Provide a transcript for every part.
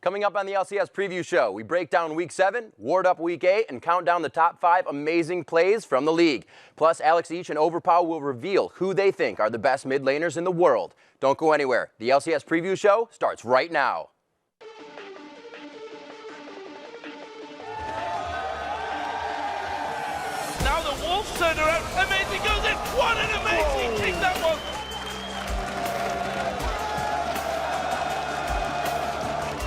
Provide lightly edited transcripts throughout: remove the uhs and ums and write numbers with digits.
Coming up on the LCS preview show, we break down Week 7, ward up Week 8, and count down the top 5 amazing plays from the league. Plus, Alex Each and Overpow will reveal who they think are the best mid laners in the world. Don't go anywhere. The LCS preview show starts right now. Now the Wolves turn around. Amazing goes in. What an amazing kick that was.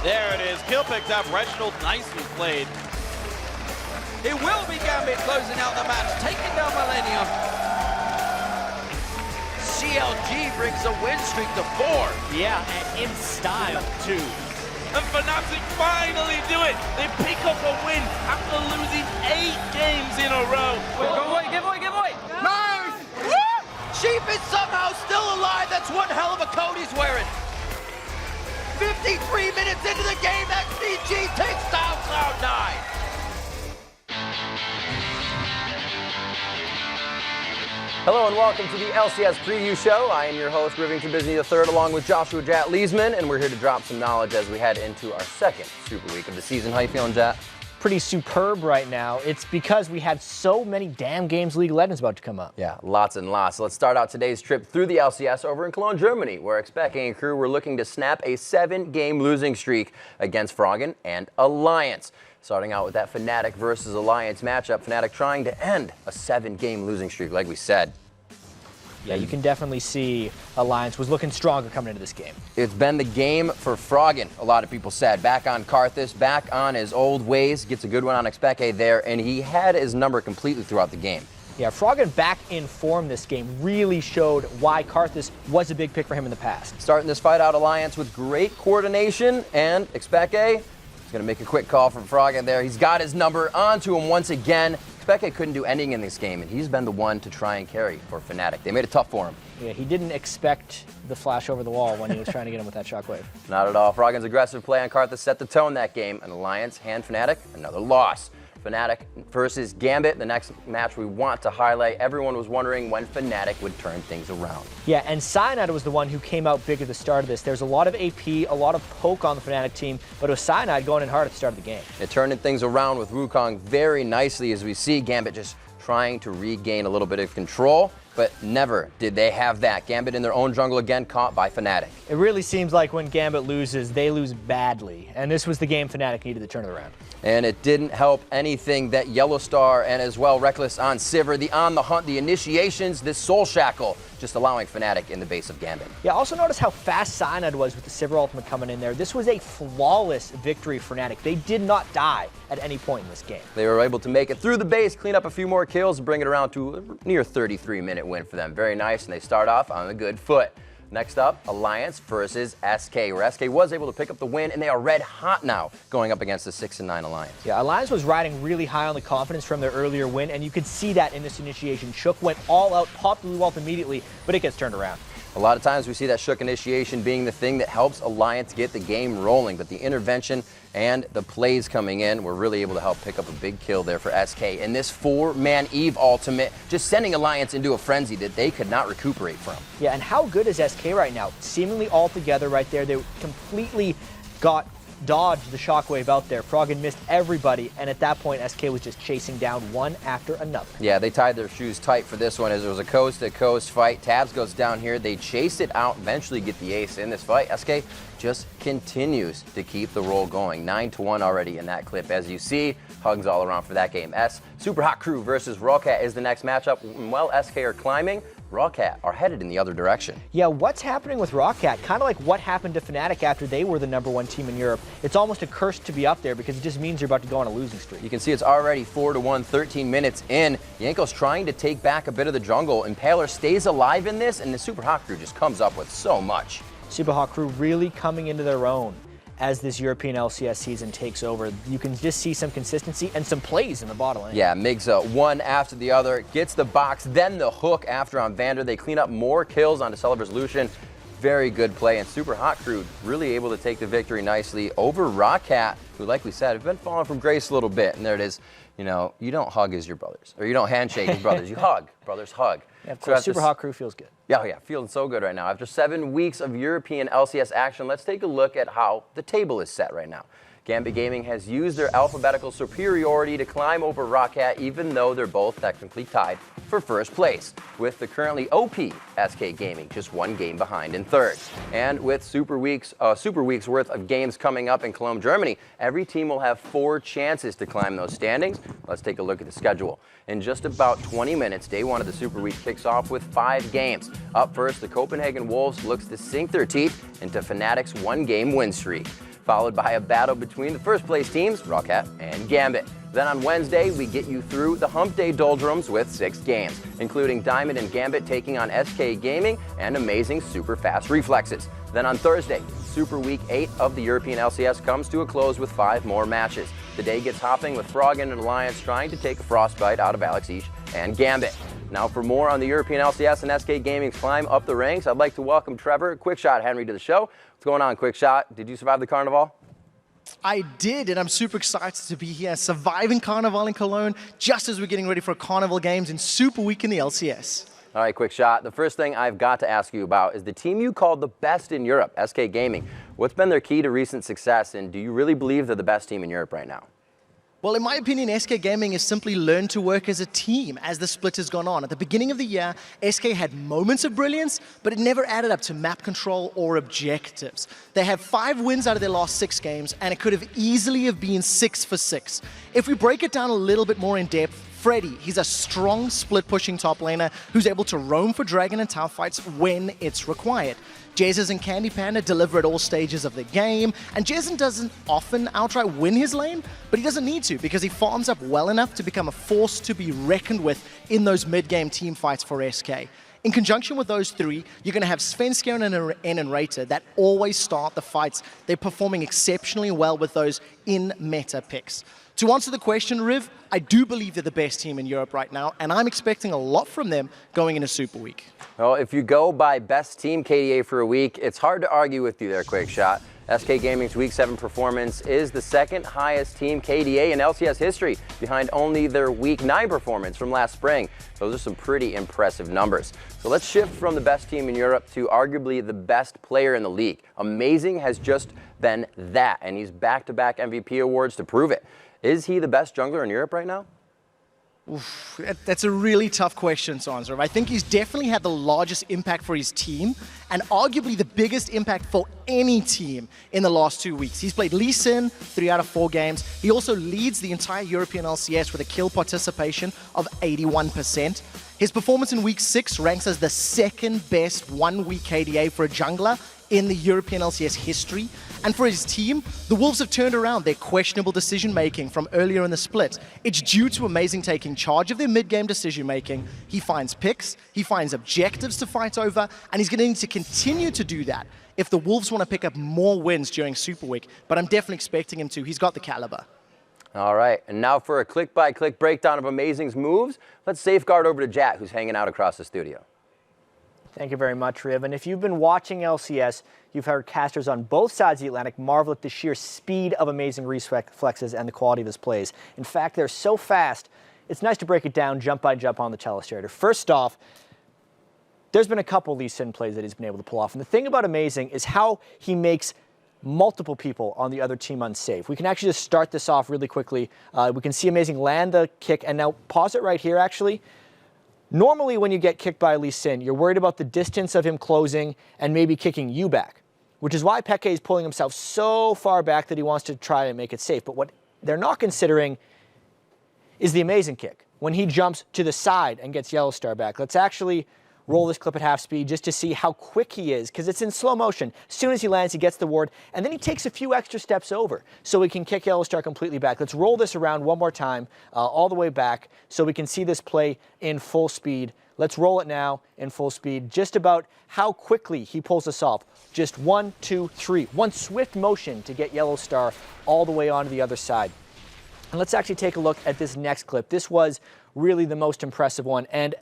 There it is. Kill picked up. Reginald nicely played. It will be Gambit closing out the match, taking down Millennium. CLG brings a win streak to 4. Yeah, and in style, too. And Fnatic finally do it. They pick up a win after losing 8 games in a row. Give away. Nice! Woo! Sheep is somehow still alive. That's one hell of a coat he's wearing. 53 minutes into the game, XDG takes down Cloud9. Hello and welcome to the LCS preview show. I am your host, Rivington Bisney III, along with Joshua Jat Leesman, and we're here to drop some knowledge as we head into our second Super Week of the season. How you feeling, Jat? Pretty superb right now. It's because we had so many damn games League of Legends about to come up. Yeah, lots and lots. So let's start out today's trip through the LCS over in Cologne, Germany, where Expecting and crew were looking to snap a 7-game losing streak against Froggen and Alliance. Starting out with that Fnatic versus Alliance matchup, Fnatic trying to end a 7-game losing streak, like we said. Yeah, you can definitely see Alliance was looking stronger coming into this game. It's been the game for Froggen, a lot of people said. Back on Karthus, back on his old ways, gets a good one on Expecting there, and he had his number completely throughout the game. Yeah, Froggen back in form this game really showed why Karthus was a big pick for him in the past. Starting this fight out, Alliance with great coordination, and Expecting is going to make a quick call from Froggen there. He's got his number onto him once again. Expecting couldn't do anything in this game, and he's been the one to try and carry for Fnatic. They made it tough for him. Yeah, he didn't expect the flash over the wall when he was trying to get him with that shockwave. Not at all. Froggen's aggressive play on Karthus set the tone that game, and Alliance hand Fnatic another loss. Fnatic versus Gambit, the next match we want to highlight. Everyone was wondering when Fnatic would turn things around. Yeah, and Cyanide was the one who came out big at the start of this. There's a lot of AP, a lot of poke on the Fnatic team, but it was Cyanide going in hard at the start of the game. It turned things around with Wukong very nicely as we see Gambit just trying to regain a little bit of control, but never did they have that. Gambit in their own jungle again, caught by Fnatic. It really seems like when Gambit loses, they lose badly, and this was the game Fnatic needed to turn it around. And it didn't help anything that Yellow Star and as well Reckless on Sivir, the on the hunt, the initiations, this Soul Shackle, just allowing Fnatic in the base of Gambit. Yeah, also notice how fast Cyanide was with the Sivir ultimate coming in there. This was a flawless victory for Fnatic. They did not die at any point in this game. They were able to make it through the base, clean up a few more kills, and bring it around to a near 33-minute win for them. Very nice, and they start off on a good foot. Next up, Alliance versus SK, where SK was able to pick up the win, and they are red hot now going up against the 6-9 Alliance. Yeah, Alliance was riding really high on the confidence from their earlier win, and you could see that in this initiation. Shook went all out, popped Blue Ult immediately, but it gets turned around. A lot of times we see that Shook initiation being the thing that helps Alliance get the game rolling, but the intervention and the plays coming in were really able to help pick up a big kill there for SK. And this 4-man Eve ultimate just sending Alliance into a frenzy that they could not recuperate from. Yeah, and how good is SK right now? Seemingly all together right there. They completely dodged the shockwave out there. Froggen missed everybody, and at that point, SK was just chasing down one after another. Yeah, they tied their shoes tight for this one as it was a coast-to-coast fight. Tabs goes down here. They chase it out, eventually get the ace in this fight. SK just continues to keep the roll going. 9-1 already in that clip. As you see, hugs all around for that game. Super Hot Crew versus Rockat is the next matchup. While SK are climbing, Rockat are headed in the other direction. Yeah, what's happening with Rockat? Kind of like what happened to Fnatic after they were the #1 team in Europe. It's almost a curse to be up there because it just means you're about to go on a losing streak. You can see it's already 4-1, 13 minutes in. Yanko's trying to take back a bit of the jungle. Impaler stays alive in this, and the Super Hot Crew just comes up with so much. Super Hot Crew really coming into their own as this European LCS season takes over. You can just see some consistency and some plays in the bottom lane. Yeah, Migs one after the other, gets the box, then the hook after on Vander. They clean up more kills onto Celebr's Lucian. very good play, and Super Hot Crew really able to take the victory nicely over Rockat, who, like we said, have been falling from grace a little bit. And there it is. You know, you don't hug as your brothers, or you don't handshake as brothers. You hug. Brothers hug. Yeah, of course, Super Hot Crew feels good. Yeah, feeling so good right now. After 7 weeks of European LCS action, let's take a look at how the table is set right now. Gambit Gaming has used their alphabetical superiority to climb over Rockat, even though they're both technically tied for first place, with the currently OP SK Gaming just 1 game behind in third. And with Super Week's worth of games coming up in Cologne, Germany, every team will have 4 chances to climb those standings. Let's take a look at the schedule. In just about 20 minutes, day 1 of the Super Week kicks off with 5 games. Up first, the Copenhagen Wolves looks to sink their teeth into Fnatic's 1-game win streak, followed by a battle between the first place teams, Rockat and Gambit. Then on Wednesday, we get you through the Hump Day doldrums with 6 games, including Diamond and Gambit taking on SK Gaming and amazing super fast reflexes. Then on Thursday, Super Week 8 of the European LCS comes to a close with 5 more matches. The day gets hopping with Froggen and Alliance trying to take a frostbite out of Alexish and Gambit. Now for more on the European LCS and SK Gaming's climb up the ranks, I'd like to welcome Trevor Quickshot Henry to the show. What's going on, Quickshot? Did you survive the carnival? I did, and I'm super excited to be here, surviving Carnival in Cologne, just as we're getting ready for Carnival games in Super Week in the LCS. All right, Quickshot. The first thing I've got to ask you about is the team you called the best in Europe, SK Gaming. What's been their key to recent success, and do you really believe they're the best team in Europe right now? Well, in my opinion, SK Gaming has simply learned to work as a team as the split has gone on. At the beginning of the year, SK had moments of brilliance, but it never added up to map control or objectives. They have 5 wins out of their last 6 games, and it could have easily have been 6 for 6. If we break it down a little bit more in depth, Freddy, he's a strong split-pushing top laner who's able to roam for Dragon and tower fights when it's required. Jesus and Candy Panda deliver at all stages of the game, and Jason doesn't often outright win his lane, but he doesn't need to because he farms up well enough to become a force to be reckoned with in those mid-game team fights for SK. In conjunction with those 3, you're going to have Svenska and Raider that always start the fights. They're performing exceptionally well with those in-meta picks. To answer the question, Riv, I do believe they're the best team in Europe right now, and I'm expecting a lot from them going into Super Week. Well, if you go by best team KDA for a week, it's hard to argue with you there, Quickshot. SK Gaming's Week 7 performance is the 2nd highest team KDA in LCS history, behind only their Week 9 performance from last spring. Those are some pretty impressive numbers. So let's shift from the best team in Europe to arguably the best player in the league. Amazing has just been that, and he's back-to-back MVP awards to prove it. Is he the best jungler in Europe right now? Oof, that's a really tough question to answer. I think he's definitely had the largest impact for his team and arguably the biggest impact for any team in the last 2 weeks. He's played Lee Sin 3 out of 4 games. He also leads the entire European LCS with a kill participation of 81%. His performance in Week 6 ranks as the 2nd best 1-week KDA for a jungler in the European LCS history. And for his team, the Wolves have turned around their questionable decision-making from earlier in the split. It's due to Amazing taking charge of their mid-game decision-making. He finds picks, he finds objectives to fight over, and he's going to need to continue to do that if the Wolves want to pick up more wins during Super Week. But I'm definitely expecting him to. He's got the caliber. All right, and now for a click-by-click breakdown of Amazing's moves, let's safeguard over to Jat, who's hanging out across the studio. Thank you very much, Riv. And if you've been watching LCS, you've heard casters on both sides of the Atlantic marvel at the sheer speed of Amazing reflexes and the quality of his plays. In fact, they're so fast, it's nice to break it down jump by jump on the telestrator. First off, there's been a couple Lee Sin plays that he's been able to pull off. And the thing about Amazing is how he makes multiple people on the other team unsafe. We can actually just start this off really quickly. We can see Amazing land the kick, and now pause it right here, actually. Normally, when you get kicked by Lee Sin, you're worried about the distance of him closing and maybe kicking you back, which is why Peke is pulling himself so far back that he wants to try and make it safe. But what they're not considering is the Amazing kick, when he jumps to the side and gets Yellow Star back. Let's actually roll this clip at half speed just to see how quick he is, because it's in slow motion. As soon as he lands, he gets the ward, and then he takes a few extra steps over so we can kick Yellow Star completely back. Let's roll this around one more time, all the way back, so we can see this play in full speed. Let's roll it now in full speed, just about how quickly he pulls this off. Just 1, 2, 3. One swift motion to get Yellow Star all the way onto the other side. And let's actually take a look at this next clip. This was really the most impressive one. And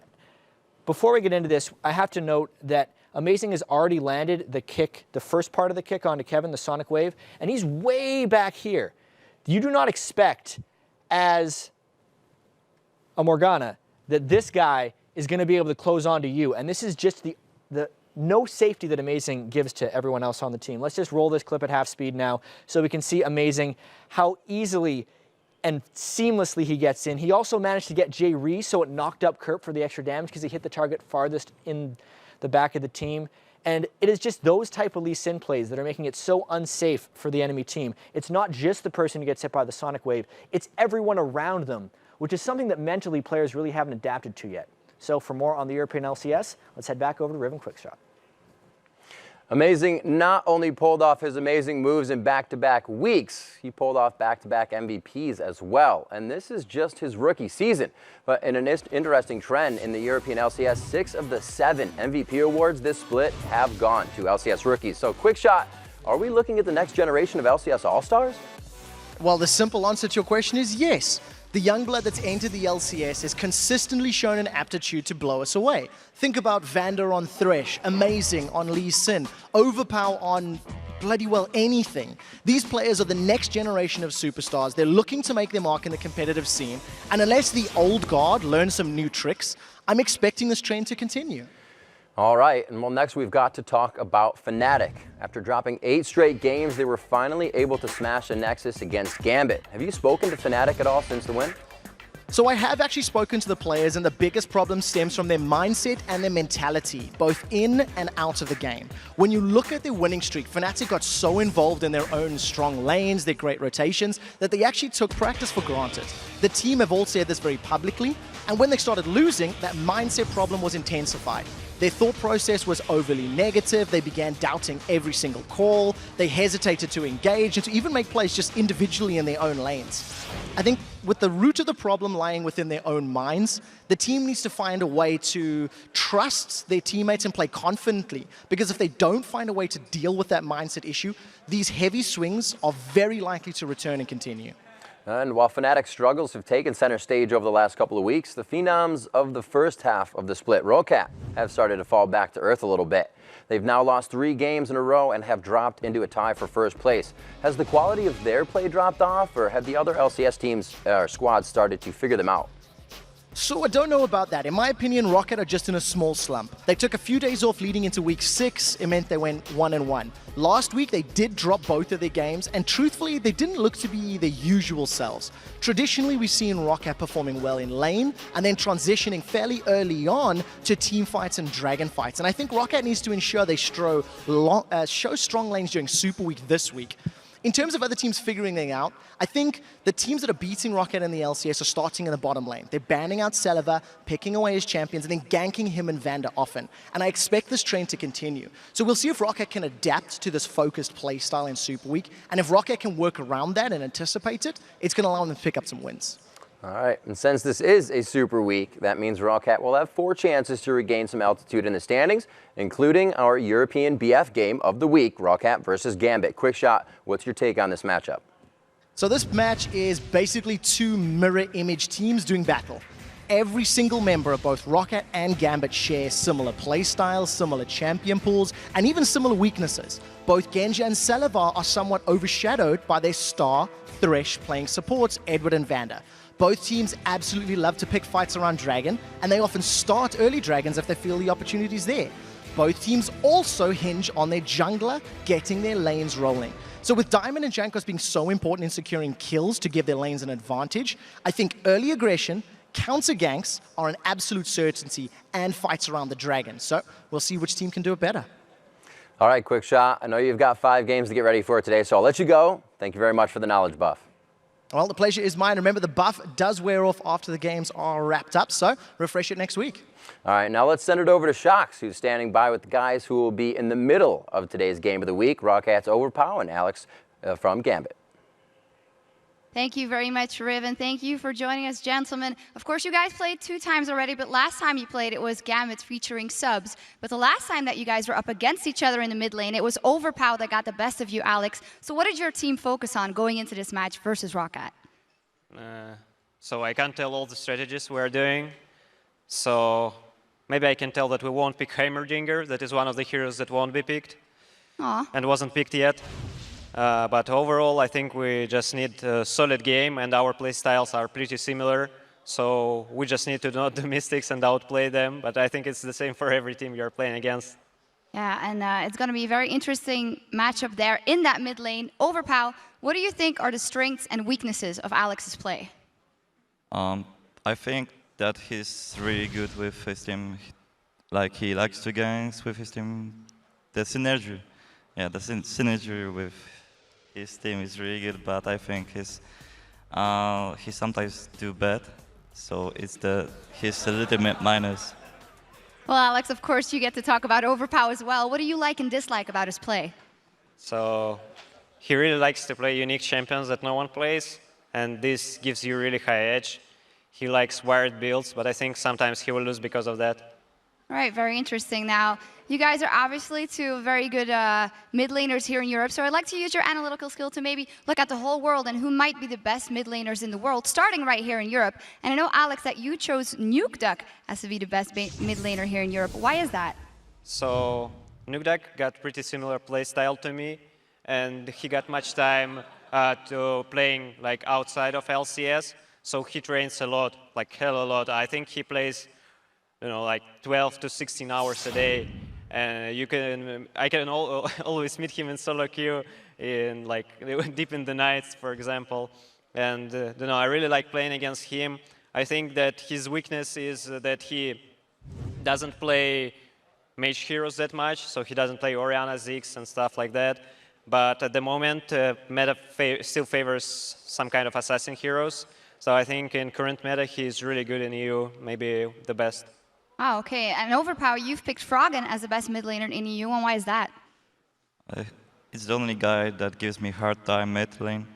before we get into this, I have to note that Amazing has already landed the kick, the first part of the kick onto Kevin, the Sonic Wave, and he's way back here. You do not expect, as a Morgana, that this guy is going to be able to close onto you, and this is just the no safety that Amazing gives to everyone else on the team. Let's just roll this clip at half speed now so we can see Amazing, how easily and seamlessly he gets in. He also managed to get Jay Reese, so it knocked up Kurt for the extra damage because he hit the target farthest in the back of the team. And it is just those type of Lee Sin plays that are making it so unsafe for the enemy team. It's not just the person who gets hit by the Sonic Wave, it's everyone around them, which is something that mentally players really haven't adapted to yet. So for more on the European LCS, let's head back over to Riven Quickshot. Amazing not only pulled off his amazing moves in back-to-back weeks, he pulled off back-to-back MVPs as well. And this is just his rookie season. But in an interesting trend in the European LCS, 6 of the 7 MVP awards this split have gone to LCS rookies. So Quickshot, are we looking at the next generation of LCS All-Stars? Well, the simple answer to your question is yes. The young blood that's entered the LCS has consistently shown an aptitude to blow us away. Think about Vander on Thresh, Amazing on Lee Sin, Overpower on bloody well anything. These players are the next generation of superstars. They're looking to make their mark in the competitive scene. And unless the old guard learns some new tricks, I'm expecting this trend to continue. All right, and well, next we've got to talk about Fnatic. After dropping 8 straight games, they were finally able to smash the Nexus against Gambit. Have you spoken to Fnatic at all since the win? So I have actually spoken to the players, and the biggest problem stems from their mindset and their mentality, both in and out of the game. When you look at their winning streak, Fnatic got so involved in their own strong lanes, their great rotations, that they actually took practice for granted. The team have all said this very publicly, and when they started losing, that mindset problem was intensified. Their thought process was overly negative. They began doubting every single call. They hesitated to engage and to even make plays just individually in their own lanes. I think with the root of the problem lying within their own minds, the team needs to find a way to trust their teammates and play confidently. Because if they don't find a way to deal with that mindset issue, these heavy swings are very likely to return and continue. And while Fnatic's struggles have taken center stage over the last couple of weeks, the phenoms of the first half of the split, Rockat, have started to fall back to earth a little bit. They've now lost 3 games in a row and have dropped into a tie for first place. Has the quality of their play dropped off, or have the other LCS teams or squads started to figure them out? So I don't know about that. In my opinion, Rockat are just in a small slump. They took a few days off leading into week 6. It meant they went 1-1. Last week, they did drop both of their games, and truthfully, they didn't look to be their usual selves. Traditionally, we've seen Rockat performing well in lane, and then transitioning fairly early on to team fights and dragon fights. And I think Rockat needs to ensure they show strong lanes during Super Week this week. In terms of other teams figuring things out, I think the teams that are beating Rockat in the LCS are starting in the bottom lane. They're banning out Celiva, picking away his champions, and then ganking him and Vander often. And I expect this trend to continue. So we'll see if Rockat can adapt to this focused playstyle in Super Week. And if Rockat can work around that and anticipate it, it's going to allow them to pick up some wins. All right, and since this is a super week, that means Rockat will have 4 chances to regain some altitude in the standings, including our European BF game of the week, Rockat versus Gambit. Quickshot, what's your take on this matchup? So this match is basically 2 mirror image teams doing battle. Every single member of both Rockat and Gambit share similar playstyles, similar champion pools, and even similar weaknesses. Both Genji and Celiva are somewhat overshadowed by their star Thresh playing supports, Edward and Vander. Both teams absolutely love to pick fights around Dragon, and they often start early Dragons if they feel the opportunity's there. Both teams also hinge on their jungler getting their lanes rolling. So with Diamond and Jankos being so important in securing kills to give their lanes an advantage, I think early aggression, counter ganks are an absolute certainty, and fights around the Dragon. So we'll see which team can do it better. All right, Quickshot, I know you've got 5 games to get ready for today, so I'll let you go. Thank you very much for the knowledge buff. Well, the pleasure is mine. Remember, the buff does wear off after the games are wrapped up, so refresh it next week. All right, now let's send it over to Shox, who's standing by with the guys who will be in the middle of today's game of the week, Rockat's Overpower and Alex from Gambit. Thank you very much, Riv, and thank you for joining us, gentlemen. Of course, you guys played 2 times already, but last time you played, it was Gambit featuring subs. But the last time that you guys were up against each other in the mid lane, it was Overpower that got the best of you, Alex. So what did your team focus on going into this match versus Rockat? So I can't tell all the strategies we're doing. So maybe I can tell that we won't pick Heimerdinger. That is one of the heroes that won't be picked. Aw. And wasn't picked yet. But overall, I think we just need a solid game, and our play styles are pretty similar. So we just need to not do mistakes and outplay them. But I think it's the same for every team you're playing against. Yeah, and it's going to be a very interesting matchup there in that mid lane. Overpow, what do you think are the strengths and weaknesses of Alex's play? I think that he's really good with his team. Like, he likes to ganks with his team. The synergy. Yeah, the synergy with his team is really good, but I think he sometimes do bad, so it's his legitimate minus. Well, Alex, of course, you get to talk about Overpow as well. What do you like and dislike about his play? So he really likes to play unique champions that no one plays, and this gives you really high edge. He likes wired builds, but I think sometimes he will lose because of that. All right, very interesting. Now, you guys are obviously two very good mid laners here in Europe, so I'd like to use your analytical skill to maybe look at the whole world and who might be the best mid laners in the world, starting right here in Europe. And I know, Alex, that you chose NukeDuck as to be the best mid laner here in Europe. Why is that? So NukeDuck got pretty similar play style to me, and he got much time to playing like outside of LCS, so he trains a lot, like hell a lot. I think he plays, you know, like 12 to 16 hours a day. And I can always meet him in solo queue, in like deep in the nights, for example. And you know, I really like playing against him. I think that his weakness is that he doesn't play mage heroes that much, so he doesn't play Orianna, Ziggs, and stuff like that. But at the moment, meta still favors some kind of assassin heroes. So I think in current meta, he's really good in EU, maybe the best. Oh, okay. And Overpower, you've picked Froggen as the best mid laner in EU, and why is that? It's the only guy that gives me hard time mid lane.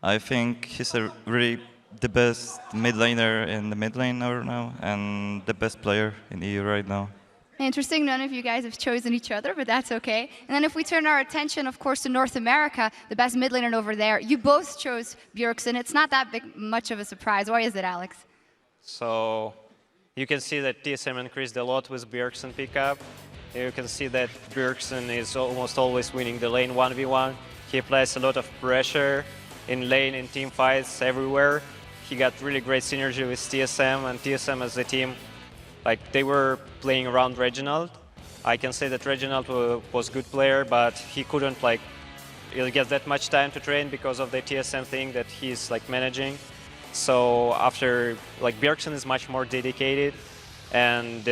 I think he's really the best mid laner in the mid lane right now, and the best player in EU right now. Interesting, none of you guys have chosen each other, but that's okay. And then if we turn our attention, of course, to North America, the best mid laner over there, you both chose Bjergsen. It's not that much of a surprise. Why is it, Alex? So you can see that TSM increased a lot with Bjergsen pickup. You can see that Bjergsen is almost always winning the lane 1v1. He applies a lot of pressure in lane, in team fights, everywhere. He got really great synergy with TSM, and TSM as a team, like they were playing around Reginald. I can say that Reginald was a good player, but he couldn't like get that much time to train because of the TSM thing that he's like managing. So after, like, Bjergsen is much more dedicated, and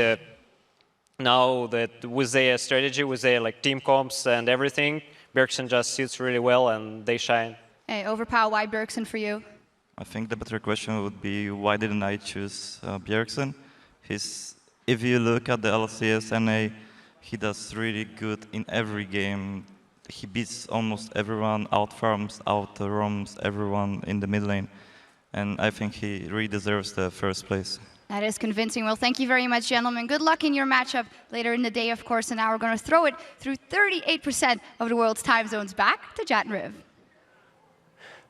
now that with their strategy, with their like team comps and everything, Bjergsen just suits really well and they shine. Hey, Overpower, why Bjergsen for you? I think the better question would be, why didn't I choose Bjergsen? If you look at the LCS NA, he does really good in every game. He beats almost everyone, outfarms, outroams everyone in the mid lane. And I think he really deserves the first place. That is convincing. Well, thank you very much, gentlemen. Good luck in your matchup later in the day, of course. And now we're going to throw it through 38% of the world's time zones back to Jat and Riv.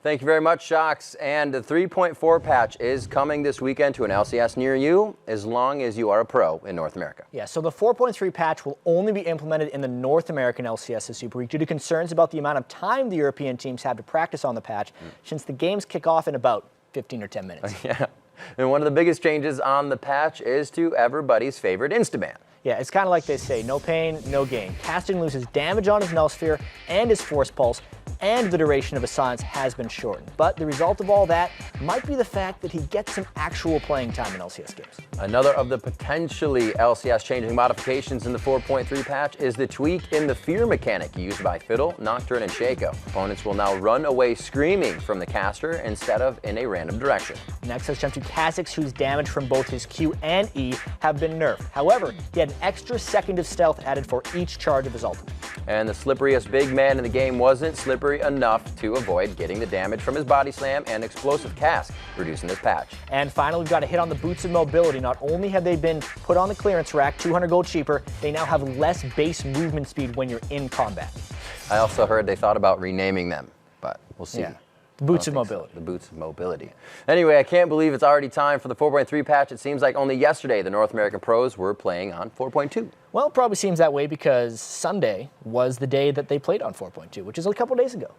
Thank you very much, Shocks. And the 3.4 patch is coming this weekend to an LCS near you, as long as you are a pro in North America. Yeah, so the 4.3 patch will only be implemented in the North American LCS this Super Week due to concerns about the amount of time the European teams have to practice on the patch, since the games kick off in about 15 or 10 minutes. Yeah, and one of the biggest changes on the patch is to everybody's favorite Instaban. Yeah, it's kind of like they say, no pain, no gain. Casting loses damage on his Null Sphere and his Force Pulse, and the duration of his silence has been shortened. But the result of all that might be the fact that he gets some actual playing time in LCS games. Another of the potentially LCS changing modifications in the 4.3 patch is the tweak in the fear mechanic used by Fiddle, Nocturne, and Shaco. Opponents will now run away screaming from the caster instead of in a random direction. Next, let's jump to Kha'Zix, whose damage from both his Q and E have been nerfed. However, he had an extra second of stealth added for each charge of his ultimate. And the slipperiest big man in the game wasn't slippery enough to avoid getting the damage from his body slam and explosive cast, reducing this patch. And finally, we've got to hit on the boots of mobility. Not only have they been put on the clearance rack, 200 gold cheaper, they now have less base movement speed when you're in combat. I also heard they thought about renaming them, but we'll see. Yeah. The boots of mobility. The boots of mobility. Anyway, I can't believe it's already time for the 4.3 patch. It seems like only yesterday the North American pros were playing on 4.2. Well, it probably seems that way because Sunday was the day that they played on 4.2, which is a couple days ago.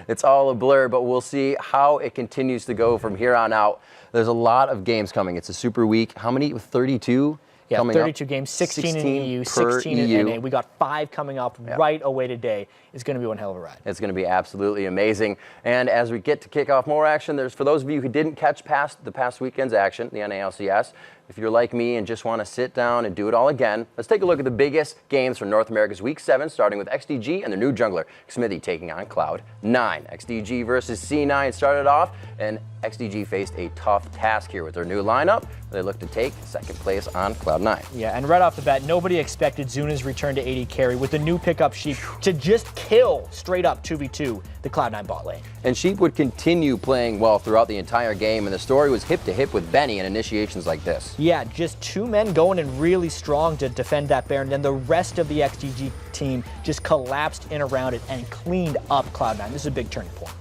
It's all a blur, but we'll see how it continues to go from here on out. There's a lot of games coming. It's a super week. How many? 32? Yeah, coming 32 up? games, 16 in EU, per 16 in NA. We got 5 coming up right away today. It's going to be one hell of a ride. It's going to be absolutely amazing. And as we get to kick off more action, there's for those of you who didn't catch the past weekend's action, the NA/LCS, if you're like me and just want to sit down and do it all again, let's take a look at the biggest games from North America's Week 7, starting with XDG and their new jungler, Smithy, taking on Cloud9. XDG versus C9 started off, and XDG faced a tough task here with their new lineup. They look to take second place on Cloud9. Yeah, and right off the bat, nobody expected Zuna's return to AD carry with the new pickup Sheep to just kill straight up 2v2 the Cloud9 bot lane. And Sheep would continue playing well throughout the entire game, and the story was hip to hip with Benny in initiations like this. Yeah, just 2 men going in really strong to defend that Baron, and the rest of the XDG team just collapsed in around it and cleaned up Cloud9. This is a big turning point.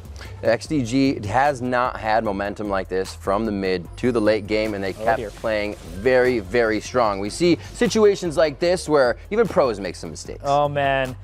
XDG has not had momentum like this from the mid to the late game, and they kept playing very, very strong. We see situations like this where even pros make some mistakes. Oh, man.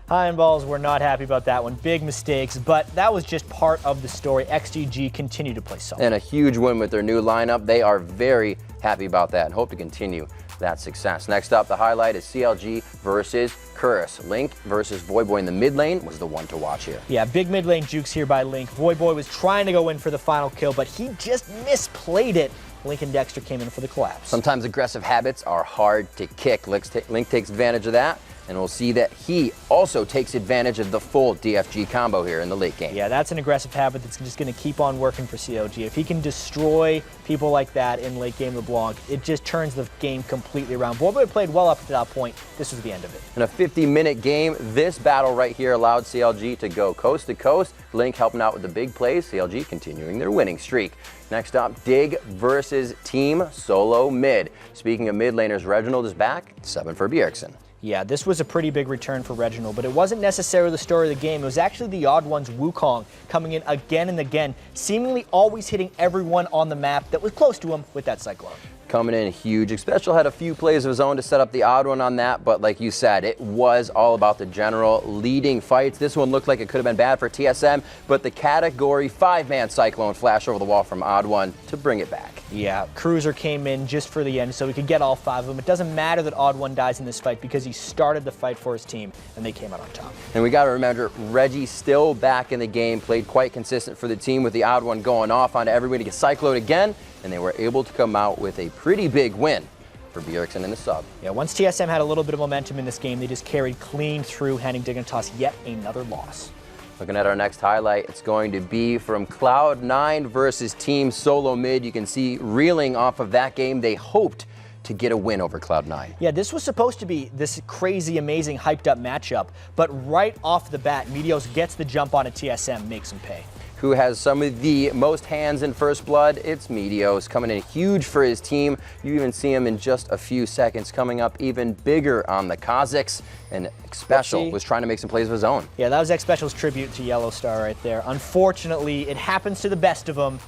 Ironballs were not happy about that one. Big mistakes, but that was just part of the story. XDG continued to play solid. And a huge win with their new lineup. They are very happy about that and hope to continue that success. Next up, the highlight is CLG versus Curse. Link versus Voyboy in the mid lane was the one to watch here. Yeah, big mid lane jukes here by Link. Voyboy was trying to go in for the final kill, but he just misplayed it. Link and Dexter came in for the collapse. Sometimes aggressive habits are hard to kick. Link takes advantage of that, and we'll see that he also takes advantage of the full DFG combo here in the late game. Yeah, that's an aggressive habit that's just going to keep on working for CLG. If he can destroy people like that in late game LeBlanc, it just turns the game completely around. Voyboy played well up to that point. This was the end of it. In a 50-minute game, this battle right here allowed CLG to go coast to coast. Link helping out with the big plays, CLG continuing their winning streak. Next up, Dig versus Team Solo Mid. Speaking of mid laners, Reginald is back, 7 for Bjergsen. Yeah, this was a pretty big return for Reginald, but it wasn't necessarily the story of the game. It was actually the odd one's Wukong coming in again and again, seemingly always hitting everyone on the map that was close to him with that Cyclone. Coming in huge. Xpecial had a few plays of his own to set up the odd one on that, but like you said, it was all about the general leading fights. This one looked like it could have been bad for TSM, but the category 5-man Cyclone flash over the wall from odd one to bring it back. Yeah, Cruiser came in just for the end so we could get all 5 of them. It doesn't matter that odd one dies in this fight because he started the fight for his team and they came out on top. And we got to remember, Reggie still back in the game, played quite consistent for the team with the odd one going off onto everybody to get cycloned again, and they were able to come out with a pretty big win for Bjergsen in the sub. Yeah, once TSM had a little bit of momentum in this game, they just carried clean through, handing Dignitas yet another loss. Looking at our next highlight, it's going to be from Cloud9 versus Team Solo Mid. You can see reeling off of that game, they hoped to get a win over Cloud9. Yeah, this was supposed to be this crazy, amazing, hyped up matchup, but right off the bat, Meteos gets the jump on a TSM, makes him pay. Who has some of the most hands in First Blood? It's Meteos, coming in huge for his team. You even see him in just a few seconds, coming up even bigger on the Kazakhs. And Xpecial was trying to make some plays of his own. Yeah, that was Xpecial's tribute to Yellow Star right there. Unfortunately, it happens to the best of them.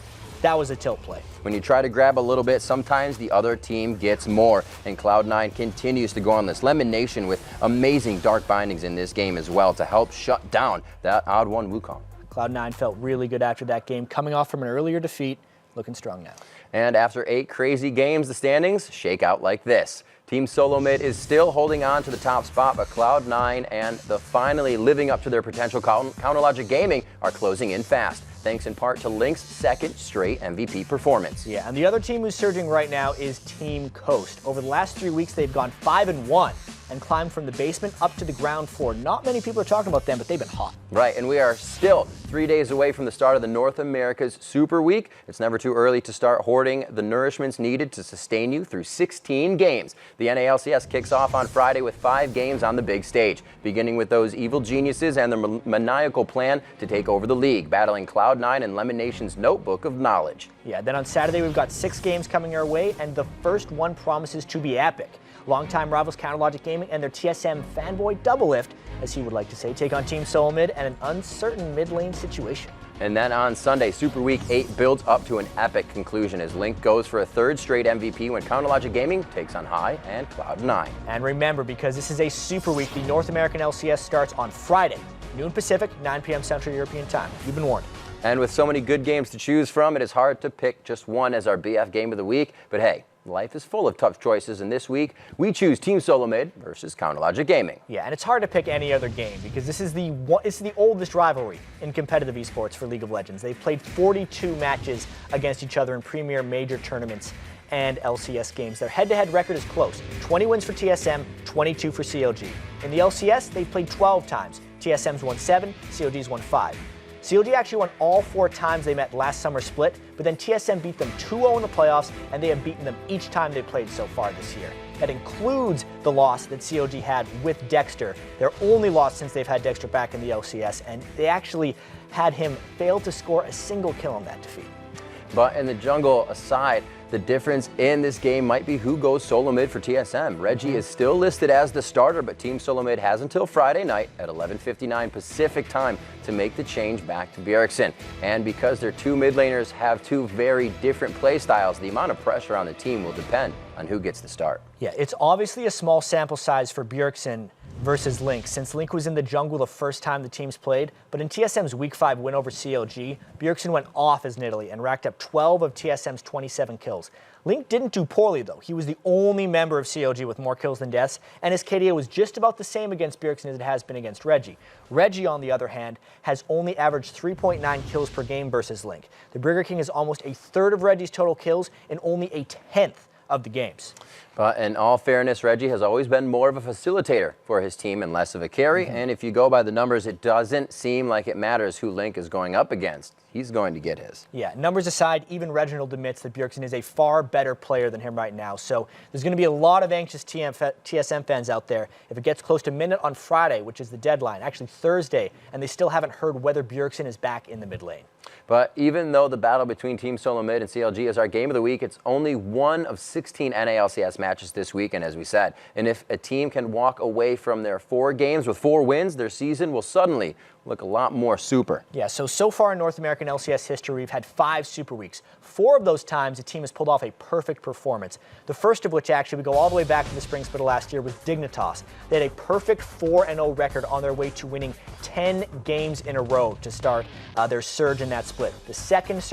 That was a tilt play. When you try to grab a little bit, sometimes the other team gets more, and Cloud9 continues to go on this. Lemon Nation with amazing dark bindings in this game as well to help shut down that odd one Wukong. Cloud9 felt really good after that game, coming off from an earlier defeat, looking strong now. And after 8 crazy games, the standings shake out like this. Team Solo Mid is still holding on to the top spot, but Cloud9 and the finally living up to their potential Counterlogic Gaming are closing in fast, thanks in part to Link's second straight MVP performance. Yeah, and the other team who's surging right now is Team Coast. Over the last 3 weeks, they've gone 5-1 and climbed from the basement up to the ground floor. Not many people are talking about them, but they've been hot. Right, and we are still 3 days away from the start of the North America's Super Week. It's never too early to start hoarding the nourishments needed to sustain you through 16 games. The NALCS kicks off on Friday with 5 games on the big stage, beginning with those evil geniuses and their maniacal plan to take over the league, battling Cloud9 and Lemon Nation's Notebook of Knowledge. Yeah, then on Saturday we've got 6 games coming our way, and the first one promises to be epic. Longtime rivals Counterlogic Gaming and their TSM fanboy Doublelift, as he would like to say, take on Team Solo Mid and an uncertain mid lane situation. And then on Sunday, Super Week 8 builds up to an epic conclusion as Link goes for a third straight MVP when Counterlogic Gaming takes on High and Cloud9. And remember, because this is a Super Week, the North American LCS starts on Friday, noon Pacific, 9 p.m. Central European Time. You've been warned. And with so many good games to choose from, it is hard to pick just one as our BF Game of the Week. But hey, life is full of tough choices, and this week we choose Team Solo Mid versus Counterlogic Gaming. Yeah, and it's hard to pick any other game because this is the oldest rivalry in competitive esports for League of Legends. They've played 42 matches against each other in premier major tournaments and LCS games. Their head-to-head record is close. 20 wins for TSM, 22 for CLG. In the LCS, they've played 12 times. TSM's won 7, CLG's won 5. CLG actually won all 4 times they met last summer split, but then TSM beat them 2-0 in the playoffs, and they have beaten them each time they played so far this year. That includes the loss that CLG had with Dexter, their only loss since they've had Dexter back in the LCS, and they actually had him fail to score a single kill in that defeat. But in the jungle aside, the difference in this game might be who goes solo mid for TSM. Reggie is still listed as the starter, but Team Solo Mid has until Friday night at 11:59 Pacific time to make the change back to Bjergsen. And because their two mid laners have two very different play styles, the amount of pressure on the team will depend on who gets the start. Yeah, it's obviously a small sample size for Bjergsen versus Link, since Link was in the jungle the first time the teams played, but in TSM's Week 5 win over CLG, Bjergsen went off as Nidalee and racked up 12 of TSM's 27 kills. Link didn't do poorly though. He was the only member of CLG with more kills than deaths, and his KDA was just about the same against Bjergsen as it has been against Reggie. Reggie, on the other hand, has only averaged 3.9 kills per game versus Link. The Brigger King is almost a third of Reggie's total kills in only a 10th of the games. But in all fairness, Reggie has always been more of a facilitator for his team and less of a carry. And if you go by the numbers, it doesn't seem like it matters who Link is going up against. He's going to get his. Yeah, numbers aside, even Reginald admits that Bjergsen is a far better player than him right now. So there's going to be a lot of anxious TSM fans out there if it gets close to midnight on Friday, which is the deadline, actually Thursday, and they still haven't heard whether Bjergsen is back in the mid lane. But even though the battle between Team Solo Mid and CLG is our game of the week, it's only one of 16 NALCS matches this weekend, as we said. And if a team can walk away from their 4 games with 4 wins, their season will suddenly look a lot more super. Yeah, so far in North American LCS history, we've had 5 Super Weeks. 4 of those times, the team has pulled off a perfect performance. The first of which, actually, we go all the way back to the spring split of last year with Dignitas. They had a perfect 4-0 record on their way to winning 10 games in a row to start their surge in that split. The second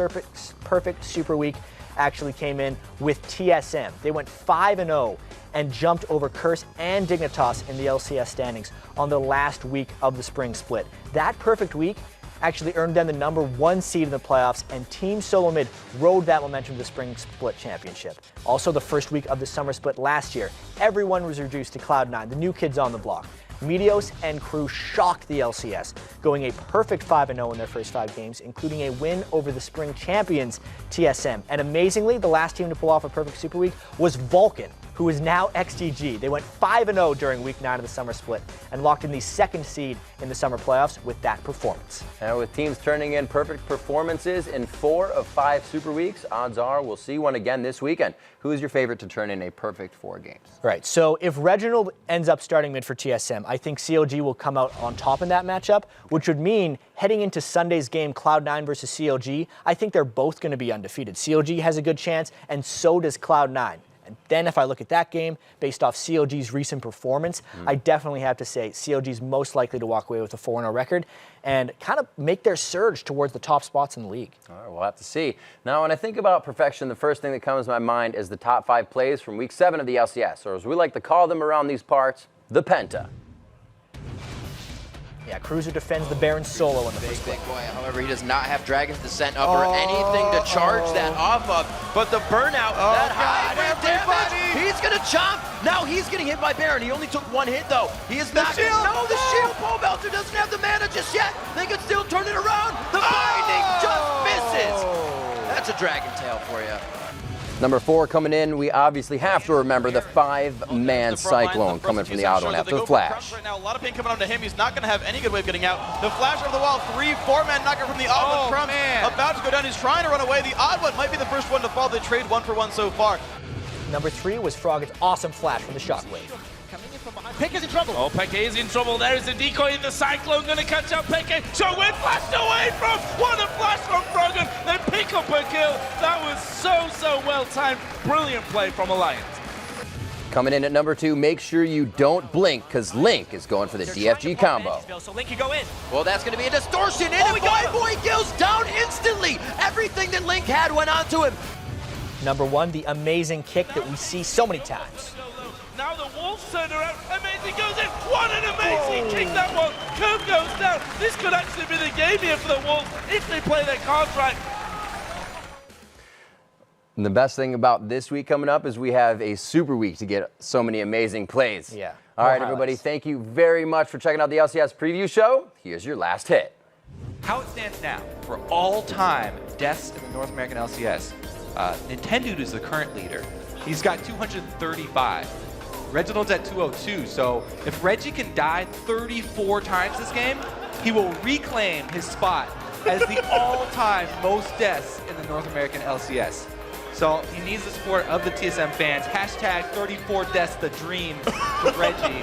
perfect Super Week actually came in with TSM. They went 5-0 and jumped over Curse and Dignitas in the LCS standings on the last week of the spring split. That perfect week actually earned them the #1 seed in the playoffs, and Team Solo Mid rode that momentum to the spring split championship. Also the first week of the summer split last year, everyone was reduced to Cloud9, the new kids on the block. Meteos and crew shocked the LCS, going a perfect 5-0 in their first 5 games, including a win over the spring champions TSM. And amazingly, the last team to pull off a perfect Super Week was Vulcan, who is now XTG. They went 5-0 during Week 9 of the summer split and locked in the 2nd seed in the summer playoffs with that performance. And with teams turning in perfect performances in 4 of 5 Super Weeks, odds are we'll see one again this weekend. Who is your favorite to turn in a perfect 4 games? Right, so if Reginald ends up starting mid for TSM, I think CLG will come out on top in that matchup, which would mean heading into Sunday's game, Cloud9 versus CLG, I think they're both going to be undefeated. CLG has a good chance, and so does Cloud9. And then if I look at that game, based off CLG's recent performance, I definitely have to say CLG's most likely to walk away with a 4-0 record and kind of make their surge towards the top spots in the league. All right, we'll have to see. Now, when I think about perfection, the first thing that comes to my mind is the top 5 plays from Week 7 of the LCS, or as we like to call them around these parts, the Penta. Yeah, Cruiser defends the Baron solo in the first Big boy. However, he does not have Dragon's Descent up or anything to charge that off of. But the burnout, that high damage, he's going to chomp. Now he's getting hit by Baron. He only took 1 hit, though. He is not. No, the shield. Pole Belter doesn't have the mana just yet. They can still turn it around. The binding just misses. That's a Dragon Tail for you. Number 4 coming in, we obviously have to remember the 5-man Cyclone coming from the auto and after the flash. Right now, a lot of pain coming onto him. He's not going to have any good way of getting out. The flash over the wall, 3-4-man knocker from the odd one. Crumb about to go down. He's trying to run away. The odd one might be the first one to fall. They trade 1 for 1 so far. Number 3 was Froggen's awesome flash from the Shockwave. Coming in from behind. Pekka's in trouble. Oh, Pekka is in trouble. There is a decoy in the Cyclone, going to catch up Pekka. So we're flashed away from. What a flash from Froggen. They pick up a kill. That was so well timed. Brilliant play from Alliance. Coming in at number 2, make sure you don't blink, because Link is going for the DFG combo. So Link can go in. Well, that's going to be a distortion, and Boy goes down instantly. Everything that Link had went onto him. Number 1, the amazing kick that we see so many times. Now the Wolves turn around. Amazing goes in. What an amazing kick that was. Code goes down. This could actually be the game here for the Wolves if they play their cards right. And the best thing about this week coming up is we have a super week to get so many amazing plays. Yeah. All right, everybody, thank you very much for checking out the LCS preview show. Here's your last hit. How it stands now for all-time deaths in the North American LCS, Nintendo is the current leader. He's got 235. Reginald's at 202, so if Reggie can die 34 times this game, he will reclaim his spot as the all-time most deaths in the North American LCS. So he needs the support of the TSM fans. Hashtag 34 deaths the dream with Reggie.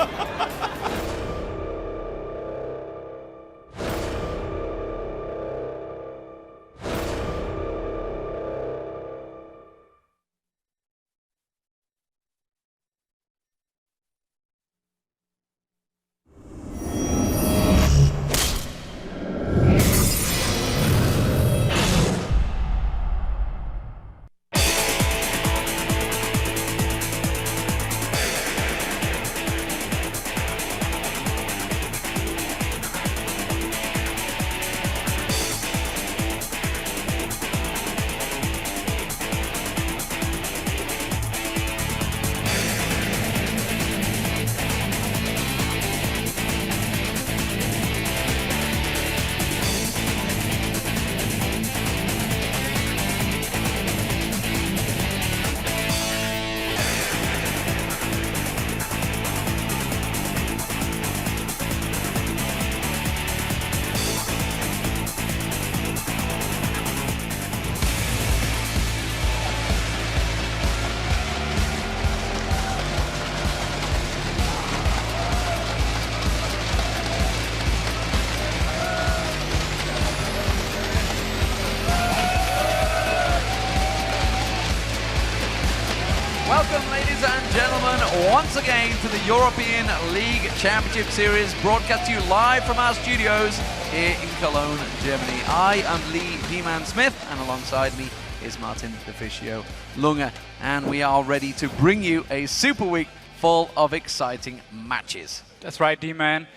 Welcome, ladies and gentlemen, once again to the European League Championship Series, broadcast to you live from our studios here in Cologne, Germany. I am Lee D-Man Smith, and alongside me is Martin Deficio Lunge, and we are ready to bring you a super week full of exciting matches. That's right, D-Man.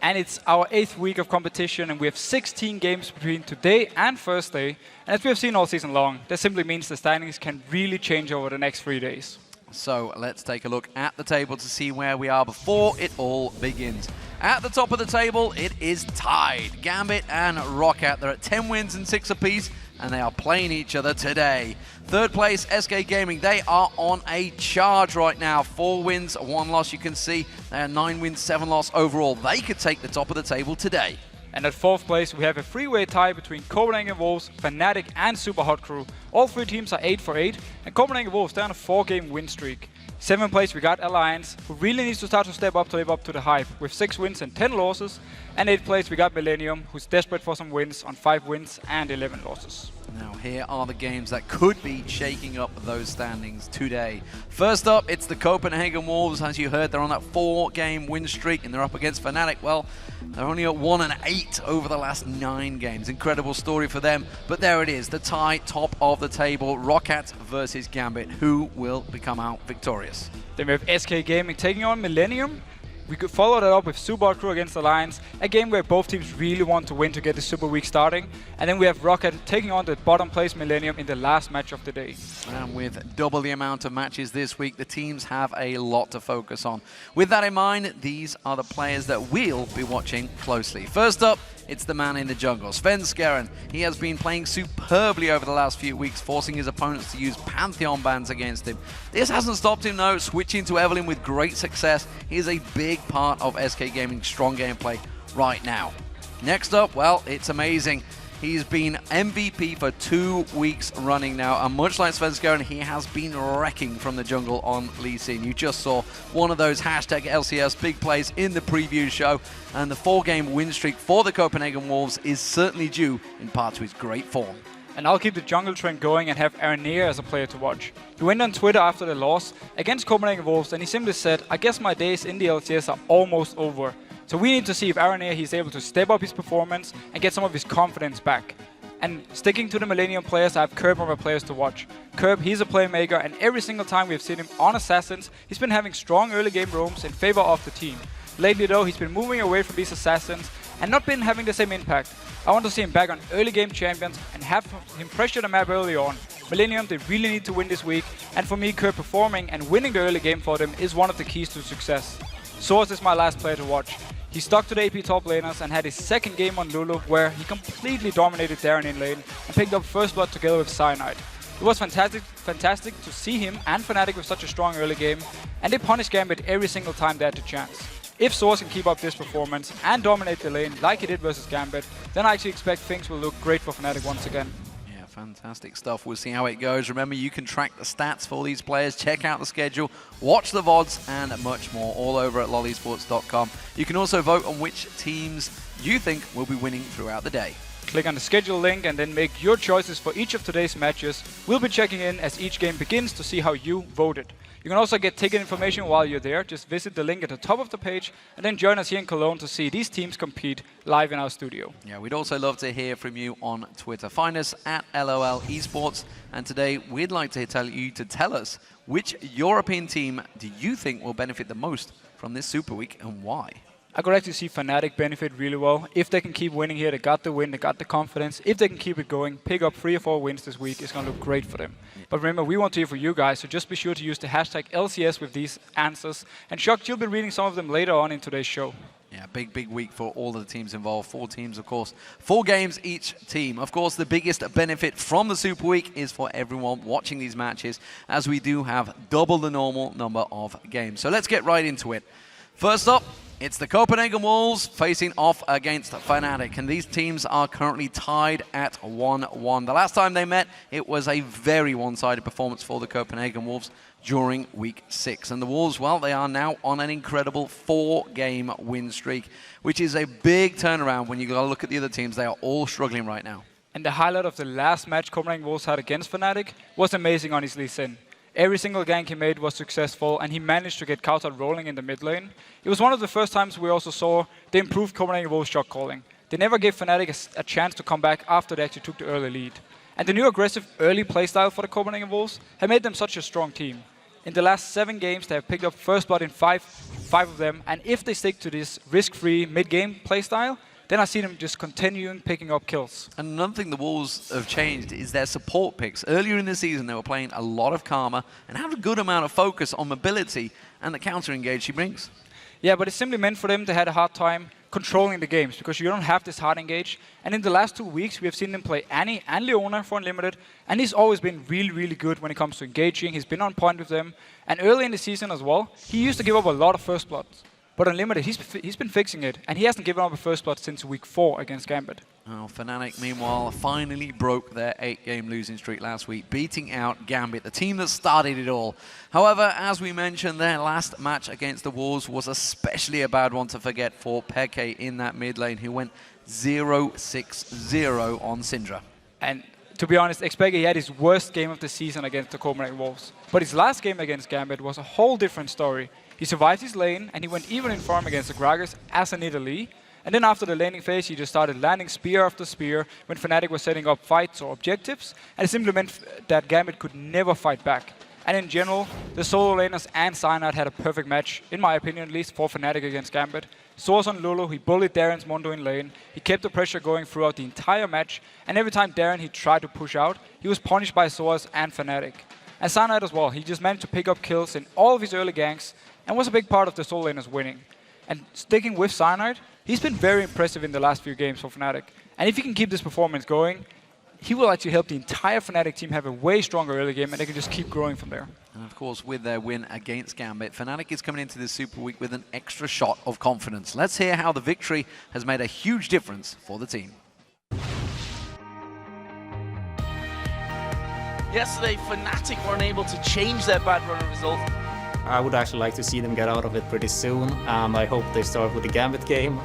And it's our 8th week of competition, and we have 16 games between today and Thursday. And as we have seen all season long, that simply means the standings can really change over the next 3 days. So let's take a look at the table to see where we are before it all begins. At the top of the table, it is tied. Gambit and Rockat, they're at 10 wins and 6 apiece, and they are playing each other today. Third place, SK Gaming, they are on a charge right now. 4 wins, 1 loss, you can see. They are 9 wins, 7 loss overall. They could take the top of the table today. And at 4th place, we have a 3-way tie between Copenhagen Wolves, Fnatic and Super Hot Crew. All 3 teams are 8 for 8, and Copenhagen Wolves, they're on a 4-game win streak. 7th place, we got Alliance, who really needs to start to step up to live up to the hype, with 6 wins and 10 losses. And 8th place, we got Millennium, who's desperate for some wins on 5 wins and 11 losses. Now here are the games that could be shaking up those standings today. First up, it's the Copenhagen Wolves. As you heard, they're on that 4-game win streak, and they're up against Fnatic. Well, they're only at 1 and 8 over the last 9 games. Incredible story for them, but there it is, the tie, top of the table, Rockat versus Gambit. Who will become out victorious? Then we have SK Gaming taking on Millennium. We could follow that up with Super Hot Crew against Alliance, a game where both teams really want to win to get the Super Week starting. And then we have Rockat taking on the bottom place Millennium in the last match of the day. And with double the amount of matches this week, the teams have a lot to focus on. With that in mind, these are the players that we'll be watching closely. First up, it's the man in the jungle, Svenskeren. He has been playing superbly over the last few weeks, forcing his opponents to use Pantheon bans against him. This hasn't stopped him, though, switching to Evelyn with great success. He is a big part of SK Gaming's strong gameplay right now. Next up, well, it's amazing. He's been MVP for 2 weeks running now, and much like Svenskeren, he has been wrecking from the jungle on Lee Sin. You just saw one of those hashtag LCS big plays in the preview show, and the 4-game win streak for the Copenhagen Wolves is certainly due in part to his great form. And I'll keep the jungle trend going and have Aranea as a player to watch. He went on Twitter after the loss against Copenhagen Wolves, and he simply said, "I guess my days in the LCS are almost over." So we need to see if Aranea he's able to step up his performance and get some of his confidence back. And sticking to the Millennium players, I have Curb on my players to watch. Curb, he's a playmaker, and every single time we've seen him on Assassins, he's been having strong early game roams in favor of the team. Lately though, he's been moving away from these Assassins and not been having the same impact. I want to see him back on early game champions and have him pressure the map early on. Millennium, they really need to win this week, and for me, Curb performing and winning the early game for them is one of the keys to success. Source is my last player to watch. He stuck to the AP top laners and had his second game on Lulu, where he completely dominated Darren in lane and picked up first blood together with Cyanide. It was fantastic to see him and Fnatic with such a strong early game, and they punished Gambit every single time they had the chance. If Source can keep up this performance and dominate the lane like he did versus Gambit, then I actually expect things will look great for Fnatic once again. Fantastic stuff. We'll see how it goes. Remember, you can track the stats for these players, check out the schedule, watch the VODs, and much more all over at lolesports.com. You can also vote on which teams you think will be winning throughout the day. Click on the schedule link and then make your choices for each of today's matches. We'll be checking in as each game begins to see how you voted. You can also get ticket information while you're there. Just visit the link at the top of the page and then join us here in Cologne to see these teams compete live in our studio. Yeah, we'd also love to hear from you on Twitter. Find us at LOL Esports. And today we'd like to tell you to tell us which European team do you think will benefit the most from this Super Week and why? I could actually see Fnatic benefit really well. If they can keep winning here, they got the win, they got the confidence. If they can keep it going, pick up 3 or 4 wins this week, it's going to look great for them. But remember, we want to hear from you guys, so just be sure to use the hashtag LCS with these answers. And Shock, you'll be reading some of them later on in today's show. Yeah, big week for all of the teams involved. 4 teams, of course. 4 games each team. Of course, the biggest benefit from the Super Week is for everyone watching these matches, as we do have double the normal number of games. So let's get right into it. First up, it's the Copenhagen Wolves facing off against Fnatic, and these teams are currently tied at 1-1. The last time they met, it was a very one-sided performance for the Copenhagen Wolves during Week 6. And the Wolves, well, they are now on an incredible 4-game win streak, which is a big turnaround when you go look at the other teams. They are all struggling right now. And the highlight of the last match Copenhagen Wolves had against Fnatic was amazing on his Lee Sin. Every single gank he made was successful, and he managed to get Kauta rolling in the mid lane. It was one of the first times we also saw the improved Copenhagen Wolves shot calling. They never gave Fnatic a chance to come back after they actually took the early lead. And the new aggressive early playstyle for the Copenhagen Wolves have made them such a strong team. In the last 7 games, they have picked up first blood in 5 of them, and if they stick to this risk-free mid-game playstyle, then I see them just continuing picking up kills. And another thing the Wolves have changed is their support picks. Earlier in the season, they were playing a lot of Karma and had a good amount of focus on mobility and the counter-engage she brings. Yeah, but it's simply meant for them to have a hard time controlling the games because you don't have this hard engage. And in the last 2 weeks, we have seen them play Annie and Leona for Unlimited, and he's always been really good when it comes to engaging. He's been on point with them. And early in the season as well, he used to give up a lot of first bloods. But Unlimited, he's been fixing it, and he hasn't given up a first blood since Week 4 against Gambit. Oh, Fnatic, meanwhile, finally broke their 8-game losing streak last week, beating out Gambit, the team that started it all. However, as we mentioned, their last match against the Wolves was especially a bad one to forget for Peke in that mid lane, who went 0-6-0 on Syndra. And to be honest, Xpeke, he had his worst game of the season against the Copenhagen Wolves. But his last game against Gambit was a whole different story. He survived his lane, and he went even in farm against the Gragas as an Italy. And then after the laning phase, he just started landing spear after spear when Fnatic was setting up fights or objectives, and it simply meant that Gambit could never fight back. And in general, the solo laners and Cyanide had a perfect match, in my opinion at least, for Fnatic against Gambit. Source on Lulu, he bullied Darren's Mondo in lane, he kept the pressure going throughout the entire match, and every time Darren he tried to push out, he was punished by Source and Fnatic. And Cyanide as well, he just managed to pick up kills in all of his early ganks, and was a big part of the solo laners winning. And sticking with Cyanide, he's been very impressive in the last few games for Fnatic. And if he can keep this performance going, he will actually help the entire Fnatic team have a way stronger early game, and they can just keep growing from there. And of course, with their win against Gambit, Fnatic is coming into this Super Week with an extra shot of confidence. Let's hear how the victory has made a huge difference for the team. Yesterday, Fnatic weren't able to change their bad run of result. I would actually like to see them get out of it pretty soon. I hope they start with the Gambit game.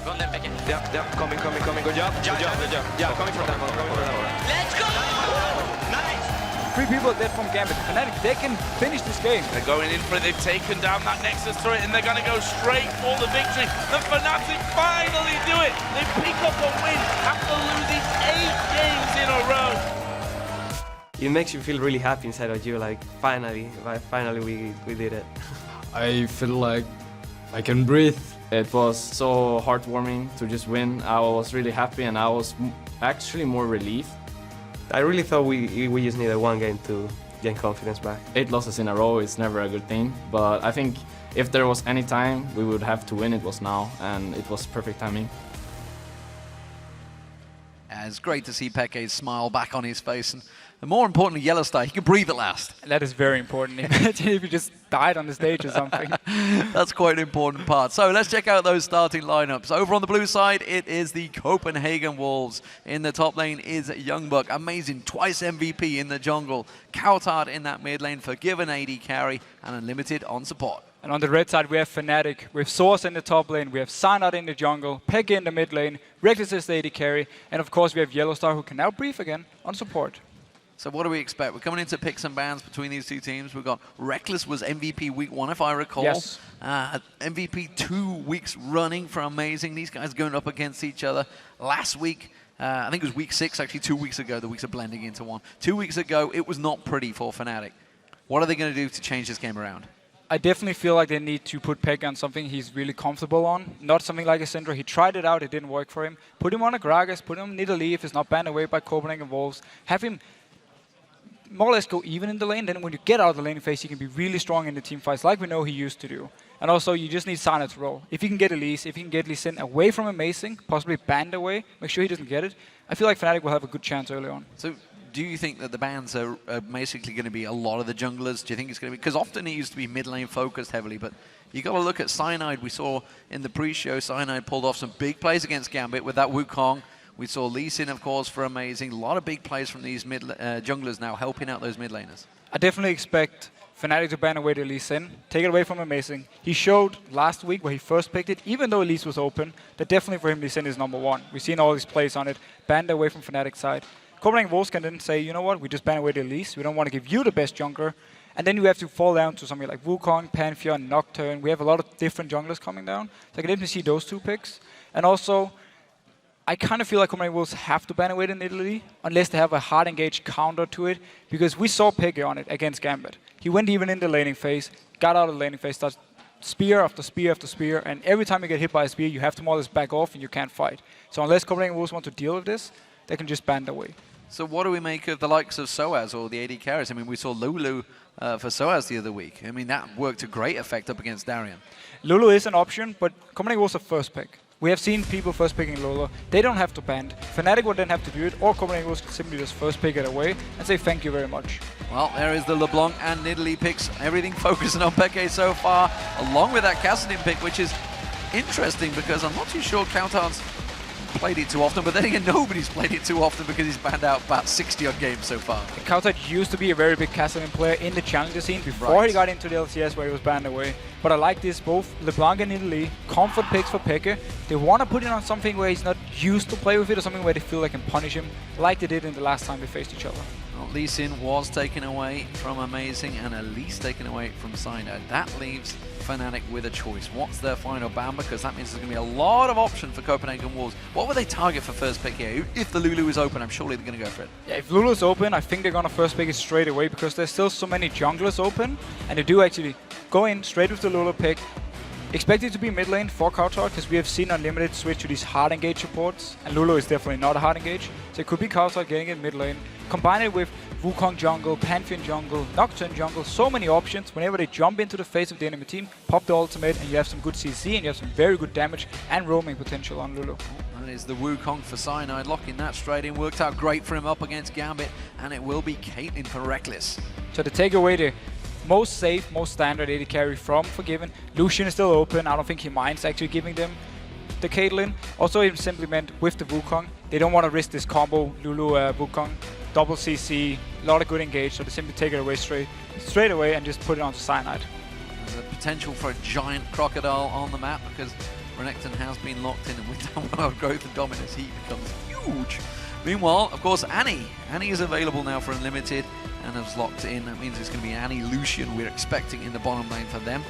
Go on then, Becky. Yeah, coming. Good job. Yeah, coming from that one. Let's go! Nice! 3 people are dead from Gambit. Fnatic, they can finish this game. They're going in for it. They've taken down that Nexus turret and they're going to go straight for the victory. And Fnatic finally do it. They pick up a win after losing 8 games in a row. It makes you feel really happy inside of you, like finally we did it. I feel like I can breathe. It was so heartwarming to just win. I was really happy and I was actually more relieved. I really thought we just needed one game to gain confidence back. 8 losses in a row is never a good thing, but I think if there was any time we would have to win, it was now, and it was perfect timing. It's great to see Peke's smile back on his face, and more importantly, Yellowstar, he can breathe at last. That is very important. Imagine if you just died on the stage or something. That's quite an important part. So let's check out those starting lineups. Over on the blue side, it is the Copenhagen Wolves. In the top lane is Youngbuck, amazing, twice MVP in the jungle. Coutard in that mid lane, Forgiven AD carry, and Unlimited on support. And on the red side, we have Fnatic. We have Source in the top lane. We have Cyanide in the jungle. Peke in the mid lane. Reckless is the AD carry. And of course, we have Yellowstar, who can now breathe again on support. So what do we expect? We're coming into picks and bans between these two teams. We've got Reckless was MVP week 1, if I recall. Yes. MVP 2 weeks running for Amazing. These guys going up against each other. Last week, I think it was week 6, actually 2 weeks ago. The weeks are blending into one. 2 weeks ago, it was not pretty for Fnatic. What are they going to do to change this game around? I definitely feel like they need to put Peke on something he's really comfortable on. Not something like a Syndra. He tried it out, it didn't work for him. Put him on a Gragas, put him on Nidalee if it's not banned away by Copenhagen Wolves. Have him more or less go even in the lane. Then when you get out of the lane phase, he can be really strong in the team fights like we know he used to do. And also, you just need Sana to roll. If you can get Elise, if you can get Lee Sin away from Amazing, possibly banned away, make sure he doesn't get it, I feel like Fnatic will have a good chance early on. So, do you think that the bans are basically going to be a lot of the junglers? Do you think it's going to be... Because often it used to be mid lane focused heavily, but you got to look at Cyanide. We saw in the pre-show, Cyanide pulled off some big plays against Gambit with that Wukong. We saw Lee Sin, of course, for Amazing. A lot of big plays from these junglers now helping out those mid laners. I definitely expect Fnatic to ban away the Lee Sin, take it away from Amazing. He showed last week where he first picked it, even though Elise was open, that definitely for him Lee Sin is #1. We've seen all these plays on it, banned away from Fnatic's side. Copenhagen Wolves can then say, you know what, we just ban away the Elise. We don't want to give you the best jungler. And then you have to fall down to something like Wukong, Pantheon, Nocturne. We have a lot of different junglers coming down. So I can definitely see those 2 picks. And also, I kind of feel like Copenhagen Wolves have to ban away the Nidalee unless they have a hard engaged counter to it. Because we saw Peke on it against Gambit. He went even in the laning phase, got out of the laning phase, started spear after spear after spear. And every time you get hit by a spear, you have to more or less back off and you can't fight. So unless Copenhagen Wolves want to deal with this, they can just ban away. So what do we make of the likes of Soaz or the AD carries? I mean, we saw Lulu for Soaz the other week. I mean, that worked to great effect up against Darian. Lulu is an option, but Copenhagen Wolves are first pick. We have seen people first picking Lulu. They don't have to ban. Fnatic would then have to do it, or Copenhagen Wolves simply just first pick it away and say thank you very much. Well, there is the LeBlanc and Nidalee picks. Everything focusing on Peke so far, along with that Kassadin pick, which is interesting because I'm not too sure Coutard's played it too often, but then again, nobody's played it too often because he's banned out about 60-odd games so far. Coutard used to be a very big Kassadin player in the challenger scene before he got into the LCS where he was banned away. But I like this, both LeBlanc and Nidalee, comfort picks for Peke. They want to put it on something where he's not used to play with it or something where they feel they can punish him like they did in the last time they faced each other. Well, Lee Sin was taken away from Amazing and Elise taken away from Cyanide. That leaves Fnatic with a choice. What's their final ban? Because that means there's going to be a lot of options for Copenhagen Wolves. What would they target for first pick here? If the Lulu is open, I'm surely they're going to go for it. Yeah, if Lulu's open, I think they're going to first pick it straight away because there's still so many junglers open. And they do actually go in straight with the Lulu pick. Expect it to be mid lane for Coutard because we have seen Unlimited switch to these hard engage supports. And Lulu is definitely not a hard engage. So it could be Coutard getting it mid lane. Combine it with Wukong jungle, Pantheon jungle, Nocturne jungle, so many options. Whenever they jump into the face of the enemy team, pop the ultimate and you have some good CC and you have some very good damage and roaming potential on Lulu. That is the Wukong for Cyanide, locking that straight in. Worked out great for him up against Gambit, and it will be Caitlyn for Reckless. So to take away the most safe, most standard AD carry from Forgiven, Lucian is still open. I don't think he minds actually giving them the Caitlyn. Also, it simply meant with the Wukong, they don't want to risk this combo Lulu Wukong. double CC, a lot of good engage, so they simply take it away straight away and just put it onto Cyanide. There's a potential for a giant crocodile on the map because Renekton has been locked in, and with that wild growth and dominance, he becomes huge. Meanwhile, of course, Annie is available now for Unlimited and has locked in. That means it's going to be Annie Lucian we're expecting in the bottom lane for them.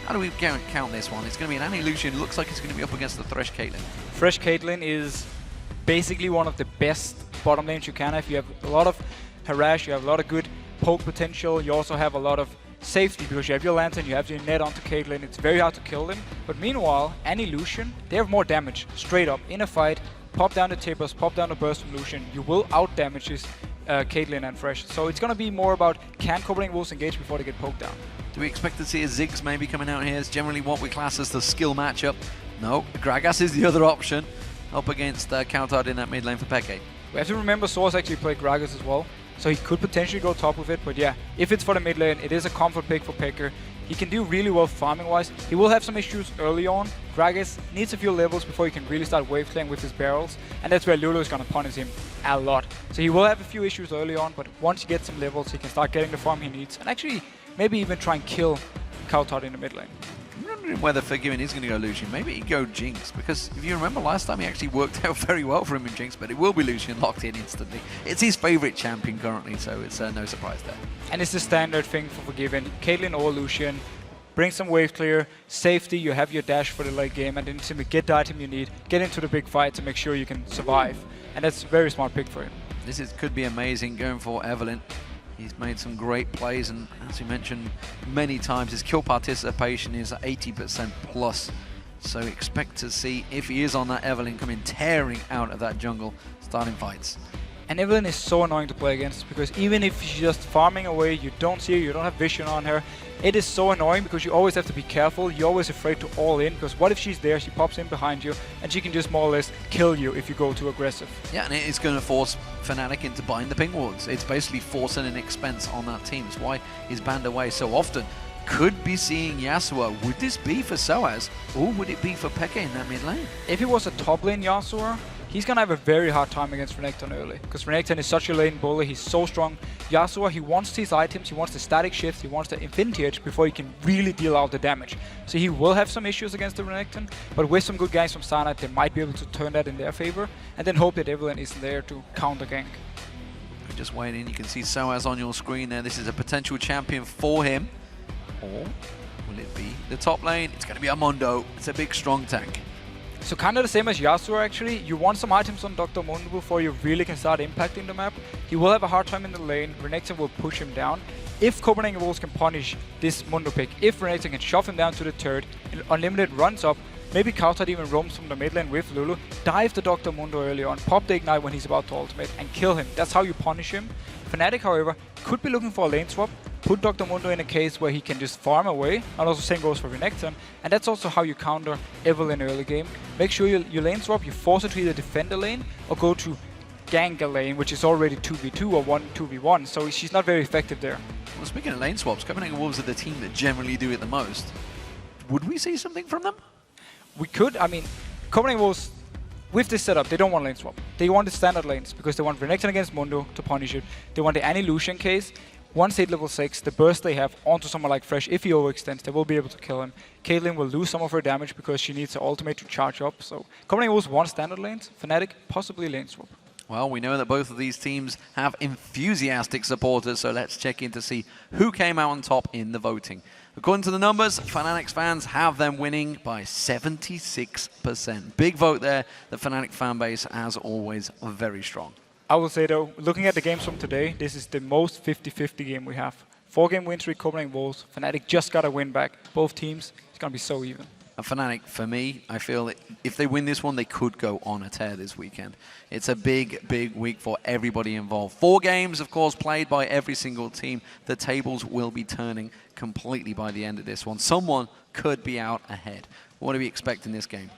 How do we count this one? It's going to be an Annie Lucian. Looks like it's going to be up against the Thresh Caitlyn. Thresh Caitlyn is basically one of the best bottom lanes you can have. You have a lot of harass, you have a lot of good poke potential, you also have a lot of safety because you have your lantern, you have your net onto Caitlyn. It's very hard to kill them. But meanwhile, Annie Lucian, they have more damage straight up in a fight. Pop down the Tibbers, pop down the burst from Lucian. You will out damage his Caitlyn and Thresh. So it's going to be more about can Copenhagen Wolves engage before they get poked down. Do we expect to see a Ziggs maybe coming out here? It's generally what we class as the skill matchup. No, Gragas is the other option up against Countout in that mid lane for Peke. We have to remember Source actually played Gragas as well, so he could potentially go top with it. But yeah, if it's for the mid lane, it is a comfort pick for Peke. He can do really well farming-wise. He will have some issues early on. Gragas needs a few levels before he can really start wave clearing with his barrels, and that's where Lulu is going to punish him a lot. So he will have a few issues early on, but once he gets some levels, he can start getting the farm he needs, and actually maybe even try and kill Countout in the mid lane. I'm wondering whether Forgiven is going to go Lucian. Maybe he'd go Jinx, because if you remember last time, he actually worked out very well for him in Jinx, but it will be Lucian locked in instantly. It's his favorite champion currently, so it's no surprise there. And it's the standard thing for Forgiven. Caitlyn or Lucian, bring some wave clear, safety, you have your dash for the late game, and then simply get the item you need, get into the big fight to make sure you can survive. And that's a very smart pick for him. Could be amazing going for Evelyn. He's made some great plays, and as we mentioned many times, his kill participation is 80% plus. So expect to see, if he is on that Evelyn, coming tearing out of that jungle, starting fights. And Evelyn is so annoying to play against, because even if she's just farming away, you don't see her, you don't have vision on her, it is so annoying because you always have to be careful. You're always afraid to all in, because what if she's there, she pops in behind you, and she can just more or less kill you if you go too aggressive. Yeah, and it is going to force Fnatic into buying the ping wards. It's basically forcing an expense on that team. It's why he's banned away so often. Could be seeing Yasuo. Would this be for Soaz, or would it be for Peke in that mid lane? If it was a top lane Yasuo, he's gonna have a very hard time against Renekton early, because Renekton is such a lane bully, he's so strong. Yasuo, he wants these items, he wants the static shifts, he wants the Infinity Edge before he can really deal out the damage. So he will have some issues against the Renekton, but with some good guys from Cyanide, they might be able to turn that in their favor, and then hope that Evelyn isn't there to counter gank. Just waiting, you can see Soaz on your screen there. This is a potential champion for him. Or will it be the top lane? It's going to be Amundo. It's a big, strong tank. So kind of the same as Yasuo actually. You want some items on Dr. Mundo before you really can start impacting the map. He will have a hard time in the lane. Renekton will push him down. If Copenhagen Wolves can punish this Mundo pick, if Renekton can shove him down to the turret, and Unlimited runs up, maybe Countout even roams from the mid lane with Lulu, dive the Dr. Mundo early on, pop the Ignite when he's about to ultimate, and kill him. That's how you punish him. Fnatic, however, could be looking for a lane swap, put Dr. Mundo in a case where he can just farm away, and also same goes for Renekton, and that's also how you counter Evelyn early game. Make sure you lane swap, you force her to either defend the lane, or go to gank a lane, which is already 2v2 or 2v1, so she's not very effective there. Well, speaking of lane swaps, Copenhagen Wolves are the team that generally do it the most. Would we see something from them? We could. I mean, Copenhagen Wolves, with this setup, they don't want lane swap. They want the standard lanes, because they want Renekton against Mundo to punish it. They want the Annie Lucian case. Once they hit level 6, the burst they have onto someone like Thresh, if he overextends, they will be able to kill him. Caitlyn will lose some of her damage because she needs her ultimate to charge up. So Copenhagen Wolves want standard lanes. Fnatic, possibly lane swap. Well, we know that both of these teams have enthusiastic supporters, so let's check in to see who came out on top in the voting. According to the numbers, Fnatic's fans have them winning by 76%. Big vote there. The Fnatic fan base, as always, very strong. I will say though, looking at the games from today, this is the most 50-50 game we have. 4-game win streak, Copenhagen Wolves. Fnatic just got a win back. Both teams, it's going to be so even. And Fnatic, for me, I feel that if they win this one, they could go on a tear this weekend. It's a big, big week for everybody involved. 4 games, of course, played by every single team. The tables will be turning completely by the end of this one. Someone could be out ahead. What do we expect in this game?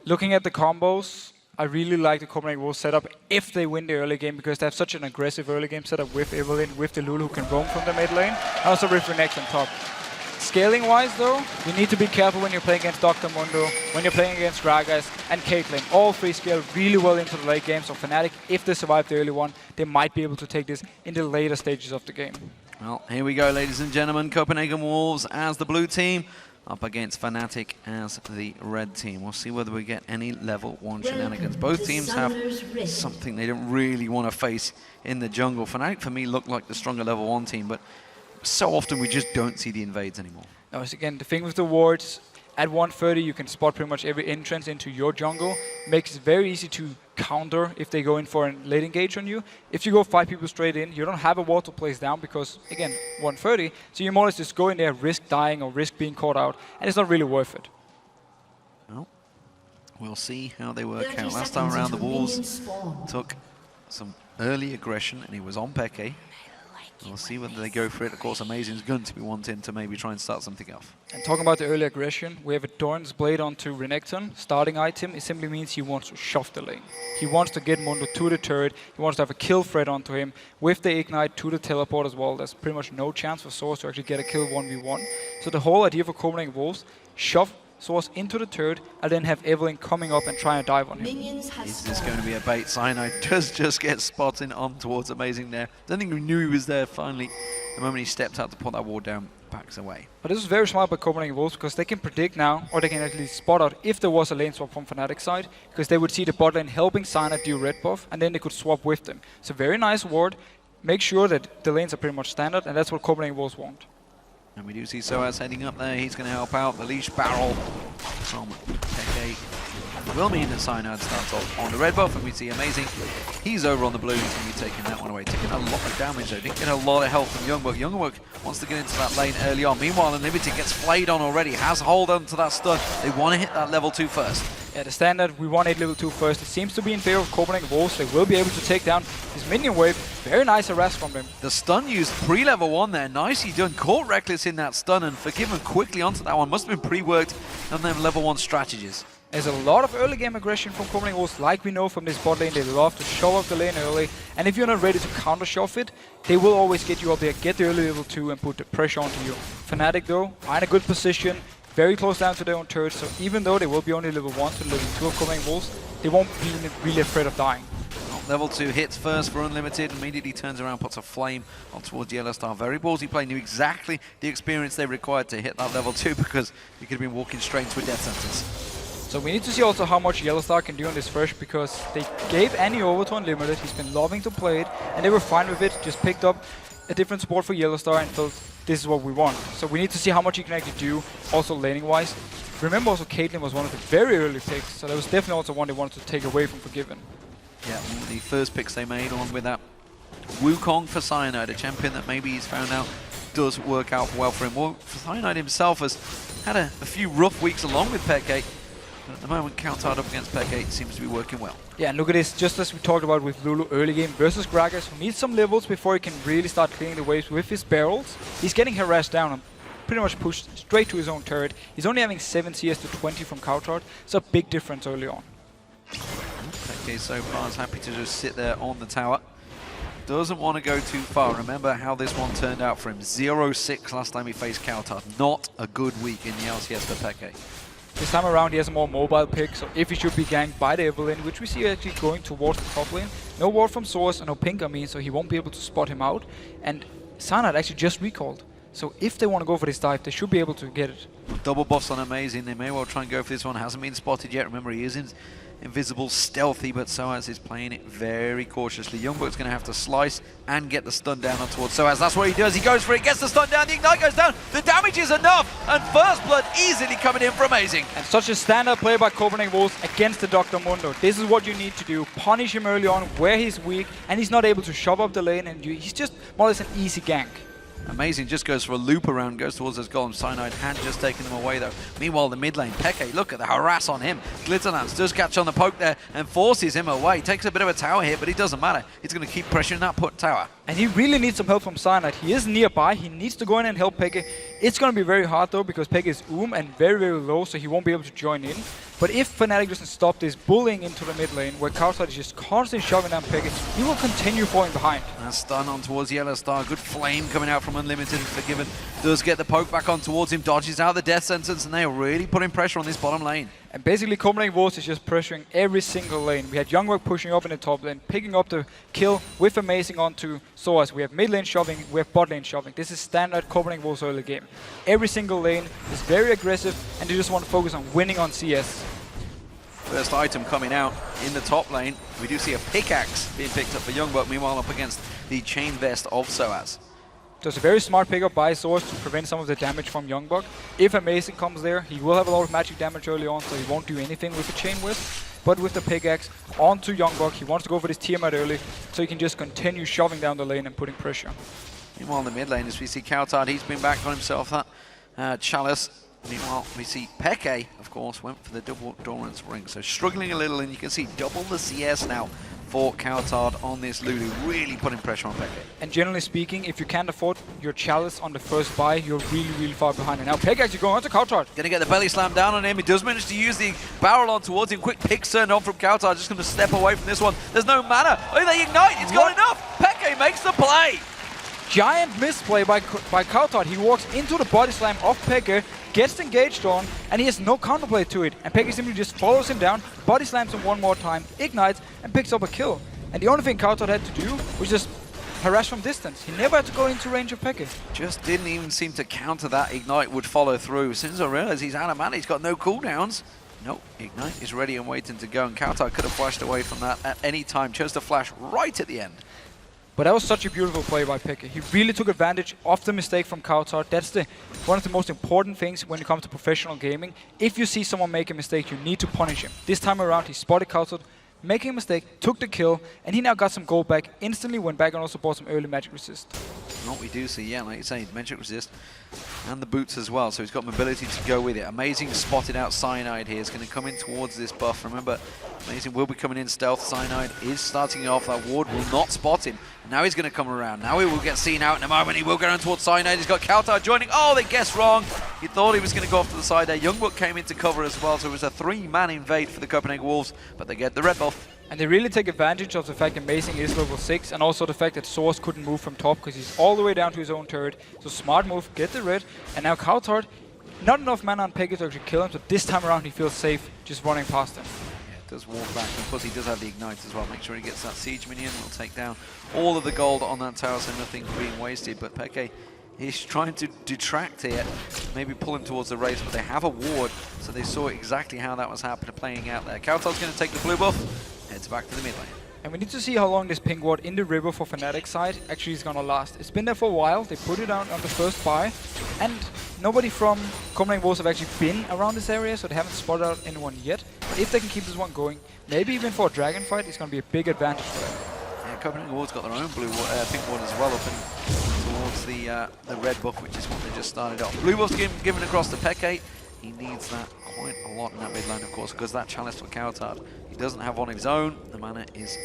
Looking at the combos, I really like the Copenhagen Wolves setup if they win the early game, because they have such an aggressive early game setup with Evelyn, with the Lulu who can roam from the mid lane, and also with Renekton on top. Scaling-wise, though, you need to be careful when you're playing against Dr. Mundo, when you're playing against Gragas and Caitlyn. All three scale really well into the late game, so Fnatic, if they survive the early one, they might be able to take this in the later stages of the game. Well, here we go, ladies and gentlemen. Copenhagen Wolves as the blue team, up against Fnatic as the red team. We'll see whether we get any level 1 shenanigans. Both teams have something they don't really want to face in the jungle. Fnatic, for me, look like the stronger level 1 team, but so often we just don't see the invades anymore. No, it's again, the thing with the wards, at 130 you can spot pretty much every entrance into your jungle. Makes it very easy to counter if they go in for a late engage on you. If you go 5 people straight in, you don't have a ward to place down because, again, 130, so you more or less just go in there, risk dying or risk being caught out, and it's not really worth it. Well, we'll see how they work out. Last time around, the Wolves took some early aggression, and it was on Peke. We'll see whether they go for it. Of course, Amazing's going to be wanting to maybe try and start something off. And talking about the early aggression, we have a Doran's Blade onto Renekton. Starting item, it simply means he wants to shove the lane. He wants to get Mundo to the turret. He wants to have a kill threat onto him. With the Ignite to the teleport as well, there's pretty much no chance for Source to actually get a kill 1v1. So the whole idea for Copenhagen Wolves, shove Source into the turret, and then have Evelyn coming up and trying to dive on him. Is this going to be a bait? Cyanide does just get spotted on towards Amazing there. Don't think we knew he was there finally. The moment he stepped out to put that ward down, backs away. But this is very smart by Copenhagen Wolves because they can predict now, or they can actually spot out if there was a lane swap from Fnatic side, because they would see the bot lane helping Cyanide do red buff, and then they could swap with them. It's a very nice ward. Make sure that the lanes are pretty much standard, and that's what Copenhagen Wolves want. And we do see Soaz heading up there. He's going to help out. The leash barrel from Peke will mean that Cyanide starts off on the red buff, and we see Amazing. He's over on the blue. He's going to be taking that one away. Taking a lot of damage though. Didn't get a lot of health from Youngbook. Youngbook wants to get into that lane early on. Meanwhile, Unlimited gets flayed on already. Has hold on to that stun. They want to hit that level 2 first. Yeah, the standard, we want 8 level 2 first. It seems to be in favor of Copenhagen Wolves. They will be able to take down his minion wave. Very nice harass from them. The stun used pre-level 1 there. Nicely done. Caught Reckless in that stun and forgiven quickly onto that one. Must have been pre-worked on them level 1 strategies. There's a lot of early game aggression from Copenhagen Wolves, like we know from this bot lane. They love to shove up the lane early. And if you're not ready to counter shove it, they will always get you up there, get the early level 2 and put the pressure onto you. Fnatic though, are in a good position. Very close down to their own turret, so even though they will be only level 1 to level 2 of Copenhagen Wolves, they won't be really afraid of dying. Level 2 hits first for Unlimited, immediately turns around, puts a flame on towards Yellow Star. Very ballsy play, knew exactly the experience they required to hit that level 2 because he could have been walking straight into a death sentence. So we need to see also how much Yellow Star can do on this first, because they gave Annie over to Unlimited, he's been loving to play it, and they were fine with it, just picked up a different support for Yellow Star and felt this is what we want. So we need to see how much he can actually do, also laning wise. Remember also Caitlyn was one of the very early picks, so that was definitely also one they wanted to take away from Forgiven. Yeah, one of the first picks they made on with that Wukong for Cyanide, a champion that maybe he's found out does work out well for him. Well, Cyanide himself has had a few rough weeks along with Peke, but at the moment countered up against Peke seems to be working well. Yeah, and look at this, just as we talked about with Lulu early game versus Gragas, who needs some levels before he can really start clearing the waves with his barrels. He's getting harassed down and pretty much pushed straight to his own turret. He's only having 7 CS to 20 from Couchard, so a big difference early on. Peke so far is happy to just sit there on the tower. Doesn't want to go too far. Remember how this one turned out for him. 0-6 last time he faced Couchard. Not a good week in the LCS for Peke. This time around he has a more mobile pick, so if he should be ganked by the Evelyn, which we see actually going towards the top lane, no ward from Source and no pink, I mean, so he won't be able to spot him out. And Cyanide actually just recalled. So if they want to go for this dive, they should be able to get it. Double buffs on Amazing. They may well try and go for this one. Hasn't been spotted yet. Remember, he is invisible, stealthy, but Soaz is playing it very cautiously. Youngbook's going to have to slice and get the stun down on towards Soaz. That's what he does. He goes for it, gets the stun down, the Ignite goes down. The damage is enough, and First Blood easily coming in for Amazing. And such a standard play by Copenhagen Wolves against the Dr. Mundo. This is what you need to do. Punish him early on where he's weak, and he's not able to shove up the lane, and he's just more or less an easy gank. Amazing just goes for a loop around, goes towards those golems. Cyanide had just taken them away though. Meanwhile, the mid lane, Peke, look at the harass on him. Glitterlance does catch on the poke there and forces him away. Takes a bit of a tower hit, but it doesn't matter. He's going to keep pressuring that put tower. And he really needs some help from Cyanide. He is nearby. He needs to go in and help Peke. It's going to be very hard though, because Peke is and very, very low, so he won't be able to join in. But if Fnatic doesn't stop this bullying into the mid lane, where Couchard is just constantly shoving down Peke, he will continue falling behind. A stun on towards Yellow Star. Good flame coming out from Unlimited and Forgiven. does get the poke back on towards him, dodges out the death sentence, and they are really putting pressure on this bottom lane. And basically, Copenhagen Wolves is just pressuring every single lane. We had Youngbuck pushing up in the top lane, picking up the kill with Amazing onto Soaz. We have mid lane shoving, we have bot lane shoving. This is standard Copenhagen Wolves early game. Every single lane is very aggressive, and they just want to focus on winning on CS. First item coming out in the top lane. We do see a pickaxe being picked up for Youngbuck, meanwhile up against the chain vest of Soaz. So it's a very smart pickup by Soaz to prevent some of the damage from Youngbuck. If Amazing comes there, he will have a lot of magic damage early on, so he won't do anything with the chain vest. But with the pickaxe onto Youngbuck, he wants to go for this Tiamat early, so he can just continue shoving down the lane and putting pressure. Meanwhile in the mid lane, as we see Kautard, he's been back on himself that Chalice. Meanwhile, we see Peke, of course, went for the double Doran's ring. So struggling a little, and you can see double the CS now for Kautard on this Lulu, really putting pressure on Peke. And generally speaking, if you can't afford your Chalice on the first buy, you're really far behind. And now Peke actually going on to Kautard. Gonna get the belly slam down on him. He does manage to use the barrel on towards him. Quick pick turned on from Kautard, just gonna step away from this one. There's no mana. Oh, they ignite, it's got enough. Peke makes the play. Giant misplay by Kautard. He walks into the body slam of Peke, gets engaged on, and he has no counterplay to it. And Peke simply just follows him down, body slams him one more time, ignites, and picks up a kill. And the only thing Kautard had to do was just harass from distance. He never had to go into range of Peke. Just didn't even seem to counter that. Ignite would follow through. As soon as I realized he's out of mana, he's got no cooldowns. Nope, Ignite is ready and waiting to go, and Kautard could have flashed away from that at any time. Chose to flash right at the end. But that was such a beautiful play by Peke. He really took advantage of the mistake from Kautard. That's one of the most important things when it comes to professional gaming. If you see someone make a mistake, you need to punish him. This time around, he spotted Kautard making a mistake, took the kill, and he now got some gold back, instantly went back and also bought some early magic resist. What we do see, yeah, like you say, magic resist and the boots as well, so he's got mobility to go with it. Amazing spotted out Cyanide here. Is going to come in towards this buff. Remember, Amazing will be coming in stealth. Cyanide is starting off. That ward will not spot him. Now he's going to come around. Now he will get seen out in a moment. He will go down towards Cyanide. He's got Kautard joining. Oh, they guessed wrong. He thought he was going to go off to the side there. Youngbuck came into cover as well, so it was a 3-man invade for the Copenhagen Wolves, but they get the red buff. And they really take advantage of the fact that Amazing is level 6, and also the fact that Soaz couldn't move from top because he's all the way down to his own turret. So smart move, get the red, and now Kautard, not enough mana on Peke to actually kill him, so this time around he feels safe just running past him. Yeah, does walk back, and of course he does have the Ignite as well. Make sure he gets that Siege minion, will take down all of the gold on that tower, so nothing being wasted. But Peke, he's trying to detract here, maybe pull him towards the race, but they have a ward, so they saw exactly how that was happening, playing out there. Kautard's going to take the blue buff, heads back to the mid lane. And we need to see how long this pink ward in the river for Fnatic side actually is going to last. It's been there for a while, they put it out on the first buy, and nobody from Copenhagen Wolves have actually been around this area, so they haven't spotted out anyone yet. But if they can keep this one going, maybe even for a dragon fight, it's going to be a big advantage for them. Yeah, Copenhagen Wolves got their own pink ward as well, up and towards the red buff, which is what they just started off. Blue buff's given across to Peke. He needs that quite a lot in that mid lane, of course, because that chalice for Kautard, he doesn't have on his own. The mana is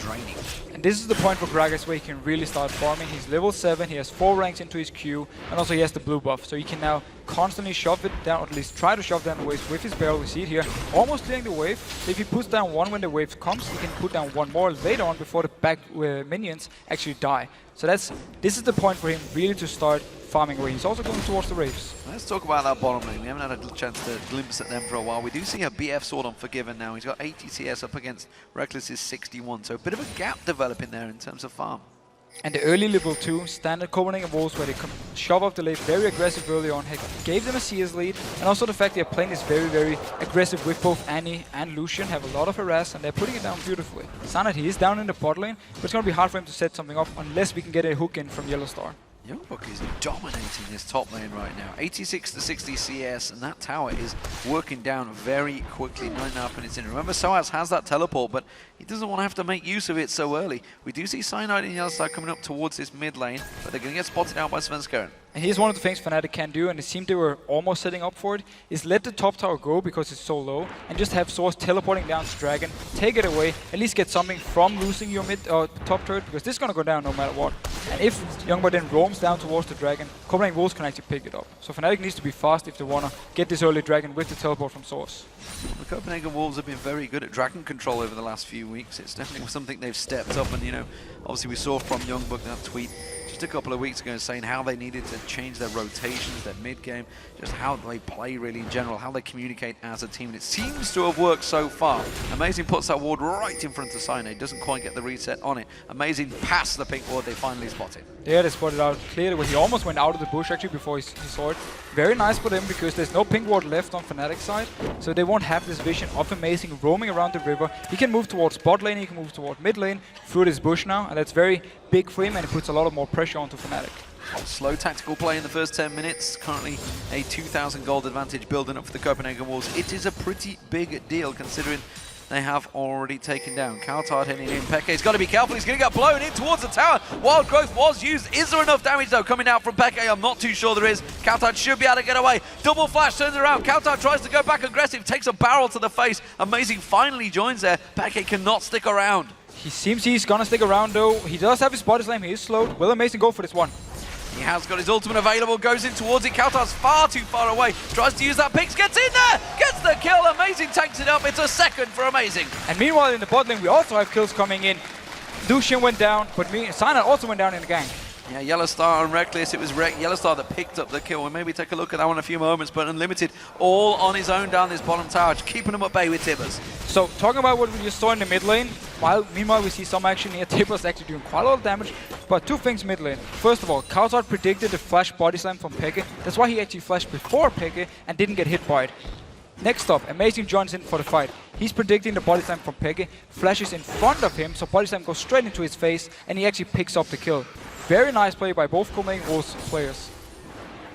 draining. And this is the point for Gragas where he can really start farming. He's level 7, he has 4 ranks into his queue, and also he has the blue buff. So he can now constantly shove it down, or at least try to shove down the waves with his barrel. We see it here, almost clearing the wave. So if he puts down one when the wave comes, he can put down one more later on before the back minions actually die. So this is the point for him really to start farming away. He's also going towards the waves. Let's talk about that bottom lane. We haven't had a chance to glimpse at them for a while. We do see a BF sword on Forgiven now. He's got 80 CS up against Reckless's 61. So a bit of a gap developing there in terms of farm. And the early level 2 standard Copenhagen Wolves where they shove up the lane very aggressive early on, gave them a CS lead, and also the fact they're playing is very aggressive with both Annie and Lucian, have a lot of harass, and they're putting it down beautifully. Sanad, he is down in the bot lane, but it's going to be hard for him to set something up unless we can get a hook in from Yellow Star. Youngbuck is dominating this top lane right now. 86 to 60 CS, and that tower is working down very quickly. 9.5 minutes in. Remember, Soaz has that teleport, but he doesn't want to have to make use of it so early. We do see Cyanide and Yellow Star coming up towards this mid lane, but they're going to get spotted out by Svenskeren. And here's one of the things Fnatic can do, and it seemed they were almost setting up for it, is let the top tower go because it's so low, and just have Soaz teleporting down to Dragon, take it away, at least get something from losing your top turret, because this is going to go down no matter what. And if Youngbuck then roams down towards the dragon, Copenhagen Wolves can actually pick it up. So Fnatic needs to be fast if they want to get this early dragon with the teleport from source. The Copenhagen Wolves have been very good at dragon control over the last few weeks. It's definitely something they've stepped up, and you know, obviously we saw from Youngbuck that tweet just a couple of weeks ago saying how they needed to change their rotations, their mid-game, just how they play really in general, how they communicate as a team, and it seems to have worked so far. Amazing puts that ward right in front of Sine, doesn't quite get the reset on it. Amazing past the pink ward they finally spotted. Yeah, they spotted out clearly, where he almost went out of the bush actually before he saw it. Very nice for them because there's no pink ward left on Fnatic side, so they won't have this vision of Amazing roaming around the river. He can move towards bot lane, he can move toward mid lane through this bush now, and that's very big for him, and it puts a lot of more pressure onto Fnatic. Slow tactical play in the first 10 minutes. Currently a 2,000 gold advantage building up for the Copenhagen Wolves. It is a pretty big deal considering they have already taken down. Kaltard heading in. Peke's got to be careful. He's going to get blown in towards the tower. Wild Growth was used. Is there enough damage, though, coming out from Peke? I'm not too sure there is. Kaltard should be able to get away. Double flash turns around. Kaltard tries to go back aggressive. Takes a barrel to the face. Amazing finally joins there. Peke cannot stick around. He seems he's going to stick around, though. He does have his body slam. He is slowed. Will Amazing go for this one? He has got his ultimate available, goes in towards it. Kaltard's far too far away. Tries to use that Pix, gets in there! Gets the kill, Amazing tanks it up. It's a second for Amazing. And meanwhile in the bot lane we also have kills coming in. Lucian went down, but Sana also went down in the gank. Yeah, Yellowstar and Reckless, it was Yellowstar that picked up the kill. We'll maybe take a look at that one in a few moments, but Unlimited all on his own down this bottom tower, just keeping him at bay with Tibbers. So, talking about what we just saw in the mid lane, meanwhile we see some action here. Tibbers actually doing quite a lot of damage, but two things mid lane. First of all, Kaltard predicted the flash body slam from Peke. That's why he actually flashed before Peke and didn't get hit by it. Next up, Amazing joins in for the fight. He's predicting the body slam from Peke, flashes in front of him, so body slam goes straight into his face, and he actually picks up the kill. Very nice play by both Copenhagen Wolves players.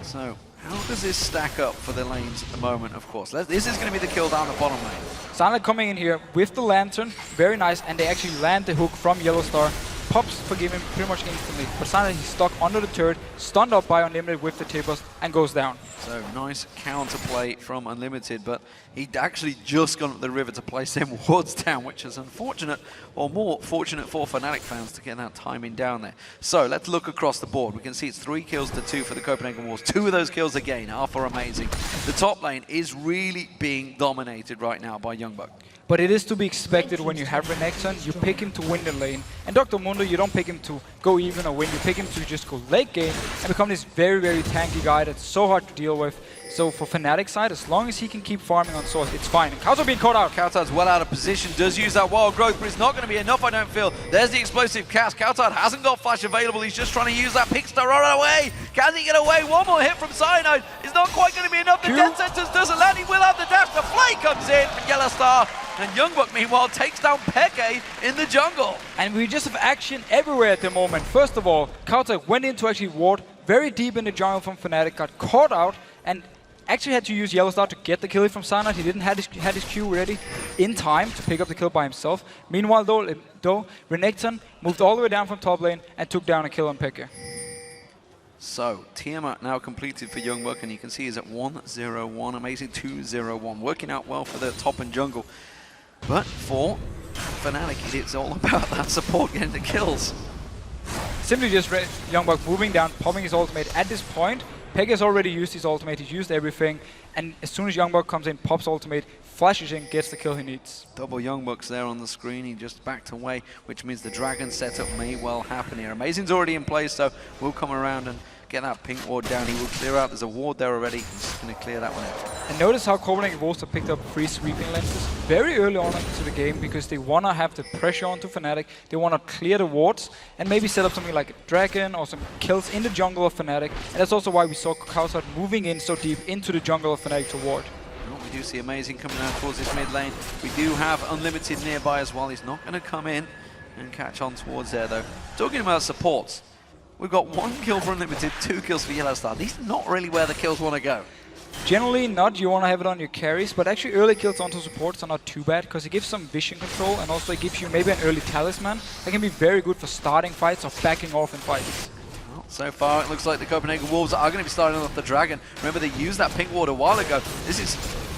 So, how does this stack up for the lanes at the moment, of course? This is going to be the kill down the bottom lane. Sana coming in here with the lantern, very nice, and they actually land the hook from Yellowstar. Pops forgive him pretty much instantly, but Sana he's stuck under the turret, stunned up by Unlimited with the Tibbers, and goes down. So nice counterplay from Unlimited, but he'd actually just gone up the river to place them wards down, which is unfortunate, or more fortunate for Fnatic fans to get that timing down there. So let's look across the board. We can see it's 3 kills to 2 for the Copenhagen Wolves. 2 of those kills again are for Amazing. The top lane is really being dominated right now by Youngbuck. But it is to be expected when you have Renekton, you pick him to win the lane. And Dr. Mundo, you don't pick him to go even or win, you pick him to just go late game and become this very, very tanky guy that's so hard to deal with. So for Fnatic side, as long as he can keep farming on source, it's fine. And Kaltard being caught out. Kaltard's well out of position, does use that wild growth, but it's not going to be enough, I don't feel. There's the explosive cast. Kaltard hasn't got flash available, he's just trying to use that pick to run away. Can he get away? One more hit from Cyanide. It's not quite going to be enough. The death sentence doesn't land. He will have the dash. The flay comes in from Yellowstar. And Youngbuck, meanwhile, takes down Peke in the jungle. And we just have action everywhere at the moment. First of all, Kaltard went in to actually ward very deep in the jungle from Fnatic, got caught out, and actually had to use Yellowstar to get the kill from Cyanide. He didn't had his Q ready in time to pick up the kill by himself. Meanwhile, though Renekton moved all the way down from top lane and took down a kill on Peke. So, Tiamat now completed for Youngbuck, and you can see he's at 1-0-1, Amazing 2-0-1, working out well for the top and jungle. But for Fnatic, it's all about that support getting the kills. Simply just Youngbuck moving down, popping his ultimate. At this point, Peke has already used his ultimate, he's used everything, and as soon as Youngbuck comes in, pops ultimate, flashes in, gets the kill he needs. Double Youngbucks there on the screen, he just backed away, which means the dragon setup may well happen here. Amazing's already in place, so we'll come around and get that pink ward down. He will clear out. There's a ward there already. He's just going to clear that one out. And notice how Copenhagen Wolves have picked up 3 sweeping lenses very early on into the game because they want to have the pressure onto Fnatic. They want to clear the wards and maybe set up something like a dragon or some kills in the jungle of Fnatic. And that's also why we saw Kaltard moving in so deep into the jungle of Fnatic to ward. Well, we do see Amazing coming out towards this mid lane. We do have Unlimited nearby as well. He's not going to come in and catch on towards there though. Talking about supports. We've got 1 kill for Unlimited, 2 kills for Yellowstar. These are not really where the kills want to go. Generally not, you want to have it on your carries, but actually early kills onto supports are not too bad because it gives some vision control and also it gives you maybe an early talisman that can be very good for starting fights or backing off in fights. Well, so far it looks like the Copenhagen Wolves are going to be starting off the dragon. Remember they used that pink ward a while ago. This is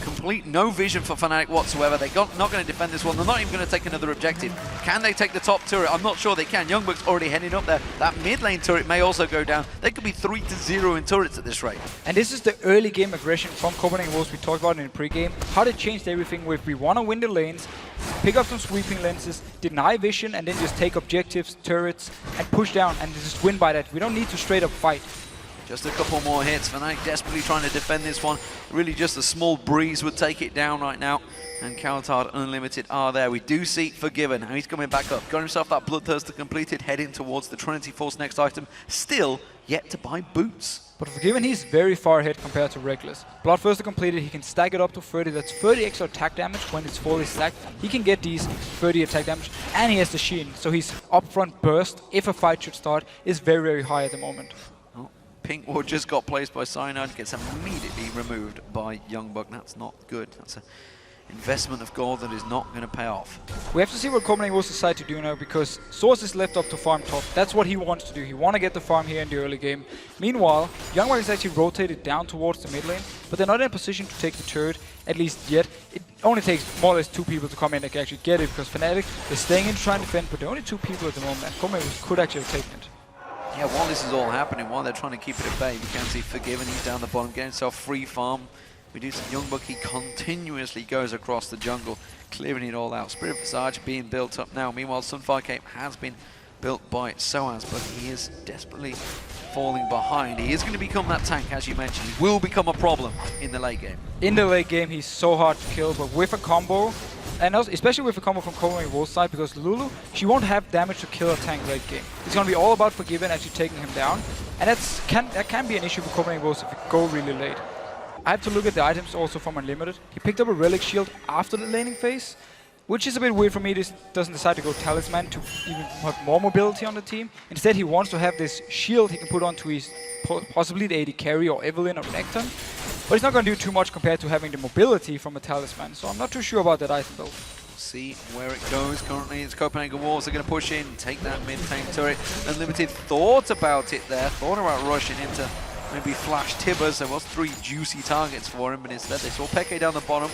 Complete no vision for Fnatic whatsoever. They're not going to defend this one. They're not even going to take another objective. Can they take the top turret? I'm not sure they can. Youngbuck's already heading up there. That mid lane turret may also go down. They could be 3-0 in turrets at this rate. And this is the early game aggression from Copenhagen Wolves we talked about in the pre-game. How they changed everything with we want to win the lanes, pick up some sweeping lenses, deny vision, and then just take objectives, turrets, and push down and just win by that. We don't need to straight up fight. Just a couple more hits. Fnatic desperately trying to defend this one. Really just a small breeze would take it down right now. And Counterhard Unlimited are there. We do see Forgiven. Now he's coming back up. Got himself that Bloodthirster completed, heading towards the Trinity Force next item. Still yet to buy boots. But Forgiven, he's very far ahead compared to Reckless. Bloodthirster completed, he can stack it up to 30. That's 30 extra attack damage when it's fully stacked. He can get these 30 attack damage, and he has the Sheen. So his upfront burst, if a fight should start, is very, very high at the moment. Pink Ward just got placed by Cyanide, gets immediately removed by Youngbuck. That's not good. That's an investment of gold that is not going to pay off. We have to see what Copenhagen will decide to do now, because Source is left up to farm top. That's what he wants to do. He wants to get the farm here in the early game. Meanwhile, Youngbuck is actually rotated down towards the mid lane, but they're not in a position to take the turret, at least yet. It only takes more or less 2 people to come in that can actually get it, because Fnatic is staying in to try and defend, but there are only 2 people at the moment, and Copenhagen could actually have taken it. Yeah, while this is all happening, while they're trying to keep it at bay, we can see Forgiven, he's down the bottom, getting himself free farm. We do see Youngbuck, he continuously goes across the jungle, clearing it all out. Spirit Visage being built up now. Meanwhile, Sunfire Cape has been built by Soaz, but he is desperately falling behind. He is going to become that tank, as you mentioned. He will become a problem in the late game. In the late game, he's so hard to kill, but with a combo, and also, especially with a combo from Copenhagen Wolves side, because Lulu, she won't have damage to kill a tank late game. It's going to be all about Forgiven actually taking him down, and that can be an issue for Copenhagen Wolves if it go really late. I have to look at the items also from Unlimited. He picked up a Relic Shield after the laning phase, which is a bit weird for me. This doesn't decide to go Talisman to even have more mobility on the team. Instead, he wants to have this shield he can put onto his possibly the AD carry or Evelyn or Necton. But he's not going to do too much compared to having the mobility from a Talisman. So I'm not too sure about that item build. See where it goes. Currently, it's Copenhagen Wolves. They're going to push in, take that mid-tank turret. Unlimited thought about it there. Thought about rushing into maybe Flash Tibbers. There was 3 juicy targets for him, but instead they saw Peke down the bottom.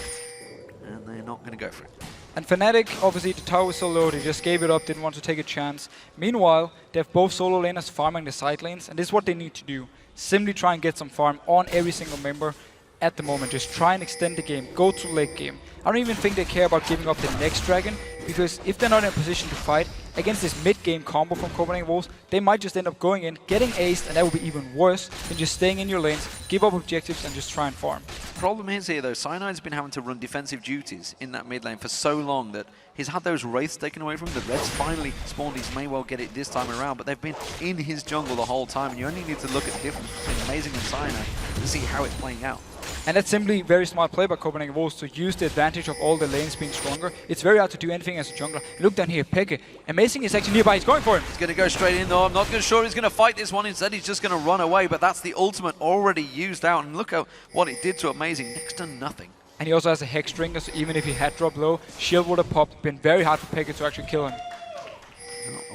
And they're not going to go for it. And Fnatic, obviously the tower was so low, they just gave it up, didn't want to take a chance. Meanwhile, they have both solo laners farming the side lanes, and this is what they need to do. Simply try and get some farm on every single member at the moment. Just try and extend the game, go to late game. I don't even think they care about giving up the next dragon, because if they're not in a position to fight against this mid-game combo from Copenhagen Wolves, they might just end up going in, getting aced, and that would be even worse than just staying in your lanes, give up objectives, and just try and farm. The problem is here, though, Cyanide's been having to run defensive duties in that mid lane for so long that he's had those wraiths taken away from him. The Reds finally spawned. He may well get it this time around, but they've been in his jungle the whole time, and you only need to look at the difference between Amazing and Cyanide to see how it's playing out. And that's simply very smart play by Copenhagen Wolves to use the advantage of all the lanes being stronger. It's very hard to do anything as a jungler. Look down here, Peke. Amazing is actually nearby. He's going for him. He's going to go straight in, though. I'm not sure he's going to fight this one. Instead, he's just going to run away. But that's the ultimate already used out. And look at what it did to Amazing. Next to nothing. And he also has a Hex Drinker, so even if he had dropped low, shield would have popped. Been very hard for Peke to actually kill him.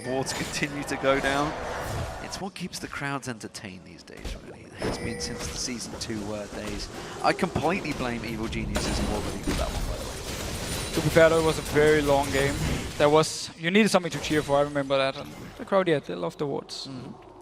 Awards continue to go down. It's what keeps the crowds entertained these days, really. It has been since the Season 2 days. I completely blame Evil Geniuses and Wolverine for that one, by the way. To be fair, though, it was a very long game. You needed something to cheer for, I remember that. And the crowd, yeah, they loved the awards.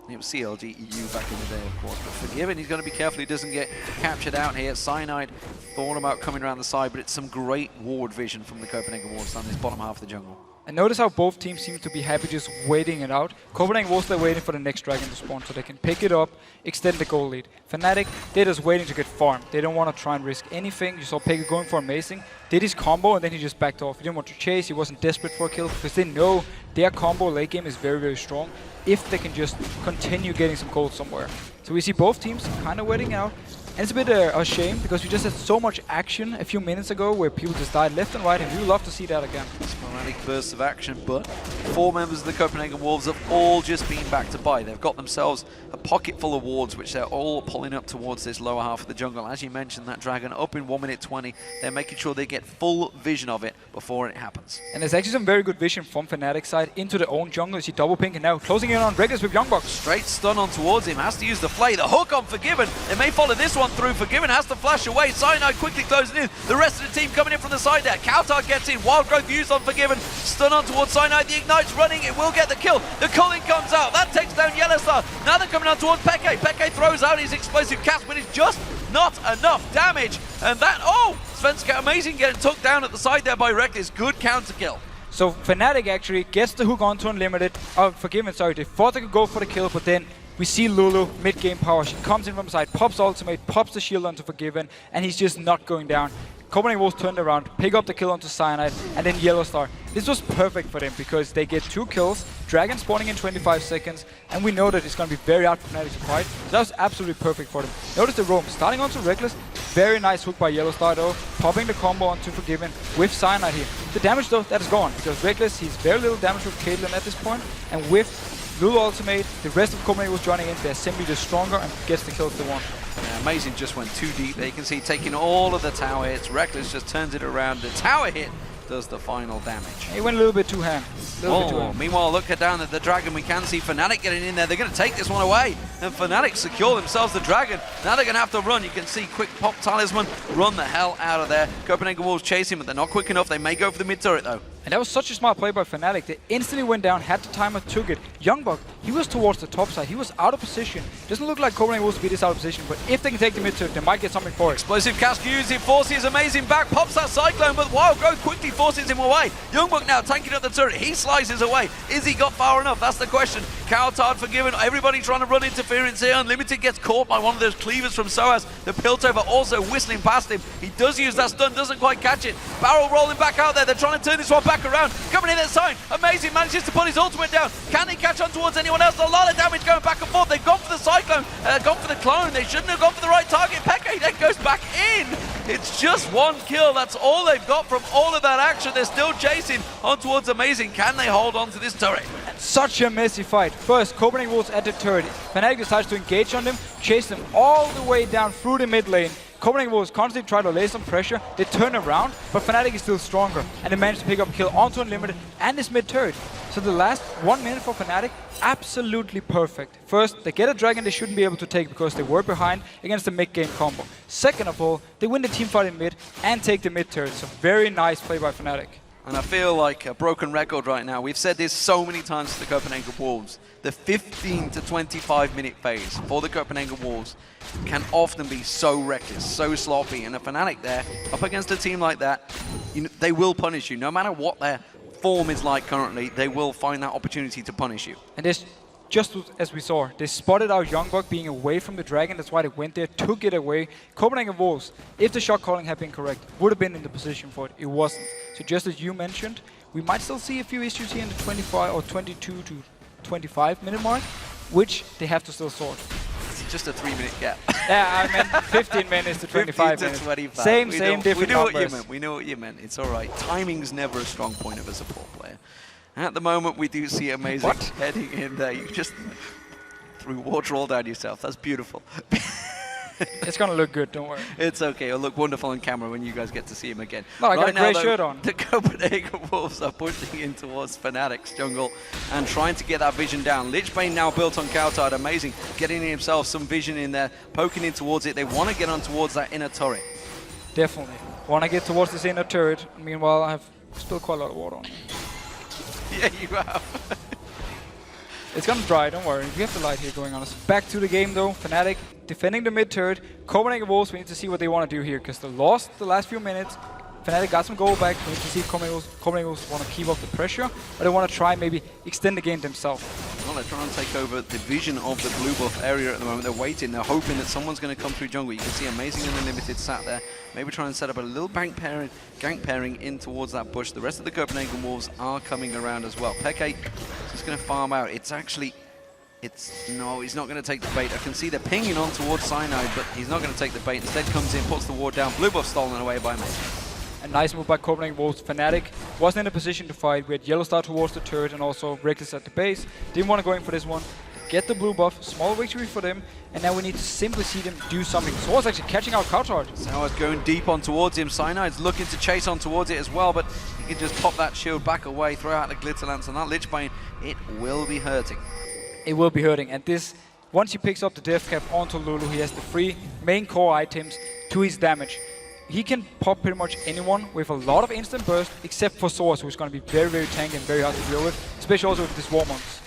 It was CLG EU back in the day, of course. But Forgiven, he's going to be careful he doesn't get captured out here. Cyanide thought about coming around the side, but it's some great ward vision from the Copenhagen Wolves down this bottom half of the jungle. And notice how both teams seem to be happy just waiting it out. Copenhagen Wolves, they're waiting for the next dragon to spawn so they can pick it up, extend the goal lead. Fnatic, they're just waiting to get farmed. They don't want to try and risk anything. You saw Peke going for Amazing, did his combo, and then he just backed off. He didn't want to chase, he wasn't desperate for a kill, because they know their combo late game is very, very strong if they can just continue getting some gold somewhere. So we see both teams kind of waiting out. And it's a bit a shame, because we just had so much action a few minutes ago where people just died left and right, and we would love to see that again. Sporadic bursts of action, but 4 members of the Copenhagen Wolves have all just been back to buy. They've got themselves a pocket full of wards, which they're all pulling up towards this lower half of the jungle. As you mentioned, that dragon up in 1 minute 20. They're making sure they get full vision of it before it happens. And there's actually some very good vision from Fnatic side into their own jungle. You see double pink and now closing in on Reckless with Youngbuck. Straight stun on towards him, has to use the flay. The hook on Forgiven. They may follow this one through. Forgiven has to flash away. Cyanide quickly closing in. The rest of the team coming in from the side there. Kautar gets in. Wild Growth used on Forgiven. Stun on towards Cyanide. The Ignite's running. It will get the kill. The culling comes out. That takes down Yellowstar. Now they're coming on towards Peke. Peke throws out his explosive cast, but it's just not enough damage. And that, Svenska amazing getting took down at the side there by Reckless. Good counter kill. So Fnatic actually gets the hook onto Unlimited. Forgiven, sorry. They thought they could go for the kill, but then we see Lulu, mid-game power. She comes in from the side, pops ultimate, pops the shield onto Forgiven, and he's just not going down. Copenhagen Wolves turned around, pick up the kill onto Cyanide, and then Yellowstar. This was perfect for them because they get 2 kills, Dragon spawning in 25 seconds, and we know that it's going to be very hard for Fnatic to fight. So that was absolutely perfect for them. Notice the roam, starting onto Reckless, very nice hook by Yellowstar though, popping the combo onto Forgiven with Cyanide here. The damage though, that is gone, because Reckless, he's very little damage with Caitlyn at this point, and with Lulu ultimate, the rest of Copenhagen was joining in, they're simply just stronger and gets the kills they want. Yeah, Amazing just went too deep there. You can see taking all of the tower hits. Reckless just turns it around. The tower hit does the final damage. He went a little bit too ham. Meanwhile, look down at the Dragon. We can see Fnatic getting in there. They're going to take this one away. And Fnatic secure themselves the Dragon. Now they're going to have to run. You can see quick pop Talisman. Run the hell out of there. Copenhagen Wolves chasing, but they're not quick enough. They may go for the mid turret though. And that was such a smart play by Fnatic. They instantly went down, had the timer, took it. Youngbuck, he was towards the top side. He was out of position. Doesn't look like Copenhagen Wolves beat this out of position, but if they can take the mid turret, they might get something for it. Explosive cast used. It forces amazing back. Pops that Cyclone, but Wild Growth quickly forces him away. Youngbuck now tanking up the turret. He slices away. Is he got far enough? That's the question. Cowtard Forgiven. Everybody trying to run interference here. Unlimited gets caught by one of those cleavers from Soaz. The Piltover also whistling past him. He does use that stun, doesn't quite catch it. Barrel rolling back out there. They're trying to turn this one back around. Coming in this time. Amazing manages to put his ultimate down. Can they catch on towards anyone else? A lot of damage going back and forth. They've gone for the Cyclone. Gone for the clone. They shouldn't have gone for the right target. Peke then goes back in. It's just one kill. That's all they've got from all of that action. They're still chasing on towards Amazing. Can they hold on to this turret? Such a messy fight. First, Copenhagen Wolves at the turret. Fnatic decides to engage on them, chase them all the way down through the mid lane. Copenhagen Wolves constantly try to lay some pressure. They turn around, but Fnatic is still stronger, and they manage to pick up a kill onto Unlimited and this mid turret. So the last 1 minute for Fnatic, absolutely perfect. First, they get a dragon they shouldn't be able to take because they were behind against the mid-game combo. Second of all, they win the team fight in mid and take the mid turret. So very nice play by Fnatic. And I feel like a broken record right now. We've said this so many times to the Copenhagen Wolves. The 15 to 25 minute phase for the Copenhagen Wolves can often be so reckless, so sloppy. And a Fnatic there, up against a team like that, they will punish you. No matter what their form is like currently, they will find that opportunity to punish you. And this, just as we saw, they spotted out Youngbuck being away from the dragon. That's why they went there, took it away. Copenhagen Wolves, if the shot calling had been correct, would have been in the position for it. It wasn't. So just as you mentioned, we might still see a few issues here in the 25 or 22 to 25 minute mark, which they have to still sort. It's just a 3-minute gap. Yeah, I meant 15 minutes to 25 minutes. 25. Same, different we know numbers. what you meant. We know what you meant. It's all right. Timing's never a strong point of a support player. At the moment, we do see Amazing heading in there. You just threw water all down yourself. That's beautiful. It's going to look good, don't worry. It's okay. It'll look wonderful on camera when you guys get to see him again. No, I got a now, grey though, shirt on. The Copenhagen Wolves are pushing in towards Fnatic's jungle and trying to get that vision down. Lichbane now built on Cowtard. Amazing. Getting himself some vision in there, poking in towards it. They want to get on towards that inner turret. Definitely. Want to get towards this inner turret. Meanwhile, I have still quite a lot of water on me. Yeah, you have. It's gonna dry, don't worry. We have the light here going on. So back to the game though. Fnatic defending the mid turret. Copenhagen Wolves, we need to see what they want to do here because they lost the last few minutes. Fnatic got some goal back. We need to see if Copenhagen Wolves want to keep up the pressure or they want to try maybe extend the game themselves. Well, they're trying to take over the vision of the blue buff area at the moment. They're waiting, they're hoping that someone's going to come through jungle. You can see Amazing and Unlimited sat there. Maybe trying to set up a little gank pairing in towards that bush. The rest of the Copenhagen Wolves are coming around as well. Peke is just going to farm out. No, he's not going to take the bait. I can see they're pinging on towards Cyanide, but he's not going to take the bait. Instead comes in, puts the ward down. Blue buff stolen away by Amazing. A nice move by Copenhagen Wolves. Fnatic wasn't in a position to fight. We had Yellowstar towards the turret and also Reckless at the base. Didn't want to go in for this one. Get the blue buff, small victory for them. and now we need to simply see them do something. Sora's actually catching out Coutard. Sour's going deep on towards him. Cyanide's looking to chase on towards it as well, but he can just pop that shield back away, throw out the Glitter Lance, and that Lich Bane, it will be hurting. It will be hurting, and this, once he picks up the Death Cap onto Lulu, he has the 3 main core items to his damage. He can pop pretty much anyone with a lot of instant burst, except for Source, who's going to be very, very tanky and very hard to deal with, especially also with this Warmonks.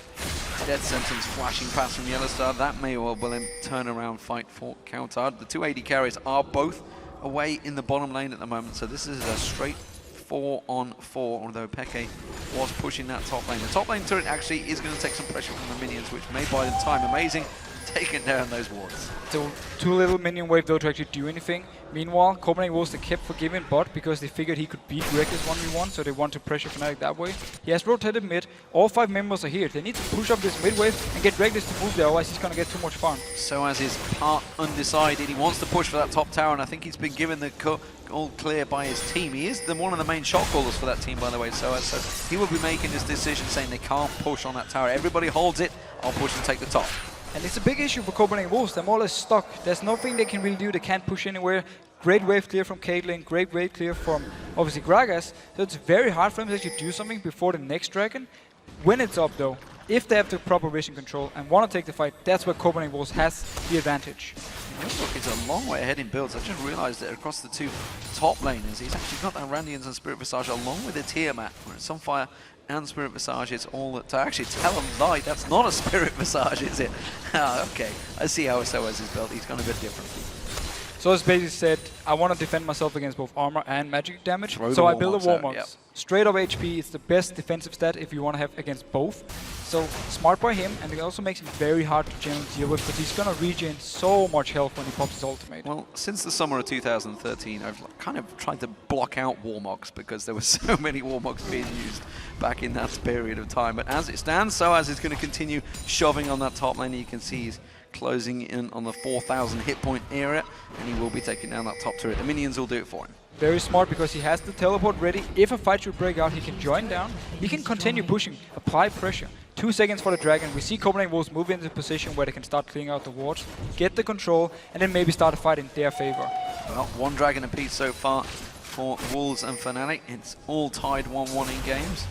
Death Sentence flashing past from Yellowstar. That may well turn around fight for Coutard. The 2 AD carries are both away in the bottom lane at the moment, so this is a straight 4-on-4, although Peke was pushing that top lane. The top lane turret actually is going to take some pressure from the minions, which may buy them time. Amazing, taking down those wards. So too little minion wave though to actually do anything. Meanwhile, Copenhagen Wolves, they kept forgiving bot because they figured he could beat Reckless 1v1, so they want to pressure Fnatic that way. He has rotated mid, all 5 members are here. They need to push up this mid wave and get Reckless to move there, otherwise he's going to get too much farm. So as is part undecided, he wants to push for that top tower, and I think he's been given the all clear by his team. He is one of the main shot callers for that team, by the way, so he will be making this decision saying they can't push on that tower. Everybody holds it, I'll push and take the top. And it's a big issue for Copenhagen Wolves. They're more or less stuck. There's nothing they can really do. They can't push anywhere. Great wave clear from Caitlyn, great wave clear from, obviously, Gragas. So it's very hard for them to actually do something before the next dragon. When it's up, though, if they have the proper vision control and want to take the fight, that's where Copenhagen Wolves has the advantage. Look, he's a long way ahead in builds. I just realised that across the 2 top laners, he's actually got that Randians and Spirit Visage along with the Tiamat, where it's Sunfire and Spirit Visage. It's all to actually tell him lie. That's not a Spirit Visage, is it? Okay, I see how Soaz is built. He's gone a bit different. So it's basically said, I want to defend myself against both armor and magic damage, so I build a Warmonks. Yep. Straight up HP is the best defensive stat if you want to have against both. So smart by him, and it also makes it very hard to generally deal with, because he's going to regen so much health when he pops his ultimate. Well, since the summer of 2013, I've kind of tried to block out Warmogs because there were so many Warmogs being used back in that period of time. But as it stands, Soaz is going to continue shoving on that top lane. You can see he's closing in on the 4,000 hit point area, and he will be taking down that top turret. The minions will do it for him. Very smart, because he has the teleport ready. If a fight should break out, he can join down. He can continue pushing, apply pressure. 2 seconds for the dragon. We see Copenhagen Wolves move into a position where they can start clearing out the wards, get the control, and then maybe start a fight in their favor. Well, 1 dragon apiece so far for Wolves and Fnatic. It's all tied 1-1 in games.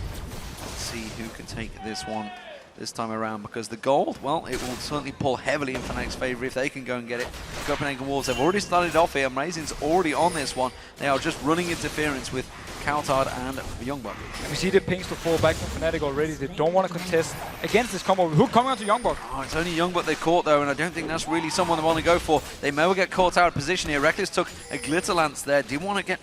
Let's see who can take this one this time around, because the gold, well, it will certainly pull heavily in Fnatic's favor if they can go and get it. Copenhagen Wolves have already started off here. Amazing's already on this one. They are just running interference with Coutard and Youngbuck. We see the pings to fall back from Fnatic already. They don't want to contest against this combo. Hook coming on to Youngbuck. Oh, it's only Youngbuck they caught though, and I don't think that's really someone they want to go for. They may well get caught out of position here. Reckless took a Glitter Lance there. Didn't want to get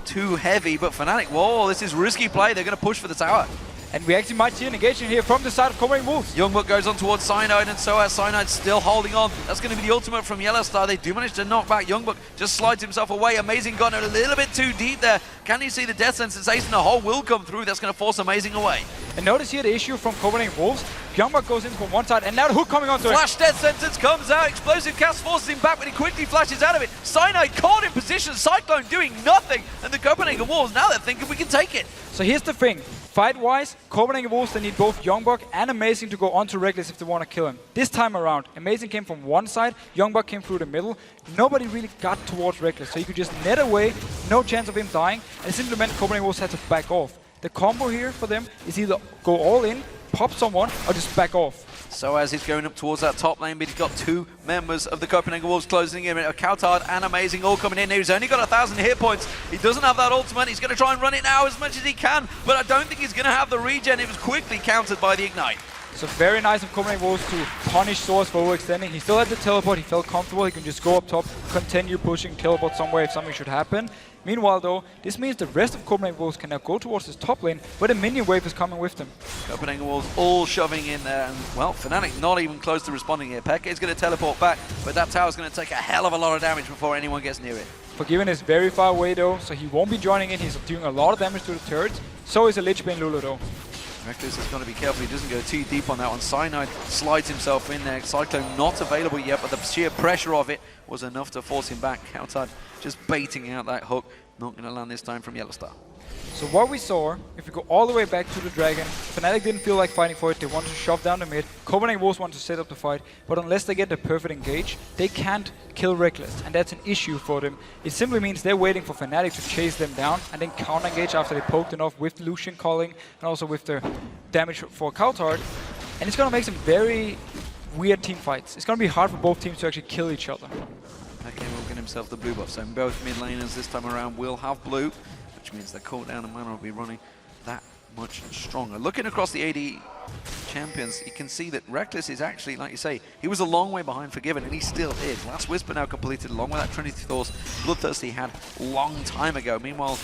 too heavy, but Fnatic, whoa, this is risky play. They're going to push for the tower. And we actually might see an engagement here from the side of Copenhagen Wolves. Youngbuck goes on towards Cyanide, and so as Cyanide still holding on. That's going to be the ultimate from Yellowstar. They do manage to knock back. Youngbuck just slides himself away. Amazing gone a little bit too deep there. Can you see the Death Sentence? Ace in the hole will come through. That's going to force Amazing away. And notice here the issue from Copenhagen Wolves. Youngbuck goes in from one side, and now the hook coming onto him. Flash Death Sentence comes out. Explosive cast forces him back, but he quickly flashes out of it. Cyanide caught in position. Cyclone doing nothing. And the Copenhagen Wolves, now they're thinking we can take it. So here's the thing. Fight-wise, Copenhagen Wolves, they need both Youngbuck and Amazing to go onto Reckless if they want to kill him. This time around, Amazing came from one side, Youngbuck came through the middle. Nobody really got towards Reckless, so you could just net away, no chance of him dying, and it simply meant Copenhagen Wolves had to back off. The combo here for them is either go all in, pop someone, or just back off. So as he's going up towards that top lane, but he's got 2 members of the Copenhagen Wolves closing in. Coutard and Amazing all coming in here. He's only got 1,000 hit points. He doesn't have that ultimate. He's going to try and run it now as much as he can, but I don't think he's going to have the regen. It was quickly countered by the Ignite. So very nice of Copenhagen Wolves to punish Source for overextending. He still had the teleport, he felt comfortable, he can just go up top, continue pushing, teleport somewhere if something should happen. Meanwhile though, this means the rest of Copenhagen Wolves can now go towards this top lane, where the minion wave is coming with them. Copenhagen Wolves all shoving in there, and well, Fnatic not even close to responding here. Peke is going to teleport back, but that tower's going to take a hell of a lot of damage before anyone gets near it. Forgiven is very far away though, so he won't be joining in. He's doing a lot of damage to the turrets. So is a Lich Bane Lulu though. Reckless is going to be careful, he doesn't go too deep on that one. Cyanide slides himself in there. Cyclone not available yet, but the sheer pressure of it was enough to force him back. Coutard just baiting out that hook. Not going to land this time from Yellowstar. So what we saw, if we go all the way back to the Dragon, Fnatic didn't feel like fighting for it. They wanted to shove down the mid. Copenhagen Wolves wanted to set up the fight, but unless they get the perfect engage, they can't kill Reckless, and that's an issue for them. It simply means they're waiting for Fnatic to chase them down and then counter engage after they poked enough with Lucian calling and also with the damage for Coulthard. And it's gonna make some very weird team fights. It's gonna be hard for both teams to actually kill each other. Okay, will get himself the blue buff. So both mid laners this time around will have blue, which means their cooldown and mana will be running that much stronger. Looking across the AD champions, you can see that Reckless is actually, like you say, he was a long way behind Forgiven, and he still is. Last Whisper now completed, along with that Trinity Force Bloodthirsty he had a long time ago. Meanwhile,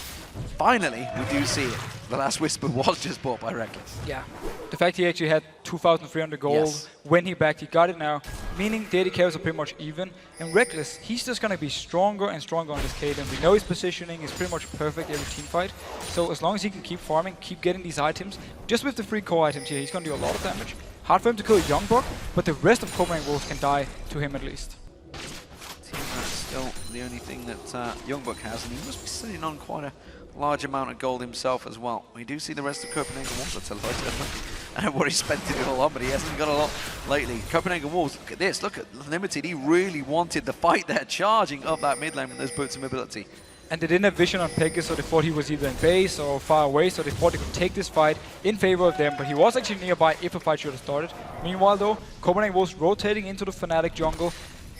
finally, we do see it. The Last Whisper was just bought by Reckless. Yeah. The fact he actually had 2,300 gold when he backed, he got it now, meaning the AD carries are pretty much even. And Reckless, he's just going to be stronger and stronger on this Kaden. We know his positioning is pretty much perfect every team fight. So as long as he can keep farming, keep getting these items, just with the 3 core items here, he's going to do a lot of damage. Hard for him to kill Youngbuck, but the rest of Copenhagen Wolves can die to him at least. That's still the only thing that Youngbuck has, and he must be sitting on quite a large amount of gold himself as well. We do see the rest of Copenhagen Wolves. I don't know what he spent it all on, but he hasn't got a lot lately. Copenhagen Wolves, look at this, look at Limited. He really wanted the fight there, charging up that mid lane with those boots of mobility. And they didn't have vision on Pekka, so they thought he was either in base or far away, so they thought they could take this fight in favor of them, but he was actually nearby if a fight should have started. Meanwhile though, Copenhagen Wolves rotating into the Fnatic jungle.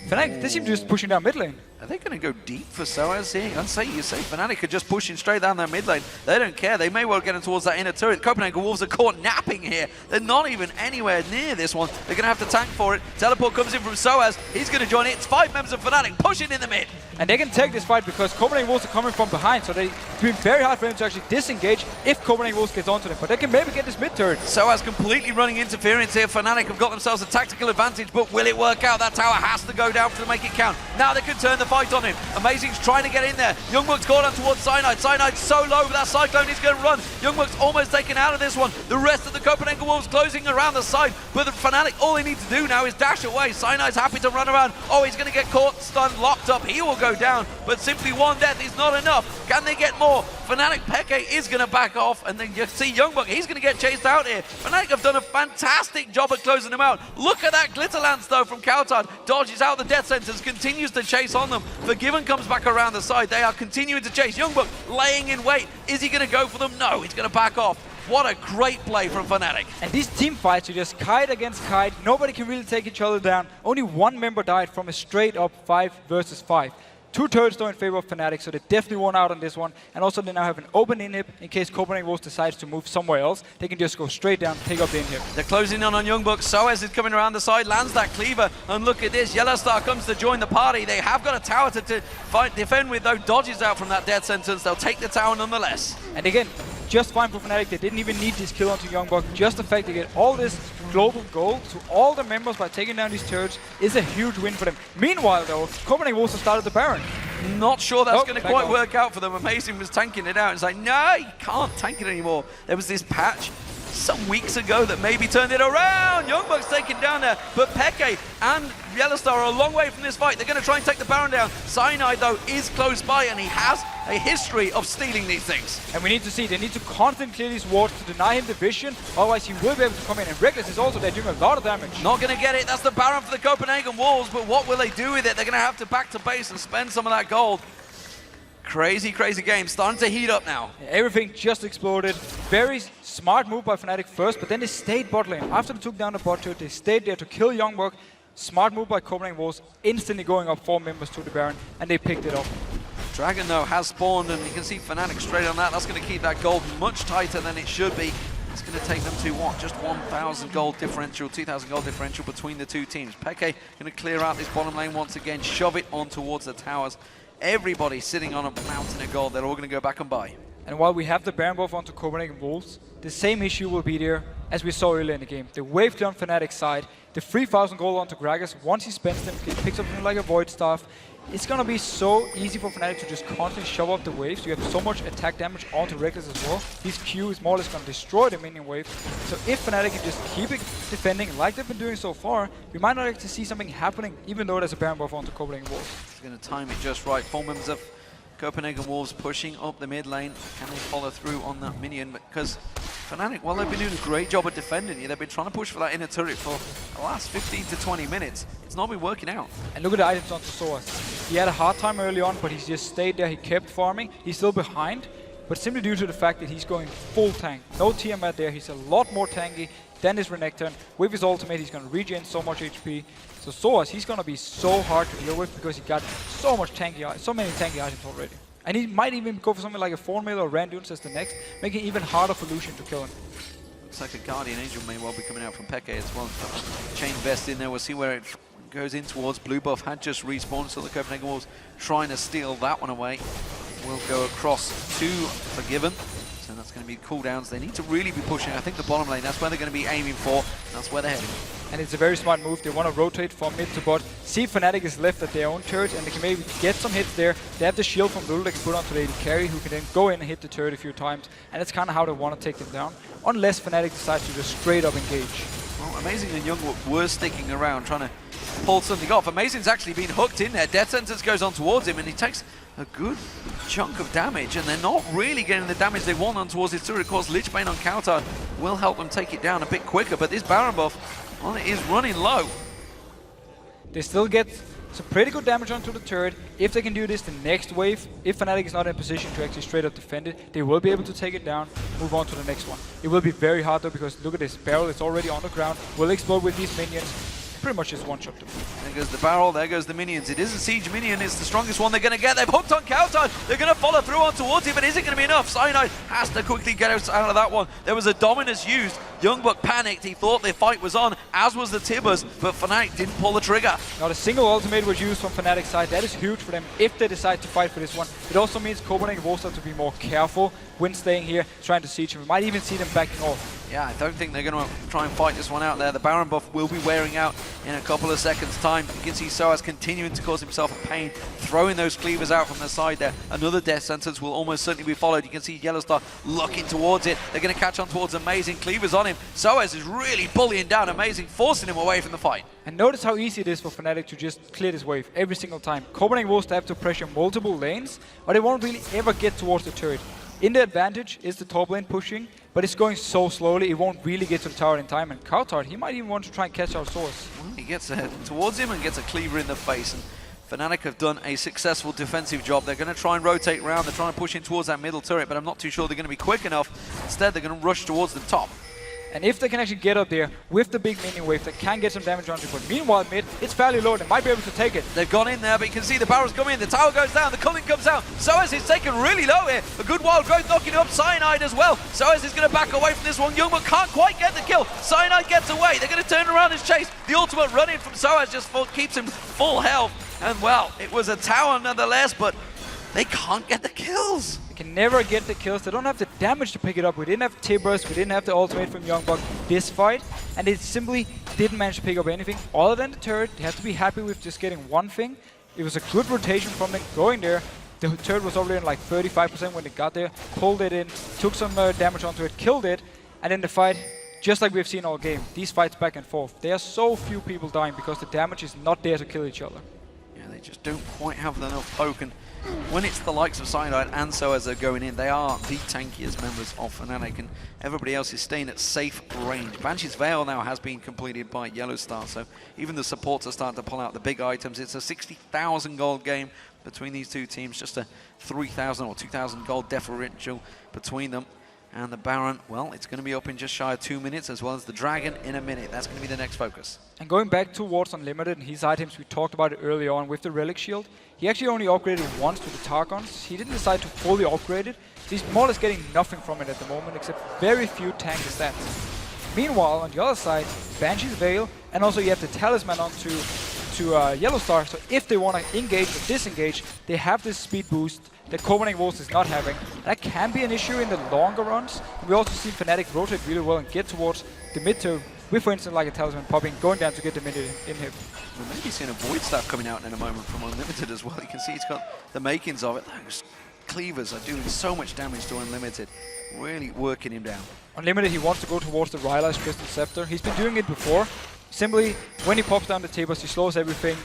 Fnatic, they seem to just pushing down mid lane. Are they going to go deep for Soaz here? I'd say you say Fnatic are just pushing straight down their mid lane. They don't care. They may well get in towards that inner turret. Copenhagen Wolves are caught napping here. They're not even anywhere near this one. They're going to have to tank for it. Teleport comes in from Soaz. He's going to join it. It's 5 members of Fnatic pushing in the mid. And they can take this fight because Copenhagen Wolves are coming from behind, so it's been very hard for them to actually disengage if Copenhagen Wolves gets onto them. But they can maybe get this mid turret. Soaz completely running interference here. Fnatic have got themselves a tactical advantage, but will it work out? That tower has to go down to make it count. Now they can turn the fight on him. Amazing's trying to get in there. Youngbuck's gone on towards Cyanide. Cyanide's so low, but that Cyclone is going to run. Youngbuck's almost taken out of this one. The rest of the Copenhagen Wolves closing around the side, but the Fnatic, all they need to do now is dash away. Cyanide's happy to run around. Oh, he's going to get caught, stunned, locked up. He will go down, but simply one death is not enough. Can they get more? Fnatic Peke is going to back off, and then you see Youngbuck, he's going to get chased out here. Fnatic have done a fantastic job at closing him out. Look at that Glitter Lance though from Coulthard. Dodges out the death sentence, continues to chase on them. Forgiven comes back around the side. They are continuing to chase. Youngbuck laying in wait. Is he going to go for them? No, he's going to back off. What a great play from Fnatic. And these team fights are just kite against kite. Nobody can really take each other down. Only one member died from a straight up 5 versus 5. 2 turrets though in favor of Fnatic, so they definitely won out on this one. And also they now have an open inhib in case Copenhagen Wolves decides to move somewhere else. They can just go straight down, take up the inhib. They're closing in on Youngbuck. Soaz is coming around the side, lands that cleaver, and look at this. Yellowstar comes to join the party. They have got a tower to defend with, though. Dodges out from that death sentence. They'll take the tower nonetheless. And again, just fine for Fnatic. They didn't even need this kill onto Youngbuck. Just the fact they get all this global gold to all the members by taking down these turrets is a huge win for them. Meanwhile, though, Copenhagen Wolves have started the Baron. Not sure that's going to quite work out for them. Amazing was tanking it out. It's like, no, you can't tank it anymore. There was this patch some weeks ago that maybe turned it around. Youngbuck's taken down there, but Peke and Yellowstar are a long way from this fight. They're going to try and take the Baron down. Cyanide, though, is close by, and he has a history of stealing these things. And we need to see, they need to constantly clear these wards to deny him the vision, otherwise he will be able to come in. And Reckless is also there doing a lot of damage. Not going to get it. That's the Baron for the Copenhagen Wolves, but what will they do with it? They're going to have to back to base and spend some of that gold. Crazy, crazy game. Starting to heat up now. Yeah, everything just exploded. Very smart move by Fnatic first, but then they stayed bot lane. After they took down the bot turret, they stayed there to kill Youngbuck. Smart move by Copenhagen Wolves, instantly going up 4 members to the Baron, and they picked it up. Dragon, though, has spawned, and you can see Fnatic straight on that. That's going to keep that gold much tighter than it should be. It's going to take them to what? Just 1,000 gold differential, 2,000 gold differential between the two teams. Peke going to clear out this bottom lane once again, shove it on towards the towers. Everybody sitting on a mountain of gold. They're all going to go back and buy. And while we have the Baron buff onto Copenhagen Wolves, the same issue will be there as we saw earlier in the game. The wave clear on Fnatic's side, the 3,000 gold onto Gragas. Once he spends them, he picks up something like a Void Staff. It's going to be so easy for Fnatic to just constantly shove up the waves. You have so much attack damage onto Reckless as well. His Q is more or less going to destroy the minion wave. So if Fnatic can just keep it defending like they've been doing so far, we might not actually see something happening, even though there's a Baron buff onto Copenhagen Wolves. He's going to time it just right. 4 members of Copenhagen Wolves pushing up the mid lane. Can they follow through on that minion? Because Fnatic, well, they've been doing a great job at defending you. They've been trying to push for that inner turret for the last 15 to 20 minutes. It's not been working out. And look at the items onto Soaz. He had a hard time early on, but he just stayed there. He kept farming. He's still behind, but simply due to the fact that he's going full tank. No Tiamat there. He's a lot more tanky than his Renekton. With his ultimate, he's going to regen so much HP. So Soaz, he's going to be so hard to deal with because he got so many tanky items already. And he might even go for something like a Thornmail or Randuin's as the next, making it even harder for Lucian to kill him. Looks like a Guardian Angel may well be coming out from Peke as well. Chain Vest in there, we'll see where it goes in towards. Blue buff had just respawned, so the Copenhagen Wolves trying to steal that one away. Will go across to Forgiven. So that's going to be cooldowns. They need to really be pushing. I think the bottom lane, that's where they're going to be aiming for. That's where they're heading. And it's a very smart move. They want to rotate from mid to bot. See if Fnatic is left at their own turret, and they can maybe get some hits there. They have the shield from Lulix put onto the AD carry, who can then go in and hit the turret a few times. And that's kind of how they want to take them down, unless Fnatic decides to just straight up engage. Well, Amazing and Youngwook were sticking around, trying to pull something off. Amazing's actually been hooked in there. Death Sentence goes on towards him, and he takes a good chunk of damage, and they're not really getting the damage they want on towards his turret. Of course, Lich Bane on counter will help them take it down a bit quicker, but this Baron buff, well, it is running low. They still get some pretty good damage onto the turret. If they can do this the next wave, if Fnatic is not in a position to actually straight up defend it, they will be able to take it down, move on to the next one. It will be very hard though, because look at this barrel, it's already on the ground, will explode with these minions. Pretty much just one-shot them. There goes the barrel, there goes the minions. It is a siege minion, it's the strongest one they're going to get. They've hooked on counter, they're going to follow through on towards him, but is it going to be enough? Cyanide has to quickly get out of that one. There was a Dominus used. Youngbuck panicked, he thought the fight was on, as was the Tibbers, but Fnatic didn't pull the trigger. Not a single ultimate was used from Fnatic's side. That is huge for them if they decide to fight for this one. It also means Copenhagen Wolves have to be more careful when staying here, trying to siege him. We might even see them backing off. Yeah, I don't think they're going to try and fight this one out there. The Baron buff will be wearing out in a couple of seconds' time. You can see Soaz continuing to cause himself a pain, throwing those cleavers out from the side there. Another Death Sentence will almost certainly be followed. You can see Yellowstar looking towards it. They're going to catch on towards Amazing. Cleavers on him. Soaz is really bullying down Amazing, forcing him away from the fight. And notice how easy it is for Fnatic to just clear this wave every single time. Copenhagen Wolves have to pressure multiple lanes, but they won't really ever get towards the turret. In the advantage is the top lane pushing, but it's going so slowly, it won't really get to the tower in time. And Coutard, he might even want to try and catch our Source. Well, he gets towards him and gets a cleaver in the face. And Fnatic have done a successful defensive job. They're going to try and rotate around. They're trying to push in towards that middle turret, but I'm not too sure they're going to be quick enough. Instead, they're going to rush towards the top. And if they can actually get up there with the big minion wave, they can get some damage onto it. But meanwhile, mid, it's fairly low. They might be able to take it. They've gone in there, but you can see the barrels come in. The tower goes down. The culling comes out. Soaz is taken really low here. A good wild growth knocking up Cyanide as well. Soaz is going to back away from this one. Youngman can't quite get the kill. Cyanide gets away. They're going to turn around and chase. The ultimate run-in from Soaz just keeps him full health. And well, it was a tower nonetheless, but they can't get the kills. They can never get the kills. They don't have the damage to pick it up. We didn't have Tibbers. We didn't have the ultimate from Youngbuck this fight. And they simply didn't manage to pick up anything other than the turret. They have to be happy with just getting one thing. It was a good rotation from them going there. The turret was already in like 35% when they got there. Pulled it in, took some damage onto it, killed it. And then the fight, just like we've seen all game, these fights back and forth. There are so few people dying because the damage is not there to kill each other. Yeah, they just don't quite have enough poke. And when it's the likes of Cyanide and Soaz are going in, they are the tankiest members of Fnatic, and everybody else is staying at safe range. Banshee's Veil now has been completed by Yellowstar, so even the supports are starting to pull out the big items. It's a 60,000 gold game between these two teams, just a 3,000 or 2,000 gold differential between them. And the Baron, well, it's going to be up in just shy of 2 minutes, as well as the Dragon in a minute. That's going to be the next focus. And going back towards Unlimited and his items, we talked about it early on with the Relic Shield. He actually only upgraded once to the Targons. He didn't decide to fully upgrade it. So he's more or less getting nothing from it at the moment, except very few tank stats. Meanwhile, on the other side, Banshee's Veil, and also you have the Talisman onto Yellowstar. So if they want to engage or disengage, they have this speed boost that Copenhagen Wolves is not having. And that can be an issue in the longer runs. And we also see Fnatic rotate really well and get towards the mid turn with, for instance, like a Talisman popping, going down to get the mid inhib. We're maybe seeing a Void Staff coming out in a moment from Unlimited as well. You can see it's got the makings of it. Those cleavers are doing so much damage to Unlimited, really working him down. Unlimited, he wants to go towards the Rylai's Crystal Scepter. He's been doing it before. Simply, when he pops down the tables, he slows everything,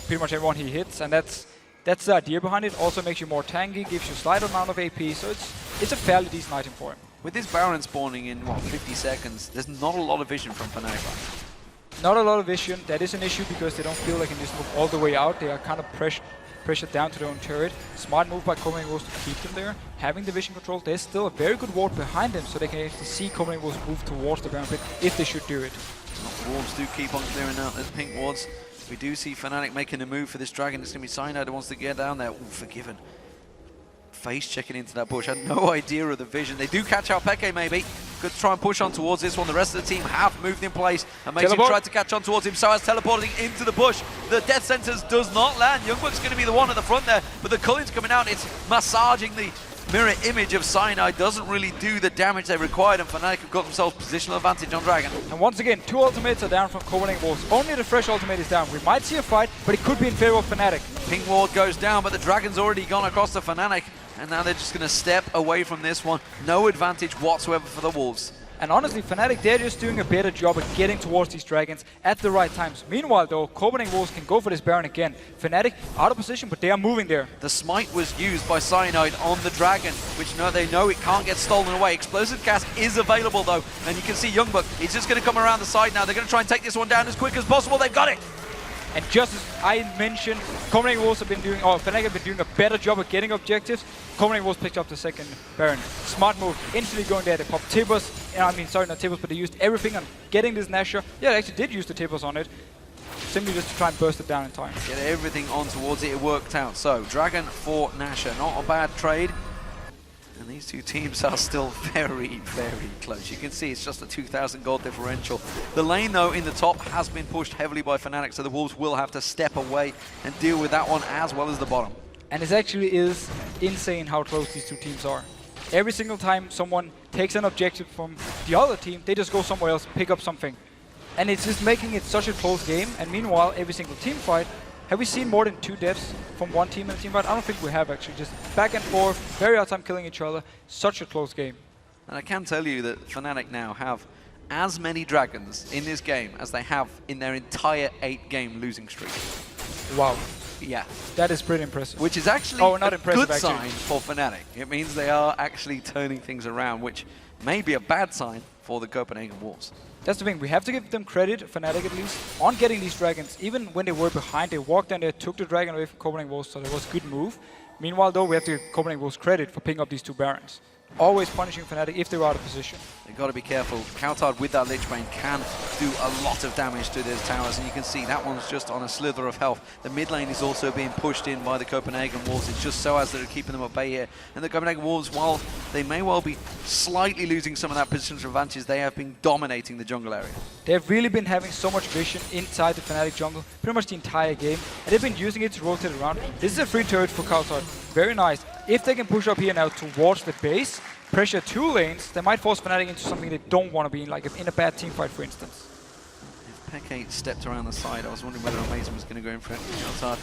pretty much everyone he hits, and that's That's the idea behind it. Also makes you more tanky, gives you a slight amount of AP, so it's a fairly decent item for him. With this Baron spawning in, what, 50 seconds, there's not a lot of vision from Fnatic. Not a lot of vision. That is an issue because they don't feel like they can just move all the way out. They are kind of pressured down to their own turret. Smart move by Copenhagen Wolves to keep them there. Having the vision control, there's still a very good ward behind them, so they can actually see Copenhagen Wolves move towards the Baron pit if they should do it. Wolves do keep on clearing out those pink wards. We do see Fnatic making a move for this dragon. It's going to be Cyanide who wants to get down there. Ooh, Forgiven. Face checking into that bush. Had no idea of the vision. They do catch out Peke maybe. Could try and push on towards this one. The rest of the team have moved in place. Amazing tried to catch on towards him. So as teleporting into the bush. The death sentence does not land. Youngbuck's going to be the one at the front there. But the Cullen's coming out. It's massaging the mirror image of Cyanide. Doesn't really do the damage they required. And Fnatic have got themselves positional advantage on Dragon. And once again, 2 ultimates are down from Copenhagen Wolves. Only the fresh ultimate is down. We might see a fight, but it could be in favor of Fnatic. Pink ward goes down, but the Dragon's already gone across to Fnatic. And now they're just going to step away from this one. No advantage whatsoever for the Wolves. And honestly, Fnatic, they're just doing a better job at getting towards these dragons at the right times. Meanwhile, though, Copenhagen Wolves can go for this Baron again. Fnatic out of position, but they are moving there. The smite was used by Cyanide on the dragon, which they know it can't get stolen away. Explosive cast is available, though. And you can see Youngbuck, he's just going to come around the side now. They're going to try and take this one down as quick as possible. They've got it! And just as I mentioned, Copenhagen Wolves have been doing, Fnatic have been doing a better job at getting objectives. Copenhagen Wolves picked up the second Baron. Smart move, instantly going there. They popped Tibbers, sorry, not Tibbers, but they used everything on getting this Nasher. Yeah, they actually did use the Tibbers on it, simply just to try and burst it down in time. Get everything on towards it, it worked out. So, Dragon for Nasher, not a bad trade. And these two teams are still very, very close. You can see it's just a 2,000 gold differential. The lane, though, in the top has been pushed heavily by Fnatic, so the Wolves will have to step away and deal with that one as well as the bottom. And it actually is insane how close these two teams are. Every single time someone takes an objective from the other team, they just go somewhere else, pick up something. And it's just making it such a close game. And meanwhile, every single team fight, have we seen more than 2 deaths from one team in a team fight? I don't think we have, actually. Just back and forth, very hard time killing each other. Such a close game. And I can tell you that Fnatic now have as many dragons in this game as they have in their entire 8-game losing streak. Wow. Yeah. That is pretty impressive. Which is actually a good sign for Fnatic. It means they are actually turning things around, which may be a bad sign for the Copenhagen Wolves. That's the thing, we have to give them credit, Fnatic at least, on getting these dragons. Even when they were behind, they walked down there, took the dragon away from Copenhagen Wolves, so that was a good move. Meanwhile, though, we have to give Copenhagen Wolves credit for picking up these 2 Barons. Always punishing Fnatic if they're out of position. They've got to be careful. Countered with that Lich Bane can do a lot of damage to those towers, and you can see that one's just on a slither of health. The mid lane is also being pushed in by the Copenhagen Wolves. It's just so as they're keeping them at bay here. And the Copenhagen Wolves, while they may well be slightly losing some of that positional advantage, they have been dominating the jungle area. They've really been having so much vision inside the Fnatic jungle, pretty much the entire game, and they've been using it to rotate around. This is a free turret for Countered. Very nice. If they can push up here now towards the base, pressure 2 lanes, they might force Fnatic into something they don't want to be in, like in a bad team fight, for instance. If Peke stepped around the side, I was wondering whether Amazing was going to go in for it. Countered.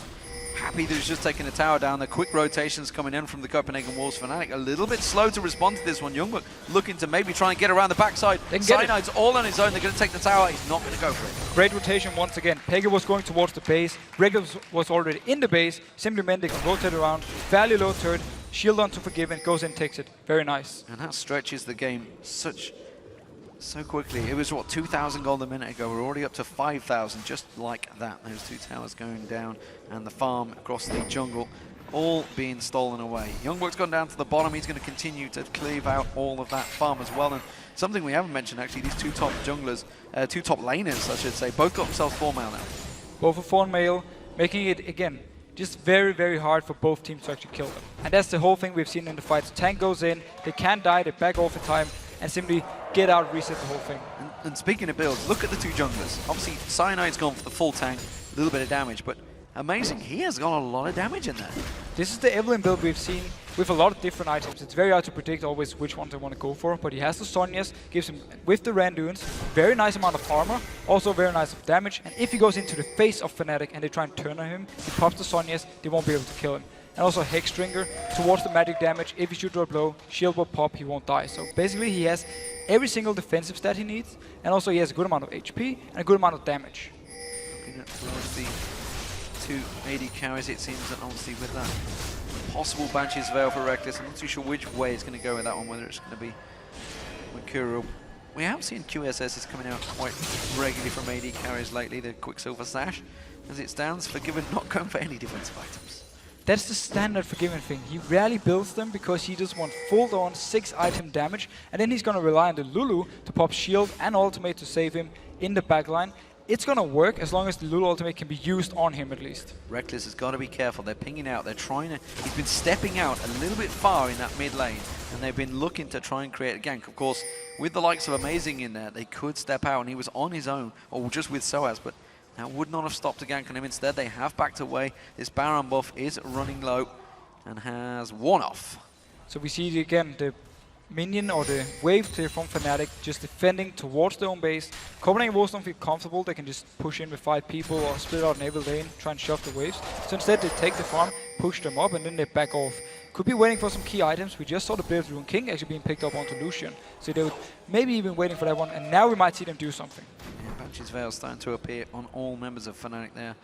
Happy that he's just taking the tower down. The quick rotations coming in from the Copenhagen Wolves. Fnatic a little bit slow to respond to this one. Youngbuck looking to maybe try and get around the backside. Cyanide's all on his own. They're going to take the tower. He's not going to go for it. Great rotation once again. Peke was going towards the base. Regulus was already in the base. Simply meant they could rotate around. Fairly low turret. Shield on to Forgiven. Goes in, takes it. Very nice. And that stretches the game so quickly. It was, what, 2,000 gold a minute ago. We're already up to 5,000, just like that. Those 2 towers going down, and the farm across the jungle, all being stolen away. Youngbuck's gone down to the bottom. He's going to continue to cleave out all of that farm as well. And something we haven't mentioned, actually, these 2 top junglers, 2 top laners, I should say, both got themselves 4 mail now. Both for 4 mail, making it, again, just very, very hard for both teams to actually kill them. And that's the whole thing we've seen in the fights. Tank goes in, they can't die, they back off in time, and simply get out, reset the whole thing. And speaking of builds, look at the 2 junglers. Obviously, Cyanide's gone for the full tank, a little bit of damage, but Amazing, he has got a lot of damage in there. This is the Evelyn build we've seen with a lot of different items. It's very hard to predict always which one they want to go for, but he has the Sonias, gives him, with the Randuins, very nice amount of armor, also very nice of damage, and if he goes into the face of Fnatic and they try and turn on him, he pops the Sonias, they won't be able to kill him. And also Hexdrinker towards the magic damage, if he shoot or blow, shield will pop, he won't die. So basically he has every single defensive stat he needs, and also he has a good amount of HP and a good amount of damage. Looking at towards the 2 AD carries, it seems, and obviously with that possible Banshee's Veil for Reckless, I'm not too sure which way it's going to go with that one, whether it's going to be with Kuro. We have seen QSSs coming out quite regularly from AD carries lately, the Quicksilver Sash. As it stands, Forgiven not going for any defensive items. That's the standard Forgiven thing. He rarely builds them because he just wants full-on 6-item damage, and then he's going to rely on the Lulu to pop shield and ultimate to save him in the backline. It's going to work as long as the Lulu ultimate can be used on him at least. Reckless has got to be careful. They're pinging out. They're trying to... He's been stepping out a little bit far in that mid lane, and they've been looking to try and create a gank. Of course, with the likes of Amazing in there, they could step out, and he was on his own, or just with Soaz, but that would not have stopped a gank on him. Instead, they have backed away. This Baron buff is running low and has one off. So we see again the minion or the wave clear from Fnatic just defending towards their own base. Copenhagen Wolves don't feel comfortable. They can just push in with 5 people or split out naval lane, try and shove the waves. So instead they take the farm, push them up, and then they back off. Could be waiting for some key items. We just saw the Blade Rune King actually being picked up onto Lucian. So they would maybe even waiting for that one, and now we might see them do something. Yeah, Banshee's Veil starting to appear on all members of Fnatic there.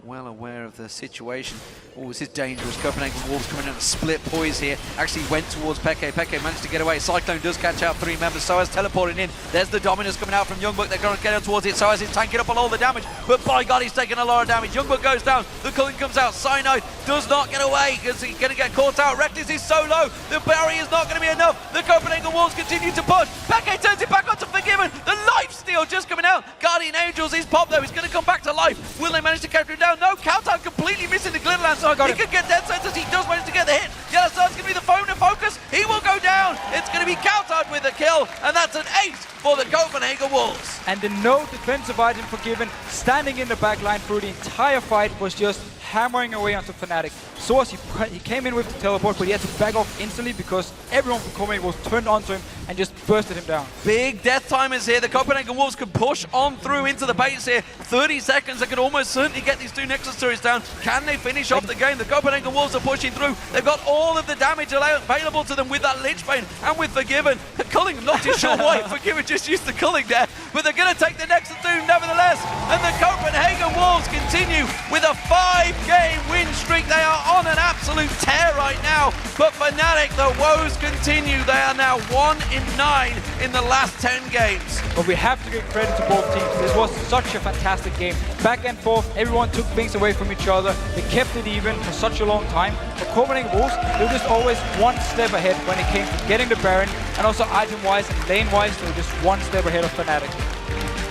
Well aware of the situation. Oh, this is dangerous. Copenhagen Wolves coming in a split poise here. Actually went towards Peke. Peke managed to get away. Cyclone does catch out 3 members. Soaz teleporting in. There's the Dominus coming out from Youngbuck. They're going to get towards it. Soaz is tanking up on all the damage. But by God, he's taking a lot of damage. Youngbuck goes down. The Culling comes out. Cyanide does not get away because he's going to get caught out. Reckless is so low. The barrier is not going to be enough. The Copenhagen Wolves continue to push. Peke turns it back onto Forgiven. The lifesteal just coming out. Guardian Angels is popped though. He's going to come back to life. Will they manage to capture him down? No. Countdown completely missing the Glitterland, so he could get dead sentence. He does manage to get the hit. Yellowstone's going to be the phone to focus. He will go down. It's going to be Countdown with a kill, and that's an ace for the Copenhagen Wolves. And the no defensive item Forgiven, standing in the backline through the entire fight, was just hammering away onto Fnatic. So as he came in with the teleport, but he had to back off instantly because everyone from Copenhagen was turned onto him and just bursted him down. Big death timers here. The Copenhagen Wolves can push on through into the base here. 30 seconds, they can almost certainly get these 2 Nexus turrets down. Can they finish off the game? The Copenhagen Wolves are pushing through. They've got all of the damage available to them with that Lich Bane and with Forgiven. Culling, I'm not too sure why Forgiven just used the Culling there, but they're going to take the Nexus Doom nevertheless. And the Copenhagen Wolves continue with a 5-game win streak. They are on an absolute tear right now. But Fnatic, the woes continue. They are now 1-9 in the last 10 games. But we have to give credit to both teams. This was such a fantastic game. Back and forth, everyone took things away from each other. They kept it even for such a long time. For Copenhagen Wolves, they were just always one step ahead when it came to getting the Baron, and also item-wise and lane-wise, they were just one step ahead of Fnatic.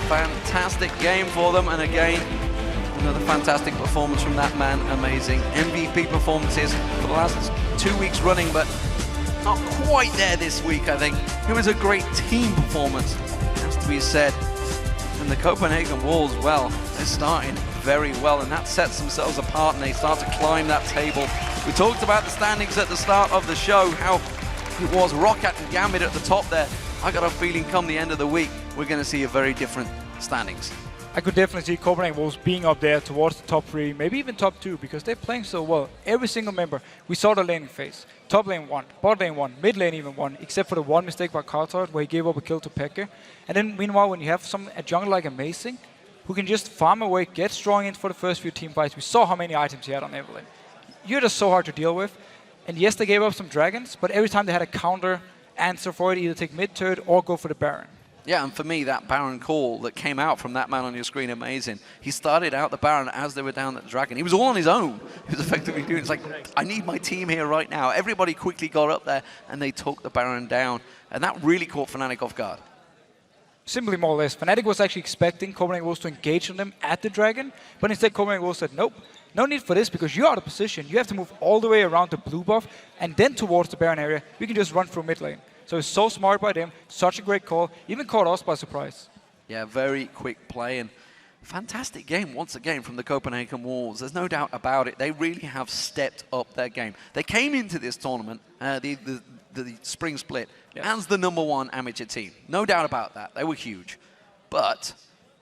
Fantastic game for them, and again, another fantastic performance from that man. Amazing MVP performances for the last 2 weeks running, but not quite there this week, I think. It was a great team performance, has to be said. And the Copenhagen Wolves, well, they're starting very well, and that sets themselves apart, and they start to climb that table. We talked about the standings at the start of the show, how it was Rockat and Gambit at the top there. I got a feeling come the end of the week, we're going to see a very different standings. I could definitely see Copenhagen Wolves being up there towards the top 3, maybe even top 2, because they're playing so well. Every single member, we saw the laning phase. Top lane won, bot lane won, mid lane even won, except for the one mistake by Cartard where he gave up a kill to Pekka. And then meanwhile, when you have a jungle like Amazing, who can just farm away, get strong in for the first few team fights, we saw how many items he had on Evelyn. You're just so hard to deal with. And yes, they gave up some dragons, but every time they had a counter answer for it, either take mid-turret or go for the Baron. Yeah, and for me, that Baron call that came out from that man on your screen, amazing. He started out the Baron as they were down at the Dragon. He was all on his own. He was effectively doing, it's like, I need my team here right now. Everybody quickly got up there, and they took the Baron down. And that really caught Fnatic off guard. Simply more or less. Fnatic was actually expecting Copenhagen Wolves to engage on them at the Dragon, but instead Copenhagen Wolves said, nope, no need for this because you're out of position. You have to move all the way around the blue buff, and then towards the Baron area, we can just run through mid lane. So it's so smart by them, such a great call, even caught us by surprise. Yeah, very quick play, and fantastic game once again from the Copenhagen Wolves. There's no doubt about it. They really have stepped up their game. They came into this tournament, the spring split, as the #1 amateur team. No doubt about that. They were huge. But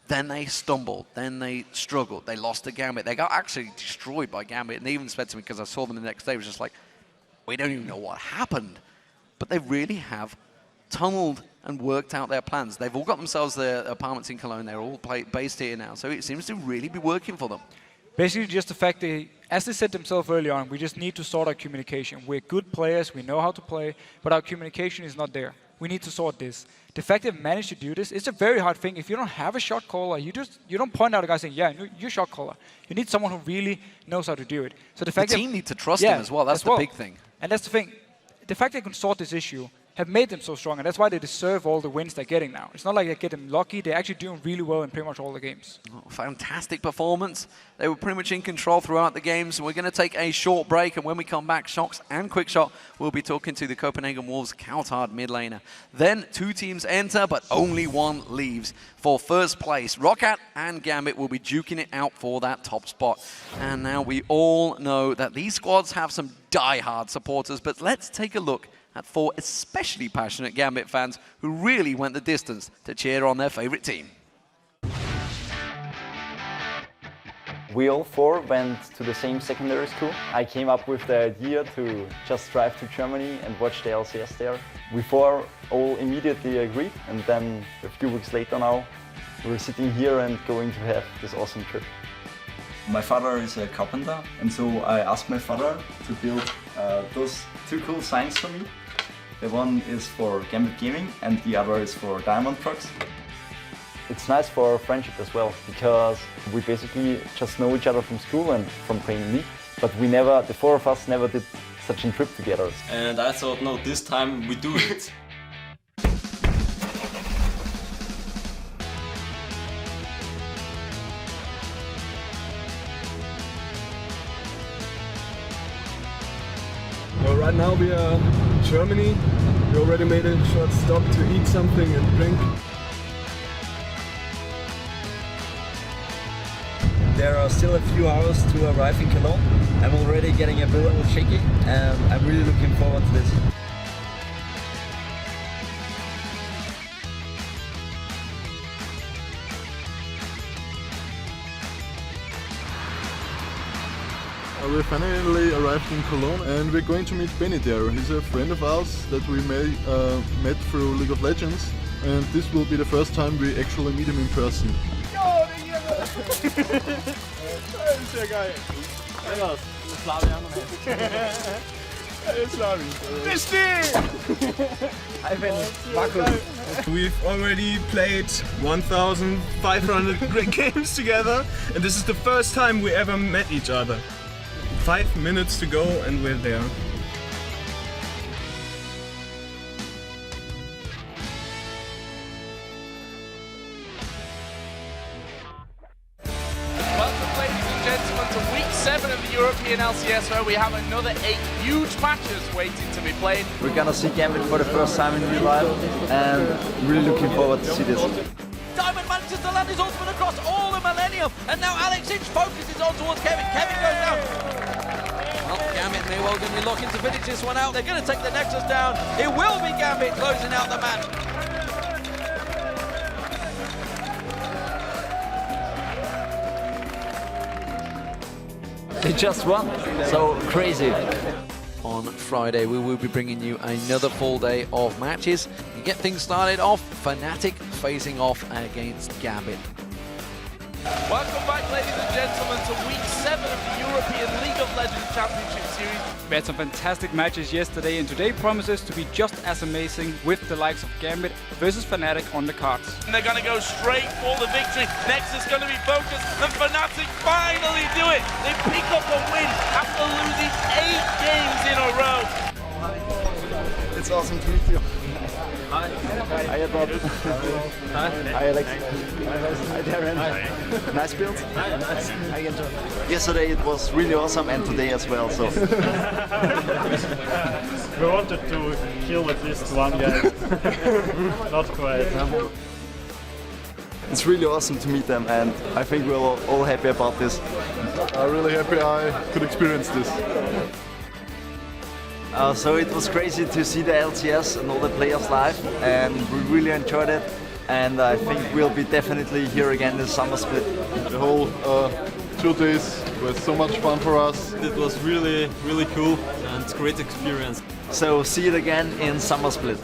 then they stumbled. Then they struggled. They lost to Gambit. They got actually destroyed by Gambit. And they even said to me, because I saw them the next day, it was just like, we don't even know what happened. But they really have tunneled and worked out their plans. They've all got themselves their apartments in Cologne. They're all based here now. So it seems to really be working for them. Basically just the fact that, as they said themselves early on, we just need to sort our communication. We're good players, we know how to play, but our communication is not there. We need to sort this. The fact they've managed to do this, it's a very hard thing. If you don't have a shot caller, you don't point out a guy saying, yeah, you're shot caller. You need someone who really knows how to do it. So the fact team need to trust him as well. That's the big thing. And that's the thing. The fact they can sort this issue have made them so strong, and that's why they deserve all the wins they're getting now. It's not like they get them lucky. They're actually doing really well in pretty much all the games. Oh, fantastic performance. They were pretty much in control throughout the games. We're going to take a short break, and when we come back, Shox and Quickshot will be talking to the Copenhagen Wolves Coulthard mid laner. Then 2 teams enter, but only 1 leaves. For first place, Rockat and Gambit will be duking it out for that top spot. And now we all know that these squads have some die-hard supporters, but let's take a look at 4 especially passionate Gambit fans who really went the distance to cheer on their favorite team. We all 4 went to the same secondary school. I came up with the idea to just drive to Germany and watch the LCS there. We 4 all immediately agreed, and then a few weeks later now, we're sitting here and going to have this awesome trip. My father is a carpenter, and so I asked my father to build those 2 cool signs for me. The one is for Gambit Gaming and the other is for Diamond Trucks. It's nice for friendship as well, because we basically just know each other from school and from playing League, but we never, the 4 of us never did such a trip together. And I thought, no, this time we do it. Well, right now we are in Germany. We already made a short stop to eat something and drink. There are still a few hours to arrive in Cologne. I'm already getting a little shaky, and I'm really looking forward to this. We finally arrived in Cologne and we're going to meet Benny there. He's a friend of ours that we met through League of Legends, and this will be the first time we actually meet him in person. Sehr geil. We've already played 1,500 games together, and this is the first time we ever met each other. 5 minutes to go and we're there. Welcome, ladies and gentlemen, to week 7 of the European LCS, where we have another 8 huge matches waiting to be played. We're gonna see Gambit for the first time in real life, and really looking forward to see this. Diamond manages to land his ultimate across all of Millennium, and now Alex Inch focuses on towards Kevin. Kevin goes down. Well, Gambit may well going to be looking to finish this one out. They're going to take the Nexus down. It will be Gambit closing out the match. They just won, so crazy. On Friday, we will be bringing you another full day of matches. To get things started off, Fnatic facing off against Gambit. Welcome back, ladies and gentlemen, to week 7 of the European League of Legends Championship Series. We had some fantastic matches yesterday, and today promises to be just as amazing with the likes of Gambit versus Fnatic on the cards. And they're going to go straight for the victory. Nexus going to be focused, and Fnatic finally do it. They pick up a win after losing 8 games in a row. It's awesome to meet you. Hi. Hi, Edward. Hi. Hi, Alex. Hi, Darren. Nice build. Hi, enjoy. Yesterday it was really awesome, and today as well. So we wanted to kill at least one guy. Not quite. it's really awesome to meet them, and I think we're all happy about this. I'm really happy I could experience this. So it was crazy to see the LCS and all the players live, and we really enjoyed it, and I think we'll be definitely here again in Summer Split. The whole 2 days was so much fun for us. It was really cool and great experience. So see it again in Summer Split.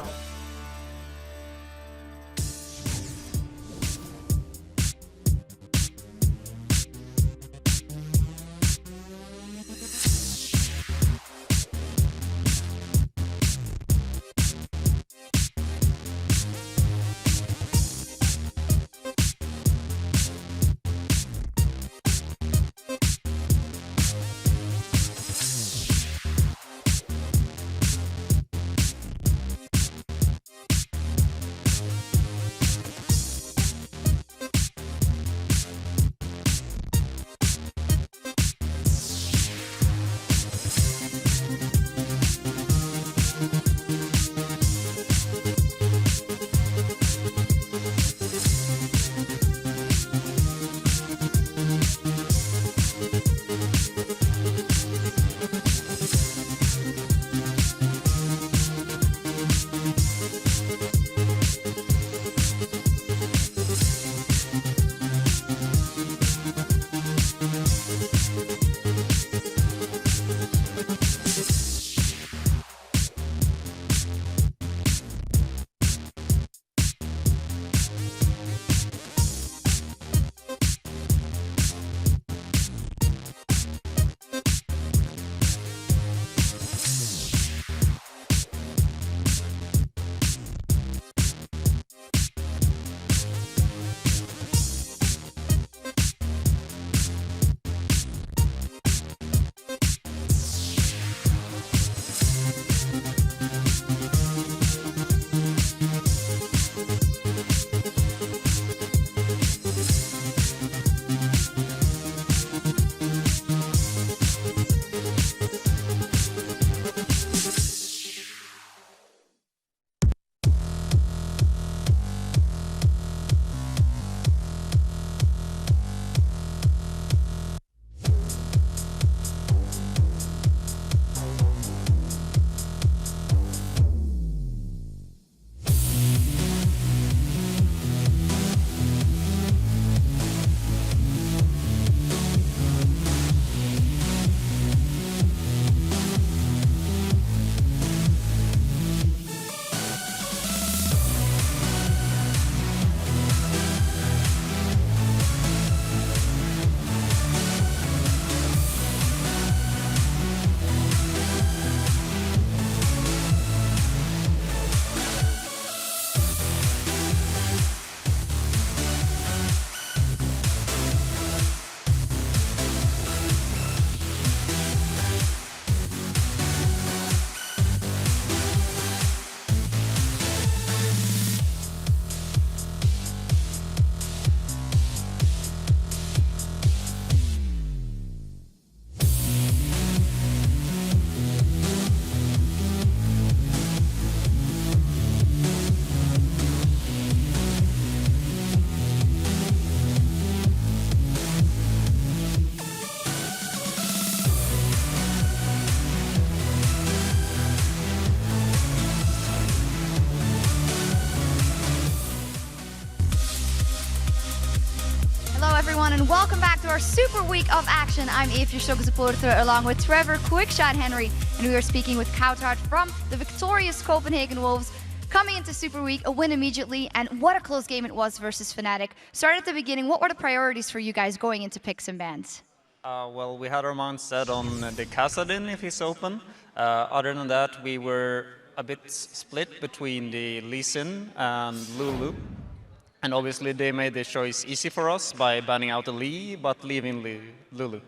everyone, and welcome back to our super week of action. I'm Eve, your supporter, along with Trevor, Quickshot Henry, and we are speaking with Coutard from the victorious Copenhagen Wolves. Coming into Super Week, a win immediately, and what a close game it was versus Fnatic. Start at the beginning, what were the priorities for you guys going into picks and bans? Well, we had our mind set on the Kassadin if he's open. Other than that, we were a bit split between the Lee Sin and Lulu. And obviously they made the choice easy for us by banning out the Lee, but leaving Lulu.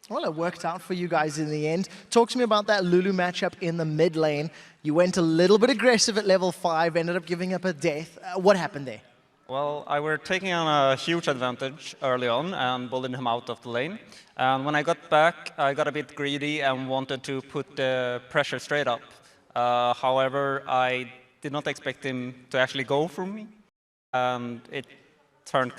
Well, it worked out for you guys in the end. Talk to me about that Lulu matchup in the mid lane. You went a little bit aggressive at level 5, ended up giving up a death. What happened there? Well, I were taking on a huge advantage early on and bullied him out of the lane. And when I got back, I got a bit greedy and wanted to put the pressure straight up. However, I did not expect him to actually go for me. And it turned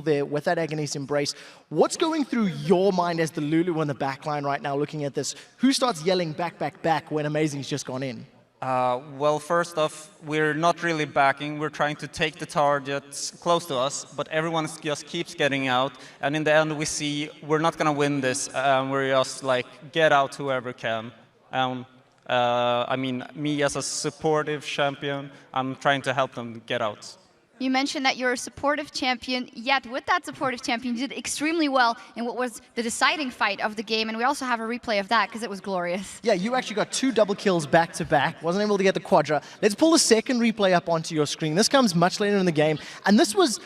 there with that Agony's Embrace. What's going through your mind as the Lulu on the backline right now looking at this? Who starts yelling back, back, back when Amazing's just gone in? Well, first off, we're not really backing. We're trying to take the targets close to us, but everyone just keeps getting out. And in the end, we see we're not going to win this. We're just like, get out whoever can. I mean, me as a supportive champion, I'm trying to help them get out. You mentioned that you're a supportive champion, yet with that supportive champion, you did extremely well in what was the deciding fight of the game, and we also have a replay of that because it was glorious. Yeah, you actually got 2 double kills back to back, wasn't able to get the quadra. Let's pull the second replay up onto your screen. This comes much later in the game, and this was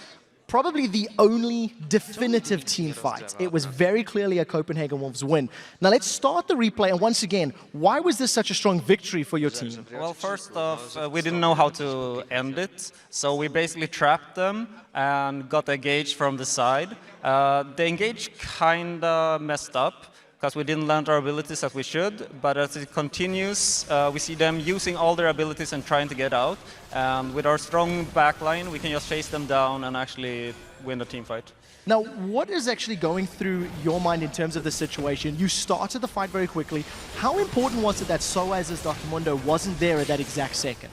probably the only definitive team fight. It was very clearly a Copenhagen Wolves win. Now let's start the replay, and once again, why was this such a strong victory for your team? Well, first off, we didn't know how to end it, so we basically trapped them and got engaged from the side. The engage kinda messed up, because we didn't land our abilities as we should. But as it continues, we see them using all their abilities and trying to get out. And with our strong backline, we can just chase them down and actually win the team fight. Now, what is actually going through your mind in terms of the situation? You started the fight very quickly. How important was it that Soaz's Dr. Mundo wasn't there at that exact second?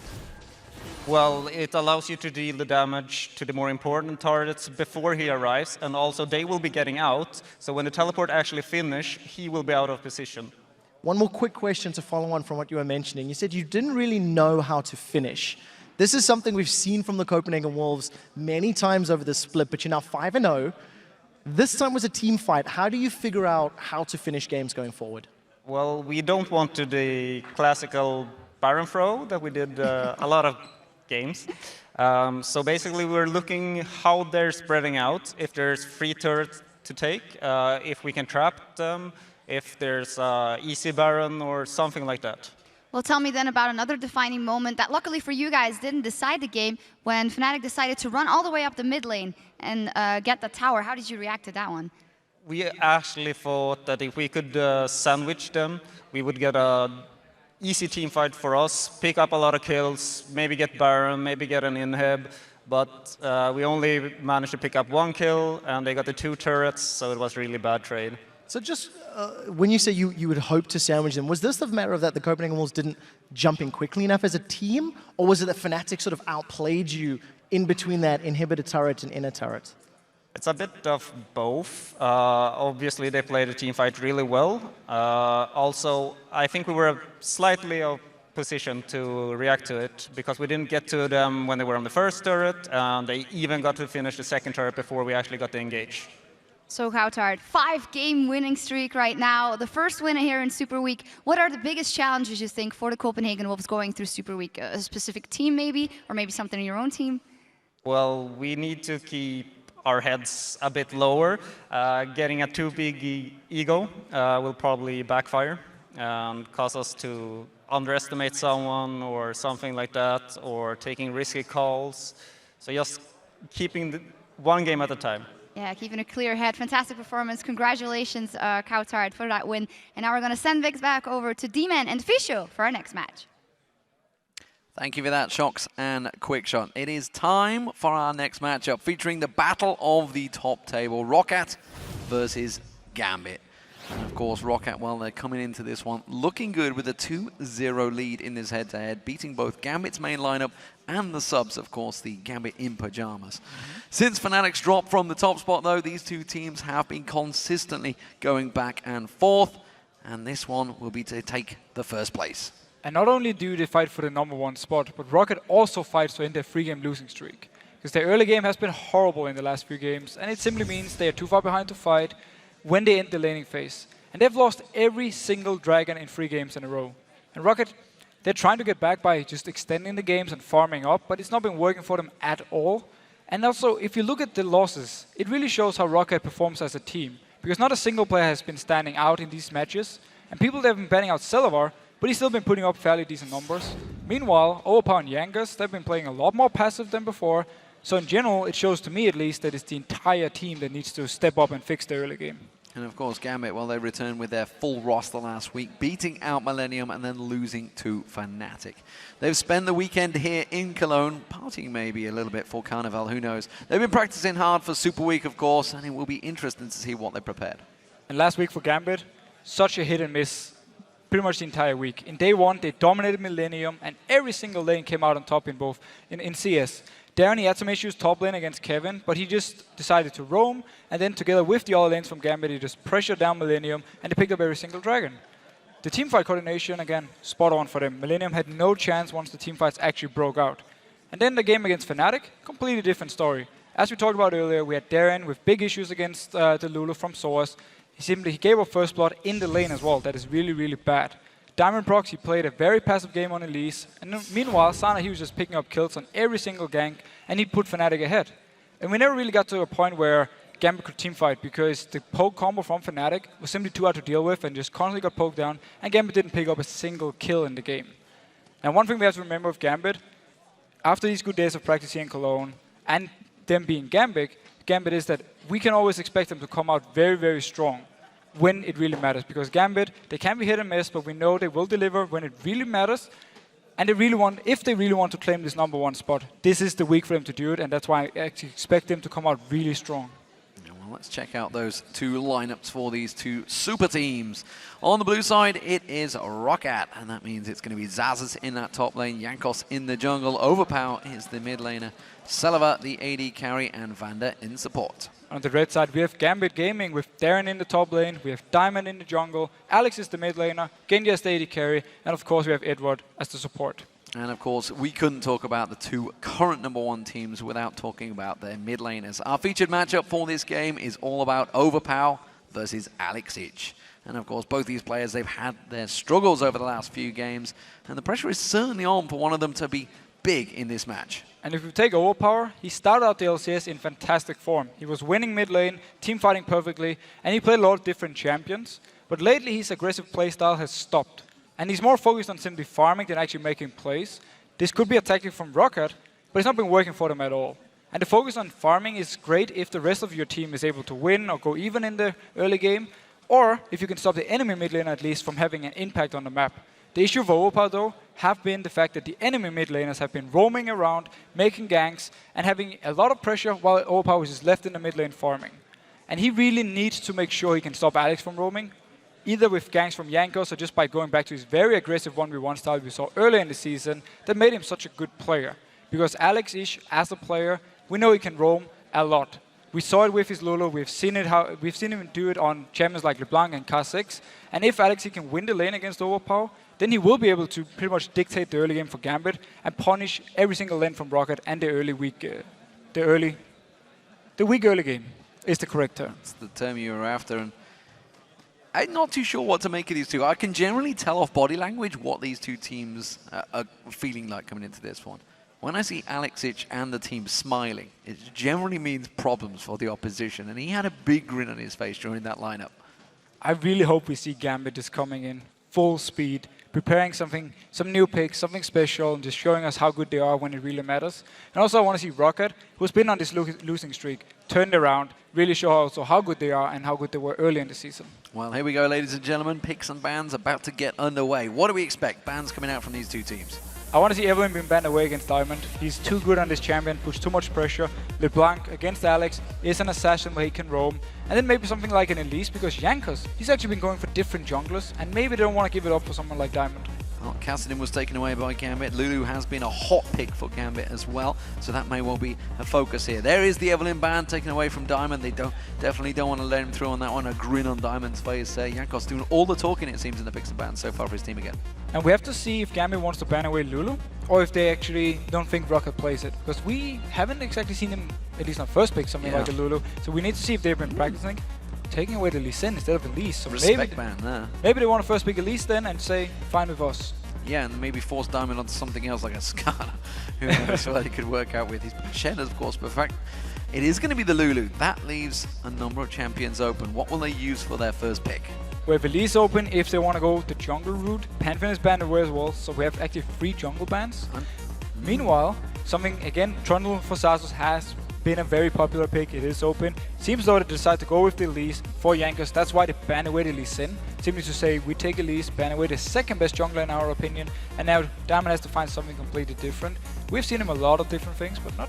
Well, it allows you to deal the damage to the more important targets before he arrives, and also they will be getting out. So when the teleport actually finish, he will be out of position. One more quick question to follow on from what you were mentioning. You said you didn't really know how to finish. This is something we've seen from the Copenhagen Wolves many times over the split, but you're now 5-0. This time was a team fight. How do you figure out how to finish games going forward? Well, we don't want to do the classical Baron throw that we did a lot of games. So basically we're looking how they're spreading out, if there's free turrets to take, if we can trap them, if there's easy Baron or something like that. Well, tell me then about another defining moment that luckily for you guys didn't decide the game when Fnatic decided to run all the way up the mid lane and get the tower. How did you react to that one? We actually thought that if we could sandwich them, we would get a easy team fight for us, pick up a lot of kills, maybe get Baron, maybe get an inhib, but we only managed to pick up 1 kill and they got the 2 turrets, so it was really bad trade. So just when you say you would hope to sandwich them, was this the matter of that the Copenhagen Wolves didn't jump in quickly enough as a team, or was it that Fnatic sort of outplayed you in between that inhibitor turret and inner turret? It's a bit of both. Obviously, they played the team fight really well. Also, I think we were slightly out of position to react to it because we didn't get to them when they were on the first turret, and they even got to finish the second turret before we actually got to engage. So Kautard, 5-game winning streak right now. The first win here in Super Week. What are the biggest challenges you think for the Copenhagen Wolves going through Super Week? A specific team maybe, or maybe something in your own team? Well, we need to keep our heads a bit lower. Getting a too big ego will probably backfire and cause us to underestimate someone or something like that, or taking risky calls. So just keeping one game at a time. Yeah, keeping a clear head. Fantastic performance. Congratulations, Kautard, for that win. And now we're going to send Vix back over to D-Man and Fisho for our next match. Thank you for that, Shocks and Quickshot. It is time for our next matchup, featuring the battle of the top table, Rockat versus Gambit. And of course, Rockat, well, they're coming into this one looking good with a 2-0 lead in this head-to-head, beating both Gambit's main lineup and the subs, of course, the Gambit in pajamas. Since Fnatic's dropped from the top spot, though, these two teams have been consistently going back and forth, and this one will be to take the first place. And not only do they fight for the #1 spot, but Rockat also fights to end their 3-game losing streak. Because their early game has been horrible in the last few games, and it simply means they are too far behind to fight when they end the laning phase. And they've lost every single dragon in 3 games in a row. And Rockat, they're trying to get back by just extending the games and farming up, but it's not been working for them at all. And also, if you look at the losses, it really shows how Rockat performs as a team. Because not a single player has been standing out in these matches. And people that have been banning out Celavar, but he's still been putting up fairly decent numbers. Meanwhile, Overpower and Yangas, they've been playing a lot more passive than before. So in general, it shows to me at least that it's the entire team that needs to step up and fix their early game. And of course, Gambit, well, they returned with their full roster last week, beating out Millennium and then losing to Fnatic. They've spent the weekend here in Cologne, partying maybe a little bit for Carnival, who knows. They've been practicing hard for Super Week, of course, and it will be interesting to see what they prepared. And last week for Gambit, such a hit and miss pretty much the entire week. In day 1, they dominated Millennium, and every single lane came out on top in both in CS. Darren, he had some issues top lane against Kevin, but he just decided to roam, and then together with the other lanes from Gambit, he just pressured down Millennium, and they picked up every single dragon. The teamfight coordination, again, spot on for them. Millennium had no chance once the teamfights actually broke out. And then the game against Fnatic, completely different story. As we talked about earlier, we had Darren with big issues against the Lulu from Source. He gave up first blood in the lane as well. That is really, really bad. Diamond Prox, he played a very passive game on Elise, and meanwhile, Sana, he was just picking up kills on every single gank, and he put Fnatic ahead. And we never really got to a point where Gambit could teamfight, because the poke combo from Fnatic was simply too hard to deal with, and just constantly got poked down, and Gambit didn't pick up a single kill in the game. And one thing we have to remember with Gambit, after these good days of practice here in Cologne, and them being Gambit is that we can always expect them to come out very, very strong. when it really matters. Because Gambit, they can be hit and miss, but we know they will deliver when it really matters. And if they really want to claim this #1 spot, this is the week for them to do it, and that's why I actually expect them to come out really strong. Well, let's check out those two lineups for these two super teams. On the blue side, it is Rockat, and that means it's going to be Zazas in that top lane, Jankos in the jungle, Overpower is the mid laner, Selva the AD carry, and Vander in support. On the red side, we have Gambit Gaming with Darren in the top lane, we have Diamond in the jungle, Alex is the mid laner, Genji as the AD carry, and of course we have Edward as the support. And of course, we couldn't talk about the two current #1 teams without talking about their mid laners. Our featured matchup for this game is all about Overpower versus Alex Ich. And of course, both these players, they've had their struggles over the last few games, and the pressure is certainly on for one of them to be big in this match. And if we take Overpower, he started out the LCS in fantastic form. He was winning mid lane, team fighting perfectly, and he played a lot of different champions. But lately, his aggressive playstyle has stopped. And he's more focused on simply farming than actually making plays. This could be a tactic from Rockat, but it's not been working for them at all. And the focus on farming is great if the rest of your team is able to win or go even in the early game, or if you can stop the enemy mid laner at least from having an impact on the map. The issue for Overpower, though, have been the fact that the enemy mid laners have been roaming around, making ganks, and having a lot of pressure while Overpower is left in the mid lane farming. And he really needs to make sure he can stop Alex from roaming, either with ganks from Jankos or just by going back to his very aggressive 1v1 style we saw earlier in the season that made him such a good player. Because Alex Ich, as a player, we know he can roam a lot. We saw it with his Lulu, we've seen him do it on champions like LeBlanc and K6. And if Alex he can win the lane against Overpower, then he will be able to pretty much dictate the early game for Gambit and punish every single lane from Rockat and the weak early game is the correct term. That's the term you were after. And I'm not too sure what to make of these two. I can generally tell off body language what these two teams are feeling like coming into this one. When I see Alex Ich and the team smiling, it generally means problems for the opposition, and he had a big grin on his face during that lineup. I really hope we see Gambit just coming in full speed, preparing some new picks, something special, and just showing us how good they are when it really matters. And also I want to see Rockat, who's been on this losing streak, turned around, really show also how good they are and how good they were early in the season. Well, here we go, ladies and gentlemen. Picks and bans about to get underway. What do we expect? Bans coming out from these two teams. I want to see Evelyn being banned away against Diamond. He's too good on this champion, puts too much pressure. LeBlanc against Alex is an assassin where he can roam. And then maybe something like an Elise, because Jankos, he's actually been going for different junglers, and maybe they don't want to give it up for someone like Diamond. Well, Kassadin was taken away by Gambit. Lulu has been a hot pick for Gambit as well, so that may well be a focus here. There is the Evelyn ban taken away from Diamond. They definitely don't want to let him through on that one. A grin on Diamond's face. Jankos doing all the talking, it seems, in the picks and bans so far for his team again. And we have to see if Gambit wants to ban away Lulu, or if they actually don't think Rockat plays it. Because we haven't exactly seen him, at least on first pick, something like a Lulu. So we need to see if they've been practicing. Taking away the Lee Sin instead of Elise. So Respect ban there. Maybe they want to first pick Elise then and say, fine with us. Yeah, and maybe force Diamond onto something else like a Skarner, who knows what he could work out with. He's Shen, of course, but in fact, it is going to be the Lulu. That leaves a number of champions open. What will they use for their first pick? We have Elise open if they want to go the jungle route. Pantheon is banned away as well, so we have actually 3 jungle bans. Meanwhile, something, again, Trundle for Xaxus has been a very popular pick. It is open. Seems though they decide to go with the Elise for Jankos. That's why they ban away the Lee Sin. Simply to say, we take Elise, ban away the second best jungler in our opinion, and now Diamond has to find something completely different. We've seen him a lot of different things, but not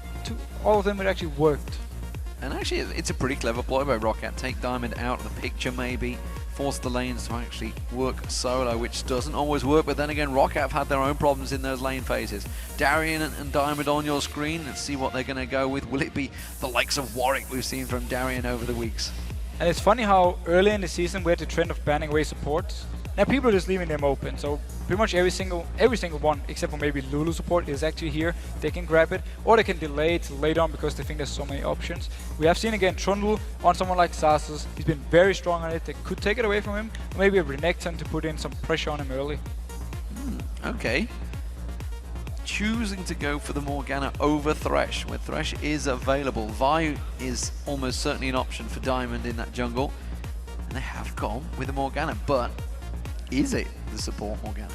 all of them it actually worked. And actually, it's a pretty clever ploy by Rockat. Take Diamond out of the picture maybe, force the lanes to actually work solo, which doesn't always work, but then again, Rockat have had their own problems in those lane phases. Darian and Diamond on your screen. Let's see what they're going to go with. Will it be the likes of Warwick we've seen from Darian over the weeks? And it's funny how early in the season we had the trend of banning away supports. Now people are just leaving them open, so pretty much every single one, except for maybe Lulu support, is actually here. They can grab it, or they can delay it later on because they think there's so many options. We have seen again Trundle on someone like Xaxus. He's been very strong on it. They could take it away from him, or maybe a Renekton to put in some pressure on him early. Okay. Choosing to go for the Morgana over Thresh, where Thresh is available. Vi is almost certainly an option for Diamond in that jungle, and they have gone with the Morgana, but is it the support Morgana?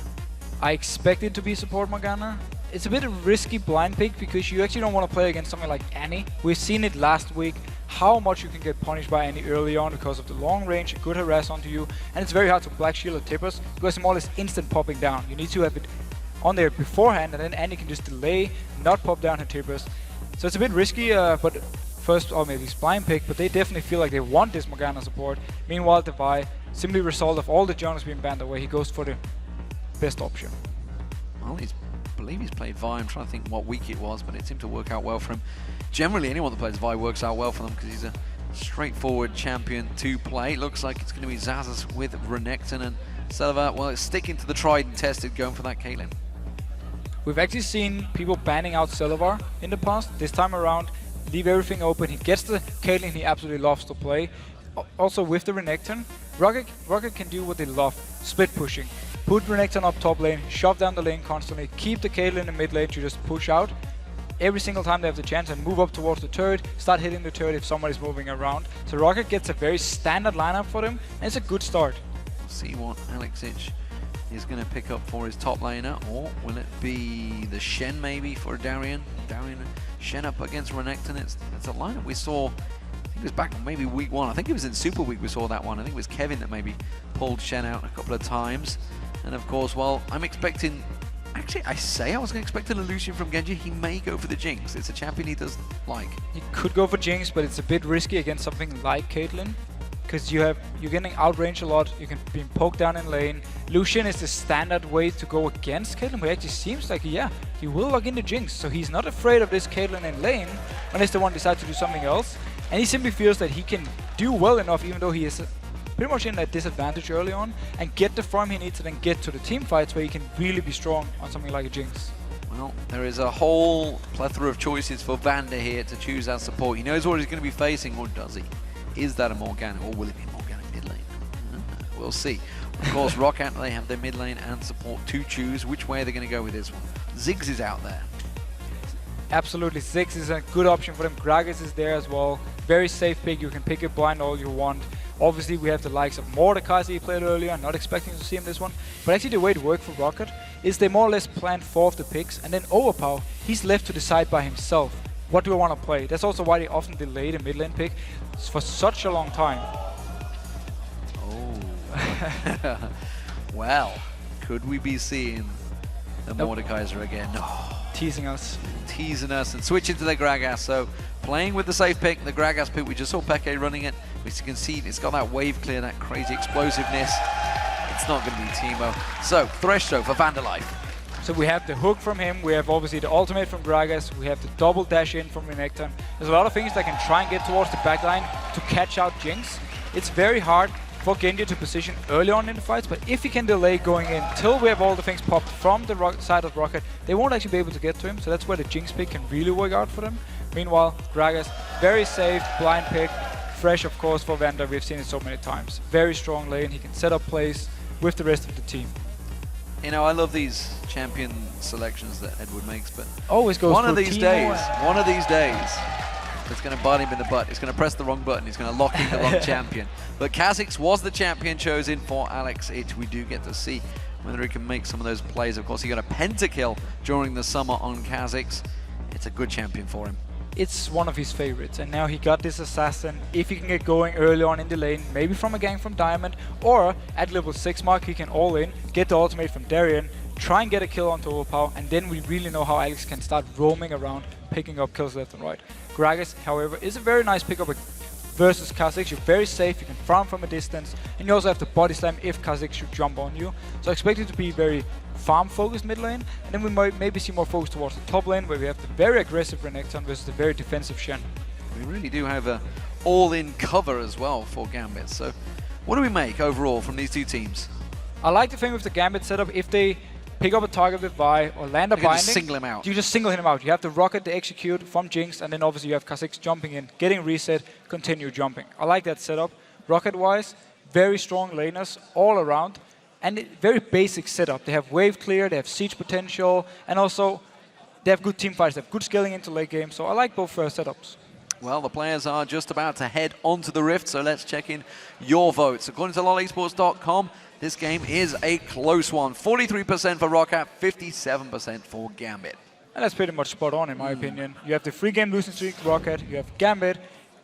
I expect it to be support Morgana. It's a bit of a risky blind pick because you actually don't want to play against something like Annie. We've seen it last week, how much you can get punished by Andy early on because of the long range, good harass onto you, and it's very hard to black shield or tippers because it's more or less instant popping down. You need to have it on there beforehand, and then Andy can just delay, not pop down her tippers. So it's a bit risky, but first, or maybe it's blind pick, but they definitely feel like they want this Morgana support. Meanwhile, Devi, simply a result of all the jungles being banned away, he goes for the best option. Well, I believe he's played Vi. I'm trying to think what week it was, but it seemed to work out well for him. Generally, anyone that plays Vi works out well for them because he's a straightforward champion to play. Looks like it's going to be Zazas with Renekton, and Selva, well, it's sticking to the tried and tested, going for that Caitlyn. We've actually seen people banning out Selvar in the past. This time around, leave everything open. He gets the Caitlyn he absolutely loves to play. Also with the Renekton, Rockat can do what they love, split pushing. Put Renekton up top lane, shove down the lane constantly, keep the Caitlyn in the mid lane to just push out every single time they have the chance and move up towards the turret, start hitting the turret if somebody's moving around. So Rockat gets a very standard lineup for them, and it's a good start. We'll see what Alexic is going to pick up for his top laner, or will it be the Shen maybe for Darian? Darian, Shen up against Renekton. It's a lineup we saw, I think it was back maybe week 1. I think it was in Super Week we saw that one. I think it was Kevin that maybe pulled Shen out a couple of times. And of course, well, I'm expecting, actually I was going to expect an illusion from Genji. He may go for the Jinx. It's a champion he doesn't like. He could go for Jinx, but it's a bit risky against something like Caitlyn, because you're getting outranged a lot, you can be poked down in lane. Lucian is the standard way to go against Caitlyn, but it actually seems like, yeah, he will log in the Jinx, so he's not afraid of this Caitlyn in lane, unless the one decides to do something else. And he simply feels that he can do well enough, even though he is pretty much in that disadvantage early on, and get the farm he needs to then get to the team fights where he can really be strong on something like a Jinx. Well, there is a whole plethora of choices for Vander here to choose as support. He knows what he's going to be facing, or does he? Is that a Morgana, or will it be Morgana mid lane? We'll see. Of course, Rockat, they have their mid lane and support to choose. Which way are they going to go with this one? Ziggs is out there. Absolutely, Ziggs is a good option for them. Gragas is there as well. Very safe pick, you can pick it blind all you want. Obviously, we have the likes of Mordekaiser he played earlier, not expecting to see him this one. But actually, the way it worked for Rockat is they more or less planned 4 of the picks, and then Overpower, he's left to decide by himself. What do I want to play? That's also why they often delay the mid lane pick for such a long time. Oh. Well, could we be seeing the Mordekaiser again? No. Teasing us. Teasing us and switching to the Gragas. So playing with the safe pick, the Gragas pick. We just saw Peke running it. As you can see, it's got that wave clear, that crazy explosiveness. It's not going to be Teemo. So, Thresh Show for Vanderlife. So we have the hook from him, we have obviously the ultimate from Gragas, we have the double dash in from Renekton. There's a lot of things that can try and get towards the backline to catch out Jinx. It's very hard for Genji to position early on in the fights, but if he can delay going in till we have all the things popped from the side of Rockat, they won't actually be able to get to him, so that's where the Jinx pick can really work out for them. Meanwhile, Gragas, very safe, blind pick, fresh of course for Vander, we've seen it so many times. Very strong lane, he can set up plays with the rest of the team. You know, I love these champion selections that Edward makes, but always goes one of these days, it's going to bite him in the butt. He's going to press the wrong button. He's going to lock in the wrong champion. But Kha'Zix was the champion chosen for Alexic. We do get to see whether he can make some of those plays. Of course, he got a pentakill during the summer on Kha'Zix. It's a good champion for him. It's one of his favorites, and now he got this assassin. If he can get going early on in the lane, maybe from a gank from Diamond, or at level 6 mark he can all in, get the ultimate from Darian, try and get a kill onto Overpower, and then we really know how Alex can start roaming around, picking up kills left and right. Gragas, however, is a very nice pickup versus Kha'Zix. You're very safe, you can farm from a distance, and you also have the body slam if Kha'Zix should jump on you. So I expect it to be very farm-focused mid lane, and then we might maybe see more focus towards the top lane, where we have the very aggressive Renekton versus the very defensive Shen. We really do have a all-in cover as well for Gambit. So what do we make overall from these two teams? I like the thing with the Gambit setup, if they pick up a target with Vi or land a binding, just single him out. You just single him out. You have the Rockat to execute from Jinx, and then obviously you have Kha'Zix jumping in, getting reset, continue jumping. I like that setup. Rockat-wise, very strong laners all around, and very basic setup. They have wave clear, they have siege potential, and also they have good team fights, they have good scaling into late game, so I like both setups. Well, the players are just about to head onto the Rift, so let's check in your votes. According to lolesports.com, this game is a close one. 43% for Rockat, 57% for Gambit. And that's pretty much spot on in my opinion. You have the free game losing streak, Rockat, you have Gambit,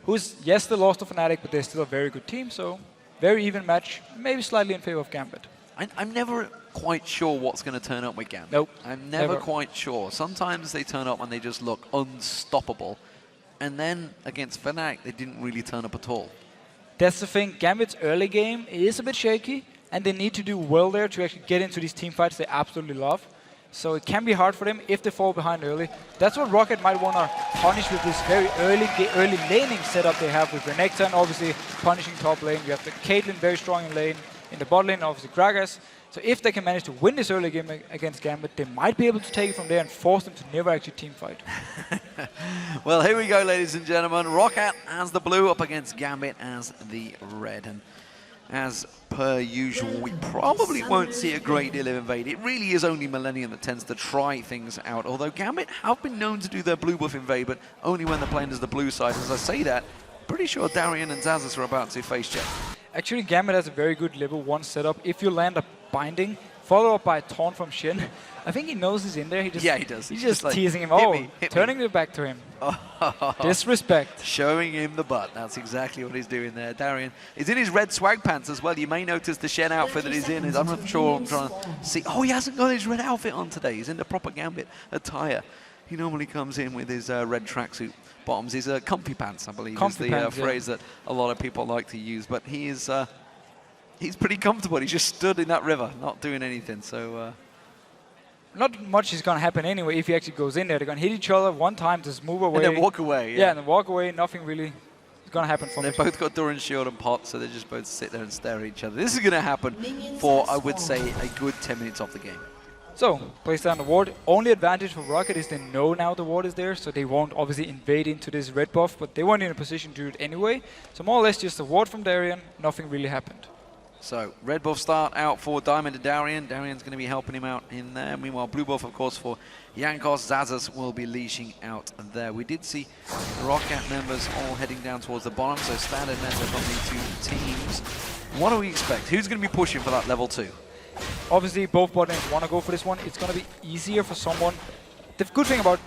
who's, yes, they lost to Fnatic, but they're still a very good team, so very even match, maybe slightly in favor of Gambit. I'm never quite sure what's going to turn up with Gambit. Nope. I'm never quite sure. Sometimes they turn up and they just look unstoppable. And then against Fnatic, they didn't really turn up at all. That's the thing. Gambit's early game is a bit shaky, and they need to do well there to actually get into these team fights they absolutely love. So it can be hard for them if they fall behind early. That's what Rockat might want to punish with this very early laning setup they have with Renekton, and obviously punishing top lane. You have the Caitlyn very strong in lane, in the bot lane, obviously Gragas. So if they can manage to win this early game against Gambit, they might be able to take it from there and force them to never actually team fight. Well, here we go, ladies and gentlemen. Rockat as the blue up against Gambit as the red. And as per usual, we probably won't see a great deal of invade. It really is only Millennium that tends to try things out, although Gambit have been known to do their blue buff invade, but only when they're playing as the blue side. As I say that, pretty sure Darian and Xaxus are about to face check. Actually, Gambit has a very good level 1 setup. If you land a binding, followed up by a taunt from Shin, I think he knows he's in there. He does. He's just like, teasing him. Turning it back to him. Disrespect. Showing him the butt. That's exactly what he's doing there. Darian is in his red swag pants as well. You may notice the Shen outfit that he's in. I'm not sure. I'm trying to see. Oh, he hasn't got his red outfit on today. He's in the proper Gambit attire. He normally comes in with his red tracksuit bottoms. His comfy pants, I believe, is the phrase that a lot of people like to use. But he is... he's pretty comfortable. He's just stood in that river, not doing anything. So not much is going to happen anyway if he actually goes in there. They're going to hit each other one time, just move away. And then walk away. Yeah, and then walk away. Nothing really is going to happen from They've both got Doran's shield and pot, so they just both sit there and stare at each other. This is going to happen for, I would say, a good 10 minutes of the game. So, place down the ward. Only advantage for Rockat is they know now the ward is there, so they won't obviously invade into this red buff, but they weren't in a position to do it anyway. So more or less just a ward from Darian, nothing really happened. So, red buff start out for Diamond and Darian. Darian's going to be helping him out in there. Meanwhile, blue buff, of course, for Jankos. Xaxus will be leashing out there. We did see Rockat members all heading down towards the bottom, so standard meta from the two teams. What do we expect? Who's going to be pushing for that level 2? Obviously, both bot lanes want to go for this one. It's going to be easier for someone. The good thing about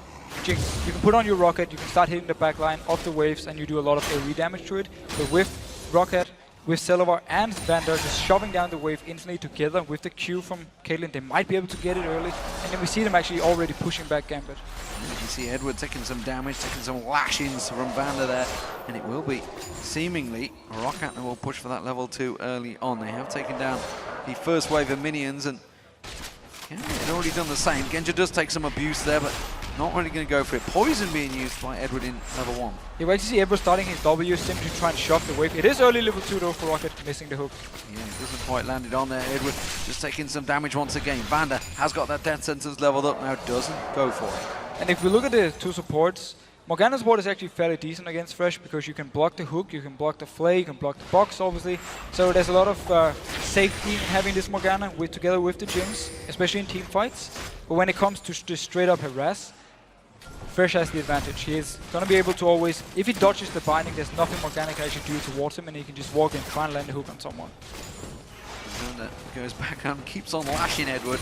Jinx, you can put on your Rockat, you can start hitting the backline of the waves, and you do a lot of AoE damage to it. But with Rockat, with Celavar and Vander just shoving down the wave instantly together with the Q from Caitlyn, they might be able to get it early. And then we see them actually already pushing back Gambit. You can see Edward taking some damage, taking some lashings from Vander there. And it will be seemingly Rockat that will push for that level 2 early on. They have taken down the first wave of minions, and Genja had already done the same. Genja does take some abuse there, but not really going to go for it. Poison being used by Edward in level 1. You actually see Edward starting his W simply to try and shock the wave. It is early level 2 though for Rockat, missing the hook. Yeah, it doesn't quite land it on there. Edward just taking some damage once again. Vander has got that death sentence leveled up now, doesn't go for it. And if we look at the two supports, Morgana's ward is actually fairly decent against Thresh because you can block the hook, you can block the flay, you can block the box obviously. So there's a lot of safety in having this Morgana together with the Jinx, especially in team fights. But when it comes to just straight up harass, Thresh has the advantage. He is going to be able to always, if he dodges the binding, there's nothing Morgana can actually do towards him, and he can just walk in, try and land the hook on someone. And goes back and keeps on lashing Edward.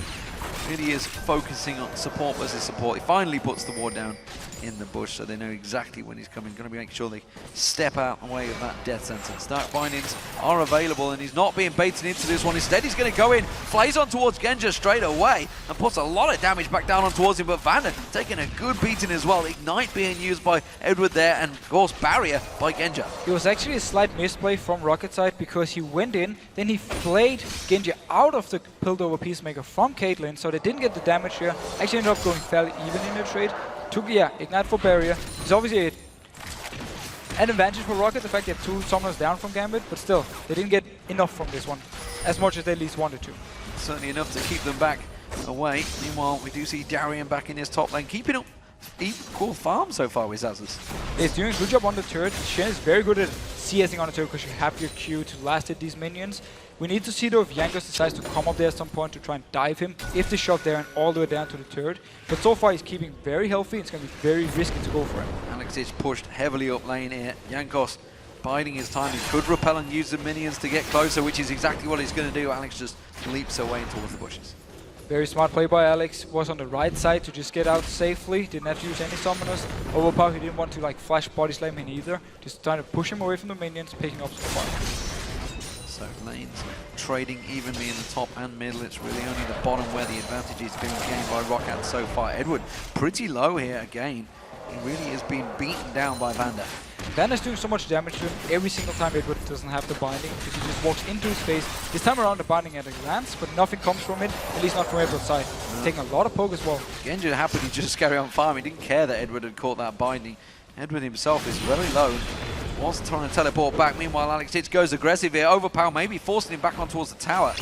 Really is focusing on support versus support. He finally puts the ward down in the bush, so they know exactly when he's coming. Going to be making sure they step out and away of that death sentence. Dark bindings are available, and he's not being baited into this one. Instead, he's going to go in, flies on towards Genja straight away, and puts a lot of damage back down on towards him. But Vander taking a good beating as well. Ignite being used by Edward there, and of course barrier by Genja. It was actually a slight misplay from Rockat side because he went in, then he flayed Genja out of the pilled over Peacemaker from Caitlyn, so they didn't get the damage here. Actually ended up going fairly even in the trade. Took, Ignite for barrier. It's obviously an advantage for Rockat, the fact that 2 summoners down from Gambit, but still, they didn't get enough from this one, as much as they at least wanted to. Certainly enough to keep them back away. Meanwhile, we do see Darian back in his top lane, keeping up equal farm so far with Xaxus. He's doing a good job on the turret. Shen is very good at CSing on the turret because you have your Q to last hit these minions. We need to see though if Jankos decides to come up there at some point to try and dive him, if they shove there and all the way down to the turret. But so far he's keeping very healthy. It's going to be very risky to go for him. Alex is pushed heavily up lane here. Jankos biding his time. He could repel and use the minions to get closer, which is exactly what he's going to do. Alex just leaps away towards the bushes. Very smart play by Alex. Was on the right side to just get out safely. Didn't have to use any summoners. Overpower, he didn't want to like flash body slam him either. Just trying to push him away from the minions, picking up some fire. So lanes trading evenly in the top and middle. It's really only the bottom where the advantage is being gained by Rockat so far. Edward pretty low here again. He really is being beaten down by Vander. Vander's doing so much damage to him every single time Edward doesn't have the binding, because he just walks into his face. This time around the binding at a glance, but nothing comes from it, at least not from Edward's side. Taking a lot of poke as well. Genji happily just carry on farming. Didn't care that Edward had caught that binding. Edward himself is very low. Was trying to teleport back. Meanwhile, Alex Titch goes aggressive here. Overpower maybe forcing him back on towards the tower.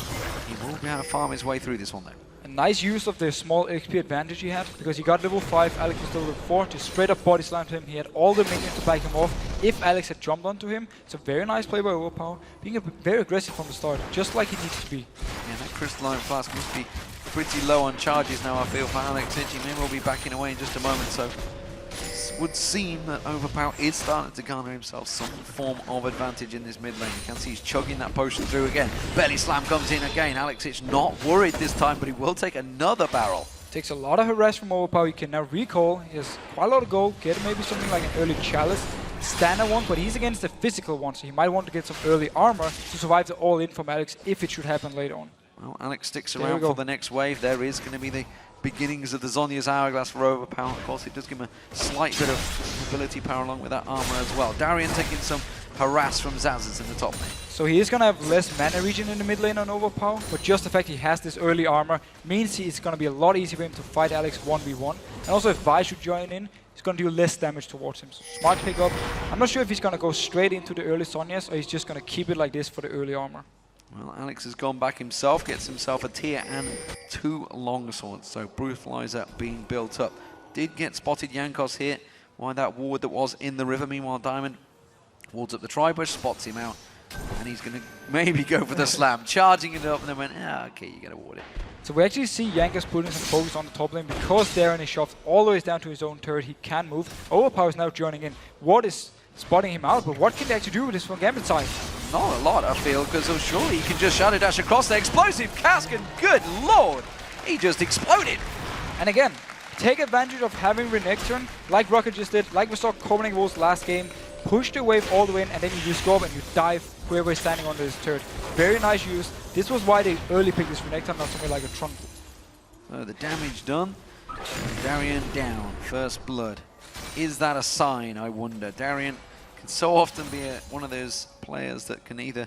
He will be able to farm his way through this one though. A nice use of the small XP advantage he had, because he got level 5, Alex was still level 4, just straight up body slammed him. He had all the minions to back him off if Alex had jumped onto him. It's a very nice play by Overpower, being very aggressive from the start, just like he needs to be. Yeah, that Crystalline Flask must be pretty low on charges now, I feel, for Alex Titch. He may well be backing away in just a moment, so it would seem that Overpower is starting to garner himself some form of advantage in this mid lane. You can see he's chugging that potion through again. Belly slam comes in again. Alex Titch not worried this time, but he will take another barrel. Takes a lot of harass from Overpower. He can now recall. He has quite a lot of gold. Get maybe something like an early chalice. Standard one, but he's against the physical one, so he might want to get some early armor to survive the all-in from Alex if it should happen later on. Well, Alex sticks around for the next wave. There is going to be the beginnings of the Zhonya's Hourglass for Overpower. Of course, it does give him a slight bit of mobility power along with that armor as well. Darian taking some harass from Zazas in the top lane. So he is going to have less mana regen in the mid lane on Overpower, but just the fact he has this early armor means it's going to be a lot easier for him to fight Alex 1v1. And also if Vi should join in, he's going to do less damage towards him. So smart pickup. I'm not sure if he's going to go straight into the early Zhonya's or he's just going to keep it like this for the early armor. Well, Alex has gone back himself, gets himself a tier and 2 longswords. So Brutalizer being built up. Did get spotted Jankos here by that ward that was in the river. Meanwhile, Diamond wards up the tri-bush, spots him out, and he's going to maybe go for the slam, charging it up, and then went, okay, you got to ward it. So we actually see Jankos putting some focus on the top lane because Darren is shoved all the way down to his own turret. He can move. Overpower is now joining in. Ward is spotting him out, but what can they actually do with this from Gambit side? Not a lot, I feel, because surely he can just shadow dash across the explosive cask, and good lord, he just exploded. And again, take advantage of having Renekton, like Rockat just did, like we saw Copenhagen Wolves last game. Push the wave all the way in, and then you just go up and you dive whoever is standing under this turret. Very nice use. This was why they early picked this Renekton, not something like a Tron. So the damage done. Darian down, first blood. Is that a sign, I wonder? Darian can so often be one of those players that can either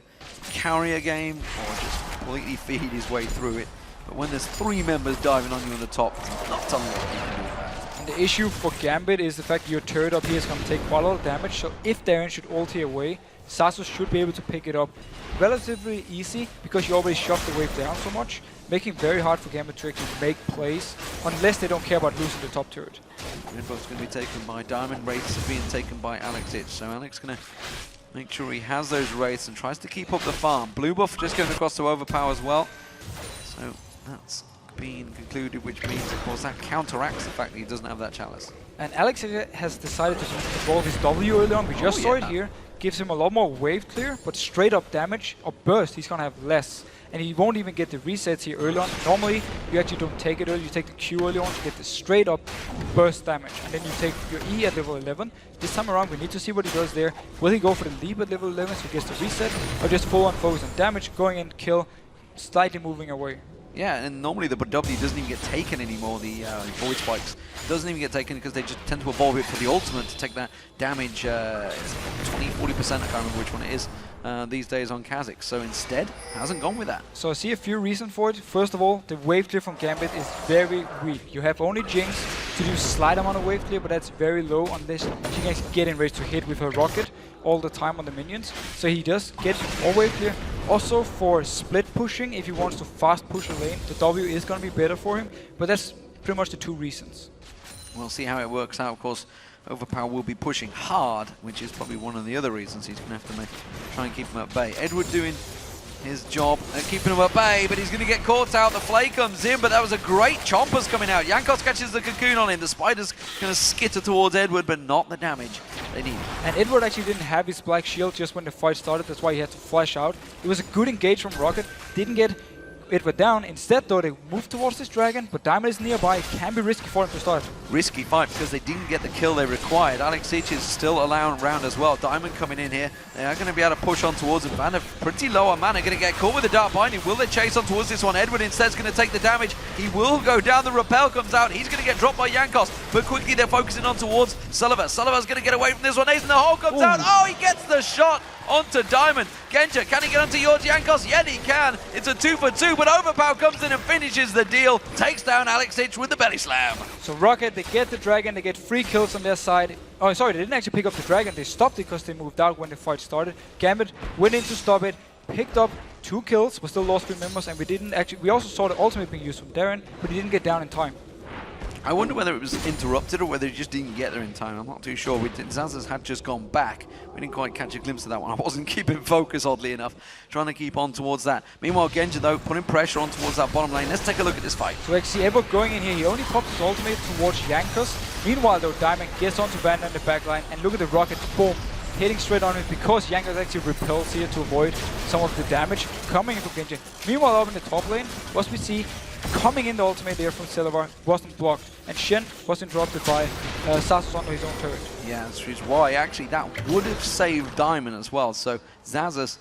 carry a game or just completely feed his way through it. But when there's 3 members diving on you on the top, it's not a lot you can do with that. And the issue for Gambit is the fact your turret up here is going to take quite a lot of damage, so if Darren should ulti away, Sasus should be able to pick it up relatively easy because you already shoved the wave down so much, making it very hard for Gambit to actually make plays unless they don't care about losing the top turret. Red buff's going to be taken by Diamond, Wraiths are being taken by Alex Titch, so Alex going to make sure he has those Wraiths and tries to keep up the farm. Blue buff just going across to Overpower as well, so that's being concluded, which means, of course, that counteracts the fact that he doesn't have that chalice. And Alex has decided to evolve his W early on. We just saw it here. Gives him a lot more wave clear, but straight up damage or burst, he's gonna have less. And he won't even get the resets here early on. Normally, you actually don't take it early. You take the Q early on to get the straight up burst damage. And then you take your E at level 11. This time around, we need to see what he does there. Will he go for the leap at level 11 so he gets the reset? Or just full on focus on damage, going in, kill, slightly moving away? Yeah, and normally the W doesn't even get taken anymore, the Void Spikes. Doesn't even get taken because they just tend to evolve it for the ultimate to take that damage, 20-40%, I can't remember which one it is, these days on Kha'Zix. So instead, hasn't gone with that. So I see a few reasons for it. First of all, the wave clear from Gambit is very weak. You have only Jinx to do slight amount of wave clear, but that's very low unless she can actually get in range to hit with her Rockat all the time on the minions. So he does get more wave clear. Also for split pushing, if he wants to fast push a lane, the W is going to be better for him, but that's pretty much the 2 reasons. We'll see how it works out. Of course, Overpower will be pushing hard, which is probably one of the other reasons he's going to have to try and keep him at bay. Edward doing his job at keeping him at bay, but he's going to get caught out. The Flay comes in, but that was a great Chompers coming out. Jankos catches the cocoon on him. The Spider's going to skitter towards Edward, but not the damage they need. And Edward actually didn't have his black shield just when the fight started. That's why he had to flash out. It was a good engage from Rockat. Didn't get Edward down. Instead, though, they move towards this dragon, but Diamond is nearby. It can be risky for him to start. Risky fight because they didn't get the kill they required. Alex Ich is still around as well. Diamond coming in here. They are going to be able to push on towards him. Van are pretty low on mana, going to get caught with the Dark Binding. Will they chase on towards this one? Edward instead is going to take the damage. He will go down. The Repel comes out. He's going to get dropped by Jankos, but quickly they're focusing on towards Sullivan. Sullivan's going to get away from this one. Ace in the hole comes out. Oh, he gets the shot onto Diamond. Genja, can he get onto George Jankos? Yeah, he can. It's a 2 for 2, but Overpower comes in and finishes the deal. Takes down Alex Ich with the belly slam. So Rockat, they get the dragon, they get 3 kills on their side. Oh, sorry, they didn't actually pick up the dragon. They stopped it because they moved out when the fight started. Gambit went in to stop it, picked up 2 kills, but still lost 3 members, and we also saw the ultimate being used from Darren, but he didn't get down in time. I wonder whether it was interrupted or whether he just didn't get there in time. I'm not too sure. Zazas had just gone back. We didn't quite catch a glimpse of that one. I wasn't keeping focus, oddly enough, trying to keep on towards that. Meanwhile, Genja, though, putting pressure on towards that bottom lane. Let's take a look at this fight. So actually, Edward going in here, he only pops his ultimate towards Jankos. Meanwhile, though, Diamond gets onto Van in the back line, and look at the Rockat, boom, hitting straight on it because Jankos actually repels here to avoid some of the damage coming into Genja. Meanwhile, up in the top lane, what we see coming in the ultimate there from Silver wasn't blocked, and Shen was interrupted by Sasus onto his own turret. Yeah, that's why actually that would have saved Diamond as well. So Zazas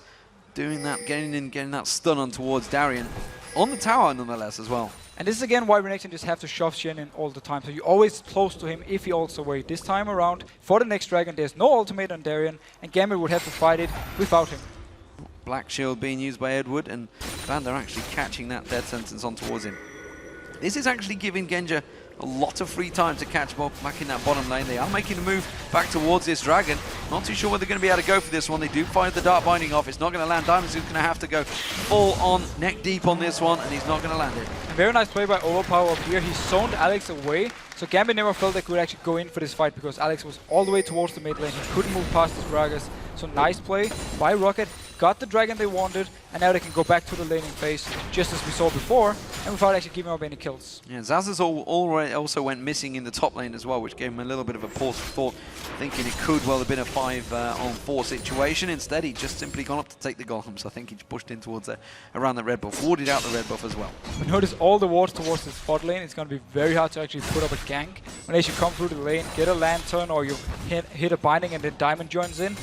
doing that, getting that stun on towards Darien on the tower nonetheless as well. And this is again why Renekton just have to shove Shen in all the time. So you're always close to him if he ults away. This time around, for the next dragon, there's no ultimate on Darien, and Gambit would have to fight it without him. Black Shield being used by Edward, and Vander actually catching that death sentence on towards him. This is actually giving Genja a lot of free time to catch back in that bottom lane. They are making a move back towards this dragon. Not too sure whether they're going to be able to go for this one. They do find the Dark Binding off. It's not going to land. Diamond's going to have to go full on neck deep on this one, and he's not going to land it. A very nice play by Overpower up here. He zoned Alex away, so Gambit never felt they could actually go in for this fight because Alex was all the way towards the mid lane. He couldn't move past his Gragas. So nice play by Rockat. Got the dragon they wanted, and now they can go back to the laning phase, just as we saw before, and without actually giving up any kills. Yeah, Zazas also went missing in the top lane as well, which gave him a little bit of a pause for thought, thinking it could well have been a 5-on-4 situation. Instead, he just simply gone up to take the golems. I think he pushed in towards around the red buff, warded out the red buff as well. But notice all the wards towards the spot lane. It's going to be very hard to actually put up a gank. When they should come through the lane, get a lantern, or you hit a binding and then Diamond joins in.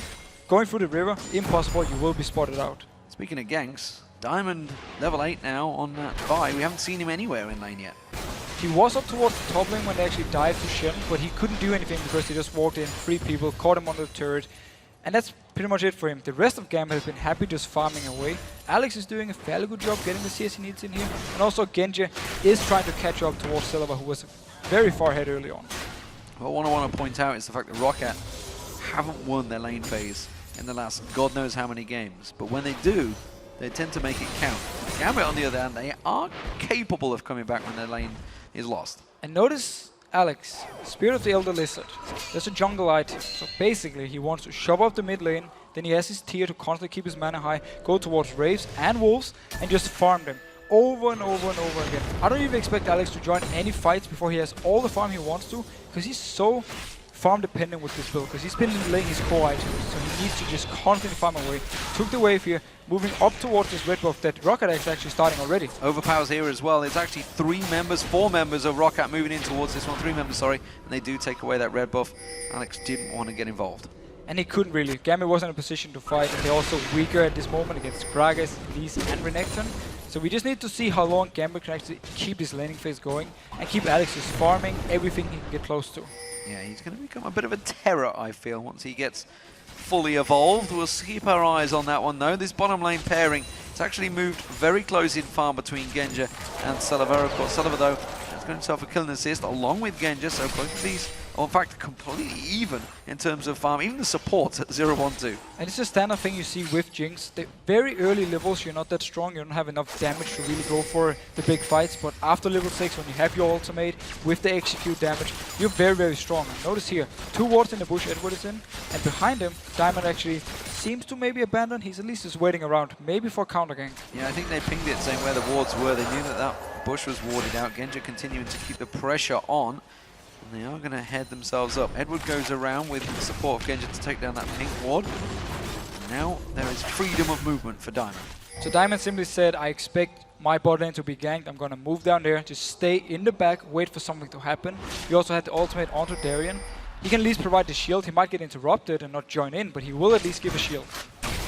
Going through the river, impossible, you will be spotted out. Speaking of ganks, Diamond level 8 now on that Vi. We haven't seen him anywhere in lane yet. He was up towards the top lane when they actually dived to Shen, but he couldn't do anything because they just walked in, 3 people, caught him under the turret, and that's pretty much it for him. The rest of Gambit has been happy just farming away. Alex is doing a fairly good job getting the CS he needs in here, and also Genja is trying to catch up towards Silver, who was very far ahead early on. Well, what I want to point out is the fact that Rockat haven't won their lane phase in the last God knows how many games, but when they do, they tend to make it count. Gambit, on the other hand, they are capable of coming back when their lane is lost. And notice Alex, Spirit of the Elder Lizard. There's a jungle item, so basically he wants to shove up the mid lane, then he has his tier to constantly keep his mana high, go towards Wraiths and Wolves, and just farm them over and over and over again. I don't even expect Alex to join any fights before he has all the farm he wants to, because he's so farm dependent with this build, because he's been laying his core items, so he needs to just constantly farm away. Took the wave here, moving up towards this red buff that Rockat is actually starting already. Overpower's here as well. There's actually 4 members of Rockat moving in towards this one, 3 members, sorry, and they do take away that red buff. Alex didn't want to get involved. And he couldn't really. Gambit wasn't in a position to fight, and they're also weaker at this moment against Gragas, Elise, and Renekton. So we just need to see how long Gambit can actually keep this laning phase going and keep Alex just farming everything he can get close to. Yeah, he's going to become a bit of a terror, I feel, once he gets fully evolved. We'll keep our eyes on that one, though. This bottom lane pairing, it's actually moved very close in farm between Genja and Sullivan. Of course, Sullivan, though, has got himself a kill and assist along with Genja, so both of these are, in fact, completely even in terms of farm. Even the supports at 0-1-2. And it's a standard thing you see with Jinx. The very early levels, you're not that strong, you don't have enough damage to really go for the big fights, but after level 6, when you have your ultimate with the execute damage, you're very, very strong. And notice here, 2 wards in the bush Edward is in, and behind him, Diamond actually seems to maybe abandon. He's at least just waiting around, maybe for counter gank. Yeah, I think they pinged it saying where the wards were. They knew that that bush was warded out. Genja continuing to keep the pressure on. And they are going to head themselves up. Edward goes around with the support of Genja to take down that pink ward. And now there is freedom of movement for Diamond. So Diamond simply said, I expect my bot lane to be ganked, I'm gonna move down there, just stay in the back, wait for something to happen. We also had the ultimate onto Darien. He can at least provide the shield. He might get interrupted and not join in, but he will at least give a shield.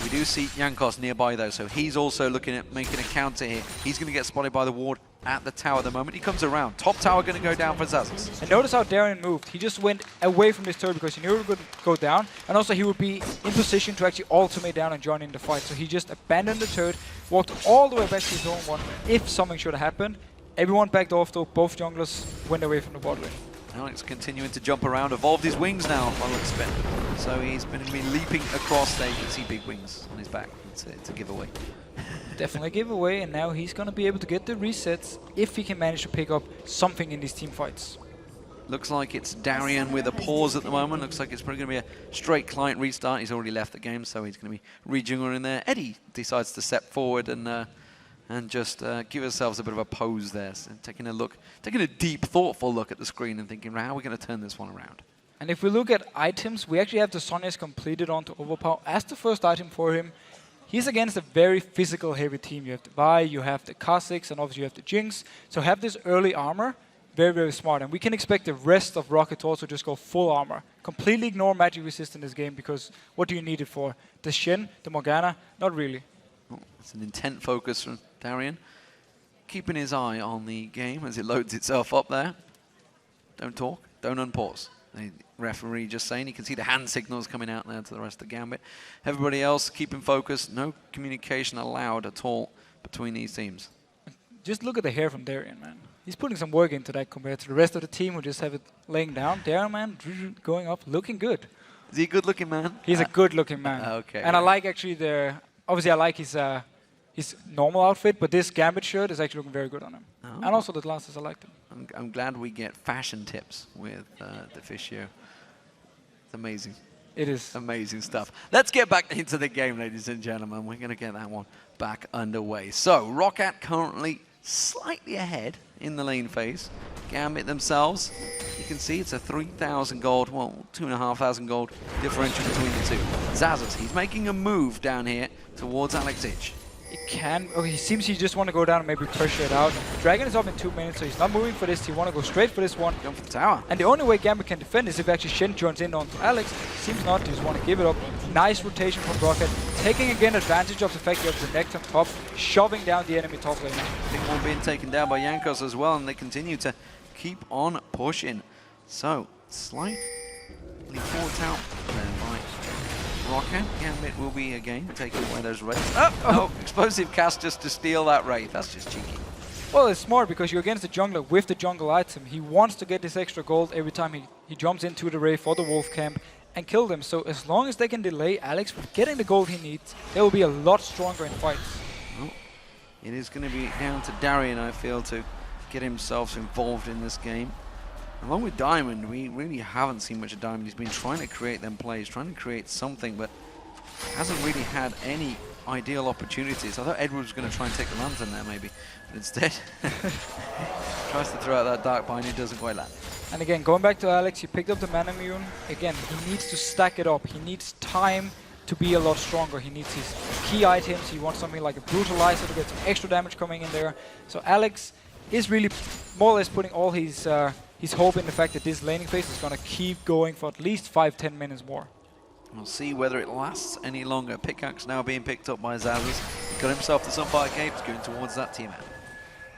We do see Jankos nearby though, so he's also looking at making a counter here. He's going to get spotted by the ward at the tower the moment he comes around. Top tower going to go down for Zazas. And notice how Darien moved. He just went away from this turret because he knew it would go down, and also he would be in position to actually ultimate down and join in the fight. So he just abandoned the turret, walked all the way back to his own one if something should have happened. Everyone backed off though, both junglers went away from the bot lane. Alex continuing to jump around, evolved his wings now by looks of it. So he's been leaping across there. You can see big wings on his back. It's a giveaway. Definitely a giveaway, and now he's going to be able to get the resets if he can manage to pick up something in these team fights. Looks like it's Darien with a pause at the moment. Looks like it's probably going to be a straight client restart. He's already left the game, so he's going to be rejungling in there. Eddie decides to step forward and just give ourselves a bit of a pose there. So taking a deep, thoughtful look at the screen and thinking, how are we going to turn this one around? And if we look at items, we actually have the Sonya's completed onto Overpower as the first item for him. He's against a very physical heavy team. You have the Vi, you have the Kha'Zix, and obviously you have the Jinx. So have this early armor, very, very smart. And we can expect the rest of Rockat to also just go full armor. Completely ignore magic resist in this game, because what do you need it for? The Shen, the Morgana? Not really. Oh, it's an intent focus from Darien. Keeping his eye on the game as it loads itself up there. Don't talk, don't unpause. The referee just saying, you can see the hand signals coming out there to the rest of Gambit. Everybody else keeping focus, no communication allowed at all between these teams. Just look at the hair from Darien, man. He's putting some work into that compared to the rest of the team who just have it laying down. Darien, man, going up, looking good. Is he a good-looking man? He's a good-looking man. Okay. And I like actually obviously I like his normal outfit, but this Gambit shirt is actually looking very good on him. Oh. And also the glasses, I like them. I'm glad we get fashion tips with Deficio. It's amazing. It is. Amazing stuff. Let's get back into the game, ladies and gentlemen. We're going to get that one back underway. So, Rockat currently slightly ahead in the lane phase. Gambit themselves, you can see it's a 3,000 gold, well, 2,500 gold differential between the two. Zazas, he's making a move down here towards Alex Ich. He can. Oh, he seems he just want to go down and maybe pressure it out. Dragon is off in 2 minutes, so he's not moving for this. He want to go straight for this one. Jump for the tower. And the only way Gambit can defend is if actually Shen joins in onto Alex. Seems not. He just want to give it up. Nice rotation from Rockat. Taking again advantage of the fact you have the neck on top, shoving down the enemy top lane. Big one being taken down by Jankos as well, and they continue to keep on pushing. So, slightly fought out there by Rockat. Gambit will be again taking away those wraiths. Oh, explosive cast just to steal that wraith. That's just cheeky. Well, it's smart because you're against the jungler with the jungle item. He wants to get this extra gold every time he jumps into the wraith for the wolf camp and kill them. So as long as they can delay Alex from getting the gold he needs, they will be a lot stronger in fights. Well, it is going to be down to Darien, I feel, to get himself involved in this game. Along with Diamond, we really haven't seen much of Diamond. He's been trying to create them plays, trying to create something, but hasn't really had any ideal opportunities. I thought Edward was going to try and take the lantern there, maybe, but instead tries to throw out that Dark Bind. It doesn't quite land. And again, going back to Alex, he picked up the Mana Immune. Again, he needs to stack it up. He needs time to be a lot stronger. He needs his key items. He wants something like a Brutalizer to get some extra damage coming in there. So Alex is really more or less putting all his hope in the fact that this laning phase is going to keep going for at least 5-10 minutes more. We'll see whether it lasts any longer. Pickaxe now being picked up by Zazas. He got himself the Sunfire Capes going towards that team out.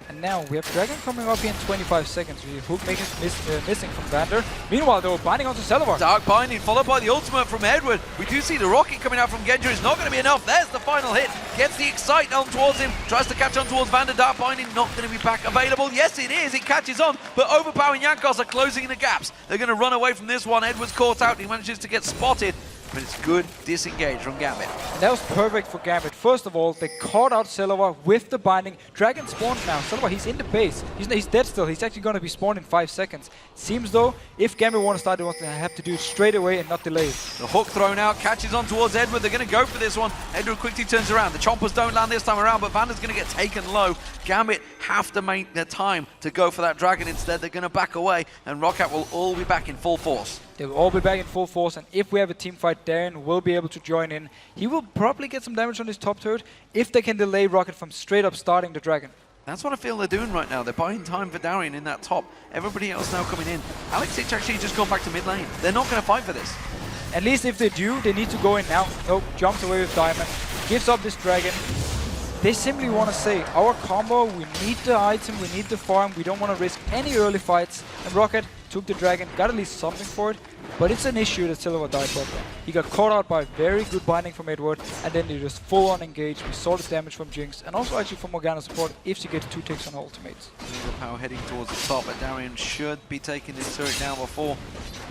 And now we have Dragon coming up here in 25 seconds. We have Hook missing from Vander. Meanwhile, they were binding onto Celavar. Dark Binding followed by the ultimate from Edward. We do see the rocket coming out from Genja. It's not going to be enough. There's the final hit. Gets the Excite on towards him. Tries to catch on towards Vander. Dark Binding not going to be back available. Yes, it is. It catches on. But Overpower and Jankos are closing the gaps. They're going to run away from this one. Edward's caught out. He manages to get spotted. But it's good disengage from Gambit. And that was perfect for Gambit. First of all, they caught out Celavar with the binding. Dragon spawned now. Celavar, he's in the base. He's dead still. He's actually going to be spawned in 5 seconds. Seems though, if Gambit want to start, they want to have to do it straight away and not delay. The hook thrown out, catches on towards Edward. They're going to go for this one. Edward quickly turns around. The chompers don't land this time around, but Vander's going to get taken low. Gambit have to make their time to go for that dragon instead. They're going to back away, and Rockat will all be back in full force. They will all be back in full force, and if we have a team fight Darren will be able to join in. He will probably get some damage on his top turret if they can delay Rockat from straight up starting the Dragon. That's what I feel they're doing right now. They're buying time for Darian in that top. Everybody else now coming in. Alexic actually just gone back to mid lane. They're not going to fight for this. At least if they do, they need to go in now. Nope, jumps away with Diamond, gives up this Dragon. They simply want to say, our combo, we need the item, we need the farm, we don't want to risk any early fights. And Rockat took the Dragon, got at least something for it, but it's an issue that Silva died bot lane. He got caught out by very good binding from Edward, and then they just full on engaged. We saw the damage from Jinx, and also actually from Morgana support if she gets 2 ticks on her ultimates. Power heading towards the top, but Darian should be taking this turret down before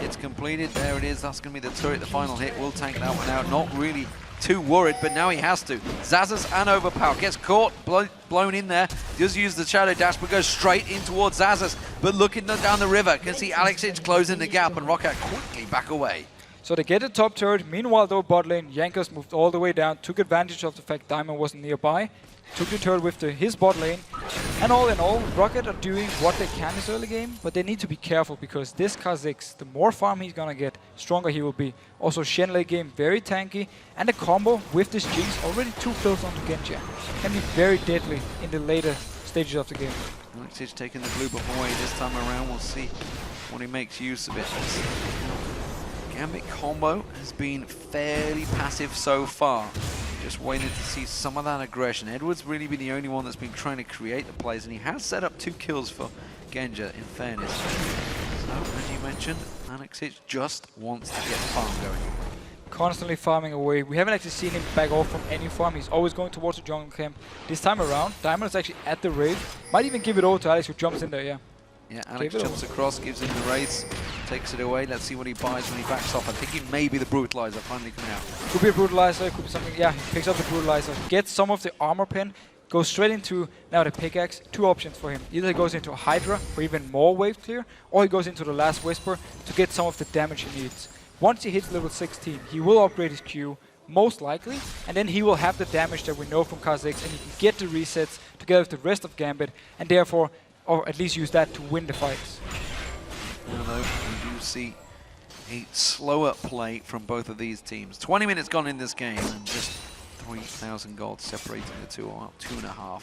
it's completed. There it is, that's going to be the turret, the final hit. Will tank that one out, not really too worried, but now he has to. Xaxus and Overpower gets caught, blown in there, does use the Shadow Dash, but goes straight in towards Xaxus, but looking down the river, can see Alexic closing the gap, and Rockat quickly back away. So they get the top turret. Meanwhile, though, bot lane, Jankos moved all the way down, took advantage of the fact Diamond wasn't nearby, took the turret with his bot lane, and all in all, Rockat are doing what they can this early game, but they need to be careful because this Kha'Zix, the more farm he's gonna get, stronger he will be. Also, Shen late game, very tanky, and the combo with this Jinx, already 2 kills onto Genji, can be very deadly in the later stages of the game. Alexic taking the blue buff away this time around. We'll see what he makes use of it. Gambit combo has been fairly passive so far. Just waiting to see some of that aggression. Edward's really been the only one that's been trying to create the plays, and he has set up 2 kills for Genja, in fairness. So, as you mentioned, Alexic just wants to get farm going. Constantly farming away. We haven't actually seen him back off from any farm. He's always going towards the jungle camp. This time around, Diamond is actually at the raid. Might even give it over to Alex, who jumps in there, yeah. Yeah, Alex jumps across, gives him the race, takes it away. Let's see what he buys when he backs off. I think it may be the Brutalizer finally coming out. Could be a Brutalizer, could be something. Yeah, he picks up the Brutalizer, gets some of the armor pen, goes straight into now the pickaxe. 2 options for him. Either he goes into a Hydra for even more wave clear, or he goes into the Last Whisper to get some of the damage he needs. Once he hits level 16, he will upgrade his Q, most likely, and then he will have the damage that we know from Kha'Zix, and he can get the resets together with the rest of Gambit, and therefore, or at least use that to win the fights. Although we do see a slower play from both of these teams. 20 minutes gone in this game, and just 3,000 gold separating the two, or 2.5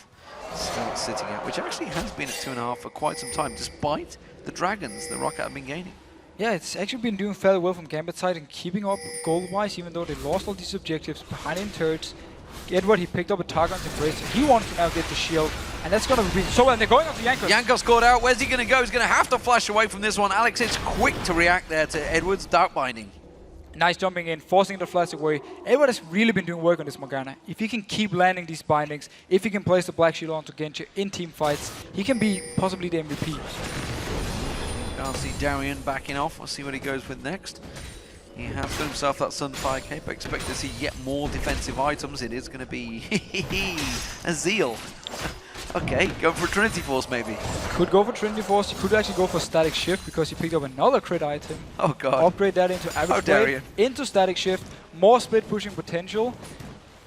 still sitting out, which actually has been at 2.5 for quite some time, despite the dragons that Rockat have been gaining. Yeah, it's actually been doing fairly well from Gambit side and keeping up gold-wise, even though they lost all these objectives behind in turrets. Edward, he picked up a target on the brace. He wants to now get the shield, and that's going to be so well. And they're going up to Jankos. Jankos caught out. Where's he going to go? He's going to have to flash away from this one. Alex is quick to react there to Edward's dark binding. Nice jumping in, forcing the flash away. Edward has really been doing work on this Morgana. If he can keep landing these bindings, if he can place the Black Shield onto Genji in team fights, he can be possibly the MVP. I'll see Darian backing off. We'll see what he goes with next. He has got himself that Sunfire Cape. I expect to see yet more defensive items. It is going to be a Zeal. Okay, go for Trinity Force maybe. Could go for Trinity Force. He could actually go for Static Shift because he picked up another crit item. Oh god. Upgrade that into Average Blade, into Static Shift, more split pushing potential.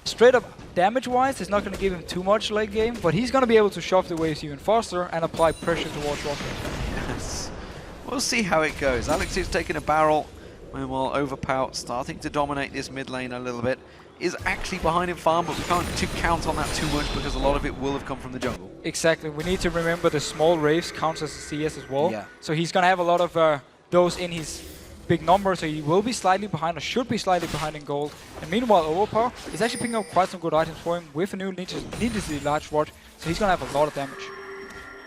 Straight up damage-wise, it's not going to give him too much late game, but he's going to be able to shove the waves even faster and apply pressure towards Rockat. Yes. We'll see how it goes. Alex is taking a barrel, and while Overpower starting to dominate this mid lane a little bit. Is actually behind in farm, but we can't count on that too much because a lot of it will have come from the jungle. Exactly. We need to remember the small waves counts as a CS as well. Yeah. So he's going to have a lot of those in his big number, so he will be slightly behind, or should be slightly behind in gold. And meanwhile, Overpower is actually picking up quite some good items for him with a new needlessly large rod, so he's going to have a lot of damage.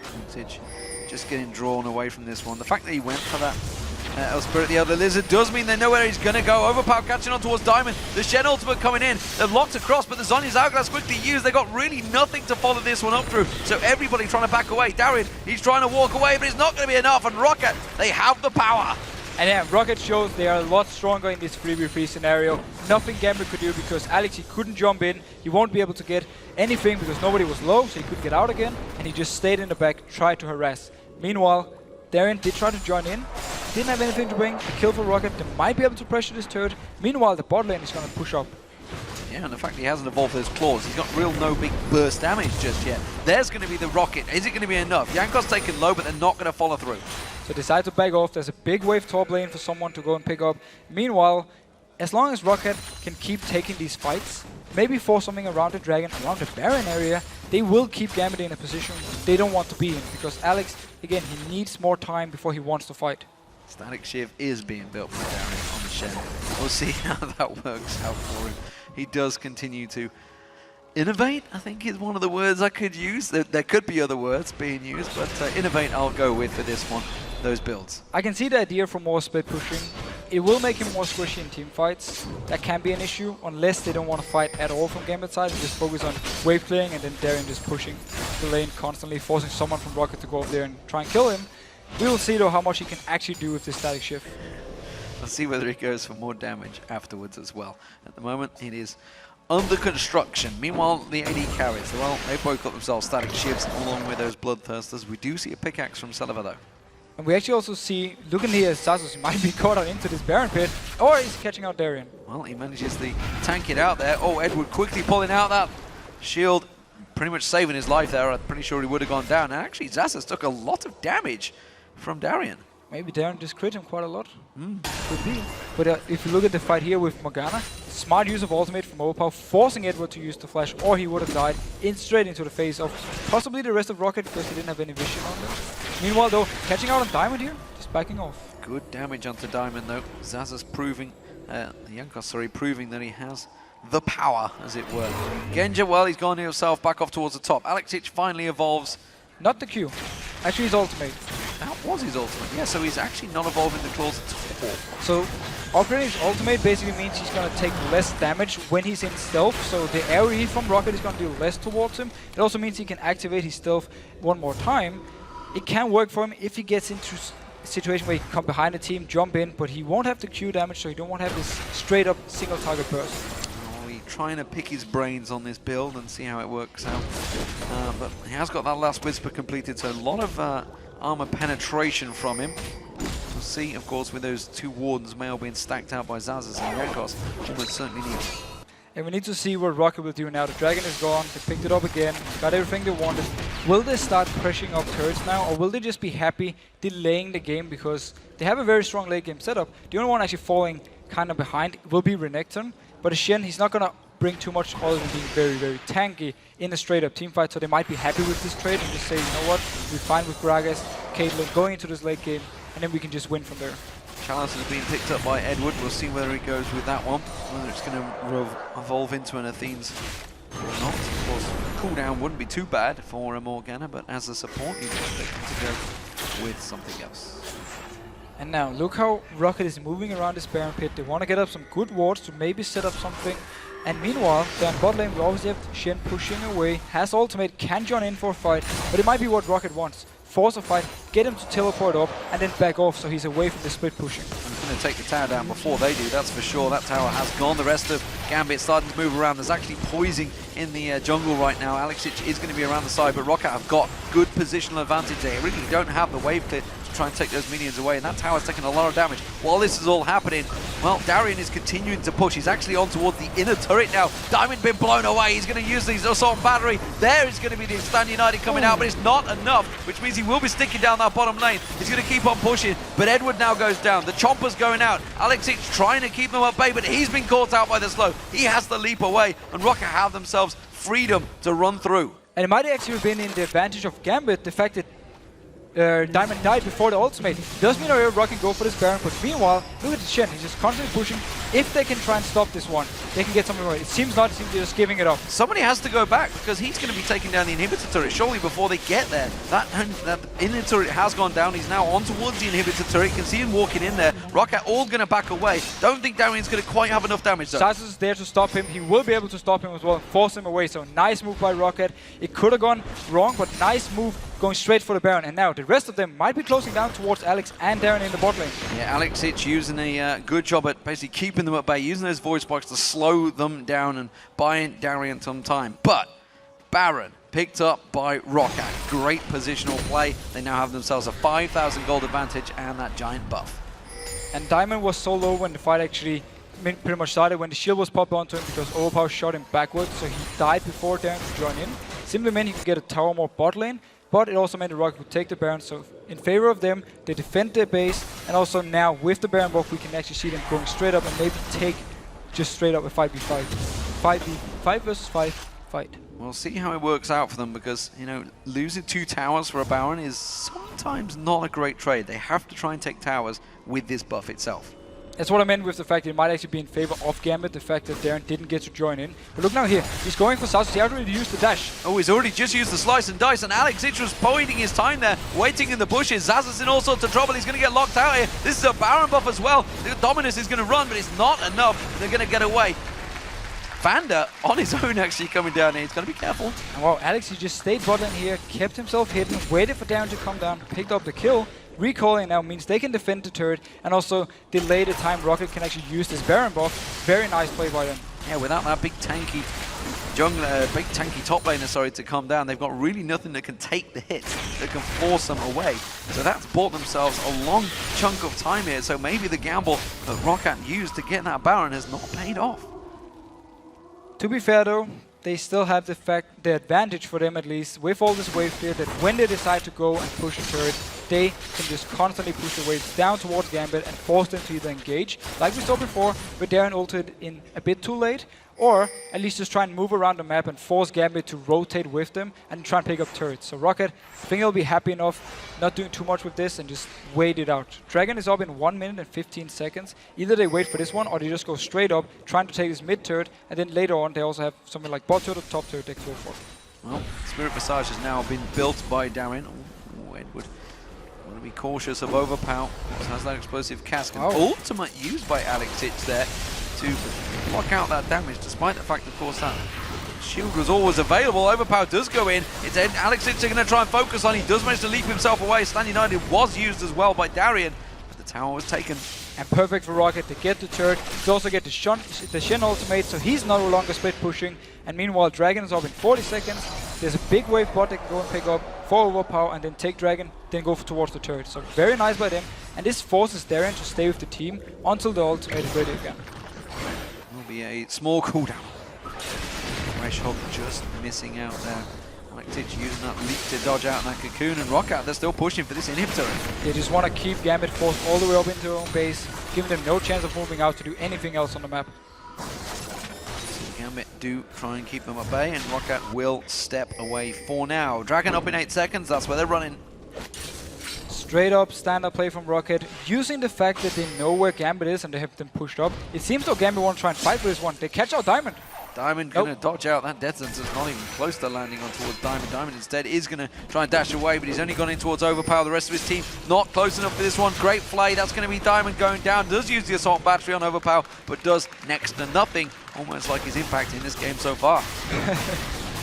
Vintage just getting drawn away from this one. The fact that he went for that Spirit the Elder Lizard does mean they know where he's going to go. Overpower catching on towards Diamond. The Shen ultimate coming in. They've locked across, but the Zhonya's Hourglass quickly used. They got really nothing to follow this one up through. So everybody trying to back away. Darian, he's trying to walk away, but it's not going to be enough. And Rockat, they have the power. And yeah, Rockat shows they are a lot stronger in this 3v3 scenario. Nothing Gambit could do because Alex, he couldn't jump in. He won't be able to get anything because nobody was low, so he could get out again. And he just stayed in the back, tried to harass. Meanwhile, Darren did try to join in. Didn't have anything to bring. A kill for Rockat. They might be able to pressure this turret. Meanwhile, the bot lane is going to push up. Yeah, and the fact that he hasn't evolved those claws, he's got no big burst damage just yet. There's going to be the rocket. Is it going to be enough? Jankos taken low, but they're not going to follow through. So decide to back off. There's a big wave top lane for someone to go and pick up. Meanwhile, as long as Rockat can keep taking these fights, maybe force something around the Dragon, around the Baron area, they will keep Gambit in a position they don't want to be in. Because Alex, again, he needs more time before he wants to fight. Static Shiv is being built by Darren on the Shen. We'll see how that works out for him. He does continue to innovate, I think is one of the words I could use. There could be other words being used, but innovate I'll go with for this one, those builds. I can see the idea for more split pushing. It will make him more squishy in team fights. That can be an issue, unless they don't want to fight at all from Gambit side and just focus on wave clearing and then Darren just pushing the lane constantly, forcing someone from Rockat to go up there and try and kill him. We will see though how much he can actually do with this static shift. Let's see whether he goes for more damage afterwards as well. At the moment, it is under construction. Meanwhile, the AD carries, well, they both got themselves static shifts along with those bloodthirsters. We do see a pickaxe from Selva though. And we actually also see, looking here, Zazus might be caught out into this Baron pit, or he's catching out Darien. Well, he manages to tank it out there. Oh, Edward quickly pulling out that shield, pretty much saving his life there. I'm pretty sure he would have gone down. And actually, Zazus took a lot of damage from Darien. Maybe Darren just crit him quite a lot. Could be. But if you look at the fight here with Morgana, smart use of ultimate from Overpower, forcing Edward to use the flash, or he would have died straight into the face of possibly the rest of Rockat because he didn't have any vision on them. Meanwhile though, catching out on Diamond here, just backing off. Good damage onto Diamond though. Zazus proving, proving that he has the power, as it were. Genja, well, he's gone himself back off towards the top. Alexic finally evolves. Not the Q. Actually his ultimate. That was his ultimate, yeah, so he's actually not evolving the claws at all. So upgrading his ultimate basically means he's going to take less damage when he's in stealth, so the AoE from Rockat is going to do less towards him. It also means he can activate his stealth one more time. It can work for him if he gets into a situation where he can come behind the team, jump in, but he won't have the Q damage, so he don't want to have this straight up single target burst. Trying to pick his brains on this build and see how it works out. But he has got that last whisper completed, so a lot of armor penetration from him. We'll see, of course, with those two wardens, Mail being stacked out by Zazus and Yakos, would certainly need. And we need to see what Rockat will do now. The Dragon is gone, they picked it up again, got everything they wanted. Will they start pressuring up turrets now, or will they just be happy delaying the game because they have a very strong late game setup? The only one actually falling kind of behind will be Renekton. But Shen, he's not going to bring too much other than being very, very tanky in a straight-up team fight, so they might be happy with this trade and just say, you know what, we're fine with Gragas, Caitlyn going into this late game, and then we can just win from there. Chalice has been picked up by Edward. We'll see whether he goes with that one, whether it's going to evolve into an Athene's or not. Of course, cooldown wouldn't be too bad for a Morgana, but as a support, you'd expect him to go with something else. And now, look how Rockat is moving around this Baron pit. They want to get up some good wards to maybe set up something. And meanwhile, down bot lane, we obviously have Shen pushing away. Has ultimate, can join in for a fight. But it might be what Rockat wants. Force a fight, get him to teleport up, and then back off so he's away from the split pushing. He's going to take the tower down before they do, that's for sure. That tower has gone. The rest of Gambit starting to move around. There's actually poising in the jungle right now. Alexic is going to be around the side, but Rockat have got good positional advantage. They really don't have the wave clear to try and take those minions away, and that tower's taking a lot of damage. While this is all happening, well, Darien is continuing to push. He's actually on towards the inner turret now. Diamond been blown away. He's going to use these assault battery. There is going to be the Stand United coming out, but it's not enough, which means he will be sticking down that bottom lane. He's going to keep on pushing, but Edward now goes down. The Chomper's going out. Alexic trying to keep them at bay, but he's been caught out by the slow. He has to leap away, and Rockat have themselves freedom to run through. And it might actually have been in the advantage of Gambit, the fact that Diamond died before the ultimate. Does mean Rock can go for this Baron, but meanwhile, look at the Shen. He's just constantly pushing. If they can try and stop this one, they can get something right. It seems not, it seems they're just giving it up. Somebody has to go back because he's going to be taking down the inhibitor turret surely before they get there. That inhibitor turret has gone down. He's now on towards the inhibitor turret. You can see him walking in there. Rockat all going to back away. Don't think Darian's going to quite have enough damage though. Zazus is there to stop him. He will be able to stop him as well, force him away. So nice move by Rockat. It could have gone wrong, but nice move going straight for the Baron. And now the rest of them might be closing down towards Alex and Darren in the bot lane. Yeah, Alexic using a good job at basically keeping them at bay, using those voice box to slow them down and buying Darien some time. But Baron picked up by Rockat. Great positional play. They now have themselves a 5,000 gold advantage and that giant buff. And Diamond was so low when the fight actually pretty much started, when the shield was popped onto him because Overpower shot him backwards, so he died before Darren could join in. Simply meant he could get a tower more bot lane, but it also meant that Rockat would take the Baron. So in favor of them, they defend their base, and also now with the Baron buff, we can actually see them going straight up and maybe take just straight up a 5v5. 5 versus 5 fight. We'll see how it works out for them because, you know, losing 2 towers for a Baron is sometimes not a great trade. They have to try and take towers with this buff itself. That's what I meant with the fact that it might actually be in favor of Gambit, the fact that Darren didn't get to join in. But look now here, he's going for Sasus. He already used the dash. Oh, he's already just used the slice and dice, and Alex was biding his time there, waiting in the bushes. Zaz in all sorts of trouble. He's going to get locked out here. This is a Baron buff as well. The Dominus is going to run, but it's not enough. They're going to get away. Vander on his own actually coming down here. He's got to be careful. And wow, Alex, he just stayed bot lane here, kept himself hidden, waited for Darren to come down, picked up the kill. Recalling now means they can defend the turret and also delay the time Rockat can actually use this Baron buff. Very nice play by them. Yeah, without that big tanky jungler, big tanky top laner, sorry, to come down, they've got really nothing that can take the hits, that can force them away. So that's bought themselves a long chunk of time here. So maybe the gamble that Rockat used to get that Baron has not paid off. To be fair though, they still have the advantage for them at least with all this wave clear that when they decide to go and push the turret, they can just constantly push the waves down towards Gambit and force them to either engage, like we saw before, with Darren ulted in a bit too late, or at least just try and move around the map and force Gambit to rotate with them and try and pick up turrets. So Rockat, I think he'll be happy enough not doing too much with this and just wait it out. Dragon is up in 1 minute and 15 seconds. Either they wait for this one or they just go straight up, trying to take this mid turret, and then later on they also have something like bot turret or top turret they can go for. Well, Spirit Visage has now been built by Darren. Oh, Edward. Want to be cautious of Overpower. Has that explosive cask. An ultimate used by Alex there to block out that damage, despite the fact, of course, that shield was always available. Overpower does go in. It's Alex going to try and focus on. He does manage to leap himself away. Stand United was used as well by Darien, but the tower was taken. And perfect for Rockat to get the turret, to also get the Shin ultimate, so he's no longer split pushing. And meanwhile, Dragon is up in 40 seconds. There's a big wave bot they can go and pick up for Overpower and then take Dragon, then go towards the turret. So very nice by them. And this forces Darien to stay with the team until the ultimate is ready again. Will be a small cooldown. Threshold just missing out there. Titch using that leap to dodge out that cocoon, and Rockat, they're still pushing for this inhibitor. They just want to keep Gambit forced all the way up into their own base, giving them no chance of moving out to do anything else on the map. So Gambit do try and keep them at bay, and Rockat will step away for now. Dragon up in 8 seconds, that's where they're running. Straight up stand-up play from Rockat, using the fact that they know where Gambit is and they have them pushed up. It seems though Gambit won't try and fight for this one. They catch out Diamond. Diamond going to dodge out that death sentence, not even close to landing on towards Diamond. Diamond instead is going to try and dash away, but he's only gone in towards Overpower. The rest of his team not close enough for this one. Great play. That's going to be Diamond going down. Does use the assault battery on Overpower, but does next to nothing. Almost like his impact in this game so far.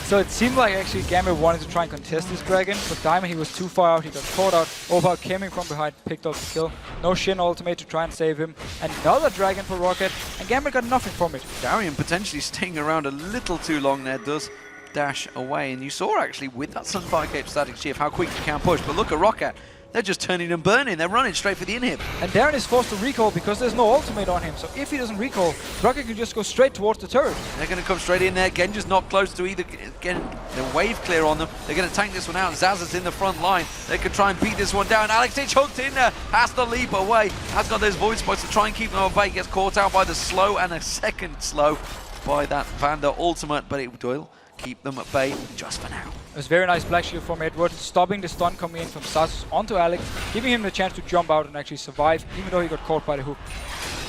So it seemed like actually Gambit wanted to try and contest this Dragon, but Diamond, he was too far out, he got caught out. Overpower came in from behind, picked up the kill. No Shin ultimate to try and save him. Another Dragon for Rockat, and Gambit got nothing from it. Darien potentially staying around a little too long there, does dash away. And you saw actually with that Sunfire Cape static shift how quick you can push, but look at Rockat. They're just turning and burning. They're running straight for the inhib. And Darren is forced to recall because there's no ultimate on him. So if he doesn't recall, Rockat can just go straight towards the turret. They're going to come straight in there. Genji's not close to either getting the wave clear on them. They're going to tank this one out. Zaz is in the front line. They could try and beat this one down. Alex Titch hooked in there. Has to leap away. Has got those void spots to try and keep them away. Gets caught out by the slow and a second slow by that Vander ultimate. But it will keep them at bay just for now. It was very nice Black Shield from Edward, stopping the stun coming in from Sasus onto Alex, giving him the chance to jump out and actually survive, even though he got caught by the hook.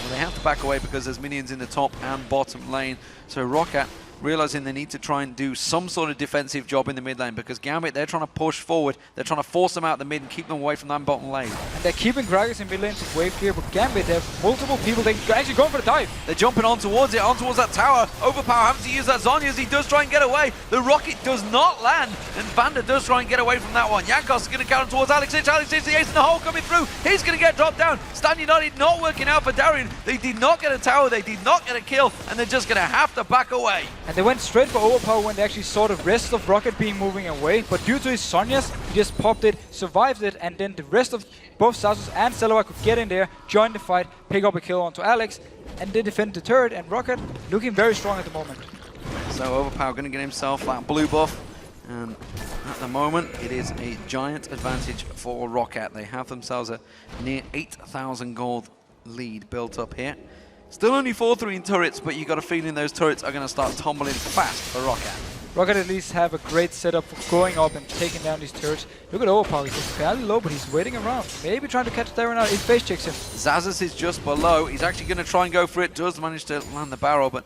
Well, they have to back away because there's minions in the top and bottom lane. So Rockat realizing they need to try and do some sort of defensive job in the mid lane because Gambit, they're trying to push forward. They're trying to force them out the mid and keep them away from that bottom lane. And they're keeping Gragas in mid lane to wave clear, but Gambit, they have multiple people. They're actually going for the dive. They're jumping on towards it, on towards that tower. Overpower having to use that Zhonya as he does try and get away. The rocket does not land, and Vander does try and get away from that one. Jankos is going to counter towards Alex Titch. Alex Titch, the ace in the hole coming through. He's going to get dropped down. Stan United not working out for Darien. They did not get a tower, they did not get a kill, and they're just going to have to back away. And they went straight for Overpower when they actually saw the rest of Rockat being moving away, but due to his Zhonyas, he just popped it, survived it, and then the rest of both Sasus and Selva could get in there, join the fight, pick up a kill onto Alex, and they defend the turret, and Rockat looking very strong at the moment. So Overpower going to get himself that blue buff. And at the moment, it is a giant advantage for Rockat. They have themselves a near 8,000 gold lead built up here. Still only 4-3 in turrets, but you got a feeling those turrets are going to start tumbling fast for Rockat. Rockat at least have a great setup for going up and taking down these turrets. Look at Overpower, he's fairly low, but he's waiting around. Maybe trying to catch Darren out. He face checks him. Zazas is just below. He's actually going to try and go for it. Does manage to land the barrel, but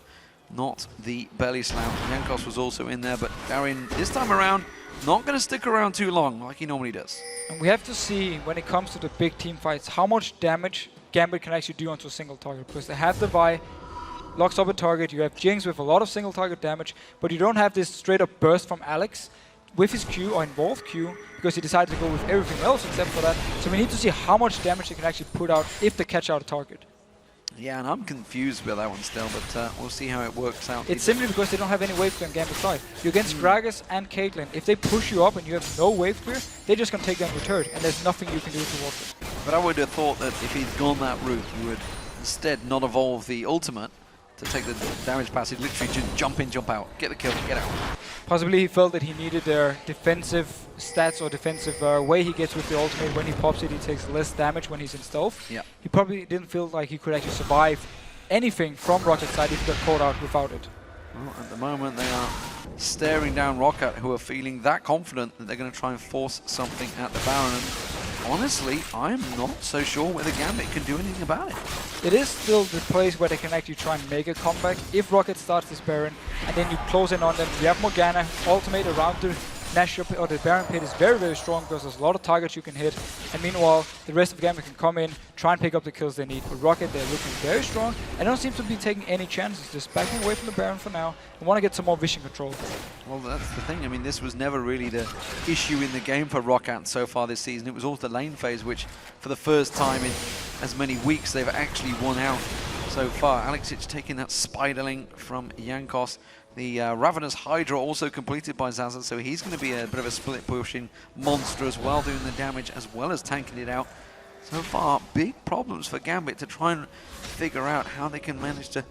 not the belly slam. Jankos was also in there, but Darren, this time around, not going to stick around too long like he normally does. And we have to see, when it comes to the big team fights, how much damage Gambit can actually do onto a single target. Because they have the Vi, locks up a target, you have Jinx with a lot of single target damage, but you don't have this straight up burst from Alex with his Q or involved Q, because he decided to go with everything else except for that. So we need to see how much damage they can actually put out if they catch out a target. Yeah, and I'm confused with that one still, but we'll see how it works out. It's simply because they don't have any wave clear on Gambit's side. You're against Gragas and Caitlyn. If they push you up and you have no wave clear, they're just going to take down your turret, and there's nothing you can do towards it. But I would have thought that if he'd gone that route, he would instead not evolve the ultimate to take the damage passage, literally just jump in, jump out, get the kill, get out. Possibly he felt that he needed their defensive stats or defensive way he gets with the ultimate. When he pops it, he takes less damage when he's in stealth. Yeah. He probably didn't feel like he could actually survive anything from Rocket's side if he got caught out without it. Well, at the moment, they are staring down Rockat, who are feeling that confident that they're going to try and force something at the Baron. And honestly, I'm not so sure whether Gambit can do anything about it. It is still the place where they can actually try and make a comeback. If Rockat starts this Baron, and then you close in on them, you have Morgana, ultimate around the Nashor or the Baron pit is very, very strong because there's a lot of targets you can hit. And meanwhile, the rest of Gambit can come in, try and pick up the kills they need. But Rockat, they're looking very strong and don't seem to be taking any chances. Just backing away from the Baron for now and want to get some more vision control. Well, that's the thing. I mean, this was never really the issue in the game for Rockat so far this season. It was all the lane phase, which for the first time in as many weeks, they've actually won out so far. Alexic taking that Spiderling from Jankos. The Ravenous Hydra also completed by Zaza, so he's going to be a bit of a split pushing monster as well, doing the damage as well as tanking it out. So far, big problems for Gambit to try and figure out how they can manage to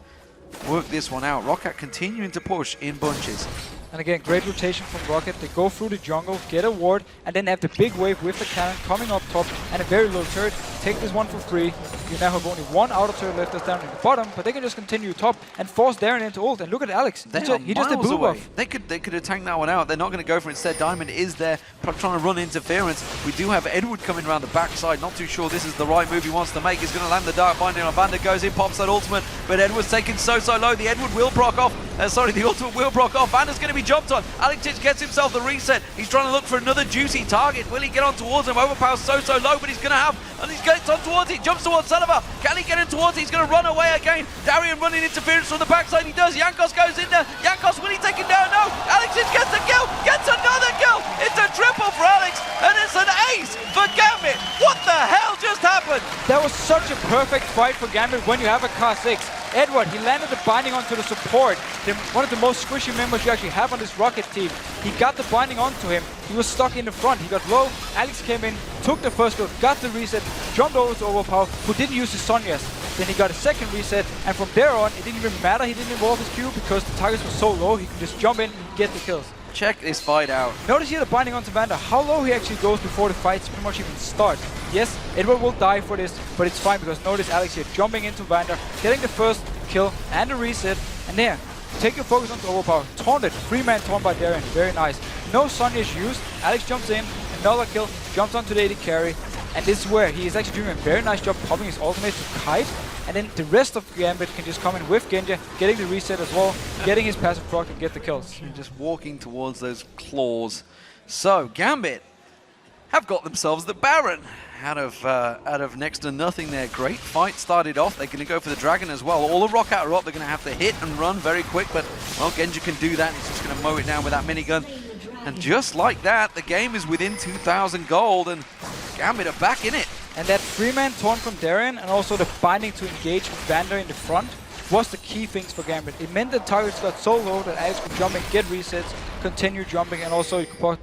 work this one out. Rockat continuing to push in bunches. And again, great rotation from Rockat. They go through the jungle, get a ward, and then have the big wave with the cannon coming up top and a very low turret. Take this one for free. You now have only one outer turret left that's down in the bottom, but they can just continue top and force Darren into ult. And look at Alex. He just did blue buff. They could have tanked that one out. They're not going to go for it. Instead, Diamond is there trying to run interference. We do have Edward coming around the backside. Not too sure this is the right move he wants to make. He's going to land the Dark Binding on Vander. Goes in, pops that ultimate, but Edward's taken so low. The Edward will proc off. The ultimate will proc off. Vander's going to be jumped on. Alexic gets himself the reset. He's trying to look for another juicy target. Will he get on towards him? Overpower's so low, but he's going to have, and he gets on towards it. Jumps towards Sullivan. Can he get in towards it? He's going to run away again. Darian running interference from the backside. He does. Jankos goes in there. Jankos, will he take it down? No. Alexic gets the kill. Gets another kill. It's a triple for Alex, and it's an ace for Gambit. What the hell just happened? That was such a perfect fight for Gambit when you have a car 6. Edward, he landed the binding onto the support. One of the most squishy members you actually have on this Rockat team. He got the binding onto him. He was stuck in the front. He got low. Alex came in, took the first kill, got the reset, jumped over to Overpower, who didn't use his Sonyas. Then he got a second reset, and from there on, it didn't even matter he didn't involve his Q because the targets were so low, he could just jump in, get the kills. Check this fight out. Notice here the binding onto Vander, how low he actually goes before the fights pretty much even start. Yes, Edward will die for this, but it's fine because notice Alex here jumping into Vander, getting the first kill and the reset, and there, take your focus onto Overpower. Taunted, 3-man taunt by Darren, very nice. No Sonya's used, Alex jumps in, another kill, jumps onto the AD carry, and this is where he is actually doing a very nice job popping his ultimate to kite, and then the rest of Gambit can just come in with Genja, getting the reset as well, getting his passive proc and get the kills. And just walking towards those claws. So, Gambit have got themselves the Baron. Out of next to nothing there. Great fight started off. They're going to go for the Dragon as well. All the Rockat are up. They're going to have to hit and run very quick, but, well, Genja can do that. He's just going to mow it down with that minigun. And just like that, the game is within 2,000 gold, and Gambit are back in it. And that 3-man taunt from Darren, and also the binding to engage Vander in the front, was the key things for Gambit. It meant that targets got so low that Alex could jump and get resets, continue jumping, and also he could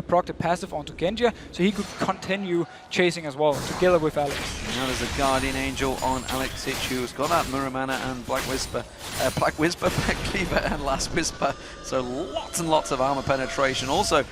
proc the passive onto Genji, so he could continue chasing as well, together with Alex. Now there's a Guardian Angel on Alex Sitch, who's got that Mirror Mana and Black Whisper, Black Cleaver and Last Whisper, so lots and lots of armor penetration. Also,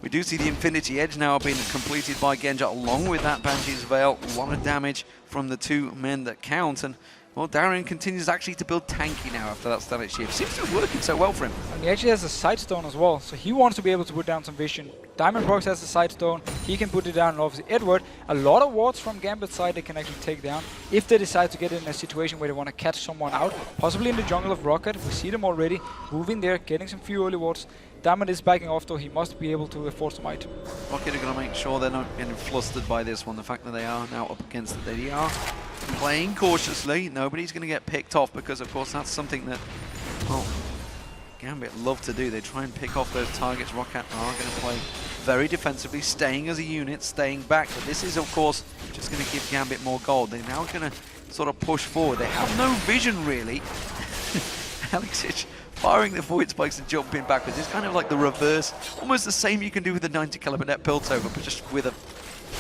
we do see the Infinity Edge now being completed by Genji along with that Banshee's Veil. A lot of damage from the two men that count. And, well, Darien continues actually to build tanky now after that static shift. Seems to be working so well for him. And he actually has a Sightstone as well, so he wants to be able to put down some vision. Diamond Prox has a Sightstone, he can put it down, and obviously Edward, a lot of wards from Gambit's side they can actually take down if they decide to get in a situation where they want to catch someone out, possibly in the jungle of Rockat. We see them already moving there, getting some few early wards. Diamond is backing off though, he must be able to afford some item. Rockat are going to make sure they're not getting flustered by this one, the fact that they are now up against it. They are playing cautiously, nobody's going to get picked off because of course that's something that, well, Gambit love to do. They try and pick off those targets. Rockat are going to play very defensively, staying as a unit, staying back, but this is of course just going to give Gambit more gold. They're now going to sort of push forward. They have no vision really. Alexic firing the void spikes and jumping backwards. It's kind of like the reverse, almost the same you can do with the 90 caliber net Piltover, but just with a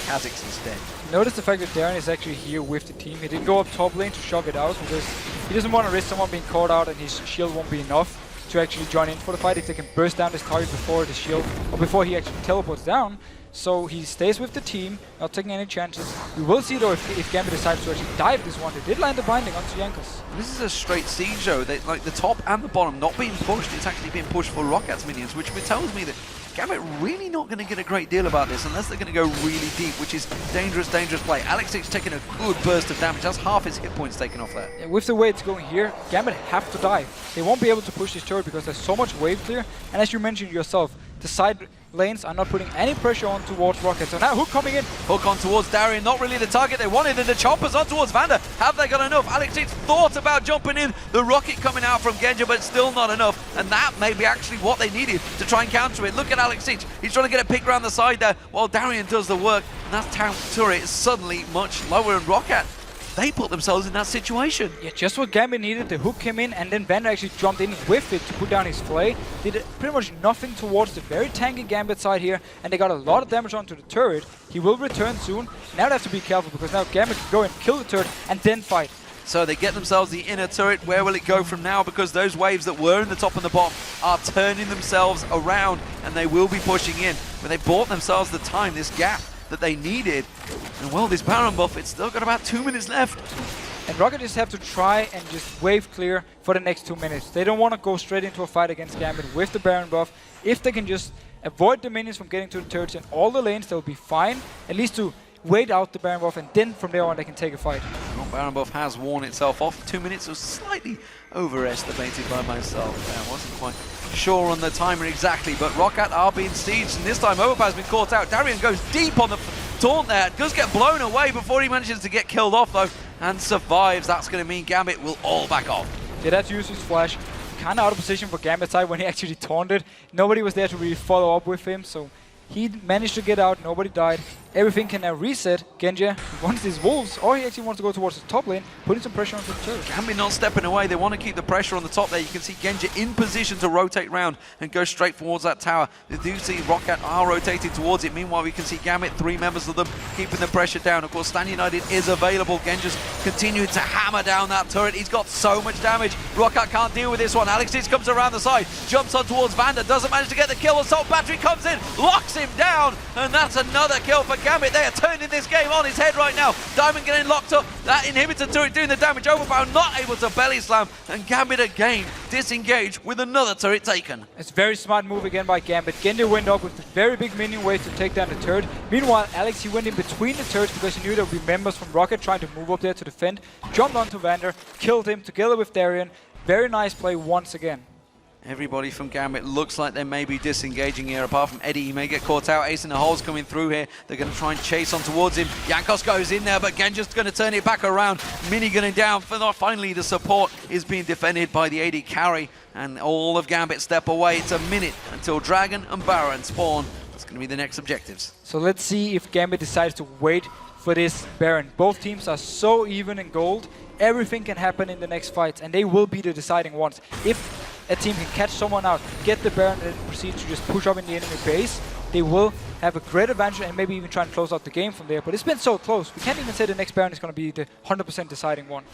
Kha'Zix instead. Notice the fact that Darren is actually here with the team. He didn't go up top lane to shove it out because he doesn't want to risk someone being caught out and his shield won't be enough to actually join in for the fight if they can burst down this target before the shield, or before he actually teleports down. So he stays with the team, not taking any chances. We will see though if Gambit decides to actually dive this one. They did land the binding onto Jankos. This is a straight siege though. They, like the top and the bottom not being pushed, it's actually being pushed for Rockat's minions, which tells me that Gambit really not going to get a great deal about this unless they're going to go really deep, which is dangerous, dangerous play. Alexic taking a good burst of damage. That's half his hit points taken off there. Yeah, with the way it's going here, Gambit have to dive. They won't be able to push this turret because there's so much wave clear. And as you mentioned yourself, the side lanes are not putting any pressure on towards Rockat. So now Hook coming in. Hook on towards Darien, not really the target they wanted, and the choppers on towards Vander. Have they got enough? Alexic thought about jumping in. The rocket coming out from Genji, but still not enough. And that may be actually what they needed to try and counter it. Look at Alexic. He's trying to get a pick around the side there while Darien does the work. And that town turret is suddenly much lower, and Rockat, they put themselves in that situation. Yeah, just what Gambit needed. The Hook came in, and then Vander actually jumped in with it to put down his flay. Did pretty much nothing towards the very tanky Gambit side here, and they got a lot of damage onto the turret. He will return soon. Now they have to be careful because now Gambit can go and kill the turret and then fight. So they get themselves the inner turret. Where will it go from now? Because those waves that were in the top and the bottom are turning themselves around, and they will be pushing in. But they bought themselves the time, this gap that they needed. And well, this Baron buff, it's still got about 2 minutes left. And Rockat just have to try and just wave clear for the next 2 minutes. They don't want to go straight into a fight against Gambit with the Baron buff. If they can just avoid the minions from getting to the turrets in all the lanes, they'll be fine. At least to wait out the Baron buff, and then from there on they can take a fight. Well, Baron buff has worn itself off. 2 minutes was slightly overestimated by myself. I wasn't quite sure on the timer exactly, but Rockat are being sieged, and this time Overpower's been caught out. Darien goes deep on the taunt there. Does get blown away before he manages to get killed off though, and survives. That's going to mean Gambit will all back off. Yeah, that's Yusu's flash. Kind of out of position for Gambit's side when he actually taunted. Nobody was there to really follow up with him, so he managed to get out, nobody died. Everything can now reset. Genji wants these wolves, or he actually wants to go towards the top lane, putting some pressure on the turret. Gambit not stepping away. They want to keep the pressure on the top there. You can see Genji in position to rotate round and go straight towards that tower. They do see Rockat are rotating towards it. Meanwhile, we can see Gambit, 3 members of them, keeping the pressure down. Of course, Stan United is available. Genji's continuing to hammer down that turret. He's got so much damage. Rockat can't deal with this one. Alexic comes around the side, jumps on towards Vander, doesn't manage to get the kill. Assault Battery comes in, locks him down, and that's another kill for Gambit. They are turning this game on its head right now. Diamond getting locked up, that inhibitor turret doing the damage. Overpower not able to belly slam, and Gambit again disengage with another turret taken. It's a very smart move again by Gambit. Genji went up with a very big minion wave to take down the turret. Meanwhile, Alex, he went in between the turrets because he knew there would be members from Rockat trying to move up there to defend. Jumped onto Vander, killed him together with Darien. Very nice play once again. Everybody from Gambit looks like they may be disengaging here, apart from Eddie. He may get caught out. Ace in the hole's coming through here. They're going to try and chase on towards him. Jankos goes in there, but Genji's going to turn it back around. Mini gunning down. Finally, the support is being defended by the AD carry, and all of Gambit step away. It's a minute until Dragon and Baron spawn. That's going to be the next objectives. So let's see if Gambit decides to wait for this Baron. Both teams are so even in gold. Everything can happen in the next fights, and they will be the deciding ones. If a team can catch someone out, get the Baron, and proceed to just push up in the enemy base, they will have a great advantage and maybe even try and close out the game from there. But it's been so close. We can't even say the next Baron is going to be the 100% deciding one.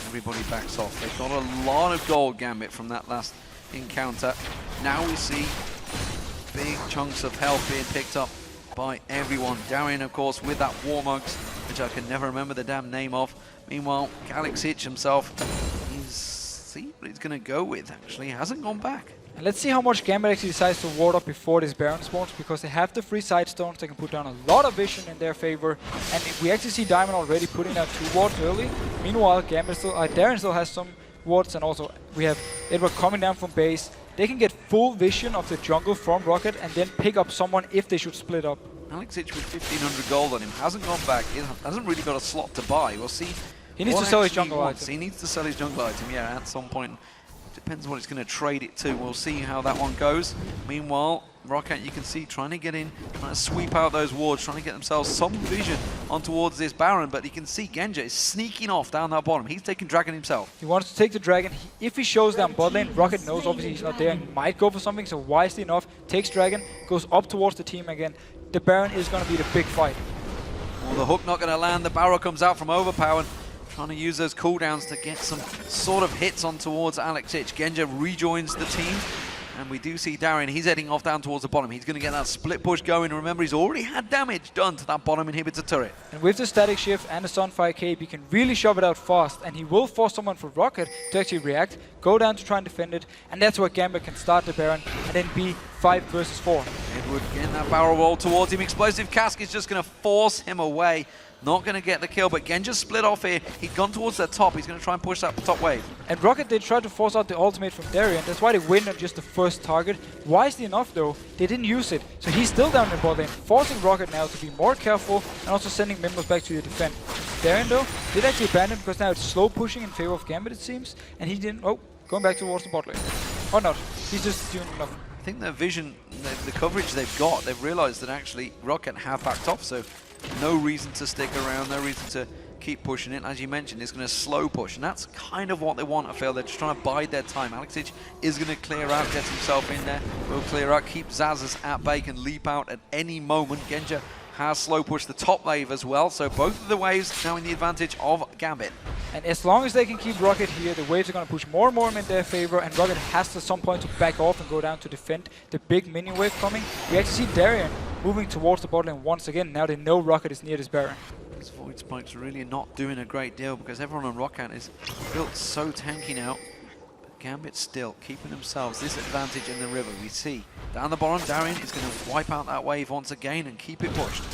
Everybody backs off. They've got a lot of gold, Gambit, from that last encounter. Now we see big chunks of health being picked up by everyone. Darien, of course, with that Warmugs, which I can never remember the damn name of. Meanwhile, Alex Hitch himself, see what he's going to go with, actually. He hasn't gone back. And let's see how much Gambit actually decides to ward up before this Baron spawns, because they have the 3 side stones. They can put down a lot of vision in their favor. And we actually see Diamond already putting down 2 wards early. Meanwhile, Gambit still, Darien still has some wards, and also we have Edward coming down from base. They can get full vision of the jungle from Rockat and then pick up someone if they should split up. Alex Hitch with 1,500 gold on him, hasn't gone back, he hasn't really got a slot to buy. We'll see. He needs to sell his jungle item. He needs to sell his jungle item, yeah, at some point. Depends what it's going to trade it to. We'll see how that one goes. Meanwhile, Rockat, you can see, trying to get in, trying to sweep out those wards, trying to get themselves some vision on towards this Baron, but you can see Genja is sneaking off down that bottom. He's taking Dragon himself. He wants to take the Dragon. If he shows down bot lane, Rockat knows obviously he's not there and might go for something, so wisely enough, takes Dragon, goes up towards the team again. The Baron is going to be the big fight. Well, the hook not going to land. The barrel comes out from Overpower, trying to use those cooldowns to get some sort of hits on towards Alex Hitch. Genja rejoins the team, and we do see Darien. He's heading off down towards the bottom. He's going to get that split push going. Remember, he's already had damage done to that bottom inhibitor turret. And with the static shift and the Sunfire Cape, he can really shove it out fast, and he will force someone for Rockat to actually react, go down to try and defend it, and that's where Gambit can start the Baron and then be 5 versus 4. Edward getting that barrel roll towards him. Explosive Cask is just going to force him away. Not going to get the kill, but Genja split off here. He'd gone towards the top. He's going to try and push that top wave. And Rockat, they tried to force out the ultimate from Darien. That's why they win on just the first target. Wisely enough, though, they didn't use it. So he's still down in bot lane, forcing Rockat now to be more careful and also sending members back to the defend. Darien, though, did actually abandon because now it's slow pushing in favor of Gambit, it seems. And he didn't... Oh, going back towards the bot lane. Or not. He's just doing enough. I think their vision, the coverage they've got, they've realized that actually Rockat have backed off, so no reason to stick around, no reason to keep pushing it. As you mentioned, it's going to slow push, and that's kind of what they want, I feel. They're just trying to bide their time. Alex Hitch is going to clear out, get himself in there, will clear out, keep Zazas at bay, can leap out at any moment. Genja has slow pushed the top wave as well, so both of the waves now in the advantage of Gambit. And as long as they can keep Rockat here, the waves are going to push more and more in their favor, and Rockat has to at some point to back off and go down to defend the big minion wave coming. We actually see Darien moving towards the bot lane once again. Now they know Rockat is near this Baron. This Void Spike's really not doing a great deal because everyone on Rockat is built so tanky now. But Gambit still keeping themselves this advantage in the river. We see down the bottom, Darien is going to wipe out that wave once again and keep it pushed.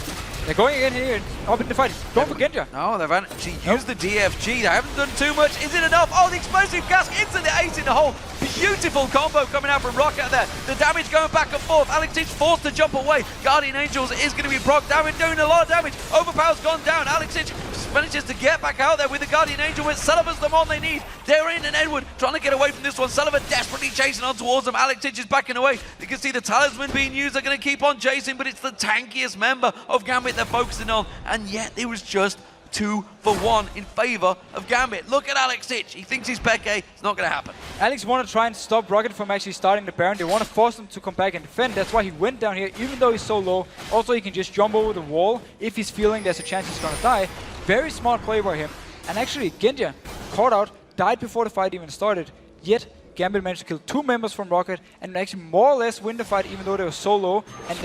They're going again here, up in the fight. Don't forget Genja. No, they've actually used the DFG. They haven't done too much. Is it enough? Oh, the explosive gas into the ace in the hole. Beautiful combo coming out from Rockat there. The damage going back and forth. Alex Hitch forced to jump away. Guardian Angels is going to be procced. Darien doing a lot of damage. Overpower's gone down. Alex Hitch manages to get back out there with the Guardian Angel, with Sullivan's the one they need. Darien and Edward trying to get away from this one. Sullivan desperately chasing on towards them. Alex Hitch is backing away. You can see the talisman being used. They're going to keep on chasing, but it's the tankiest member of Gambit they're focusing on, and yet it was just 2 for 1 in favor of Gambit. Look at Alex Hitch. He thinks he's Peke. It's not going to happen. Alex want to try and stop Rockat from actually starting the Baron. They want to force him to come back and defend. That's why he went down here, even though he's so low. Also, he can just jump over the wall if he's feeling there's a chance he's going to die. Very smart play by him. And actually, Genja caught out, died before the fight even started. Yet, Gambit managed to kill 2 members from Rockat and actually more or less win the fight, even though they were so low. And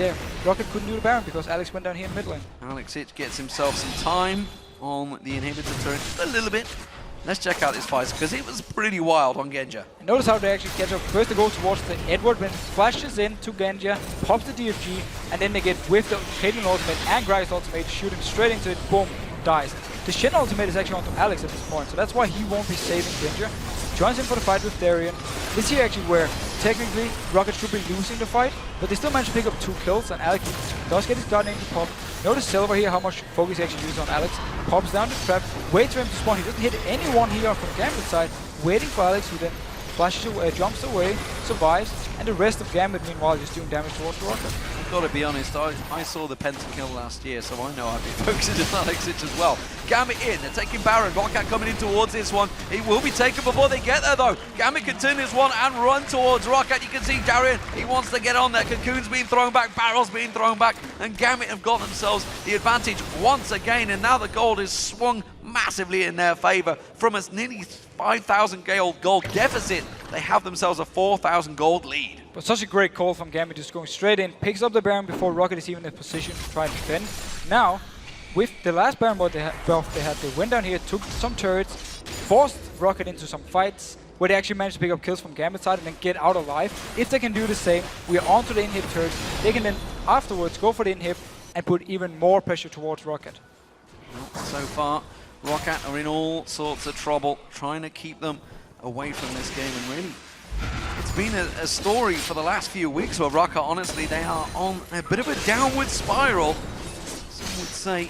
Rockat couldn't do the Baron because Alex went down here in mid lane. Alex Hitch gets himself some time on the inhibitor turret, just a little bit. Let's check out this fight because it was pretty wild on Genja. And notice how they actually catch up. First they go towards the Edward, when flashes in to Genja, pops the DFG, and then they get with the Caitlyn ultimate and Gragas ultimate, shoot him straight into it, boom, dies. The Shen ultimate is actually onto Alex at this point, so that's why he won't be saving Genja. Joins in for the fight with Darien. This here actually where technically Rockat should be losing the fight, but they still manage to pick up 2 kills, and Alex does get his Guardian Angel pop. Notice Silver here, how much focus he actually uses on Alex. Pops down the trap, waits for him to spawn. He doesn't hit anyone here from the Gambit side, waiting for Alex, who then flashes away, jumps away, survives, and the rest of Gambit meanwhile just doing damage towards the Rockat. got to be honest, I saw the pentakill last year, so I know I'd be focusing on LCS as well. Gambit in, they're taking Baron. Rockat coming in towards this one. He will be taken before they get there though. Gambit can turn this one and run towards Rockat. You can see Darian, he wants to get on there. Cocoon's being thrown back, Barrel's being thrown back, and Gambit have got themselves the advantage once again, and now the gold is swung massively in their favor. From a nearly 5,000 gold deficit, they have themselves a 4,000 gold lead. But such a great call from Gambit, just going straight in, picks up the Baron before Rockat is even in a position to try to defend. Now, with the last Baron buff they went down here, took some turrets, forced Rockat into some fights, where they actually managed to pick up kills from Gambit's side and then get out alive. If they can do the same, we are onto the inhib turrets, they can then afterwards go for the inhib and put even more pressure towards Rockat. So far, Rockat are in all sorts of trouble, trying to keep them away from this game, and really, it's been a story for the last few weeks where Rockat, honestly, they are on a bit of a downward spiral. Some would say,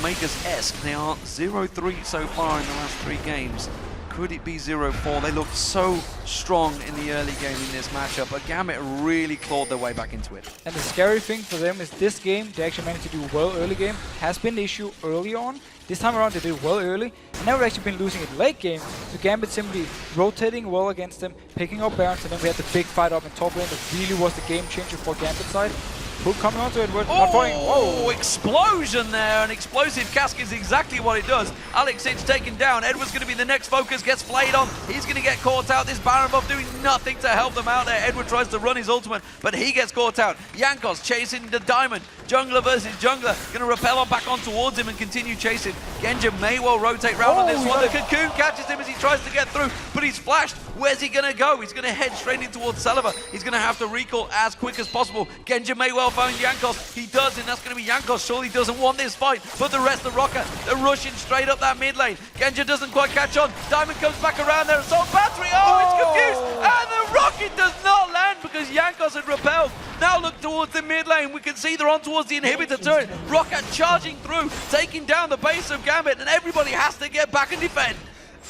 Makers-esque. They are 0-3 so far in the last 3 games. Could it be 0-4? They looked so strong in the early game in this matchup, but Gambit really clawed their way back into it. And the scary thing for them is this game, they actually managed to do well early game. Has been the issue early on. This time around they did well early, and now we've actually been losing it late game. So Gambit simply rotating well against them, picking up Barons, and then we had the big fight up in top lane that really was the game changer for Gambit side. Hook coming onto Edward, not falling. Oh, explosion there, an explosive cask is exactly what it does. Alexit's taken down, Edward's going to be the next focus, gets flayed on, he's going to get caught out. This Baron buff doing nothing to help them out there. Edward tries to run his ultimate, but he gets caught out. Jankos chasing the diamond, jungler versus jungler, going to rappel on back on towards him and continue chasing. Genja may well rotate round on this one. The Cocoon catches him as he tries to get through, but he's flashed. Where's he going to go? He's going to head straight in towards Celiva. He's going to have to recall as quick as possible. Genja may well find Jankos. He does, and that's going to be Jankos. Surely doesn't want this fight, but the rest of Rockat, they're rushing straight up that mid lane. Genja doesn't quite catch on. Diamond comes back around there. Assault battery. Oh, it's confused. And the rocket does not land because Jankos had repelled. Now look towards the mid lane. We can see they're on towards the inhibitor turret. Rockat charging through, taking down the base of Gambit, and everybody has to get back and defend.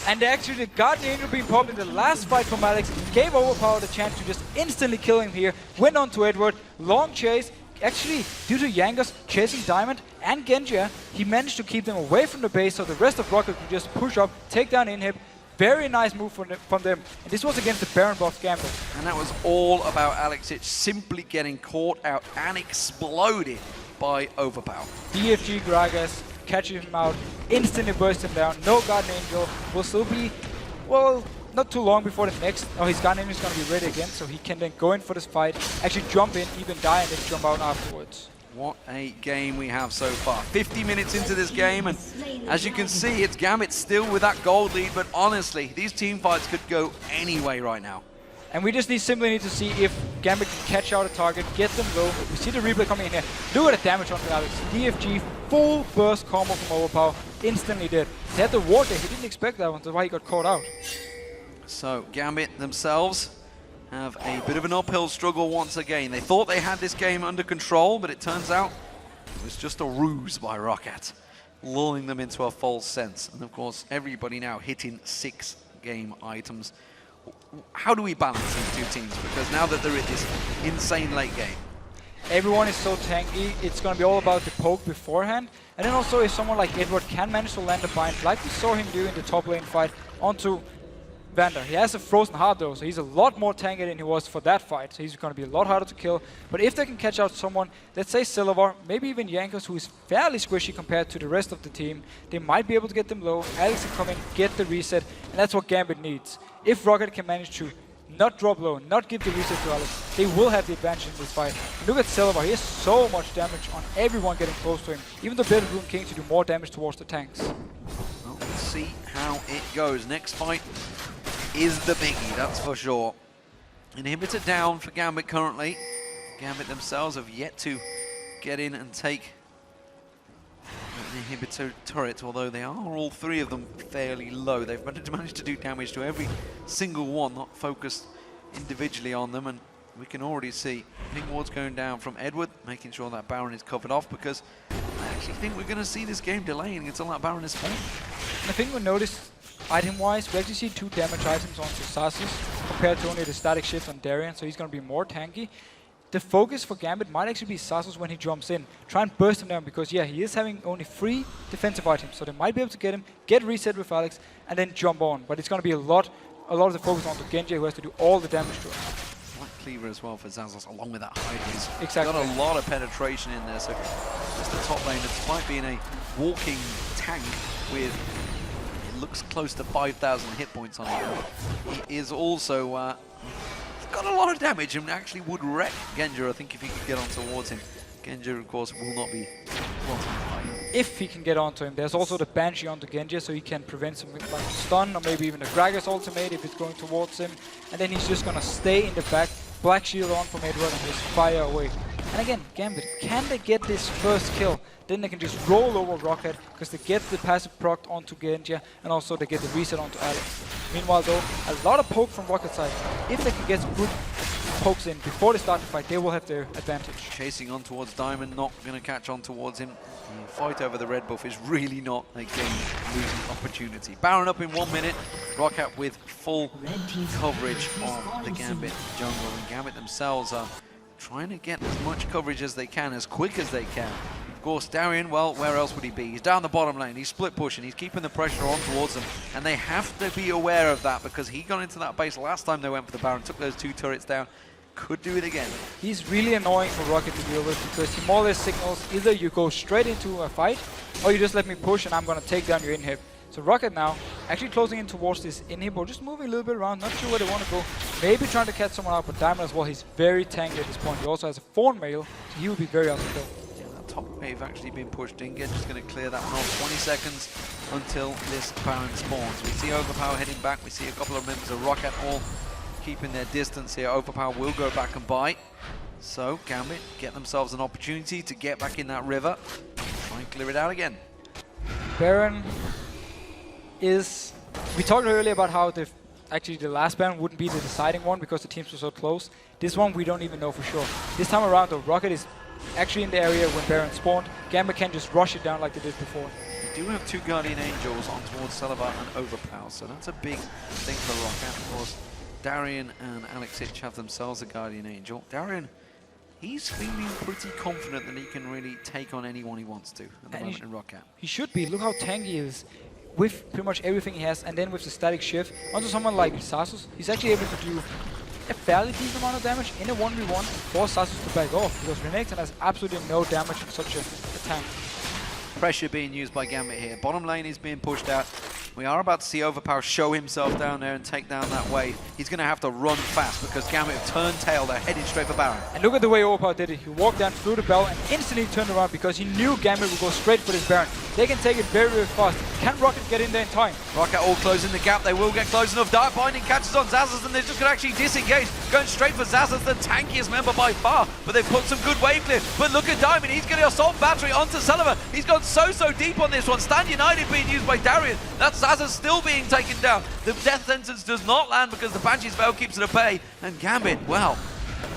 And actually the Guardian Angel being popped in the last fight from Alex gave Overpower the chance to just instantly kill him here. Went on to Edward, long chase. Actually, due to Jankos chasing Diamond and Genja, he managed to keep them away from the base so the rest of Rockat could just push up, take down Inhib. Very nice move from them. And this was against the Baron buff Gambit. And that was all about Alexitch simply getting caught out and exploded by Overpower. DFG Gragas catches him out, instantly bursts him down. No Guardian Angel. Will still be, well, not too long before the next. Oh, his Guardian Angel is going to be ready again, so he can then go in for this fight, actually jump in, even die, and then jump out afterwards. What a game we have so far. 50 minutes into this game, and as you can see, it's Gambit still with that gold lead, but honestly, these team fights could go any way right now. And we just simply need to see if Gambit can catch out a target, get them low. We see the replay coming in here. Look at the damage on Alex. DFG, full burst combo from Overpower, instantly dead. He had the ward there, he didn't expect that one, that's why he got caught out. So Gambit themselves have a bit of an uphill struggle once again. They thought they had this game under control, but it turns out it was just a ruse by Rockat, lulling them into a false sense. And of course, everybody now hitting 6 game items. How do we balance these two teams? Because now that they're in this insane late game, everyone is so tanky, it's going to be all about the poke beforehand. And then also if someone like Edward can manage to land a bind, like we saw him do in the top lane fight, onto Vander. He has a frozen heart though, so he's a lot more tanky than he was for that fight, so he's going to be a lot harder to kill. But if they can catch out someone, let's say Silver, maybe even Jankos, who is fairly squishy compared to the rest of the team, they might be able to get them low. Alex can come in, get the reset, and that's what Gambit needs. If Rockat can manage to not drop low, not give the reset to Alex, they will have the advantage in this fight. Look at Silver, he has so much damage on everyone getting close to him, even the Bedroom King to do more damage towards the tanks. Well, let's see how it goes. Next fight is the biggie, that's for sure. Inhibitor down for Gambit currently. Gambit themselves have yet to get in and take an inhibitor turret, although they are all 3 of them fairly low. They've managed to do damage to every single one, not focused individually on them, and we can already see ping wards going down from Edward, making sure that Baron is covered off, because I actually think we're going to see this game delaying until that Baron is spawned. I think we noticed item-wise, we actually see 2 damage items onto Sasus compared to only the static shift on Darien, so he's going to be more tanky. the focus for Gambit might actually be Zazus when he jumps in. Try and burst him down because, yeah, he is having only 3 defensive items, so they might be able to get him, get reset with Alex, and then jump on. But it's going to be a lot of the focus onto Genji, who has to do all the damage to him. Black Cleaver as well for Zazus, along with that hide. He's exactly. got a lot of penetration in there, so just the top lane, despite being a walking tank with, it looks close to 5,000 hit points on him, he is also got a lot of damage and actually would wreck Genji, I think, if he could get on towards him. Genji, of course, will not be if he can get onto him. There's also the Banshee onto Genji, so he can prevent some like stun or maybe even a Gragas ultimate if it's going towards him. And then he's just going to stay in the back, Black Shield on from Edward and just fire away. And again, Gambit, can they get this first kill? Then they can just roll over Rockat because they get the passive proc onto Genji and also they get the reset onto Alex. Meanwhile though, a lot of poke from Rockat's side. If they can get some good pokes in before they start the fight, they will have their advantage. Chasing on towards Diamond, not going to catch on towards him. The fight over the red buff is really not a game-losing opportunity. Baron up in 1 minute. Rockat with full coverage on the Gambit jungle. And Gambit themselves are trying to get as much coverage as they can, as quick as they can. Of course, Darien, well, where else would he be? He's down the bottom lane, he's split pushing, he's keeping the pressure on towards them, and they have to be aware of that because he got into that base last time they went for the Baron, took those 2 turrets down, could do it again. He's really annoying for Rockat to deal with because he more or less signals either you go straight into a fight or you just let me push and I'm going to take down your inhib. So Rockat now actually closing in towards this inhib, or just moving a little bit around, not sure where they want to go. Maybe trying to catch someone out, but Diamond as well, he's very tanky at this point. He also has a Fawn Mail, so he will be very out to kill. Yeah, that top wave actually being pushed in. Genji's going to clear that one off. 20 seconds until this Baron spawns. We see Overpower heading back. We see a couple of members of Rockat all keeping their distance here. Overpower will go back and bite. So Gambit get themselves an opportunity to get back in that river. Try and clear it out again. Baron is... We talked earlier about how actually the last Baron wouldn't be the deciding one because the teams were so close. This one we don't even know for sure. This time around though, Rockat is actually in the area when Baron spawned. Gambit can just rush it down like they did before. They do have 2 Guardian Angels on towards Celebat and Overpower, so that's a big thing for Rockat. Of course, Darien and Alex Hitch have themselves a Guardian Angel. Darien, he's feeling pretty confident that he can really take on anyone he wants to at the moment in Rockat. He should be. Look how tanky he is with pretty much everything he has, and then with the static shift onto someone like Zazus, he's actually able to do a fairly decent amount of damage in a 1v1 and force Zazus to back off because Renekton has absolutely no damage in such a tank. Pressure being used by Gambit here. Bottom lane is being pushed out. We are about to see Overpower show himself down there and take down that wave. He's going to have to run fast because Gambit have turned tail. They're heading straight for Baron. And look at the way Overpower did it. He walked down through the bell and instantly turned around because he knew Gambit would go straight for this Baron. They can take it very, very fast. Can Rockat get in there in time? Rockat all closing the gap. They will get close enough. Dark Binding catches on Zazus and they're just going to actually disengage. Going straight for Zazus, the tankiest member by far. But they've put some good wave clear. But look at Diamond. He's going to assault battery onto Sullivan. He's gone so deep on this one. Stand United being used by Darien. That's Zazus still being taken down. The death sentence does not land because the Banshee's Veil keeps it at bay. And Gambit, well,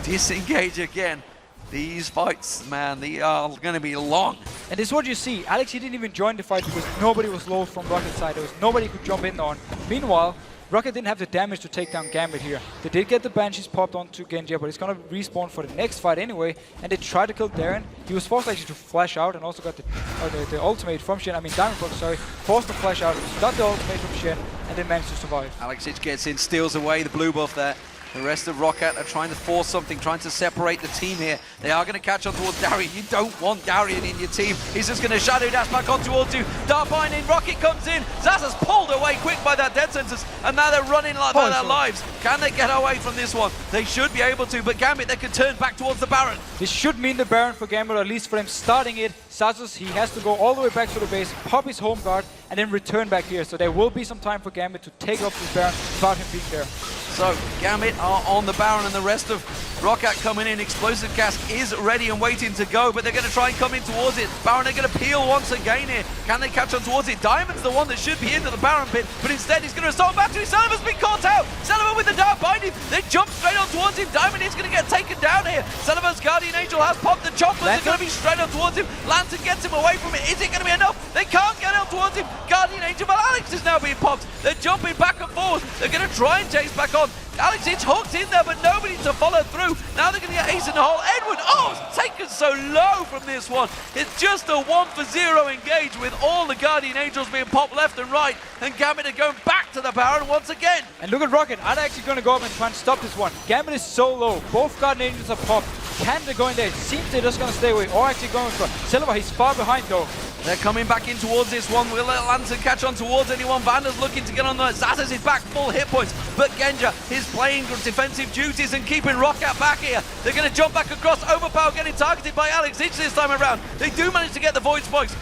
disengage again. These fights, man, they are going to be long. And this is what you see. Alex, he didn't even join the fight because nobody was low from Rockat's side. There was nobody could jump in on. Meanwhile, Rockat didn't have the damage to take down Gambit here. They did get the Banshees popped onto Genji, but it's going to respawn for the next fight anyway. And they tried to kill Darien. He was forced actually to flash out and also got the ultimate from Shen. I mean, Diamond Proc, sorry. Forced to flash out, got the ultimate from Shen, and then managed to survive. Alex Hitch gets in, steals away the blue buff there. The rest of Rockat are trying to force something, trying to separate the team here. They are going to catch on towards Darien. You don't want Darien in your team. He's just going to shadow dash back on towards you. Dark Binding, Rockat comes in. Zaza's pulled away quick by that death sentence, and now they're running like by their lives. Can they get away from this one? They should be able to, but Gambit, they can turn back towards the Baron. This should mean the Baron for Gambit, or at least for them starting it. Zazus, he has to go all the way back to the base, pop his home guard, and then return back here. So there will be some time for Gambit to take off this Baron without him being there. So Gambit are on the Baron and the rest of Rockat coming in. Explosive Cask is ready and waiting to go, but they're going to try and come in towards it. Baron are going to peel once again here. Can they catch on towards it? Diamond's the one that should be into the Baron pit, but instead he's going to assault battery. Sullivan's been caught out. Sullivan with the Dark Binding. They jump straight on towards him. Diamond is going to get taken down here. Sullivan's Guardian Angel has popped. The choppers are going to be straight on towards him. Lantern gets him away from it. Is it going to be enough? They can't get on towards him. Guardian Angel, but Alex is now being popped. They're jumping back and forth. They're going to try and chase back on. Alex, it's hooked in there, but nobody to follow through. Now they're going to get ace in the hole. Edward, oh, it's taken so low from this one. It's just a 1-for-0 engage with all the Guardian Angels being popped left and right, and Gambit are going back to the Baron once again. And look at Rockat. Are they actually going to go up and try and stop this one? Gambit is so low. Both Guardian Angels are popped. Can they go in there? It seems they're just going to stay away, or actually going for Silver. He's far behind though. They're coming back in towards this one. Will Lantern catch on towards anyone? Vander's looking to get on the... Zazas is back, full hit points. But Genja is playing defensive duties and keeping Rockat back here. They're going to jump back across. Overpower getting targeted by Alex Itch this time around. They do manage to get the Void Spikes.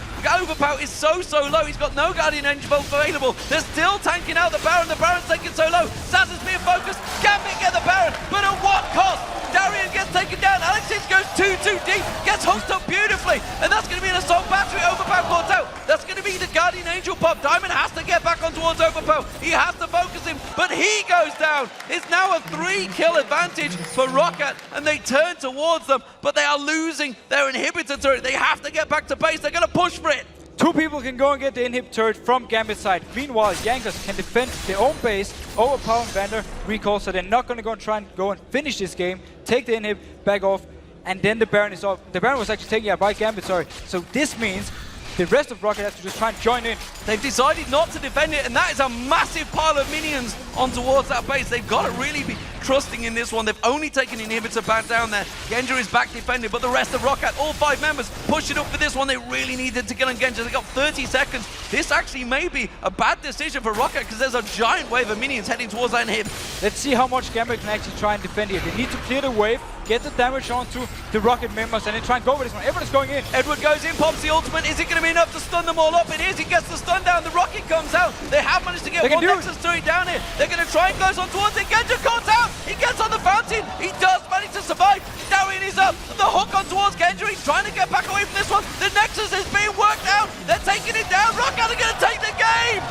Overpower is so low. He's got no Guardian Angel available. They're still tanking out the Baron. The Baron's taken so low. Zaz is being focused. Gambit get the Baron, but at what cost? Darian gets taken down. Alex Itch goes too deep. Gets hooked up beautifully. And that's going to be an assault battery. Overpower caught out. That's going to be the Guardian Angel pop. Diamond has to get back on towards Overpower. He has to focus him, but he goes down. It's now a 3-kill advantage for Rockat, and they turn towards them, but they are losing their inhibitor turret. They have to get back to base. They're going to push for it. 2 people can go and get the inhib turret from Gambit's side. Meanwhile, Jankos can defend their own base, overpower Vander, recall, so they're not going to go and try and go and finish this game, take the inhib, back off, and then the Baron is off. The Baron was actually taken out by Gambit, sorry. So this means the rest of Rockat has to just try and join in. They've decided not to defend it, and that is a massive pile of minions on towards that base. They've got to really be trusting in this one. They've only taken inhibitor back down there. Genja is back defending, but the rest of Rockat, all 5 members, push it up for this one. They really needed to get on Genja. They got 30 seconds. This actually may be a bad decision for Rockat because there's a giant wave of minions heading towards that inhib. Let's see how much Gambit can actually try and defend here. They need to clear the wave, get the damage onto the Rockat members, and then try and go with this one. Everyone's going in. Edward goes in, pops the ultimate. Is it going to be enough to stun them all up? It is. He gets the stun down. The Rocket comes out. They have managed to get one Nexus turret down here. They're going to try and close on towards it. Genja caught out. He gets on the fountain. He does manage to survive. Darian is up. The hook on towards Genja. He's trying to get back away from this one. The Nexus is being worked out. They're taking it down. Rockat are going to take the game.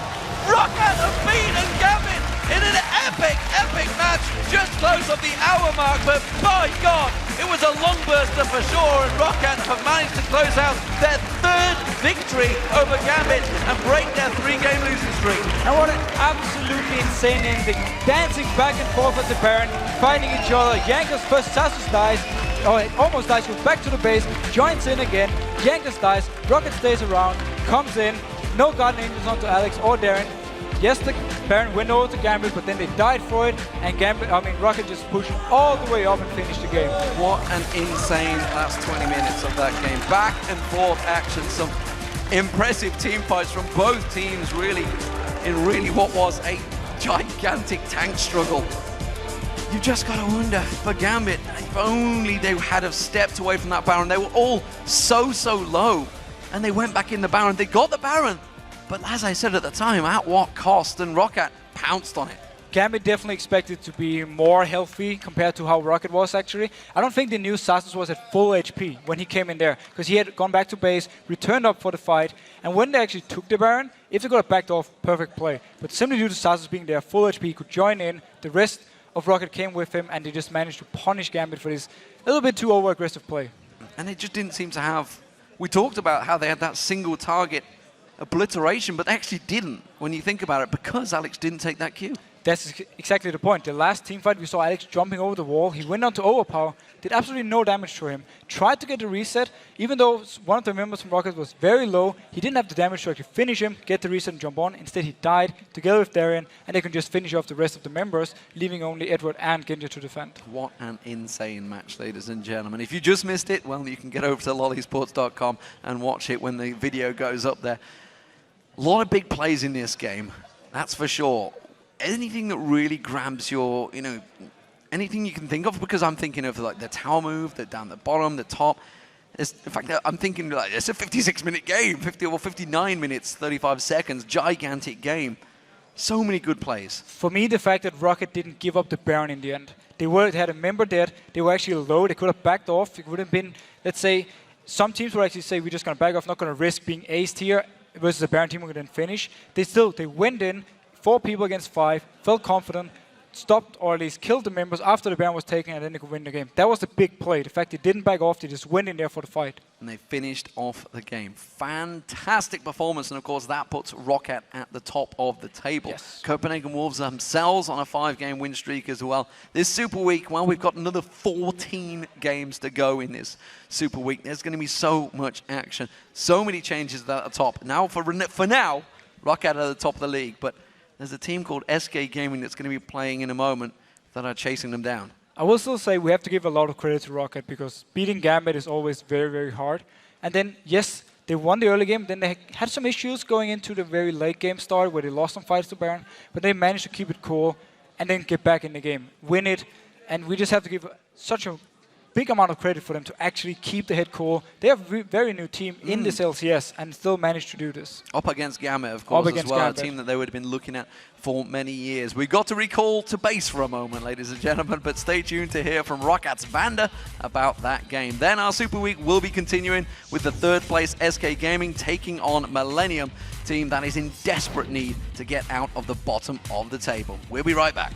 Rockat have beaten Gambit in an epic match. Just close of the hour mark, but by God, it was a long burster for sure, and Rockat have managed to close out their 3rd victory over Gambit and break their 3-game losing streak. And what an absolutely insane ending. Dancing back and forth at the Baron, fighting each other. Jankos first, Sasus dies, or almost dies, goes back to the base, joins in again. Jankos dies, Rockat stays around, comes in, no Guardian Angels onto Alex or Darren. Yes, the Baron went over to Gambit, but then they died for it, and Rockat just pushed all the way up and finished the game. What an insane last 20 minutes of that game. Back and forth action, some impressive team fights from both teams, really, in really what was a gigantic tank struggle. You just got to wonder, for Gambit, if only they had have stepped away from that Baron. They were all so low, and they went back in the Baron. They got the Baron, but as I said at the time, at what cost? And Rockat pounced on it. Gambit definitely expected to be more healthy compared to how Rockat was actually. I don't think they knew Sasus was at full HP when he came in there, because he had gone back to base, returned up for the fight, and when they actually took the Baron, if they could have backed off, perfect play. But simply due to Sasus being there, full HP, he could join in, the rest of Rockat came with him, and they just managed to punish Gambit for this a little bit too over-aggressive play. And it just didn't seem to have... We talked about how they had that single target obliteration, but they actually didn't, when you think about it, because Alex didn't take that Q. That's exactly the point. The last team fight, we saw Alex jumping over the wall. He went on to overpower, did absolutely no damage to him. Tried to get the reset, even though one of the members from Rockat was very low. He didn't have the damage to actually finish him, get the reset and jump on. Instead, he died together with Darien, and they can just finish off the rest of the members, leaving only Edward and Genja to defend. What an insane match, ladies and gentlemen. If you just missed it, well, you can get over to lollysports.com and watch it when the video goes up there. A lot of big plays in this game, that's for sure. Anything that really grabs your, anything you can think of, because I'm thinking of like the tower move, the down the bottom, the top. In fact, I'm thinking like it's a 56-minute game, 50 or 59 minutes, 35 seconds, gigantic game. So many good plays. For me, the fact that Rockat didn't give up the Baron in the end. They had a member dead, they were actually low, they could have backed off. It would have been, let's say, some teams would actually say, we're just going to back off, not going to risk being aced here, versus the Baron team who could then finish. They went in, 4 people against 5, felt confident, stopped or at least killed the members after the Baron was taken, and then they could win the game. That was the big play. The fact they didn't back off, they just went in there for the fight. And they finished off the game. Fantastic performance, and of course that puts Rockat at the top of the table. Yes. Copenhagen Wolves themselves on a 5-game win streak as well. This Super Week, well, we've got another 14 games to go in this Super Week. There's going to be so much action, so many changes at the top. Now, for now, Rockat at the top of the league, but there's a team called SK Gaming that's going to be playing in a moment that are chasing them down. I will still say we have to give a lot of credit to Rockat because beating Gambit is always very, very hard. And then, yes, they won the early game. Then they had some issues going into the very late game start where they lost some fights to Baron. But they managed to keep it cool and then get back in the game, win it. And we just have to give such a big amount of credit for them to actually keep the head cool. They have a very new team in this LCS and still managed to do this. Up against Gambit, of course, as well, Gambit. A team that they would have been looking at for many years. We got to recall to base for a moment, ladies and gentlemen, but stay tuned to hear from Rockat's Vander about that game. Then our Super Week will be continuing with the 3rd place SK Gaming taking on Millennium, team that is in desperate need to get out of the bottom of the table. We'll be right back.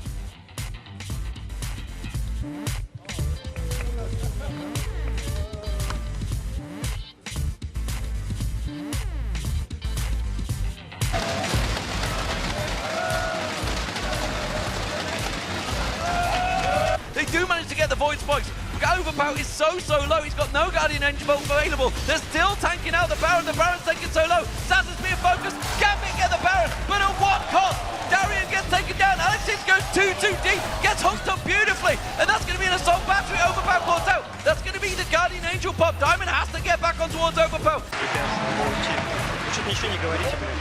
They do manage to get the Void Spikes. Overpower is so low. He's got no Guardian Angel Bolt available. They're still tanking out the Baron. The Baron's taken so low. Saz's being focused. Gambit get the Baron, but at what cost? Darian gets taken down. Alexis goes too deep. Gets hooked up beautifully. And that's going to be an Assault Battery. Overpower claws out. That's going to be the Guardian Angel pop. Diamond has to get back on towards Overpower. Лучше ничего не говорите, блин.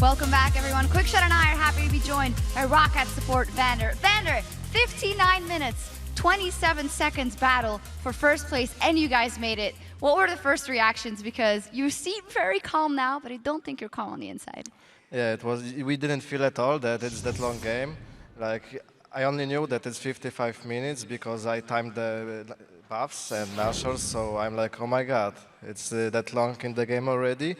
Welcome back, everyone. Quickshot and I are happy to be joined by Rockat support Vander. Vander, 59 minutes, 27 seconds battle for first place, and you guys made it. What were the first reactions? Because you seem very calm now, but I don't think you're calm on the inside. Yeah, it was. We didn't feel at all that it's that long game. Like, I only knew that it's 55 minutes because I timed the buffs and nashors, so I'm like, oh my god, it's that long in the game already.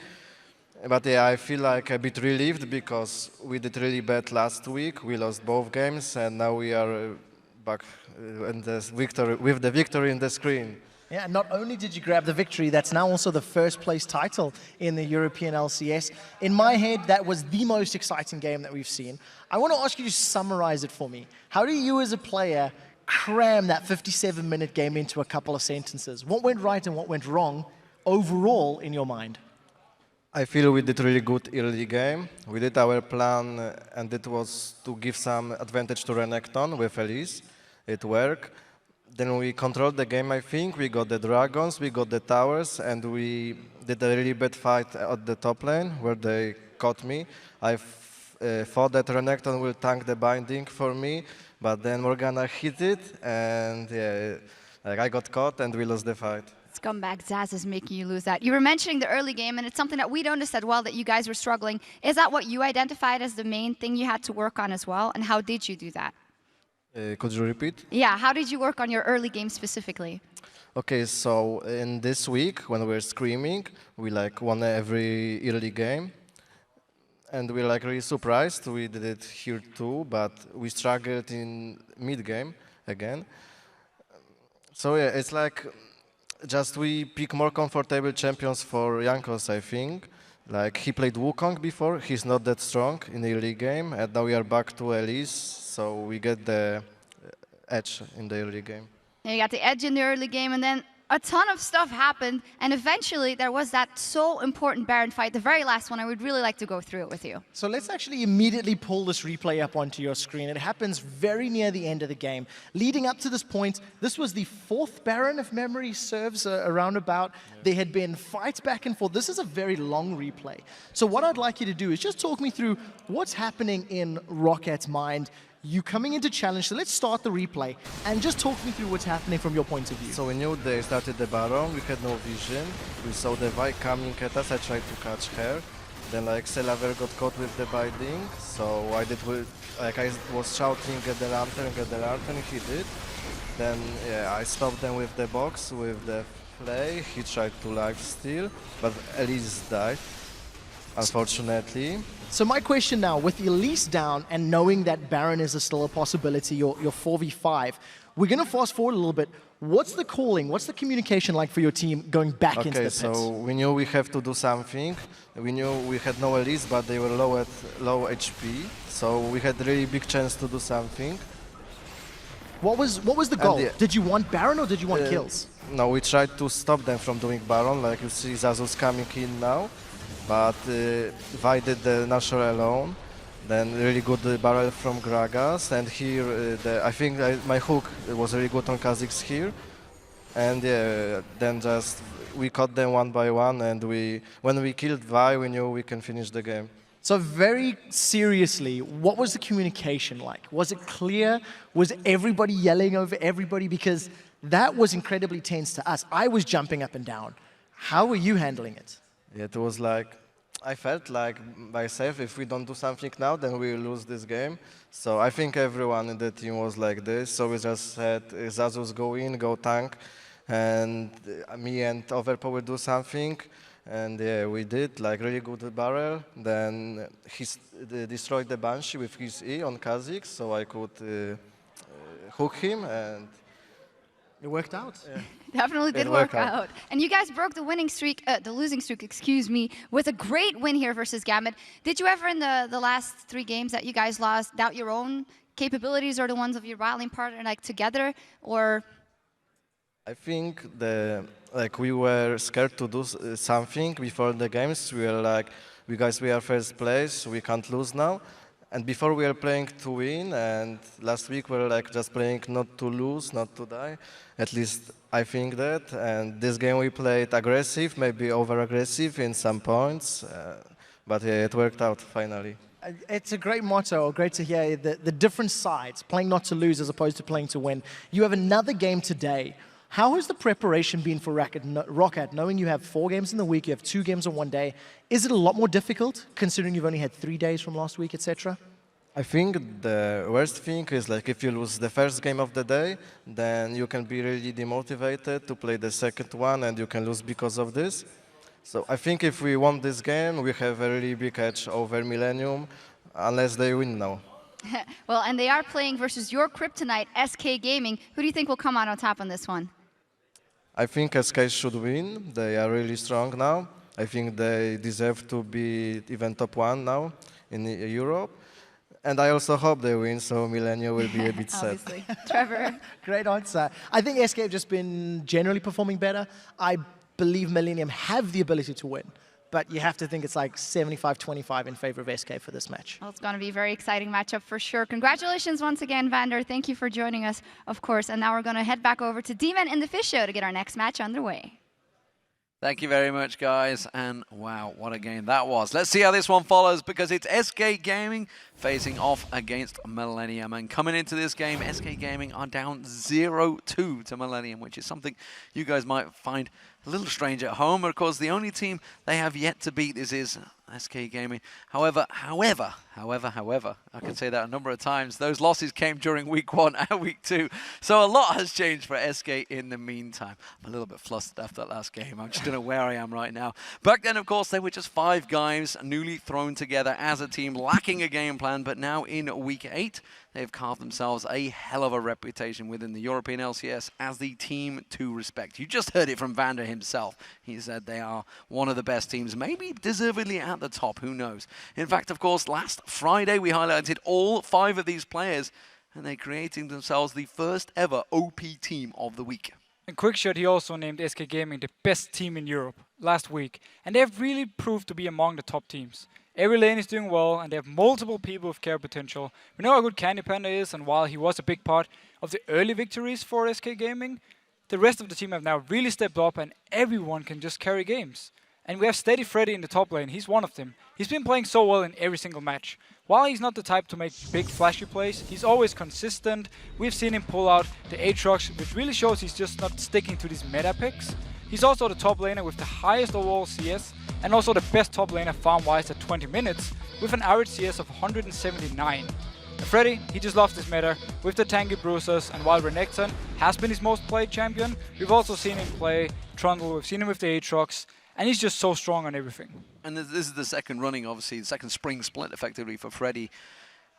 But yeah, I feel like a bit relieved because we did really bad last week. We lost both games, and now we are back in the victory, with the victory in the screen. Yeah, not only did you grab the victory, that's now also the first place title in the European LCS. In my head, that was the most exciting game that we've seen. I want to ask you to summarize it for me. How do you as a player cram that 57-minute game into a couple of sentences? What went right and what went wrong overall in your mind? I feel we did really good early game. We did our plan, and it was to give some advantage to Renekton with Elise. It worked. Then we controlled the game, I think. We got the dragons, we got the towers, and we did a really bad fight at the top lane where they caught me. I thought that Renekton will tank the binding for me, but then Morgana hit it, and yeah, like I got caught and we lost the fight. Scumbag Zaz is making you lose that. You were mentioning the early game, and it's something that we noticed as well, that you guys were struggling. Is that what you identified as the main thing you had to work on as well, and how did you do that? Could you repeat? Yeah, how did you work on your early game specifically? Okay, so in this week, when we're screaming, we like won every early game. And we're like really surprised. We did it here too, but we struggled in mid-game again. So yeah, it's like just we pick more comfortable champions for Jankos, I think. Like he played Wukong before, he's not that strong in the early game, and now we are back to Elise, so we get the edge in the early game. You got the edge in the early game, and then a ton of stuff happened, and eventually there was that so important Baron fight, the very last one. I would really like to go through it with you. So let's actually immediately pull this replay up onto your screen. It happens very near the end of the game. Leading up to this point, this was the 4th Baron, if memory serves, around about. Yeah. There had been fights back and forth. This is a very long replay. So what I'd like you to do is just talk me through what's happening in Rockat's mind. You coming into challenge, so let's start the replay and just talk me through what's happening from your point of view. So we knew they started the Baron, we had no vision. We saw the Vi coming at us, I tried to catch her. Then like Selaver got caught with the binding, so I was shouting get the lantern, he did. Then yeah, I stopped them with the box, with the play. He tried to lifesteal, but Elise died, unfortunately. So my question now, with Elise down and knowing that Baron is still a possibility, your 4v5, we're going to fast forward a little bit. What's the calling, what's the communication like for your team going back into the pits? Okay, so we knew we have to do something. We knew we had no Elise, but they were low HP, so we had really big chance to do something. What was the goal? Did you want Baron or did you want kills? No, we tried to stop them from doing Baron, like you see Zazu's coming in now. But Vi did the Nashor alone, then really good barrel from Gragas, and here I think my hook was really good on Kha'Zix here, and yeah, then just we caught them one by one, and when we killed Vi, we knew we can finish the game. So very seriously, what was the communication like? Was it clear? Was everybody yelling over everybody? Because that was incredibly tense to us. I was jumping up and down. How were you handling it? Yeah, it was like, I felt like myself, if we don't do something now, then we will lose this game. So I think everyone in the team was like this. So we just said, Zazus go in, go tank, and me and Overpower will do something. And yeah, we did, like really good barrel. Then he destroyed the Banshee with his E on Kha'Zix, so I could hook him, and it worked out. Yeah. Definitely did work out. And you guys broke the winning streak, the losing streak, excuse me, with a great win here versus Gambit. Did you ever in the last 3 games that you guys lost doubt your own capabilities or the ones of your battling partner like together, or? I think we were scared to do something before the games. We were like, we are first place, we can't lose now. And before we were playing to win, and last week we were like just playing not to lose, not to die. At least I think that. And this game we played aggressive, maybe over-aggressive in some points. But yeah, it worked out finally. It's a great motto, great to hear the different sides, playing not to lose as opposed to playing to win. You have another game today. How has the preparation been for Rockat, knowing you have 4 games in the week, you have 2 games on one day? Is it a lot more difficult, considering you've only had 3 days from last week, etc.? I think the worst thing is like if you lose the first game of the day, then you can be really demotivated to play the second one and you can lose because of this. So I think if we won this game, we have a really big edge over Millennium, unless they win now. Well, and they are playing versus your kryptonite, SK Gaming. Who do you think will come out on top on this one? I think SK should win. They are really strong now. I think they deserve to be even top 1 now in Europe. And I also hope they win, so Millennium will be a bit sad. Obviously. Trevor? Great answer. I think SK have just been generally performing better. I believe Millennium have the ability to win, but you have to think it's like 75-25 in favor of SK for this match. Well, it's going to be a very exciting matchup for sure. Congratulations once again, Vander. Thank you for joining us, of course. And now we're going to head back over to D-Man in the Fish Show to get our next match underway. Thank you very much, guys. And wow, what a game that was. Let's see how this one follows, because it's SK Gaming facing off against Millennium. And coming into this game, SK Gaming are down 0-2 to Millennium, which is something you guys might find a little strange at home. Of course, the only team they have yet to beat is SK Gaming. However, I can say that a number of times, those losses came during week 1 and week 2. So a lot has changed for SK in the meantime. I'm a little bit flustered after that last game. I just don't know where I am right now. Back then, of course, they were just 5 guys newly thrown together as a team, lacking a game plan. But now in week 8, they've carved themselves a hell of a reputation within the European LCS as the team to respect. You just heard it from Vander himself. He said they are one of the best teams, maybe deservedly at the top, who knows. In fact, of course, last Friday we highlighted all 5 of these players, and they're creating themselves the first ever OP team of the week. In Quickshot, he also named SK Gaming the best team in Europe last week, and they've really proved to be among the top teams. Every lane is doing well, and they have multiple people with care potential. We know how good Candy Panda is, and while he was a big part of the early victories for SK Gaming, the rest of the team have now really stepped up, and everyone can just carry games. And we have Steady Freddy in the top lane. He's one of them. He's been playing so well in every single match. While he's not the type to make big flashy plays, he's always consistent. We've seen him pull out the Aatrox, which really shows he's just not sticking to these meta picks. He's also the top laner with the highest overall CS, and also the best top laner farm-wise at 20 minutes, with an average CS of 179. And Freddy, he just loves this meta with the tanky bruisers, and while Renekton has been his most played champion, we've also seen him play Trundle, we've seen him with the Aatrox, and he's just so strong on everything. And this is the second running, obviously, the second spring split, effectively, for Freddy.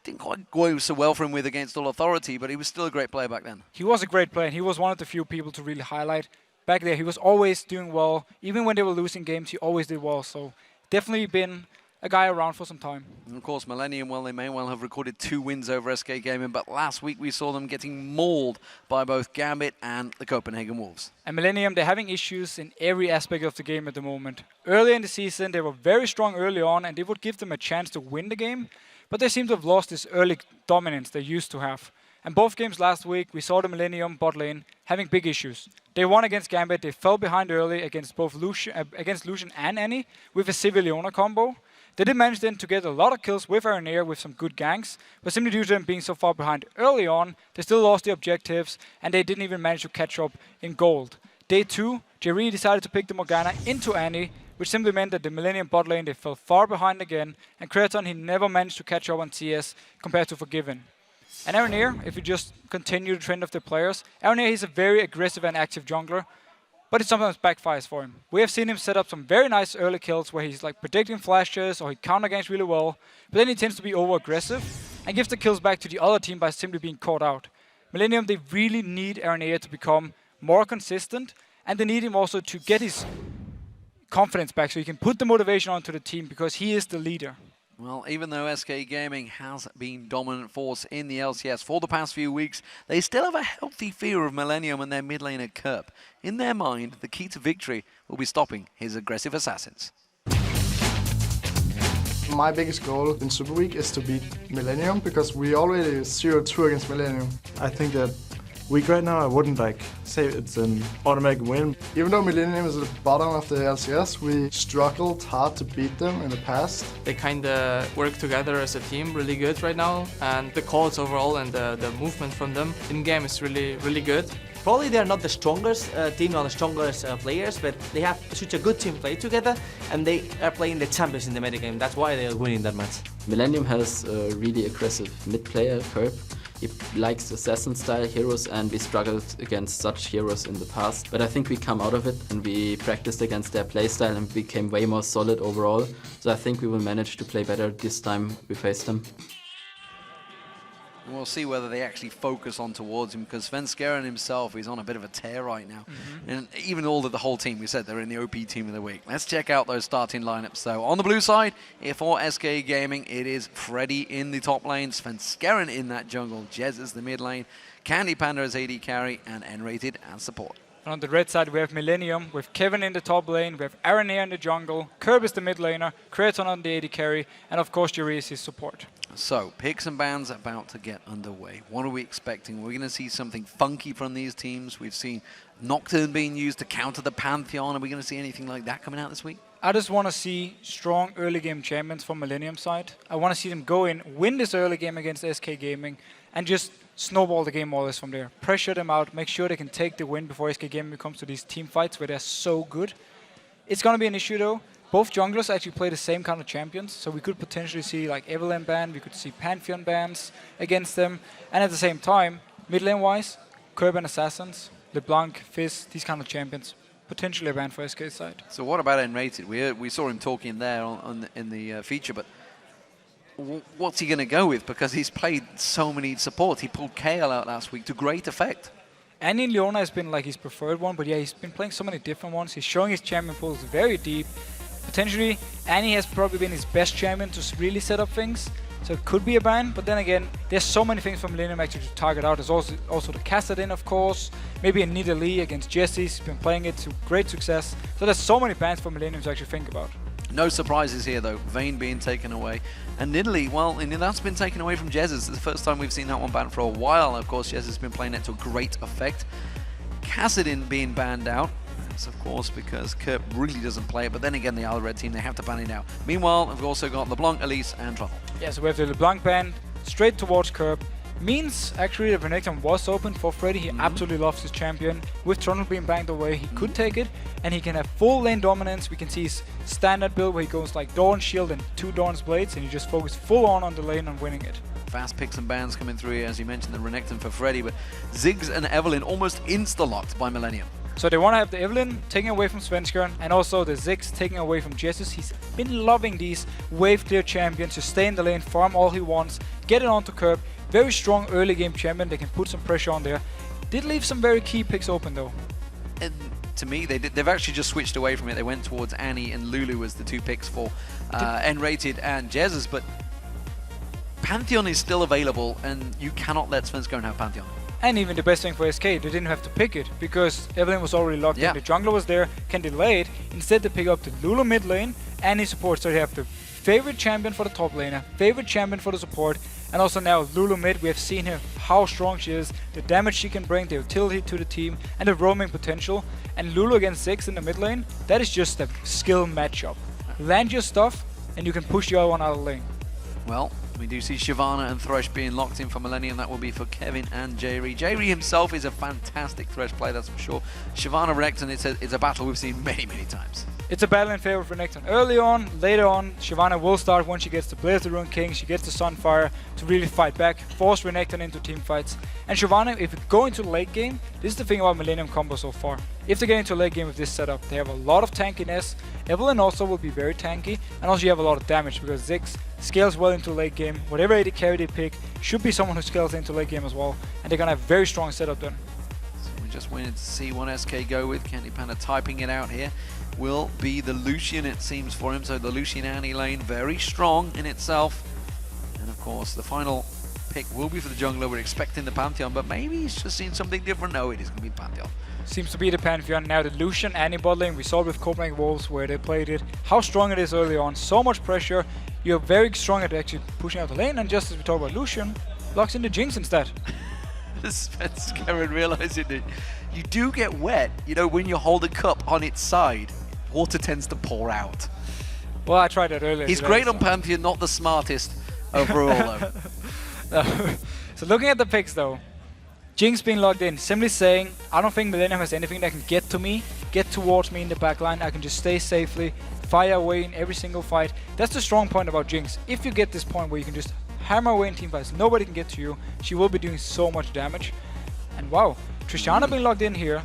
Didn't quite go so well for him with Against All Authority, but he was still a great player back then. He was a great player, and he was one of the few people to really highlight. Back there, he was always doing well. Even when they were losing games, he always did well. So definitely been a guy around for some time. And of course, Millennium, well, they may well have recorded 2 wins over SK Gaming, but last week we saw them getting mauled by both Gambit and the Copenhagen Wolves. And Millennium, they're having issues in every aspect of the game at the moment. Earlier in the season, they were very strong early on, and they would give them a chance to win the game, but they seem to have lost this early dominance they used to have. And both games last week, we saw the Millennium bot lane having big issues. They won against Gambit, they fell behind early against both Lucian and Annie with a Civiliona combo. They did manage then to get a lot of kills with Aranea with some good ganks, but simply due to them being so far behind early on, they still lost the objectives, and they didn't even manage to catch up in gold. Day 2, Jerry decided to pick the Morgana into Annie, which simply meant that the Millennium bot lane, they fell far behind again, and Kraton, he never managed to catch up on CS compared to Forgiven. And Aranea, if you just continue the trend of the players, Aranea is a very aggressive and active jungler, but it sometimes backfires for him. We have seen him set up some very nice early kills where he's like predicting flashes or he counter ganks really well, but then he tends to be over-aggressive and gives the kills back to the other team by simply being caught out. Millennium, they really need Aranea to become more consistent, and they need him also to get his confidence back so he can put the motivation onto the team because he is the leader. Well, even though SK Gaming has been dominant force in the LCS for the past few weeks, they still have a healthy fear of Millennium and their mid laner Kerp. In their mind, the key to victory will be stopping his aggressive assassins. My biggest goal in Super Week is to beat Millennium because we already 0-2 against Millennium. I think that weak right now. I wouldn't say it's an automatic win. Even though Millennium is at the bottom of the LCS, we struggled hard to beat them in the past. They kind of work together as a team really good right now, and the calls overall and the movement from them in game is really good. Probably they are not the strongest team or the strongest players, but they have such a good team play together, and they are playing the champions in the metagame. That's why they are winning that match. Millennium has a really aggressive mid-player, Curb. He likes assassin-style heroes, and we struggled against such heroes in the past. But I think we come out of it, and we practiced against their playstyle and became way more solid overall. So I think we will manage to play better this time we face them. And we'll see whether they actually focus on towards him, because Svenskeren himself is on a bit of a tear right now. And even all of the whole team, we said they're in the OP team of the week. Let's check out those starting lineups. So on the blue side, for SK Gaming, it is Freddy in the top lane, Svenskeren in that jungle, Jez is the mid lane, Candy Panda as AD carry, and N-Rated as support. On the red side, we have Millennium with Kevin in the top lane, we have Aaron here in the jungle, Curb is the mid laner, Kraton on the AD carry, and of course Jerry is his support. So, picks and bans about to get underway. What are we expecting? We're going to see something funky from these teams. We've seen Nocturne being used to counter the Pantheon. Are we going to see anything like that coming out this week? I just want to see strong early game champions from Millennium side. I want to see them go in, win this early game against SK Gaming, and just snowball the game more or less from there. Pressure them out, make sure they can take the win before SK Gaming comes to these team fights where they're so good. It's going to be an issue though. Both junglers actually play the same kind of champions, so we could potentially see like Evelynn ban, we could see Pantheon bans against them, and at the same time, mid lane wise, Curb and Assassins, LeBlanc, Fizz, these kind of champions, potentially a ban for SK's side. So what about N-Rated? We saw him talking there in the feature, but what's he going to go with? Because he's played so many supports. He pulled Kayle out last week to great effect. Annie and Leona has been like his preferred one, but yeah, he's been playing so many different ones. He's showing his champion pools very deep. Potentially, Annie has probably been his best champion to really set up things, so it could be a ban, but then again, there's so many things from Millennium actually to target out. There's also the Kassadin, of course, maybe a Nidalee against Jesse, he's been playing it to great success, so there's so many bans for Millennium to actually think about. No surprises here though, Vayne being taken away, and Nidalee, well, that's been taken away from Jez. It's the first time we've seen that one banned for a while. Of course, Jez has been playing it to great effect. Kassadin being banned out, of course, because Kurt really doesn't play it, but then again, the Al Red team, they have to ban it now. Meanwhile, we've also got LeBlanc, Elise, and Truffle. Yeah, so we have the LeBlanc ban straight towards Curb. Means actually the Renekton was open for Freddy. He absolutely loves his champion. With Trundle being banged away, he could take it, and he can have full lane dominance. We can see his standard build where he goes like Dawn Shield and 2 Dawn's Blades, and he just focuses full on the lane and winning it. Fast picks and bans coming through here, as you mentioned, the Renekton for Freddy, but Ziggs and Evelynn almost insta-locked by Millennium. So they want to have the Evelynn taking away from Svenskeren, and also the Ziggs taking away from Jesus. He's been loving these wave clear champions to stay in the lane, farm all he wants, get it onto Curb. Very strong early game champion, they can put some pressure on there. Did leave some very key picks open though. And to me, they've actually just switched away from it. They went towards Annie and Lulu as the 2 picks for N-Rated and Jez's, but Pantheon is still available, and you cannot let Svenskeren have Pantheon. And even the best thing for SK, they didn't have to pick it, because Evelynn was already locked in. The jungler was there, can delay it. Instead, they pick up the Lulu mid lane, and his support. So they have the favorite champion for the top laner, favorite champion for the support, and also now Lulu mid. We have seen her, how strong she is, the damage she can bring, the utility to the team, and the roaming potential. And Lulu against Ziggs in the mid lane, that is just a skill matchup. Land your stuff, and you can push the other one out of the lane. Well, we do see Shyvana and Thresh being locked in for Millennium. That will be for Kevin and Jerry. Jerry himself is a fantastic Thresh player, that's for sure. Shyvana Renekton, it's a battle we've seen many, many times. It's a battle in favor of Renekton. Early on, later on, Shyvana will start once she gets to Blaze the Rune King, she gets the Sunfire to really fight back, force Renekton into team fights. And Shyvana, if it go into late game, this is the thing about Millennium combo so far. If they get into late game with this setup, they have a lot of tankiness. Evelynn also will be very tanky, and also you have a lot of damage because Ziggs scales well into late game. Whatever AD carry they pick should be someone who scales into late game as well, and they're gonna have a very strong setup then. So we just waited to see what SK go with. Candy Panda typing it out here. Will be the Lucian, it seems, for him. So the Lucian Annie lane, very strong in itself. And of course, the final pick will be for the jungler. We're expecting the Pantheon, but maybe he's just seen something different. No, it is going to be Pantheon. Seems to be the Pantheon. Now the Lucian Annie bot lane, we saw it with Copenhagen Wolves where they played it. How strong it is early on, so much pressure. You're very strong at actually pushing out the lane, and just as we talk about Lucian, locks in the Jinx instead. Spencer Karen realizing that you do get wet, you know, when you hold a cup on its side, water tends to pour out. Well, I tried that earlier. He's today, great on Pantheon, not the smartest overall though. So looking at the picks though, Jinx being logged in, simply saying, I don't think Millennium has anything that can get to me, get towards me in the backline. I can just stay safely, fire away in every single fight. That's the strong point about Jinx. If you get this point where you can just hammer away in teamfights, nobody can get to you, she will be doing so much damage. And wow, Tristana being logged in here,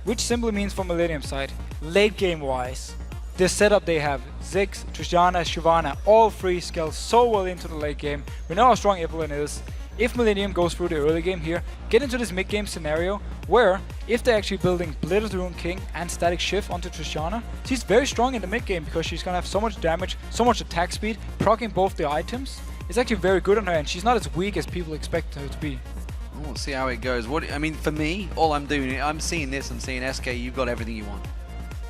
which simply means for Millennium side, late game wise, the setup they have, Ziggs, Tristana, Shyvana, all three scale so well into the late game. We know how strong Evelynn is. If Millennium goes through the early game here, get into this mid-game scenario where, if they're actually building Blitz Rune King and Static Shift onto Tristana, she's very strong in the mid-game because she's gonna have so much damage, so much attack speed, proccing both the items. It's actually very good on her, and she's not as weak as people expect her to be. We'll see how it goes. I mean, for me, all I'm doing, I'm seeing this and seeing SK, you've got everything you want.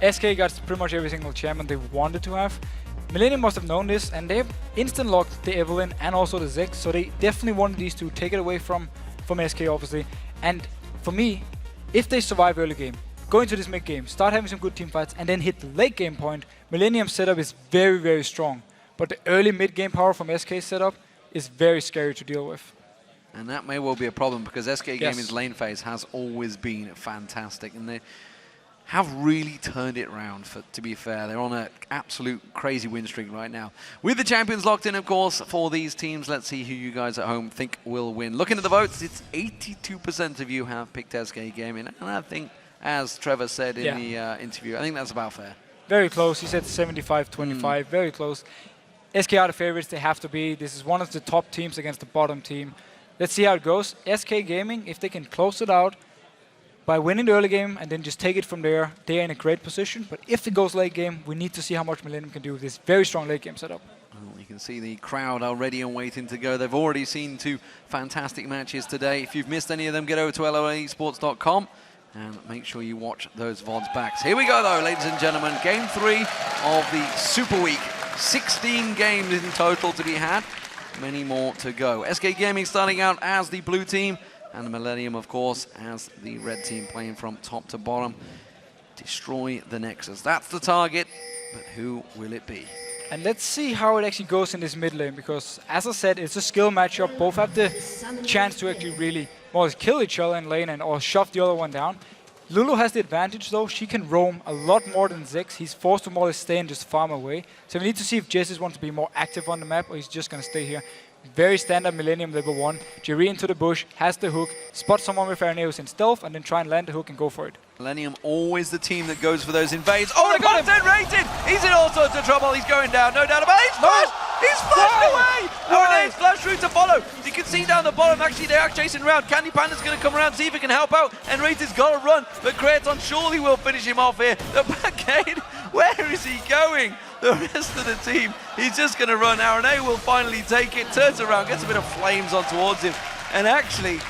SK got pretty much every single champion they wanted to have. Millennium must have known this, and they've instant locked the Evelynn and also the Ziggs, so they definitely wanted these two, take it away from SK obviously. And for me, if they survive early game, go into this mid game, start having some good team fights, and then hit the late game point, Millennium's setup is very, very strong. But the early mid game power from SK's setup is very scary to deal with. And that may well be a problem because SK Gaming's lane phase has always been fantastic, and they have really turned it around, to be fair. They're on an absolute crazy win streak right now. With the champions locked in, of course, for these teams, let's see who you guys at home think will win. Looking at the votes, it's 82% of you have picked SK Gaming, and I think, as Trevor said in the interview, I think that's about fair. Very close. He said 75-25, very close. SK are the favorites, they have to be. This is one of the top teams against the bottom team. Let's see how it goes. SK Gaming, if they can close it out by winning the early game and then just take it from there, they're in a great position. But if it goes late game, we need to see how much Millennium can do with this very strong late game setup. Well, you can see the crowd are ready and waiting to go. They've already seen two fantastic matches today. If you've missed any of them, get over to loesports.com and make sure you watch those VODs back. So here we go though, ladies and gentlemen. Game 3 of the Super Week. 16 games in total to be had. Many more to go. SK Gaming starting out as the blue team, and the Millennium, of course, as the red team, playing from top to bottom. Destroy the Nexus. That's the target, but who will it be? And let's see how it actually goes in this mid lane, because as I said, it's a skill matchup. Both have the chance to actually really kill each other in lane and or shove the other one down. Lulu has the advantage though. She can roam a lot more than Ziggs. He's forced to more or less stay and just farm away. So we need to see if Jessis wants to be more active on the map or he's just going to stay here. Very standard Millennium level 1. Jerry into the bush, has the hook, spot someone with Areneus in stealth, and then try and land the hook and go for it. Millennium always the team that goes for those invades. Oh, they got him rated! He's in all sorts of trouble. He's going down, no doubt about it. He's flashed! He's flashed away! Areneus flash through to follow. You can see down the bottom, actually, they are chasing around. Candy Panda's going to come around, see if he can help out. And Rated has got to run, but Kraton surely will finish him off here. The backgate, where is he going? The rest of the team, he's just going to run. Areneus will finally take it, turns around, gets a bit of flames on towards him. And actually,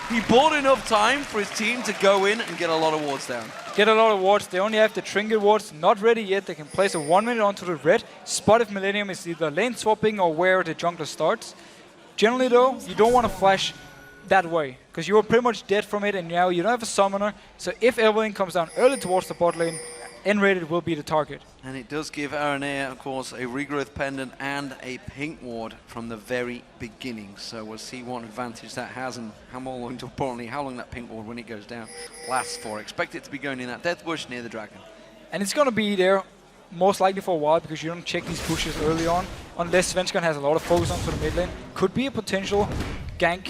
he bought enough time for his team to go in and get a lot of wards down. Get a lot of wards. They only have the trinket wards, not ready yet. They can place a 1 minute onto the red. Spot if Millennium is either lane swapping or where the jungler starts. Generally though, you don't want to flash that way, because you are pretty much dead from it and now you don't have a summoner. So if Evelynn comes down early towards the bot lane, N-rated will be the target. And it does give Areneus, of course, a regrowth pendant and a pink ward from the very beginning. So we'll see what advantage that has and how long that pink ward, when it goes down, lasts for. Expect it to be going in that death bush near the dragon. And it's going to be there most likely for a while, because you don't check these pushes early on, unless Svenskan has a lot of focus onto the mid lane. Could be a potential gank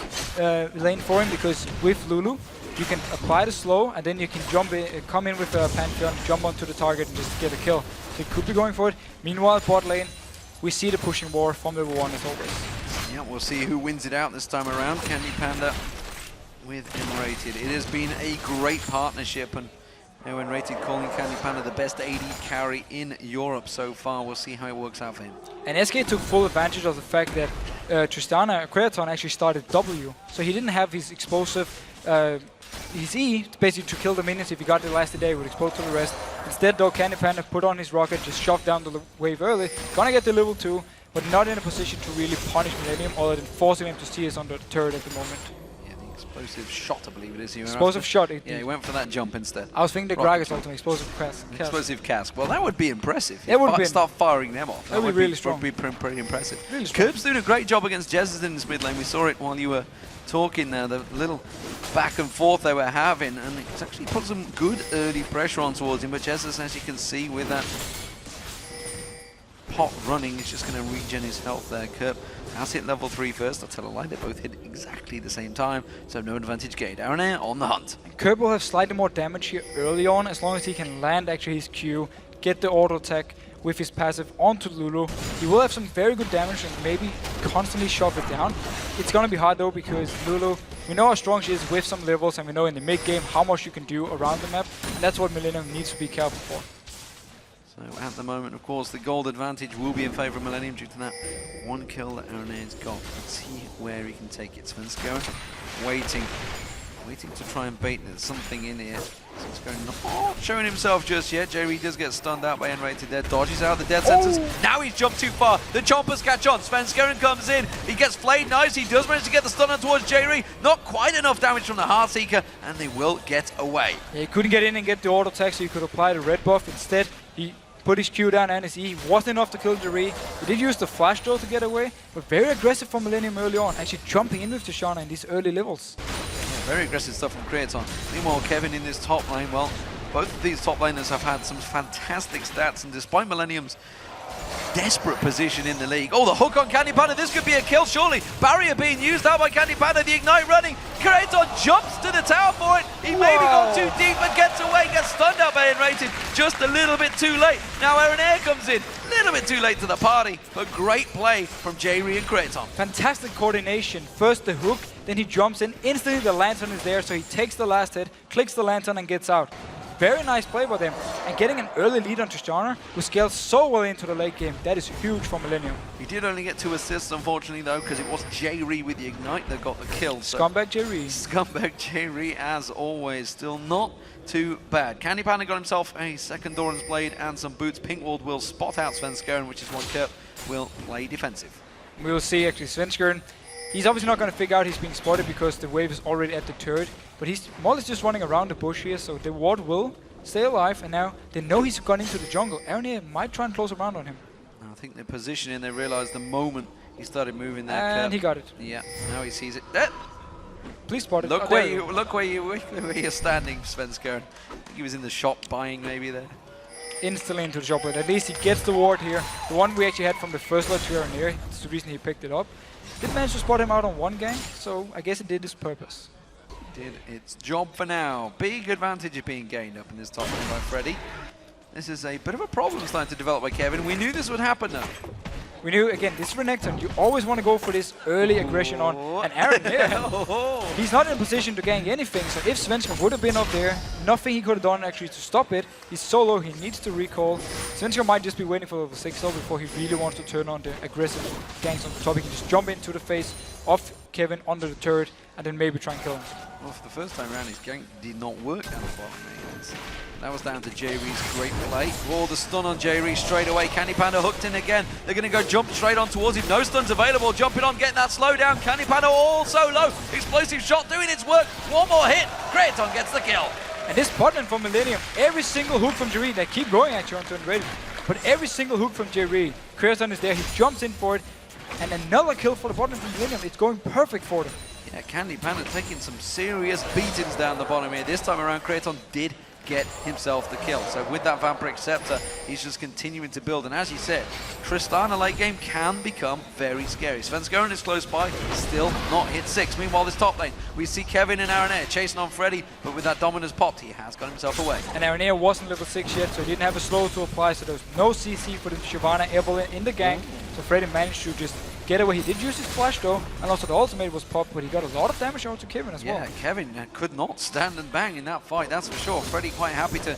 lane for him, because with Lulu, you can apply the slow, and then you can jump in, come in with a Pantheon, jump onto the target and just get a kill. So he could be going for it. Meanwhile, bot lane, we see the pushing war from level 1 as always. Yeah, we'll see who wins it out this time around. Candy Panda with N-rated. It has been a great partnership, and N-rated calling Candy Panda the best AD carry in Europe so far. We'll see how it works out for him. And SK took full advantage of the fact that Tristana, Kraton actually started W, so he didn't have his explosive his E, basically to kill the minions. If he got it last day, would explode to the rest. Instead though, Candy Panda put on his rocket, just shoved down the wave early, gonna get the level 2, but not in a position to really punish Millennium other than forcing him to see us under the turret at the moment. Yeah, the Explosive shot, I believe it is. Explosive shot. Yeah, he went for that jump instead. I was thinking the Gragas ultimate, explosive cask. Explosive cask. Well, that would be impressive. It would be. Start firing them off. That would be really strong. Would be pretty impressive. Really strong. Curb's doing a great job against Jesus in this mid lane. We saw it while you were talking there, the little back and forth they were having, and it's actually put some good early pressure on towards him, but Jesus, as you can see with that pot running, is just going to regen his health there. Curb has hit level 3 first. I'll tell a lie, they both hit exactly the same time, so no advantage gained. Aaron on the hunt. Curb will have slightly more damage here early on, as long as he can land actually his Q, get the auto attack with his passive onto Lulu. He will have some very good damage and maybe constantly shove it down. It's gonna be hard though, because Lulu, we know how strong she is with some levels, and we know in the mid game how much you can do around the map, and that's what Millennium needs to be careful for. So at the moment, of course, the gold advantage will be in favour of Millennium due to that one kill that Aaron's got. Let's see where he can take it. Svenskeren waiting to try and bait something in here. Svenskeren not showing himself just yet. Jerry does get stunned out by N-rated there. Dodges out the death sentence. Now he's jumped too far. The chompers catch on. Svenskeren comes in. He gets flayed nice. He does manage to get the stun on towards Jerry. Not quite enough damage from the Heartseeker, and they will get away. Yeah, he couldn't get in and get the auto attack, so he could apply the red buff. Instead, he put his Q down and his E. Wasn't enough to kill Jerry. He did use the flash though to get away, but very aggressive from Millennium early on, actually jumping in with Tishana in these early levels. Very aggressive stuff from Kraton. Meanwhile, Kevin in this top lane, well, both of these top laners have had some fantastic stats, and despite Millennium's desperate position in the league. Oh, the hook on Candy Panda. This could be a kill, surely. Barrier being used out by Candy Panda. The Ignite running. Kraton jumps to the tower for it. He maybe got too deep, but gets away, gets stunned out by Enrated. Just a little bit too late. Now Aaron Air comes in. A little bit too late to the party, but great play from Jerry and Kraton. Fantastic coordination. First the hook, then he jumps in. Instantly the lantern is there, so he takes the last hit, clicks the lantern and gets out. Very nice play by them, and getting an early lead on Tristana, who scales so well into the late game. That is huge for Millennium. He did only get 2 assists, unfortunately, though, because it was Jerry with the Ignite that got the kill. So Scumbag Jerry. Scumbag Jerry, as always, still not too bad. Candy Panda got himself a second Doran's Blade and some boots. Pinkwald will spot out Svenskeren, which is one Kurt will play defensive. We will see, actually, Svenskeren. He's obviously not going to figure out he's being spotted because the wave is already at the turret, but he's more or less just running around the bush here, so the ward will stay alive, and now they know he's gone into the jungle. Aaron might try and close around on him. I think they're positioning, they realized the moment he started moving there. And he got it. Yeah, now he sees it. Please spot it. Look where you're standing, Svenskeren. I think he was in the shop buying maybe there. Instantly into the shop, but at least he gets the ward here. The one we actually had from the first lot to Aaron. That's the reason he picked it up. Did manage to spot him out on one gank, so I guess it did its purpose. Did its job for now. Big advantage of being gained up in this top lane by Freddy. This is a bit of a problem starting to develop by Kevin. We knew this would happen though. We knew, again, this Renekton, you always want to go for this early aggression on. And Aaron here, he's not in a position to gank anything, so if Svenskeren would have been up there, nothing he could have done actually to stop it. He's so low, he needs to recall. Svenskeren might just be waiting for level 6 though before he really wants to turn on the aggressive ganks on the top. He can just jump into the face of Kevin under the turret and then maybe try and kill him. Well, for the first time around, his gank did not work down the bottom. That was down to J-Ree's great play. Oh, the stun on J-Ree straight away. Candy Panda hooked in again. They're going to go jump straight on towards him. No stuns available. Jumping on, getting that slowdown. Candy Panda also low. Explosive shot doing its work. One more hit. Kraton gets the kill. And this bottom from Millennium, every single hook from J-Ree, they keep going actually onto Unrated, but every single hook from J-Ree, Kraton is there, he jumps in for it, and another kill for the bottom from Millennium. It's going perfect for them. Yeah, Candy Panda taking some serious beatings down the bottom here. This time around, Kraton did get himself the kill. So with that Vampiric Scepter, he's just continuing to build. And as you said, Tristana late game can become very scary. Svenskeren is close by, still not hit 6. Meanwhile, this top lane, we see Kevin and Aaron Air chasing on Freddy, but with that Dominus popped, he has got himself away. And Aaron Air wasn't level 6 yet, so he didn't have a slow to apply, so there was no CC for the Shyvana Evelyn in the gank. So Freddy managed to just get away. He did use his flash though, and also the ultimate was popped, but he got a lot of damage out to Kevin as well. Yeah, Kevin could not stand and bang in that fight, that's for sure. Freddy quite happy to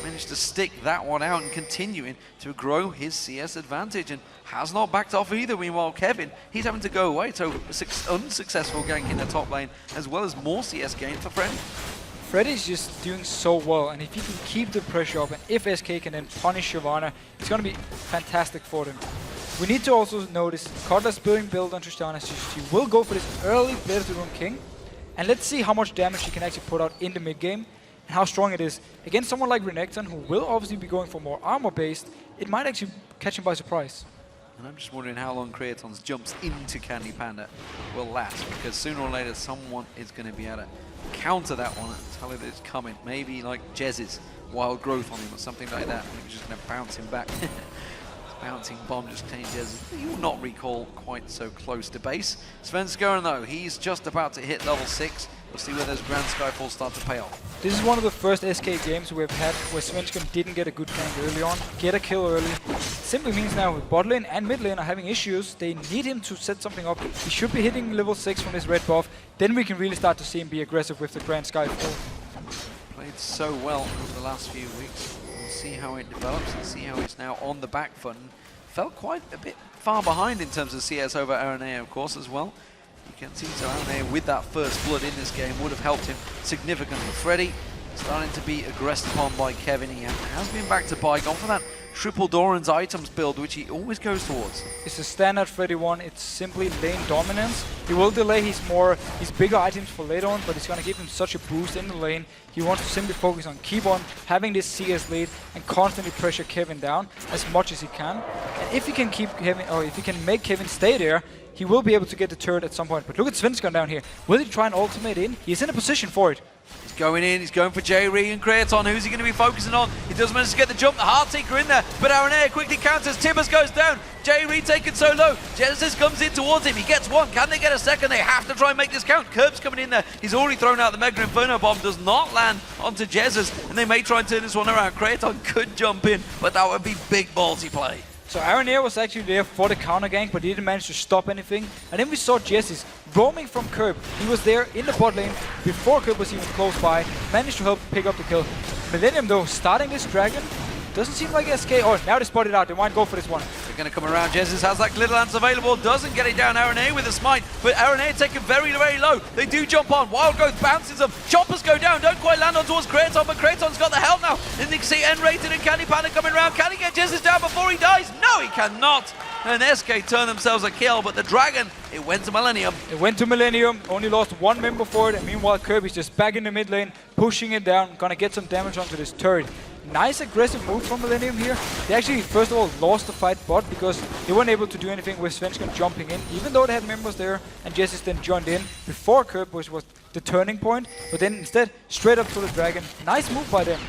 manage to stick that one out and continuing to grow his CS advantage, and has not backed off either. Meanwhile, Kevin, he's having to go away to unsuccessful gank in the top lane, as well as more CS gain for Freddy. Freddy's just doing so well, and if he can keep the pressure up, and if SK can then punish Shyvana, it's going to be fantastic for them. We need to also notice Cutlass building build on Tristana. She will go for this early Blade of the Rune King, And let's see how much damage he can actually put out in the mid game and how strong it is. Against someone like Renekton, who will obviously be going for more armor-based, it might actually catch him by surprise. And I'm just wondering how long Creaton's jumps into Candy Panda will last, because sooner or later someone is going to be able to counter that one and tell it it's coming. Maybe like Jez's wild growth on him or something like that. He's just going to bounce him back. Bouncing bomb just changes. He will not recall quite so close to base. Svenskeren though, he's just about to hit level 6. We'll see where those Grand Skyfalls start to pay off. This is one of the first SK games we've had where Svenskeren didn't get a good gank early on, get a kill early. Simply means now with bot lane and mid lane are having issues, they need him to set something up. He should be hitting level 6 from his red buff, then we can really start to see him be aggressive with the Grand Skyfall. Played so well over the last few weeks. We'll see how it develops and see how it's now on the back foot. Felt quite a bit far behind in terms of CS over Aranea, of course, as well. You can see so Aranea with that first blood in this game would have helped him significantly. Freddy starting to be aggressed upon by Kevin. He has been back to bygone for that triple Doran's items build, which he always goes towards. It's a standard Freddy one. It's simply lane dominance. He will delay his bigger items for later on, but it's going to give him such a boost in the lane. He wants to simply focus on keep on having this CS lead and constantly pressure Kevin down as much as he can. And if he can keep Kevin, or if he can make Kevin stay there, he will be able to get the turret at some point. But look at Svenskeren down here. Will he try and ultimate in? He's in a position for it. He's going in, he's going for J-Ree and Creaton. Who's he going to be focusing on? He does manage to get the jump, the Heartseeker in there, but Aranea quickly counters. Tibbers goes down. J-Ree taken so low. Genesis comes in towards him. He gets one. Can they get a second? They have to try and make this count. Curb's coming in there. He's already thrown out the Mega Inferno Bomb. Does not land onto Jesus, and they may try and turn this one around. Creaton could jump in, but that would be big ballsy play. So Aranea was actually there for the counter gank, but he didn't manage to stop anything. And then we saw Jessis roaming from Curb. He was there in the bot lane before Curb was even close by, managed to help pick up the kill. Millennium though, starting this dragon, doesn't seem like SK. Oh, now they spotted out. They might go for this one. They're going to come around. Jesus has that glitter lance available. Doesn't get it down. Aranea with a smite. But Aranea taken very, very low. They do jump on. Wild Growth bounces them. Choppers go down. Don't quite land on towards Kraton. But Kraton's got the help now. And they can see N-Rated and Candy Panda coming around. Can he get Jesus down before he dies? No, he cannot. And SK turn themselves a kill. But the dragon, it went to Millennium. It went to Millennium. Only lost one member for it. And meanwhile, Kirby's just back in the mid lane, pushing it down. Gonna get some damage onto this turret. Nice aggressive move from Millennium here. They actually, first of all, lost the fight bot because they weren't able to do anything with Svenskeren jumping in, even though they had members there, and Jessis then joined in before Curb, which was the turning point, but then instead, straight up to the dragon. Nice move by them.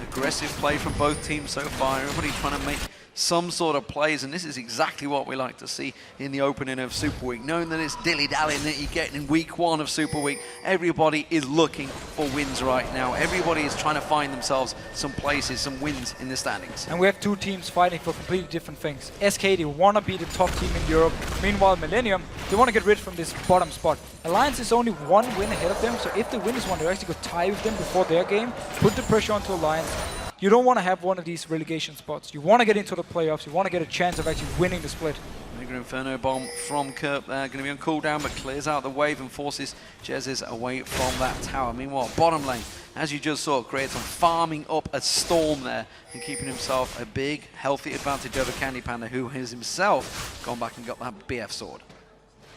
Aggressive play from both teams so far. Everybody trying to make some sort of plays, and this is exactly what we like to see in the opening of Super Week. Knowing that it's dilly-dallying that you get in week 1 of Super Week, everybody is looking for wins right now. Everybody is trying to find themselves some places, some wins in the standings. And we have two teams fighting for completely different things. SK, they want to be the top team in Europe. Meanwhile, Millennium, they want to get rid from this bottom spot. Alliance is only one win ahead of them, so if they win this one, they'll actually go tie with them before their game, put the pressure onto Alliance. You don't want to have one of these relegation spots. You want to get into the playoffs. You want to get a chance of actually winning the split. Mega Inferno Bomb from Kerp there, going to be on cooldown, but clears out the wave and forces Jez's away from that tower. Meanwhile, bottom lane, as you just saw, Kraton farming up a storm there and keeping himself a big, healthy advantage over Candy Panda, who has himself gone back and got that BF sword.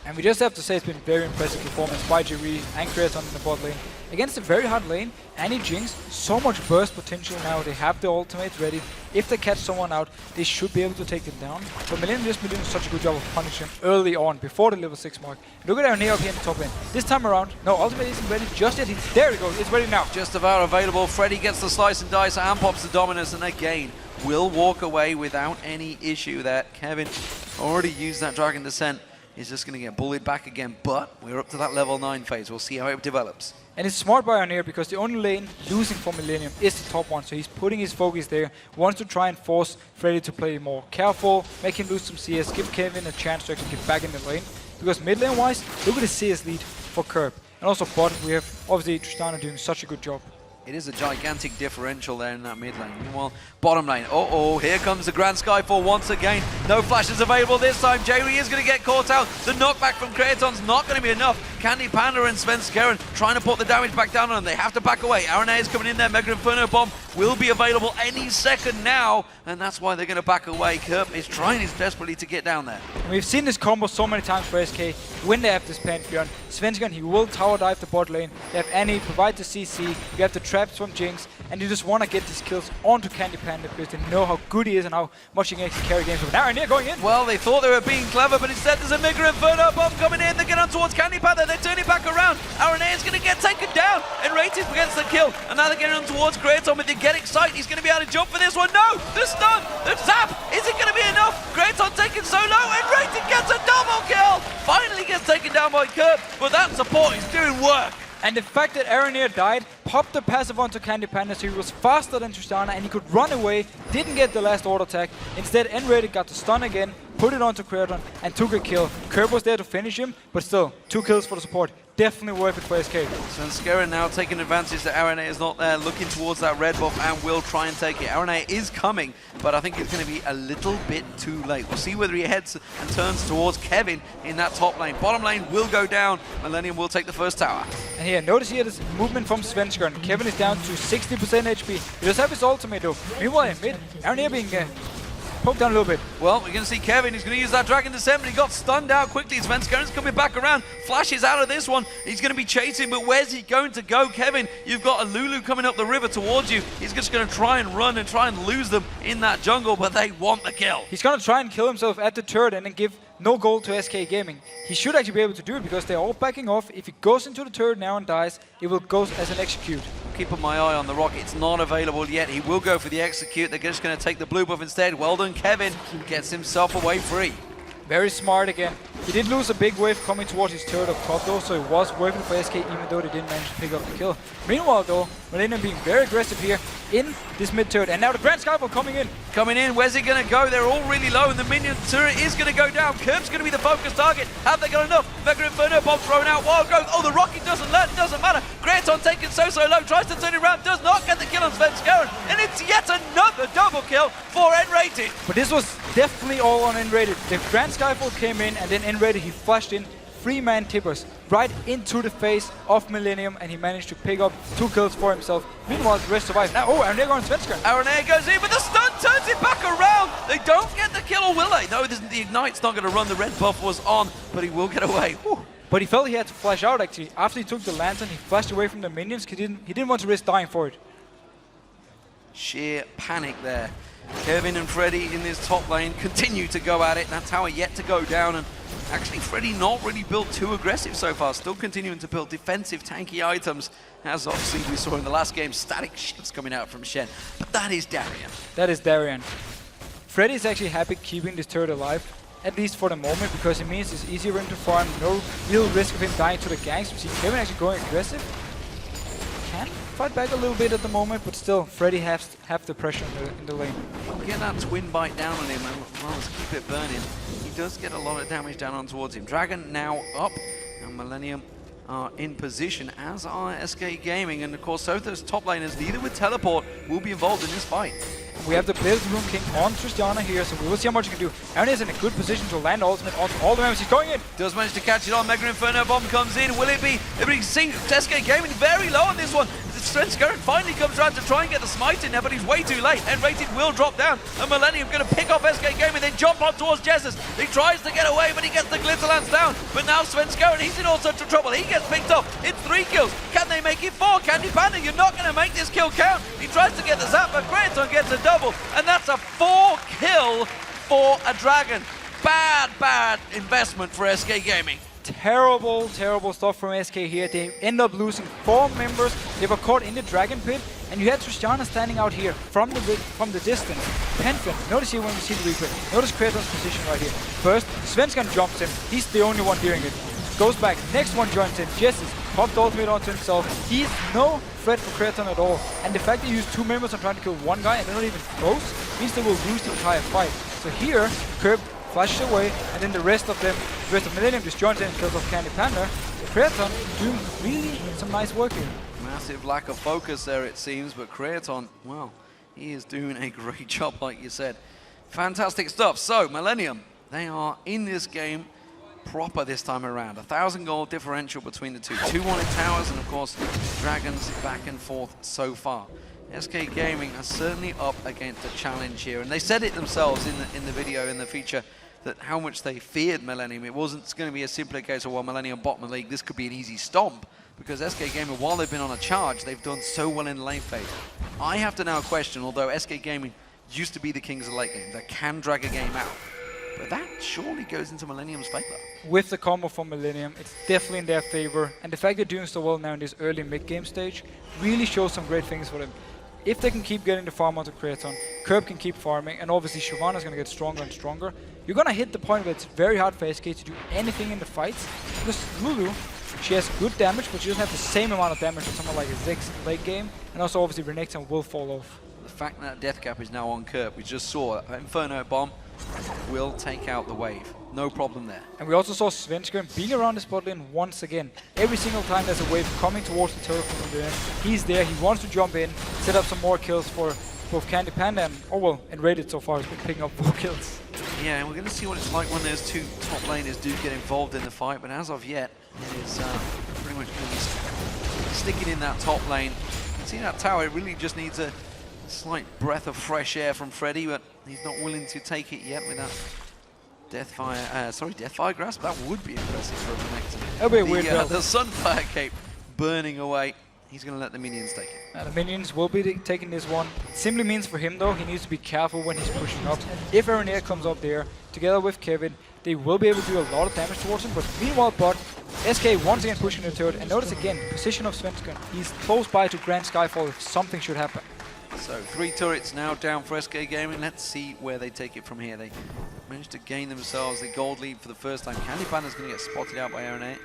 And we just have to say it's been very impressive performance by J-Ree and Kraton in the bot lane. Against a very hard lane, Annie Jinx, so much burst potential now. They have the ultimates ready. If they catch someone out, they should be able to take them down. But Millennium just been doing such a good job of punishing early on, before the level 6 mark. Look at Aranea up here in the top lane. This time around, no, ultimate isn't ready just yet. There we go, it's ready now. Just about available. Freddy gets the slice and dice and pops the dominance, and again, will walk away without any issue there. Kevin already used that Dragon Descent. He's just going to get bullied back again, but we're up to that level 9 phase. We'll see how it develops. And it's smart by Aranea because the only lane losing for Millennium is the top one, so he's putting his focus there, wants to try and force Freddy to play more careful, make him lose some CS, give Kevin a chance to actually get back in the lane. Because mid lane wise, look at the CS lead for Curb. And also bot, we have obviously Tristana doing such a good job. It is a gigantic differential there in that mid lane. Meanwhile, bottom lane, here comes the Grand Skyfall once again. No flashes available this time. J-Ree is going to get caught out. The knockback from Kraton's not going to be enough. Candy Panda and Svenskeren trying to put the damage back down on them. They have to back away. RNA is coming in there. Mega Inferno Bomb will be available any second now, and that's why they're going to back away. Kerp is trying his desperately to get down there. We've seen this combo so many times for SK. When they have this Pantheon, Svenskeren, he will tower dive the bot lane. They have Annie, provide the CC, you have the traps from Jinx, and you just want to get these kills onto Candy Panda because they know how good he is and how much he can actually carry games. But now they're going in. Well, they thought they were being clever, but instead there's a Mega Inferno Bomb coming in. They get on towards Candy Panda. They're turning back around. RNA is going to get taken down, and Rated gets the kill. And now they're getting on towards Kraton, but they get excited. He's going to be able to jump for this one. No, the stun, the zap. Is it going to be enough? Kraton taken so low, and Rated gets a double kill. Finally gets taken down by Kerp, but that support is doing work. And the fact that Aranir died, popped the passive onto Candy Panda, so he was faster than Tristana and he could run away, didn't get the last auto attack. Instead, N-Rated got the stun again, put it onto Kraton and took a kill. Kerp was there to finish him, but still, 2 kills for the support. Definitely worth it for SK. Svenskeren now taking advantage that RNA is not there, looking towards that red buff and will try and take it. RNA is coming, but I think it's going to be a little bit too late. We'll see whether he heads and turns towards Kevin in that top lane. Bottom lane will go down. Millennium will take the first tower. And here, notice here this movement from Svenskeren. Kevin is down to 60% HP. He does have his ultimate though. Meanwhile in mid, Aranir being poked down a little bit. Well, we're going to see Kevin. He's going to use that Dragon Descent, but he got stunned out quickly. Svenskeren's coming back around. Flashes out of this one. He's going to be chasing, but where's he going to go? Kevin, you've got a Lulu coming up the river towards you. He's just going to try and run and try and lose them in that jungle, but they want the kill. He's going to try and kill himself at the turret and then give no gold to SK Gaming. He should actually be able to do it because they're all backing off. If he goes into the turret now and dies, it will go as an execute. Keeping my eye on the Rockat. It's not available yet. He will go for the execute. They're just going to take the blue buff instead. Well done, Kevin. Gets himself away free. Very smart again. He did lose a big wave coming towards his turret up top though, so it was worth it for SK even though they didn't manage to pick up the kill. Meanwhile though, Millennium being very aggressive here in this mid turret, and now the Grand Skyfall coming in. Coming in, where's he going to go? They're all really low and the minion turret is going to go down. Kerp's going to be the focus target. Have they got enough? Mega Inferno Bomb thrown out. Wild Growth. Oh, the Rockat doesn't learn. It doesn't matter. Kraton taken so low. Tries to turn it around. Does not get the kill on Svenskeren. And it's yet another double kill for N-Rated. But this was definitely all on N-Rated. The Grand Skyfall came in and then N-Rated, he flashed in 3-man tippers right into the face of Millennium, and he managed to pick up 2 kills for himself. Meanwhile, the rest survived. Now, Aranir going Svenskeren. Aranir goes in, but the stun turns it back around. They don't get the kill, or will they? No, the Ignite's not going to run. The red buff was on, but he will get away. Whew. But he felt he had to flash out actually. After he took the lantern, he flashed away from the minions. He didn't want to risk dying for it. Sheer panic there. Kevin and Freddy in this top lane continue to go at it. That tower yet to go down, and actually Freddy not really built too aggressive so far, still continuing to build defensive tanky items, as obviously we saw in the last game, static ships coming out from Shen. But that is Darian. That is Darian. Freddy is actually happy keeping this turret alive, at least for the moment, because it means it's easier for him to farm, no real risk of him dying to the ganks. We see Kevin actually going aggressive. Can fight back a little bit at the moment, but still, Freddy has the pressure in the lane. We'll get that twin bite down on him and let's keep it burning. He does get a lot of damage down on towards him. Dragon now up, and Millennium are in position, as are SK Gaming, and of course Sotho's top laners, neither with teleport, will be involved in this fight. We have the Blazing Rune King on Tristana here, so we will see how much he can do. Aaron is in a good position to land ultimate onto all the members. He's going in. Does manage to catch it on. Mega Inferno Bomb comes in. Will it be? Everybody seeing SK Gaming very low on this one. Svenskeren finally comes around to try and get the smite in there, but he's way too late. N-Rated will drop down, and Millennium going to pick off SK Gaming, then jump on towards Jesus. He tries to get away, but he gets the Glitterlance down. But now Svenskeren, he's in all sorts of trouble. He gets picked off. It's 3 kills. Can they make it 4? Candy Panda, you're not going to make this kill count. He tries to get the zap, but Kraton gets a double, and that's a 4 kill for a Dragon. Bad investment for SK Gaming. Terrible stuff from SK here. They end up losing 4 members. They were caught in the Dragon Pit, and you had Tristana standing out here from the distance. Pantheon, notice here when we see the replay. Notice Kraton's position right here. First, Svenskeren jumps in. He's the only one hearing it. Goes back. Next one joins in. Jesus popped ultimate onto himself. He's no threat for Kraton at all. And the fact that he used 2 members on trying to kill 1 guy and they're not even close means they will lose the entire fight. So here, Kerp flashes away, and then the rest of Millennium just joins in and kills off Candy Panda. Kraton doing really some nice work here. Massive lack of focus there, it seems, but Kraton, well, he is doing a great job, like you said. Fantastic stuff. So, Millennium, they are in this game proper this time around. 1,000 gold differential between the two. 2-1 in towers, and of course, Dragons back and forth so far. SK Gaming are certainly up against a challenge here, and they said it themselves in the video, in the feature, that how much they feared Millennium. It wasn't going to be a simple case of, well, Millennium bottom of the league, this could be an easy stomp, because SK Gaming, while they've been on a charge, they've done so well in the late phase. I have to now question, although SK Gaming used to be the kings of the late game, that can drag a game out, but that surely goes into Millennium's favor. With the combo from Millennium, it's definitely in their favor, and the fact they're doing so well now in this early mid-game stage really shows some great things for them. If they can keep getting the farm onto Kraton, Curb can keep farming, and obviously Shyvana's going to get stronger and stronger, you're going to hit the point where it's very hard for SK to do anything in the fights, because Lulu, she has good damage, but she doesn't have the same amount of damage as someone like a Ziggs in the late game, and also obviously Renekton will fall off. The fact that Death Cap is now on Curb, we just saw Inferno Bomb will take out the wave. No problem there. And we also saw Svenskeren being around the spot lane once again. Every single time there's a wave coming towards the turret from the end, he's there, he wants to jump in, set up some more kills for both Candy Panda and, oh well, and Rated so far has been picking up 4 kills. Yeah, and we're going to see what it's like when those two top laners do get involved in the fight, but as of yet, it is pretty much going to be sticking in that top lane. You can see that tower, it really just needs a slight breath of fresh air from Freddy, but he's not willing to take it yet with that Deathfire Grasp. That would be impressive for a Renekton. That'll be a weird build. The Sunfire Cape burning away. He's going to let the minions take it. The minions will be taking this one. It simply means for him though, he needs to be careful when he's pushing up. If Aranea comes up there, together with Kevin, they will be able to do a lot of damage towards him, but meanwhile, SK once again pushing the turret, and notice again, position of Svenskeren. He's close by to Grand Skyfall if something should happen. So 3 turrets now down for SK Gaming. Let's see where they take it from here. They managed to gain themselves a gold lead for the first time. Candy Panda's going to get spotted out by Aranea,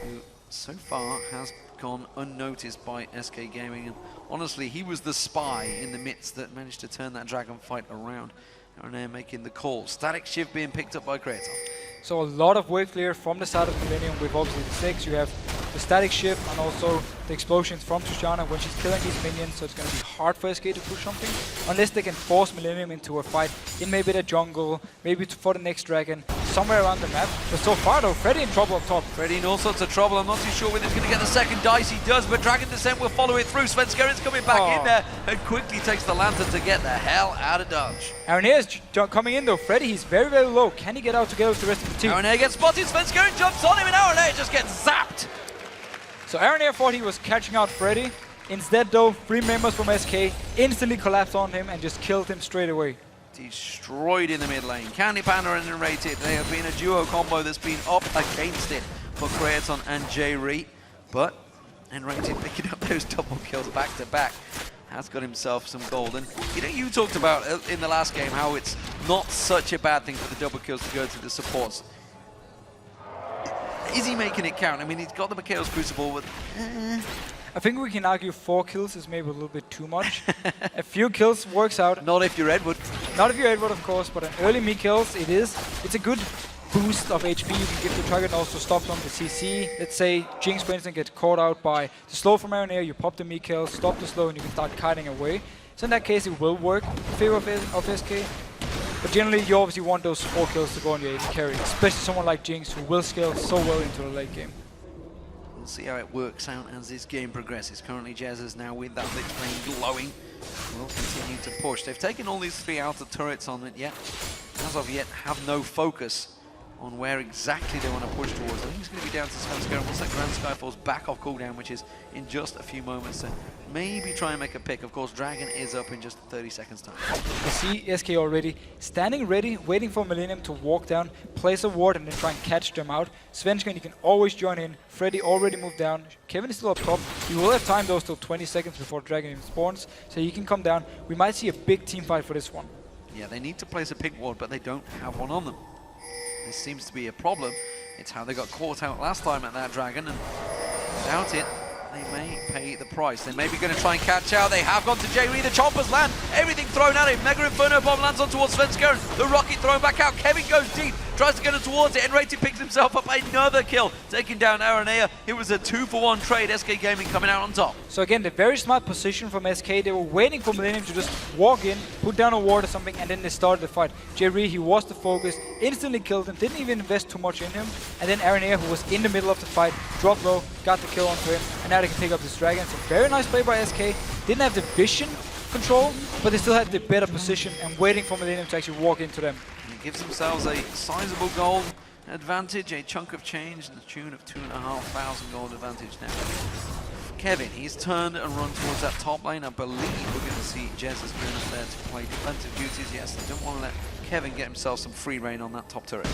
who so far has gone unnoticed by SK Gaming. And honestly, he was the spy in the midst that managed to turn that dragon fight around. Aranea making the call. Static Shift being picked up by Kraton. So a lot of wave clear from the side of Millennium with obviously the 6. You have the static shift and also the explosions from Tristana when she's killing these minions, so it's going to be hard for SK to push something unless they can force Millennium into a fight in maybe the jungle, maybe for the next dragon, somewhere around the map. But so far though, Freddy in trouble up top. Freddy in all sorts of trouble. I'm not too sure whether he's going to get the second dice. He does, but Dragon Descent will follow it through. Svenskaren's coming back in there and quickly takes the lantern to get the hell out of dodge. Aranea is coming in though. Freddy, he's very, very low. Can he get out together with the rest of the team? Aranea gets spotted. Svenskeren jumps on him and Aranea just gets zapped. So Aranea thought he was catching out Freddy. Instead though, 3 members from SK instantly collapsed on him and just killed him straight away. Destroyed in the mid lane. Candy Panda and Rated, they have been a duo combo that's been up against it for Kraton and J-Re. But Rated picking up those double kills back to back has got himself some gold. And you know, you talked about in the last game how it's not such a bad thing for the double kills to go to the supports. Is he making it count? I mean, he's got the Chaos Crucible with... I think we can argue 4 kills is maybe a little bit too much. A few kills works out. Not if you're Edward. Not if you're Edward, of course, but an early me kills, it's a good boost of HP you can give the target and also stop them the CC. Let's say Jinx, for instance, gets caught out by the slow from Aranea, you pop the me kill, stop the slow, and you can start kiting away. So in that case, it will work in favor of SK. But generally, you obviously want those 4 kills to go on your AD carry, especially someone like Jinx, who will scale so well into the late game. We'll see how it works out as this game progresses. Currently, Jazz is now with that Lich Bane glowing. Will continue to push. They've taken all these 3 outer turrets on it yet. As of yet, have no focus on where exactly they want to push towards. I think it's going to be down to Svenskeren. Once that Grand Skyfall's back off cooldown, which is in just a few moments, to maybe try and make a pick. Of course, Dragon is up in just 30 seconds time. You see SK already standing ready, waiting for Millennium to walk down, place a ward, and then try and catch them out. Svenskeren, you can always join in. Freddy already moved down. Kevin is still up top. You will have time though, still 20 seconds before Dragon even spawns, so you can come down. We might see a big team fight for this one. Yeah, they need to place a pick ward, but they don't have one on them. This seems to be a problem. It's how they got caught out last time at that Dragon, and without it, they may pay the price. They may be going to try and catch out. They have gone to J-Re. The choppers land. Everything thrown at him. Mega Inferno Bomb lands on towards Svenskeren. The rocket thrown back out. Kevin goes deep. tries to get it towards it, and Rated picks himself up another kill, taking down Aranea. It was a 2-for-1 trade, SK Gaming coming out on top. So again, the very smart position from SK. They were waiting for Millennium to just walk in, put down a ward or something, and then they started the fight. Jerry, he was the focus, instantly killed him, didn't even invest too much in him, and then Aranea, who was in the middle of the fight, dropped low, got the kill onto him, and now they can pick up this dragon. So very nice play by SK. Didn't have the vision control, but they still had the better position and waiting for Millennium to actually walk into them. And it gives themselves a sizable gold advantage, a chunk of change in the tune of 2,500 gold advantage now. Kevin, he's turned and run towards that top lane. I believe we're going to see Jez is going up there to play defensive duties. Yes, they don't want to let Kevin get himself some free reign on that top turret.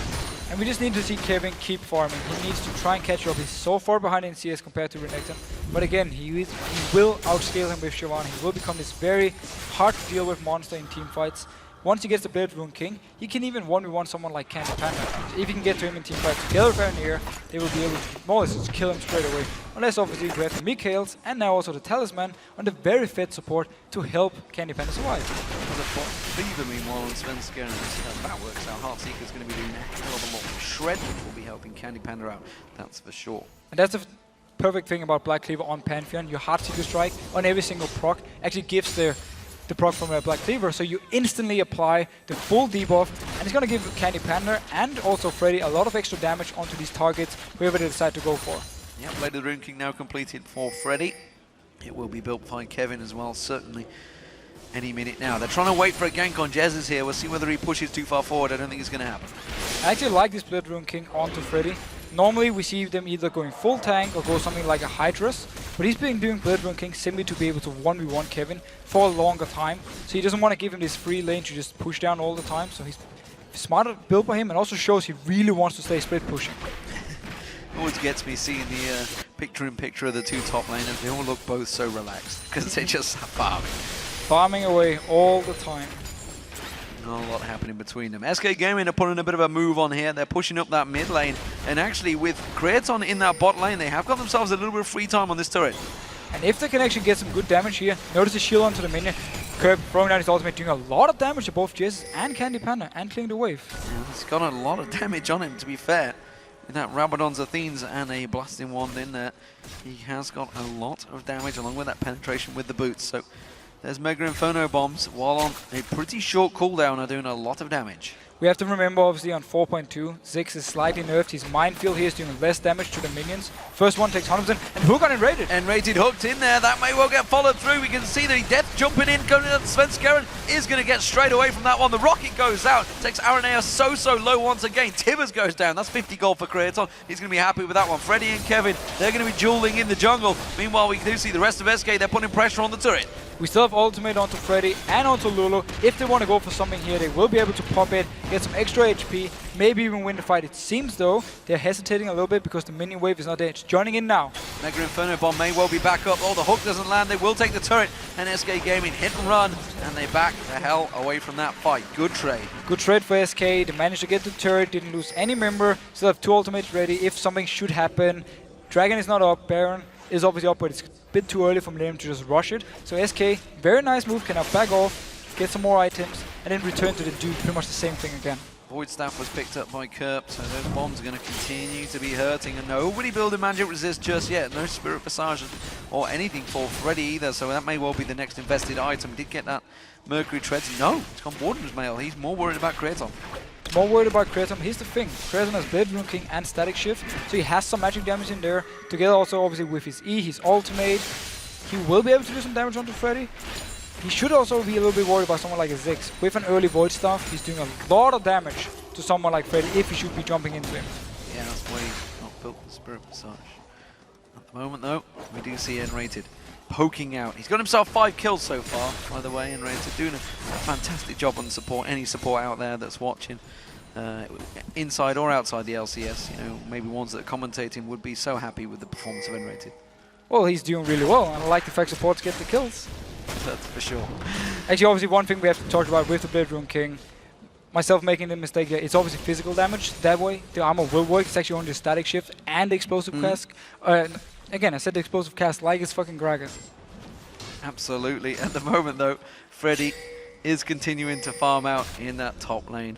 And we just need to see Kevin keep farming. He needs to try and catch up. He's so far behind in CS compared to Renekton. But again, he will outscale him with Siobhan. He will become this very hard to deal with monster in team fights. Once he gets the Blade Rune King, he can even 1v1 someone like Candy Panda. So if you can get to him in team fights together with Aranea, they will be able to more or less just kill him straight away. Unless obviously we have the Mikhails and now also the Talisman on the very fit support to help Candy Panda survive. Fever meanwhile on Svenska, and that works out. Heartseeker's going to be doing a hell of a lot. Shred will be helping Candy Panda out, that's for sure. And that's the perfect thing about Black Cleaver on Pantheon. Your Heartseeker strike on every single proc actually gives the proc from a Black Cleaver, so you instantly apply the full debuff, and it's going to give Candy Panda and also Freddy a lot of extra damage onto these targets, whoever they decide to go for. Yeah, Blade of the Rune King now completed for Freddy. It will be built by Kevin as well, certainly any minute now. They're trying to wait for a gank on Jez here. We'll see whether he pushes too far forward. I don't think it's going to happen. I actually like this Blade Rune King onto Freddy. Normally we see them either going full tank or go something like a Hydras, but he's been doing Blade Rune King simply to be able to 1v1 Kevin for a longer time. So he doesn't want to give him this free lane to just push down all the time, so he's smarter built by him, and also shows he really wants to stay split pushing. Always gets me seeing the picture-in-picture of the two top laners. They all look both so relaxed because they're just farming. Farming away all the time. Not a lot happening between them. SK Gaming are putting a bit of a move on here. They're pushing up that mid lane. And actually with Kraton in that bot lane, they have got themselves a little bit of free time on this turret. And if they can actually get some good damage here, notice the shield onto the minion. Curb throwing down his ultimate, doing a lot of damage to both Jizz and Candy Panda, and clearing the wave. Yeah, he's got a lot of damage on him, to be fair. With that Rabadon's Athenes and a Blasting Wand in there, he has got a lot of damage along with that penetration with the boots. So there's Mega Inferno bombs, while on a pretty short cooldown, are doing a lot of damage. We have to remember, obviously, on 4.2, Ziggs is slightly nerfed. His Minefield here is doing less damage to the minions. First one takes 100%, and Hook on it rated. And Rated hooked in there. That may well get followed through. We can see that he death jumping in, going into Svenskeren is going to get straight away from that one. The rocket goes out, takes Aranea so low once again. Tibbers goes down. That's 50 gold for Kraton. He's going to be happy with that one. Freddy and Kevin, they're going to be dueling in the jungle. Meanwhile, we do see the rest of SK, they're putting pressure on the turret. We still have ultimate onto Freddy and onto Lulu. If they want to go for something here, they will be able to pop it, get some extra HP, maybe even win the fight. It seems, though, they're hesitating a little bit because the minion wave is not there. It's joining in now. Mega Inferno Bomb may well be back up. Oh, the hook doesn't land. They will take the turret. And SK Gaming hit and run. And they back the hell away from that fight. Good trade. Good trade for SK. They managed to get the turret, didn't lose any member. Still have 2 ultimates ready if something should happen. Dragon is not up. Baron is obviously up, but it's a bit too early for Millennium to just rush it. So SK, very nice move, can now back off, get some more items, and then return to the dude. Pretty much the same thing again. Void Staff was picked up by Kerp, so those bombs are going to continue to be hurting, and nobody building Magic Resist just yet. No Spirit Visage or anything for Freddy either, so that may well be the next invested item. Did get that Mercury Treads. No, it's gone Warden's Mail. He's more worried about Kraton. More worried about Kraton. Here's the thing, Kraton has Blade Rune King and Static Shift, so he has some magic damage in there. Together also obviously with his E, his ultimate, he will be able to do some damage onto Freddy. He should also be a little bit worried about someone like a Ziggs. With an early Void Staff, he's doing a lot of damage to someone like Freddy if he should be jumping into him. Yeah, that's why he's not built the Spirit Visage. At the moment though, we do see N-Rated poking out. He's got himself 5 kills so far, by the way. N-Rated doing a fantastic job on support. Any support out there that's watching, inside or outside the LCS, you know, maybe ones that are commentating would be so happy with the performance of N-Rated. Well, he's doing really well, and I like the fact supports get the kills. That's for sure. Actually, obviously, one thing we have to talk about with the Blade Rune King, myself making the mistake here, it's obviously physical damage. That way, the armor will work. It's actually only the static shift and the explosive cast. Again, I said the explosive cast like it's fucking Gragas. Absolutely. At the moment, though, Freddy is continuing to farm out in that top lane.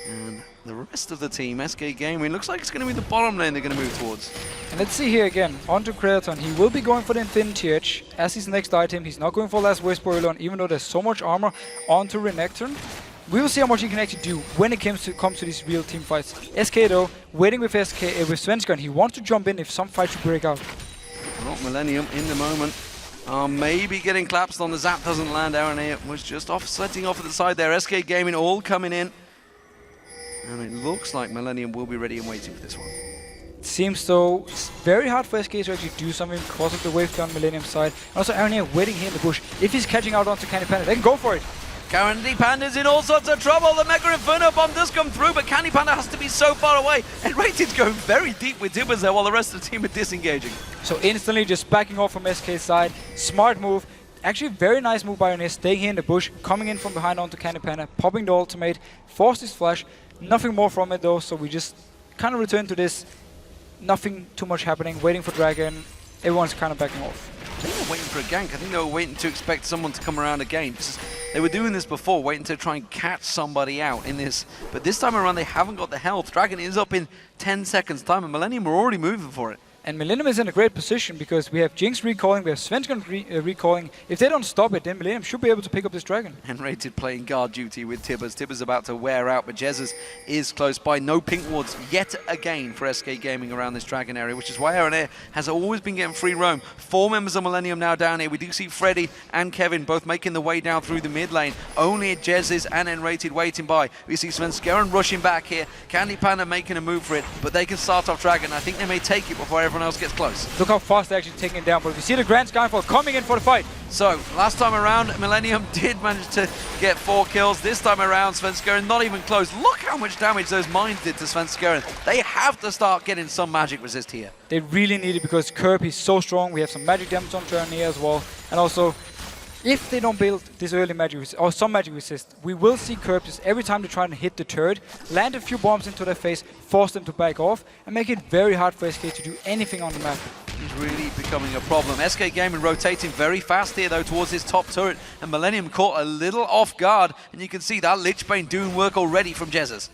And the rest of the team, SK Gaming, looks like it's going to be the bottom lane they're going to move towards. And let's see here again, onto Kraton. He will be going for the Infinity Edge as his next item. He's not going for Last Whisper early on, even though there's so much armor onto Renekton. We will see how much he can actually do when it comes to these real team fights. SK though, waiting with with Svenska, and he wants to jump in if some fight should break out. Not Millennium in the moment. Maybe getting collapsed on the zap doesn't land. Aaron was just setting off at the side there. SK Gaming all coming in. And it looks like Millennium will be ready and waiting for this one. It seems though it's very hard for SK to actually do something because of the wave down Millennium's side. And also Aaron waiting here in the bush. If he's catching out onto Candy Panda, they can go for it. Candy Panda's in all sorts of trouble. The Mega Inferno Bomb does come through, but Candy Panda has to be so far away. And Rated's going very deep with Tibbers there while the rest of the team are disengaging. So instantly just backing off from SK's side. Smart move. Actually very nice move by Ernest, staying here in the bush, coming in from behind onto Candy Panda, popping the ultimate, forced his flash. Nothing more from it though, so we just kind of return to this. Nothing too much happening, waiting for Dragon. Everyone's kind of backing off. They were waiting for a gank. I think they were waiting to expect someone to come around again. They were doing this before, waiting to try and catch somebody out in this. But this time around, they haven't got the health. Dragon is up in 10 seconds time, and Millennium are already moving for it. And Millennium is in a great position because we have Jinx recalling, we have Svensson recalling. If they don't stop it, then Millennium should be able to pick up this Dragon. And Rated playing guard duty with Tibbers. Tibbers about to wear out, but Jesus is close by. No pink wards yet again for SK Gaming around this Dragon area, which is why Aaron Air has always been getting free roam. 4 members of Millennium now down here. We do see Freddy and Kevin both making the way down through the mid lane. Only Jesus and Enrated waiting by. We see Svenskeren rushing back here. Candy Panda making a move for it, but they can start off Dragon. I think they may take it before everyone else gets close. Look how fast they're actually taking it down, but if you see the Grand Skyfall coming in for the fight. So, last time around, Millennium did manage to get 4 kills. This time around, Svenskeren not even close. Look how much damage those mines did to Svenskeren. They have to start getting some magic resist here. They really need it because Kirby is so strong. We have some magic damage on Journey as well. And also, if they don't build this early magic resist, or some magic resist, we will see Kirby every time they try to hit the turret, land a few bombs into their face, force them to back off, and make it very hard for SK to do anything on the map. He's really becoming a problem. SK Gaming rotating very fast here though towards his top turret, and Millennium caught a little off guard, and you can see that Lich Bane doing work already from Jesus.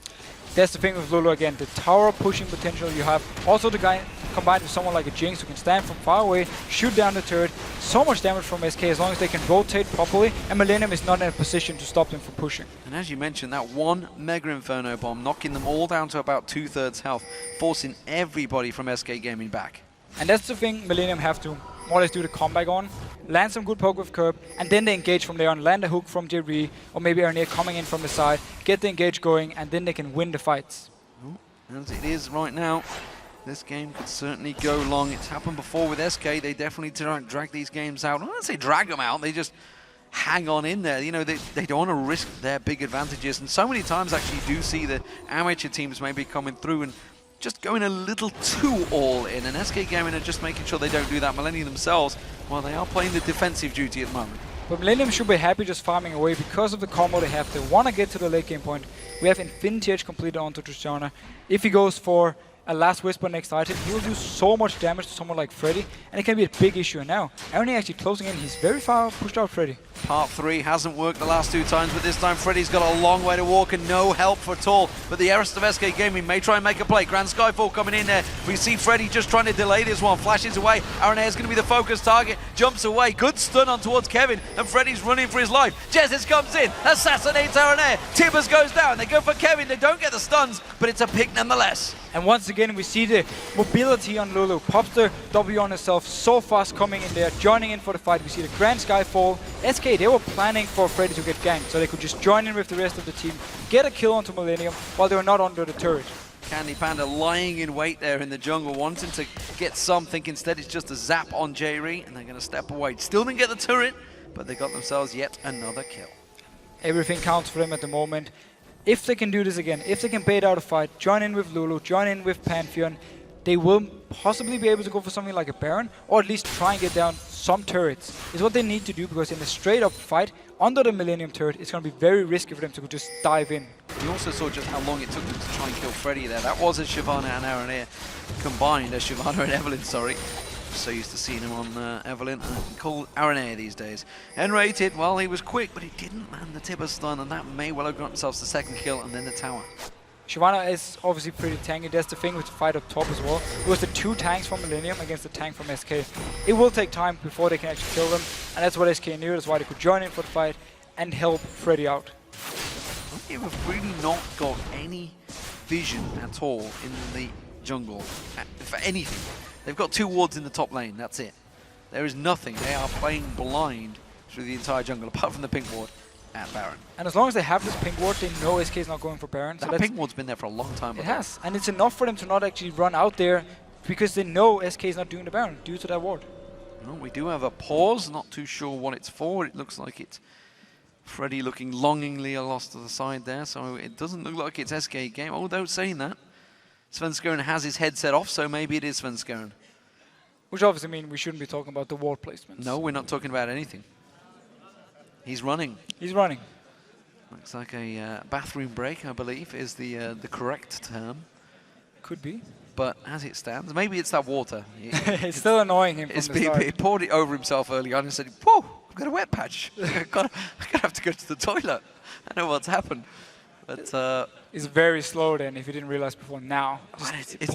That's the thing with Lulu again, the tower pushing potential you have. Also the guy combined with someone like a Jinx who can stand from far away, shoot down the turret. So much damage from SK as long as they can rotate properly, and Millennium is not in a position to stop them from pushing. And as you mentioned, that one Mega Inferno Bomb knocking them all down to about 2/3 health, forcing everybody from SK Gaming back. And that's the thing Millennium have to more or less do the comeback on, land some good poke with Curb, and then they engage from there on, land a hook from Jerry, or maybe Ernier coming in from the side, get the engage going, and then they can win the fights. As it is right now, this game could certainly go long. It's happened before with SK. They definitely drag these games out. I don't want to say drag them out, they just hang on in there. You know, they don't want to risk their big advantages. And so many times actually you do see the amateur teams maybe coming through and just going a little too all in, and SK Gaming are just making sure they don't do that. Millennium themselves, well, they are playing the defensive duty at the moment. But Millennium should be happy just farming away because of the combo they have. They want to get to the late game point. We have Infinity Edge completed onto Tristana. If he goes for a Last Whisper next item, he will do so much damage to someone like Freddy, and it can be a big issue. And now, Aaron actually closing in. He's very far pushed out Freddy. Part 3 hasn't worked the last 2 times, but this time Freddy's got a long way to walk and no help for at all. But the rest of SK Gaming may try and make a play. Grand Skyfall coming in there. We see Freddy just trying to delay this one. Flashes away. Aaron is going to be the focus target. Jumps away. Good stun on towards Kevin. And Freddy's running for his life. Jesus comes in. Assassinates Aaron Air. Tibbers goes down. They go for Kevin. They don't get the stuns, but it's a pick nonetheless. And once again, we see the mobility on Lulu. Pops the W on herself so fast coming in there, joining in for the fight. We see the Grand Skyfall. SK, they were planning for Freddy to get ganked, so they could just join in with the rest of the team, get a kill onto Millennium while they were not under the turret. Candy Panda lying in wait there in the jungle, wanting to get something. Instead, it's just a zap on Jerry, and they're going to step away. Still didn't get the turret, but they got themselves yet another kill. Everything counts for them at the moment. If they can do this again, if they can bait out a fight, join in with Lulu, join in with Pantheon, they will possibly be able to go for something like a Baron, or at least try and get down some turrets. Is what they need to do, because in a straight up fight under the Millennium turret, it's going to be very risky for them to just dive in. You also saw just how long it took them to try and kill Freddy there. That was a Shyvana and Aaron Air combined, a Shyvana and Evelyn, sorry. So used to seeing him on Evelyn, call Aaron Air these days. N-rated, well, he was quick, but he didn't land the Tibber stun, and that may well have got themselves the second kill and then the tower. Shyvana is obviously pretty tanky. That's the thing with the fight up top as well. It was the 2 tanks from Millennium against the tank from SK. It will take time before they can actually kill them, and that's what SK knew. That's why they could join in for the fight and help Freddy out. Millennium have really not got any vision at all in the jungle for anything. They've got 2 wards in the top lane, that's it. There is nothing. They are playing blind through the entire jungle, apart from the pink ward at Baron. And as long as they have this pink ward, they know SK is not going for Baron. That pink ward's been there for a long time. It has, and it's enough for them to not actually run out there because they know SK is not doing the Baron due to that ward. Well, we do have a pause, not too sure what it's for. It looks like it's Freddy looking longingly lost to the side there, so it doesn't look like it's SK game. Although saying that, Svenskeren has his headset off, so maybe it is Svenskeren. Which obviously means we shouldn't be talking about the ward placements. No, we're not talking about anything. He's running. He's running. Looks like a bathroom break, I believe, is the correct term. Could be. But as it stands, maybe it's that water. It's still annoying him from the start. He poured it over himself early on and said, whoa, I've got a wet patch. I'm gonna have to go to the toilet. I know what's happened. But it's very slow then, if you didn't realize before now. It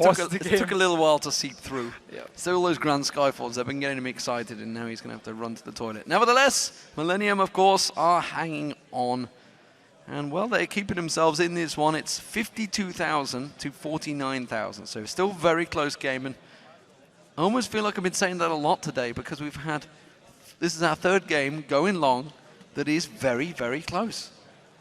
took a little while to seep through. Yep. Still those grand Skyfalls, they've been getting him excited, and now he's going to have to run to the toilet. Nevertheless, Millennium, of course, are hanging on. And, well, they're keeping themselves in this one. It's 52,000 to 49,000, so still very close game. And I almost feel like I've been saying that a lot today because we've had, this is our 3rd game going long that is very, very close.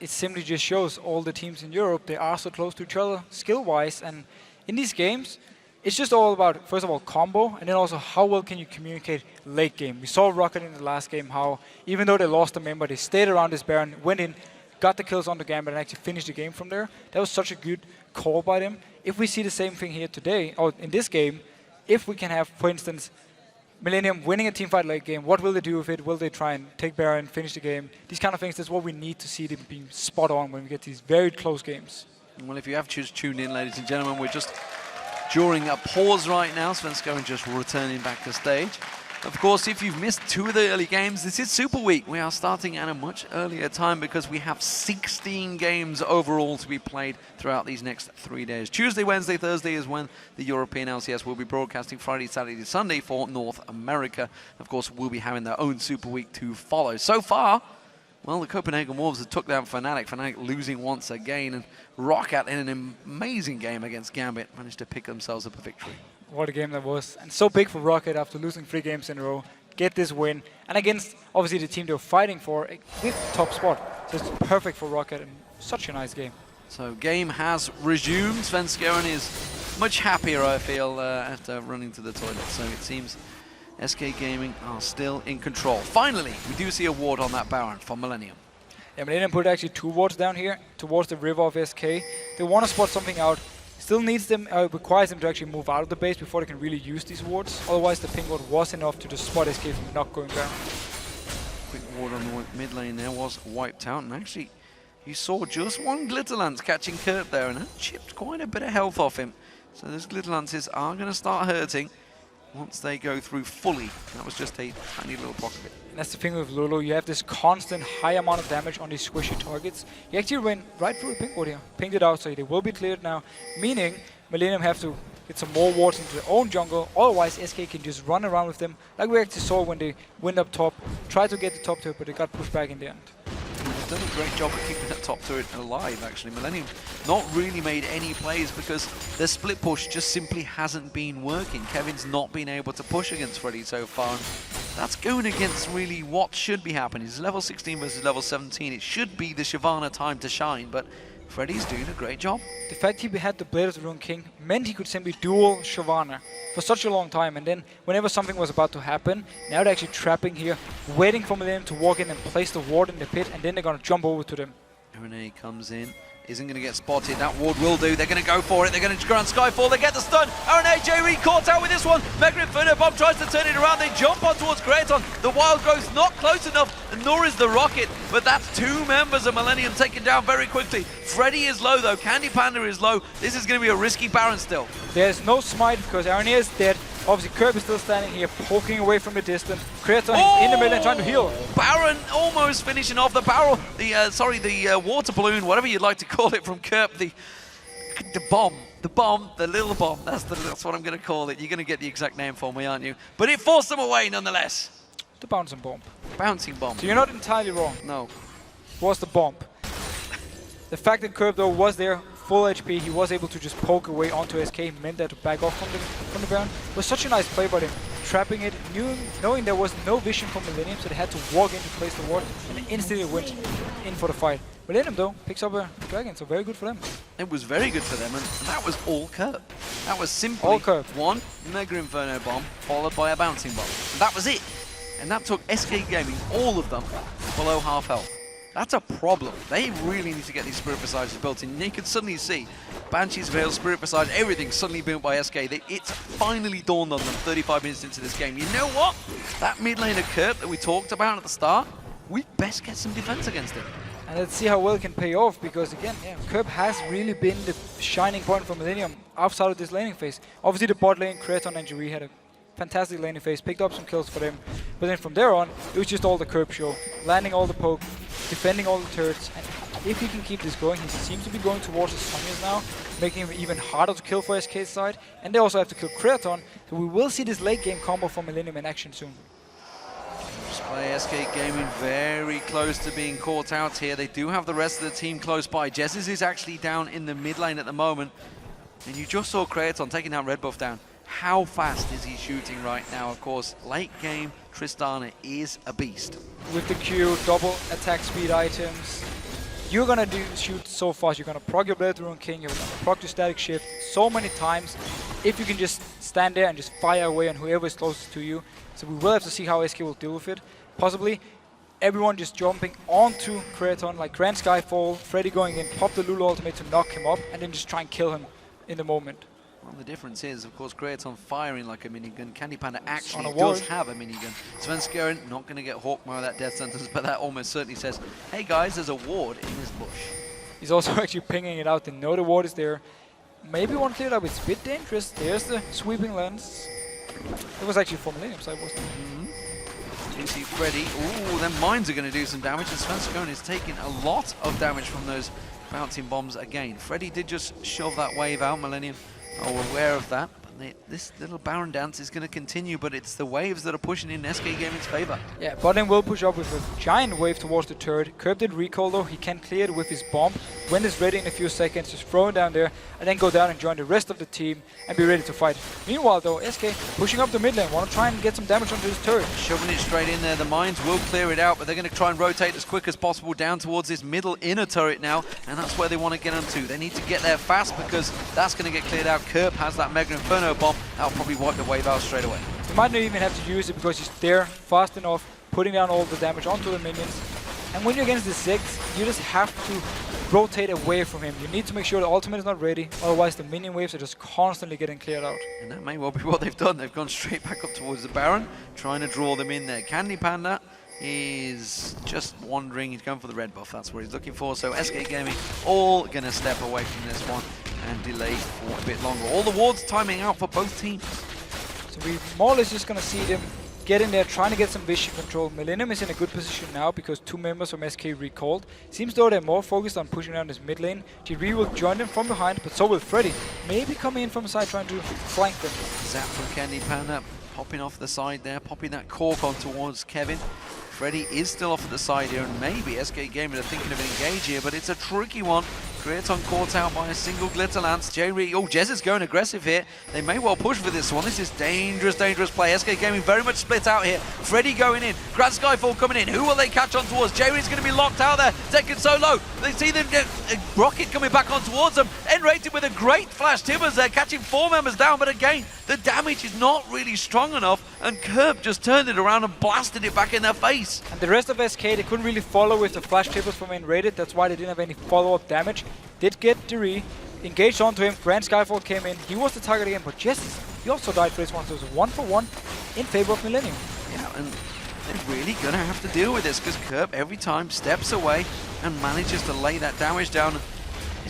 It simply just shows all the teams in Europe, they are so close to each other skill-wise. And in these games, it's just all about, first of all, combo, and then also how well can you communicate late game. We saw Rockat in the last game, how even though they lost a member, they stayed around this Baron, went in, got the kills on the Gambit, and actually finished the game from there. That was such a good call by them. If we see the same thing here today, or in this game, if we can have, for instance, Millennium winning a teamfight late game, what will they do with it? Will they try and take Baron, finish the game? These kind of things, that's what we need to see them being spot on when we get these very close games. Well, if you have just tuned in, ladies and gentlemen, we're just during a pause right now. Svenskeren just returning back to stage. Of course, if you've missed 2 of the early games, this is Super Week. We are starting at a much earlier time because we have 16 games overall to be played throughout these next 3 days. Tuesday, Wednesday, Thursday is when the European LCS will be broadcasting. Friday, Saturday, Sunday for North America. Of course, we'll be having their own Super Week to follow. So far, well, the Copenhagen Wolves have took down Fnatic. Fnatic losing once again, and Rockat in an amazing game against Gambit managed to pick themselves up a victory. What a game that was. And so big for Rockat after losing 3 games in a row. Get this win. And against, obviously, the team they were fighting for with top spot. So it's perfect for Rockat and such a nice game. So game has resumed. Svenskeren is much happier, I feel, after running to the toilet. So it seems SK Gaming are still in control. Finally, we do see a ward on that Baron for Millennium. Yeah, Millennium put actually 2 wards down here towards the river of SK. They want to spot something out. Still needs them, requires them to actually move out of the base before they can really use these wards. Otherwise, the pink ward was enough to just spot SK from not going down. Quick ward on the mid lane there was wiped out, and actually, you saw just one Glitterlance catching Kurt there, and that chipped quite a bit of health off him. So those Glitterlances are going to start hurting once they go through fully. That was just a tiny little block of it. And that's the thing with Lulu, you have this constant high amount of damage on these squishy targets. He actually went right through a pink ward here, pinged it out, so they will be cleared now, meaning Millennium have to get some more wards into their own jungle, otherwise SK can just run around with them, like we actually saw when they went up top, tried to get the top turret, but they got pushed back in the end. They've done a great job of keeping that top turret alive, actually. Millennium not really made any plays because their split push just simply hasn't been working. Kevin's not been able to push against Freddy so far. And that's going against really what should be happening. It's level 16 versus level 17. It should be the Shyvana time to shine, but Freddy's doing a great job. The fact he had the Blade of the Rune King meant he could simply duel Shyvana for such a long time, and then whenever something was about to happen, now they're actually trapping here, waiting for them to walk in and place the ward in the pit, and then they're going to jump over to them. Renee comes in, isn't going to get spotted. That ward will do. They're going to go for it. They're going to Grand Skyfall. They get the stun. RNA caught out with this one. Megrin Bomb tries to turn it around. They jump on towards Kraton. The Wild Growth not close enough, nor is the Rockat. But that's 2 members of Millennium taken down very quickly. Freddy is low though. Candy Panda is low. This is going to be a risky Baron still. There's no smite because RNA is dead. Obviously, Kirby is still standing here, poking away from the distance. Kraton is in the middle and trying to heal. Baron almost finishing off the barrel. The water balloon, whatever you'd like to call it, from Kirp. The The bomb, the little bomb, that's what I'm going to call it. You're going to get the exact name for me, aren't you? But it forced them away nonetheless. The bouncing bomb. Bouncing bomb. So you're not entirely wrong. No. It was the bomb. The fact that Curb though was there, full HP, he was able to just poke away onto SK, meant that to back off from the Baron. It was such a nice play by him, trapping it, knowing there was no vision from Millennium, so they had to walk in to place the ward, and instantly went in for the fight. Millennium though picks up a dragon, so very good for them. It was very good for them, and that was all Curb. That was simply all Curb. One Mega Inferno bomb followed by a bouncing bomb. And that was it. And that took SK Gaming, all of them, below half health. That's a problem. They really need to get these Spirit Visages built in. You can suddenly see Banshees, Veils, Spirit Visage, everything suddenly built by SK. It's finally dawned on them 35 minutes into this game. You know what? That mid laner Curb that we talked about at the start, we best get some defense against him. And let's see how well it can pay off, because again, Curb has really been the shining point for Millennium outside of this laning phase. Obviously the bot lane, Kraton and Jiri had a fantastic laning phase, picked up some kills for them, but then from there on, it was just all the Curb show, landing all the poke, defending all the turrets, and if he can keep this going, he seems to be going towards the Sonias now, making him even harder to kill for SK's side, and they also have to kill Kraton, so we will see this late game combo for Millennium in action soon. Play SK Gaming very close to being caught out here. They do have the rest of the team close by. Jesus is actually down in the mid lane at the moment, and you just saw Kraton taking that red buff down. How fast is he shooting right now? Of course, late game, Tristana is a beast. With the Q, double attack speed items, you're gonna shoot so fast. You're gonna proc your Blade Rune King, you're gonna proc your Static Shift so many times. If you can just stand there and just fire away on whoever is closest to you. So we will have to see how SK will deal with it. Possibly everyone just jumping onto Kraton, like Grand Skyfall, Freddy going in, pop the Lulu ultimate to knock him up, and then just try and kill him in the moment. Well, the difference is, of course, Kraton firing like a minigun. Candy Panda actually does does have a minigun. Svenskeren not going to get Hawkmower that death sentence, but that almost certainly says, hey guys, there's a ward in this bush. He's also actually pinging it out. They know the ward is there. Maybe one cleared up. It's a bit dangerous. There's the sweeping lens. It was actually for Millennium side, wasn't it? You see Freddy. Ooh, then mines are going to do some damage, and Svenskeren is taking a lot of damage from those bouncing bombs again. Freddy did just shove that wave out, Millennium. Oh, we're aware of that. This little Baron dance is going to continue, but it's the waves that are pushing in SK Gaming's favor. Yeah, Bottom will push up with a giant wave towards the turret. Curb did recall though, he can clear it with his bomb. When it's ready in a few seconds, just throw it down there and then go down and join the rest of the team and be ready to fight. Meanwhile though, SK pushing up the mid lane, want to try and get some damage onto this turret. Shoving it straight in there, the mines will clear it out, but they're going to try and rotate as quick as possible down towards this middle inner turret now, and that's where they want to get onto. They need to get there fast because that's going to get cleared out. Curb has that Mega Inferno bomb. That'll probably wipe the wave out straight away. You might not even have to use it because he's there fast enough, putting down all the damage onto the minions. And when you're against the Ziggs, you just have to rotate away from him. You need to make sure the ultimate is not ready, otherwise the minion waves are just constantly getting cleared out. And that may well be what they've done. They've gone straight back up towards the Baron, trying to draw them in there. Candy Panda is just wandering. He's going for the red buff. That's what he's looking for. So SK Gaming all going to step away from this one and delay for a bit longer. All the wards timing out for both teams. So we more or less just going to see them get in there, trying to get some vision control. Millennium is in a good position now because 2 members from SK recalled. Seems though they're more focused on pushing down this mid lane. Jiri will join them from behind, but so will Freddy. Maybe coming in from the side trying to flank them. Zap from Candy Panda, popping off the side there, popping that cork on towards Kevin. Freddy is still off at the side here, and maybe SK Gaming are thinking of an engage here, but it's a tricky one. Kraton caught out by a single Glitter Lance. Jerry, oh, Jez is going aggressive here. They may well push for this one. This is dangerous, dangerous play. SK Gaming very much split out here. Freddy going in, Grand Skyfall coming in. Who will they catch on towards? Jerry's going to be locked out there, taken so low. They see them get a Rockat coming back on towards them. N-rated with a great flash. Timbers there, catching 4 members down, but again, the damage is not really strong enough, and Curb just turned it around and blasted it back in their face. And the rest of SK, they couldn't really follow with the flash tippers from N-rated. That's why they didn't have any follow-up damage. Did get Diri, engaged onto him, Grand Skyfall came in, he was the target again, but Jess, he also died for this one, so it was 1-for-1 in favor of Millennium. Yeah, and they're really going to have to deal with this, because Curb every time steps away and manages to lay that damage down.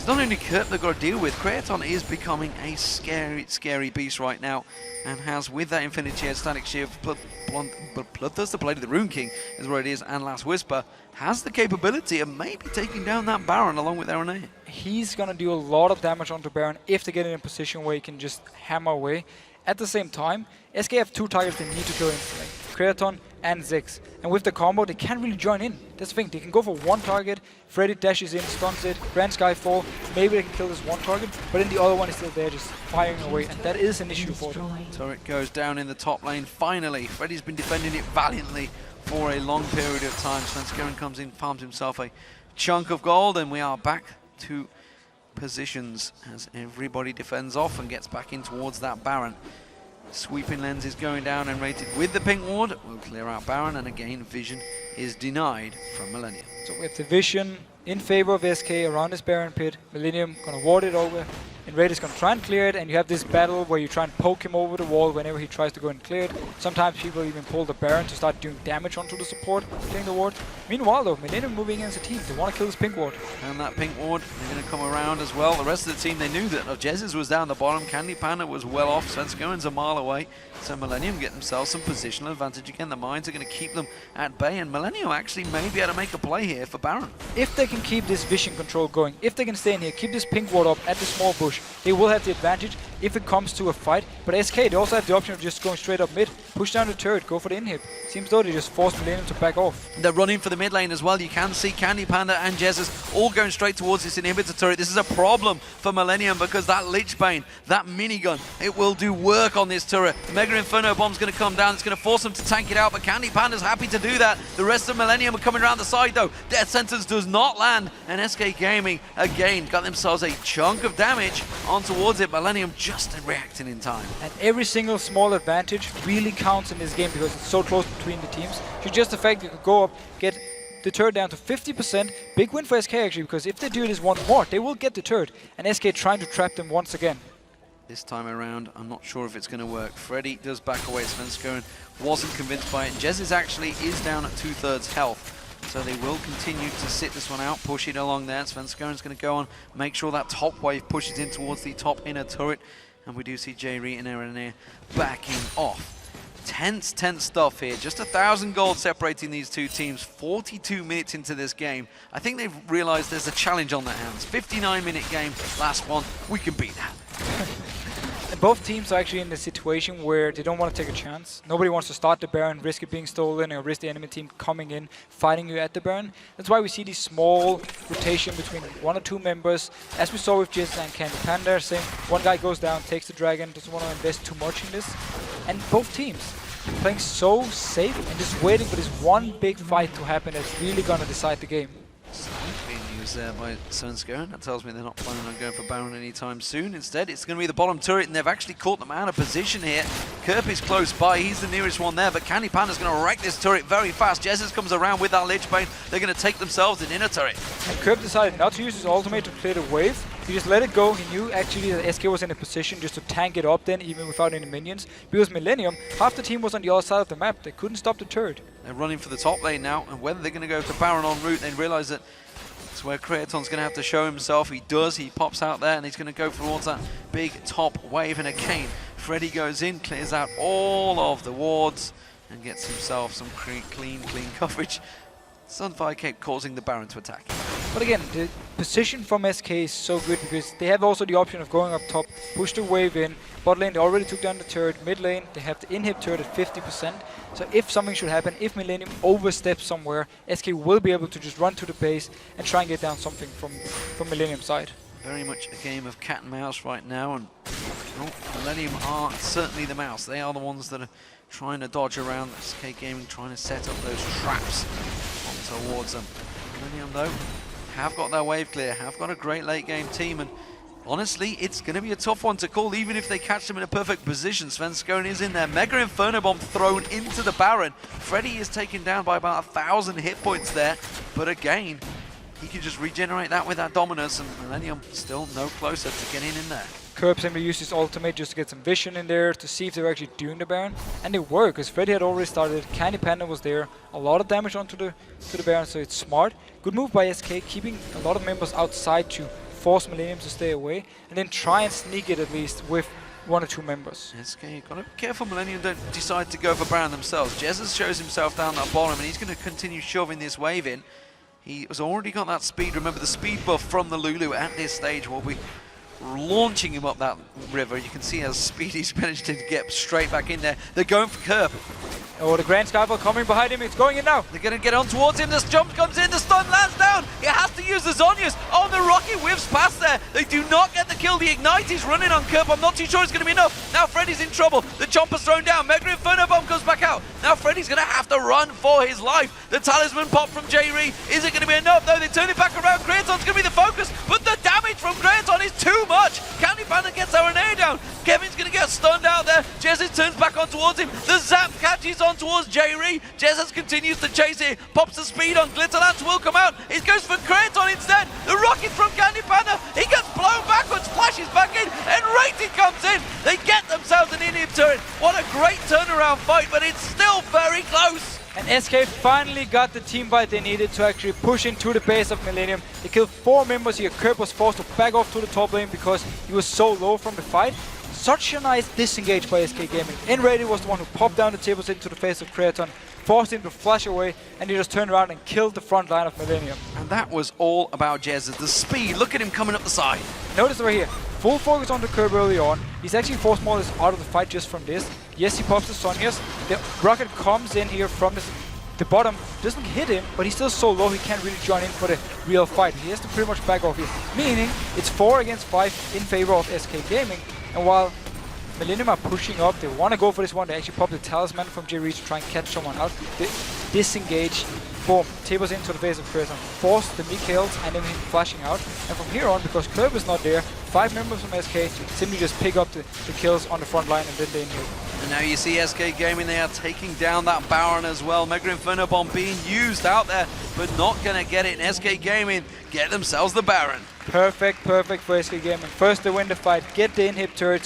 It's not only Kurt they've got to deal with, Craton is becoming a scary, scary beast right now, and has, with that Infinity Edge, Static Shield, Bloodthirster Blade of the Rune King is where it is, and Last Whisper, has the capability of maybe taking down that Baron along with Aranea. He's going to do a lot of damage onto Baron if they get in a position where he can just hammer away. At the same time, SK have 2 targets they need to kill instantly, Kraton and Ziggs. And with the combo, they can't really join in. That's the thing, they can go for 1 target, Freddy dashes in, stuns it, Grand Skyfall, maybe they can kill this 1 target, but then the other one is still there just firing away, and that is an issue for them. Turret goes down in the top lane, finally. Freddy's been defending it valiantly for a long period of time. Svenskeren comes in, farms himself a chunk of gold, and we are back to positions as everybody defends off and gets back in towards that Baron. Sweeping Lens is going down and rated with the pink ward. We'll clear out Baron, and again vision is denied from Millennium. So we have the vision in favor of SK around this Baron pit. Millennium gonna ward it over. And Raid is gonna try and clear it, and you have this battle where you try and poke him over the wall whenever he tries to go and clear it. Sometimes people even pull the Baron to start doing damage onto the support, killing the ward. Meanwhile though, Millennium moving in as a team, they want to kill this pink ward. And that pink ward, they're going to come around as well. The rest of the team, they knew that Jez's was down the bottom, Candy Panda was well off, Svenskoren's a mile away. So Millennium get themselves some positional advantage again. The mines are going to keep them at bay, and Millennium actually may be able to make a play here for Baron. If they can keep this vision control going, if they can stay in here, keep this pink ward up at the small bush, they will have the advantage if it comes to a fight. But SK, they also have the option of just going straight up mid, push down the turret, go for the inhib. Seems though they just forced Millennium to back off. They're running for the mid lane as well. You can see Candy Panda and Jez's all going straight towards this inhibitor turret. This is a problem for Millennium because that Lich Bane, that minigun, it will do work on this turret. Mega Inferno Bomb's going to come down. It's going to force them to tank it out, but Candy Panda's happy to do that. The rest of Millennium are coming around the side though. Death Sentence does not land, and SK Gaming again got themselves a chunk of damage on towards it. Millennium just reacting in time. And every single small advantage really counts in this game because it's so close between the teams. So just the fact you could go up, get the turret down to 50%, big win for SK actually, because if they do this one more, they will get the turret, and SK trying to trap them once again. This time around, I'm not sure if it's going to work. Freddy does back away. Svenskoren wasn't convinced by it. Jez's actually is down at 2/3 health. So they will continue to sit this one out, push it along there. Svenskoren's going to go on, make sure that top wave pushes in towards the top inner turret. And we do see J-Re and Aranea backing off. Tense stuff here. Just 1,000 gold separating these two teams. 42 minutes into this game. I think they've realized there's a challenge on their hands. 59-minute game, last one. We can beat that. And both teams are actually in the situation where they don't want to take a chance. Nobody wants to start the Baron, risk it being stolen, or risk the enemy team coming in, fighting you at the Baron. That's why we see these small rotation between 1 or 2 members. As we saw with Jizz and Candy Panda, saying one guy goes down, takes the dragon, doesn't want to invest too much in this. And both teams playing so safe and just waiting for this one big fight to happen that's really going to decide the game. Being used there by Svenskoren. That tells me they're not planning on going for Baron anytime soon. Instead, it's going to be the bottom turret, and they've actually caught them out of position here. Kerp is close by. He's the nearest one there, but Candy Panda's going to wreck this turret very fast. Jesus comes around with that Lich Bane. They're going to take themselves an inner turret. And Kerp decided not to use his ultimate to clear the wave. He just let it go. He knew actually that SK was in a position just to tank it up then, even without any minions. Because Millennium, half the team was on the other side of the map. They couldn't stop the turret. They're running for the top lane now, and whether they're going to go to Baron en route, they realize that it's where Kraton's going to have to show himself. He does. He pops out there, and he's going to go towards that big top wave. And again, Freddy goes in, clears out all of the wards, and gets himself some clean coverage. Sunfire kept causing the Baron to attack. But again, the position from SK is so good because they have also the option of going up top, push the wave in. Bot lane, they already took down the turret. Mid lane, they have the inhib turret at 50%. So if something should happen, if Millennium oversteps somewhere, SK will be able to just run to the base and try and get down something from Millennium's side. Very much a game of cat and mouse right now, and Millennium are certainly the mouse. They are the ones that are trying to dodge around. SK Gaming trying to set up those traps towards them. Millennium though have got their wave clear, have got a great late game team, and honestly it's going to be a tough one to call even if they catch them in a perfect position. Svenskoren is in there, Mega Inferno Bomb thrown into the Baron. Freddy is taken down by about 1,000 hit points there, but again he can just regenerate that with that dominance, and Millennium still no closer to getting in there. Kerp simply used his ultimate just to get some vision in there to see if they were actually doing the Baron, and they were because Freddy had already started. Candy Panda was there, a lot of damage onto the Baron, so it's smart. Good move by SK, keeping a lot of members outside to force Millennium to stay away, and then try and sneak it at least with 1 or 2 members. SK, gotta be careful Millennium don't decide to go for Baron themselves. Jesus shows himself down that bottom, and he's going to continue shoving this wave in. He has already got that speed. Remember, the speed buff from the Lulu at this stage will be launching him up that river. You can see how speedy he's managed to get straight back in there. They're going for Curb. Oh, the Grand Skyfall coming behind him. It's going in now. They're going to get on towards him. This jump comes in. The stun lands down. He has to use the Zhonya's. Oh, the Rocky whiffs past there. They do not get the kill. The Ignite is running on Curb. I'm not too sure it's going to be enough. Now Freddy's in trouble. The Chomper's thrown down. Mega Inferno Bomb comes back out. Now Freddy's going to have to run for his life. The Talisman pop from J-Ree. Is it going to be enough? No, they turn it back around. Kraton's going to be the focus, but the damage from Kraton is too much. Candy Panda gets our air down. Kevin's going to get stunned out there. Jesus turns back on towards him. The Zap catches on towards J-Ree. Jesus continues to chase it. Pops the speed on. Glitterlance will come out. He goes for Kraton instead. The rocket from Candy Panda. He gets blown backwards, flashes back in, and Rated comes in. They get themselves an in-hip turret. What a great turnaround fight, but it's still very close. And SK finally got the team fight they needed to actually push into the base of Millennium. They killed 4 members here. Curb was forced to back off to the top lane because he was so low from the fight. Such a nice disengage by SK Gaming. N-Rated was the one who popped down the tables into the face of Kraton, forced him to flash away, and he just turned around and killed the front line of Millennium. And that was all about Jez. The speed, look at him coming up the side. Notice right here, full focus on the Curb early on. He's actually forced more or less out of the fight just from this. Yes, he pops the Zhonya's. The Rockat comes in here from the bottom, doesn't hit him, but he's still so low he can't really join in for the real fight. He has to pretty much back off here, meaning it's 4 against 5 in favor of SK Gaming. And while Millennium are pushing up, they want to go for this one. They actually pop the Talisman from J-Ree to try and catch someone out. They disengage, boom, tables into the face of Kraton, force the Mikhails and then him flashing out. And from here on, because Curb is not there, 5 members from SK simply just pick up the kills on the front line and then they inhale. And now you see SK Gaming, they are taking down that Baron as well. Mega Inferno Bomb being used out there, but not going to get it. And SK Gaming get themselves the Baron. Perfect for SK Gaming. First they win the fight, get the inhibitor,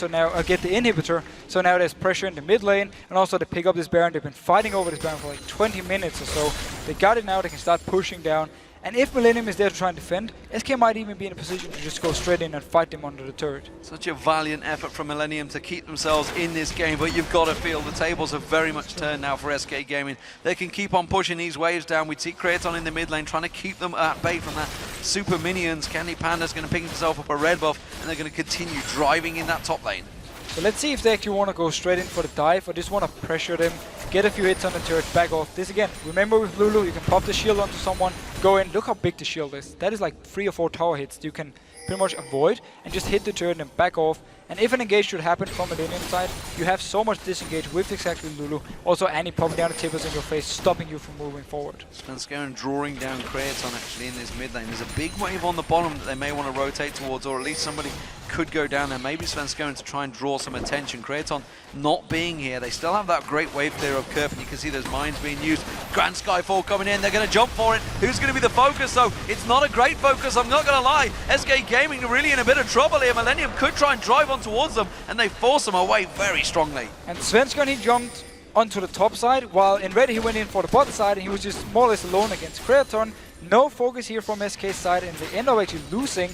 so now there's pressure in the mid lane, and also they pick up this Baron. They've been fighting over this Baron for like 20 minutes or so. They got it now, they can start pushing down. And if Millennium is there to try and defend, SK might even be in a position to just go straight in and fight them under the turret. Such a valiant effort from Millennium to keep themselves in this game, but you've got to feel the tables have very much turned now for SK Gaming. They can keep on pushing these waves down. We see Kraton in the mid lane trying to keep them at bay from that super minions. Candy Panda's going to pick himself up a red buff, and they're going to continue driving in that top lane. So let's see if they actually want to go straight in for the dive or just want to pressure them, get a few hits on the turret, back off. This again, remember with Lulu, you can pop the shield onto someone, go in, look how big the shield is. That is like 3 or 4 tower hits you can pretty much avoid and just hit the turret and back off. And if an engage should happen from Millennium side, you have so much disengage with exactly Lulu. Also Annie popping down the tables in your face, stopping you from moving forward. Svenskeren drawing down Kraton actually in this mid lane. There's a big wave on the bottom that they may want to rotate towards, or at least somebody could go down there. Maybe Svenskeren to try and draw some attention. Kraton not being here. They still have that great wave clear of Kerp, and you can see those mines being used. Grand Skyfall coming in. They're going to jump for it. Who's going to be the focus though? It's not a great focus, I'm not going to lie. SK Gaming are really in a bit of trouble here. Millennium could try and drive on towards them, and they force them away very strongly. And Svenskeren, he jumped onto the top side, while in red he went in for the bottom side, and he was just more or less alone against Kraton. No focus here from SK's side, and they end up actually losing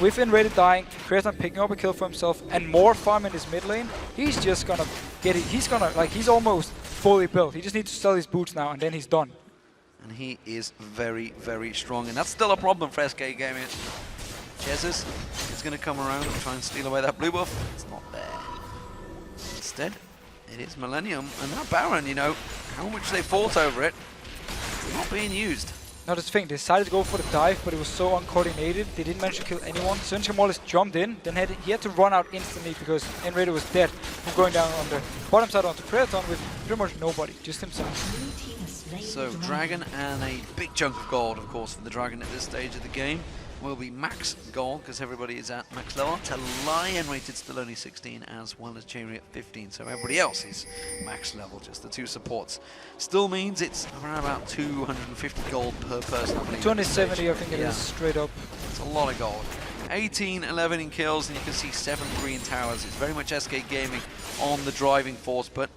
with Inrated dying, Kraton picking up a kill for himself, and more farm in his mid lane. He's just gonna get it. He's gonna, like, he's almost fully built. He just needs to sell his boots now, and then he's done. And he is very, very strong, and that's still a problem for SK Gaming. Jesus is going to come around and try and steal away that blue buff. It's not there. Instead, it is Millennium, and that Baron, you know, how much they fought over it, it's not being used. Now that's the thing, they decided to go for the dive, but it was so uncoordinated, they didn't manage to kill anyone. Svenskeren more or less jumped in, then he had to run out instantly because Enraider was dead from going down on the bottom side onto Kraton with pretty much nobody, just himself. So Dragon and a big chunk of gold, of course, for the Dragon at this stage of the game. Will be max gold because everybody is at max level. Lion rated still only 16, as well as J-Ree at 15, so everybody else is max level, just the 2 supports. Still means it's around about 250 gold per person, I believe. 270, I think it is, straight up. It's a lot of gold. 18-11 in kills, and you can see 7-3 in towers. It's very much SK Gaming on the driving force, but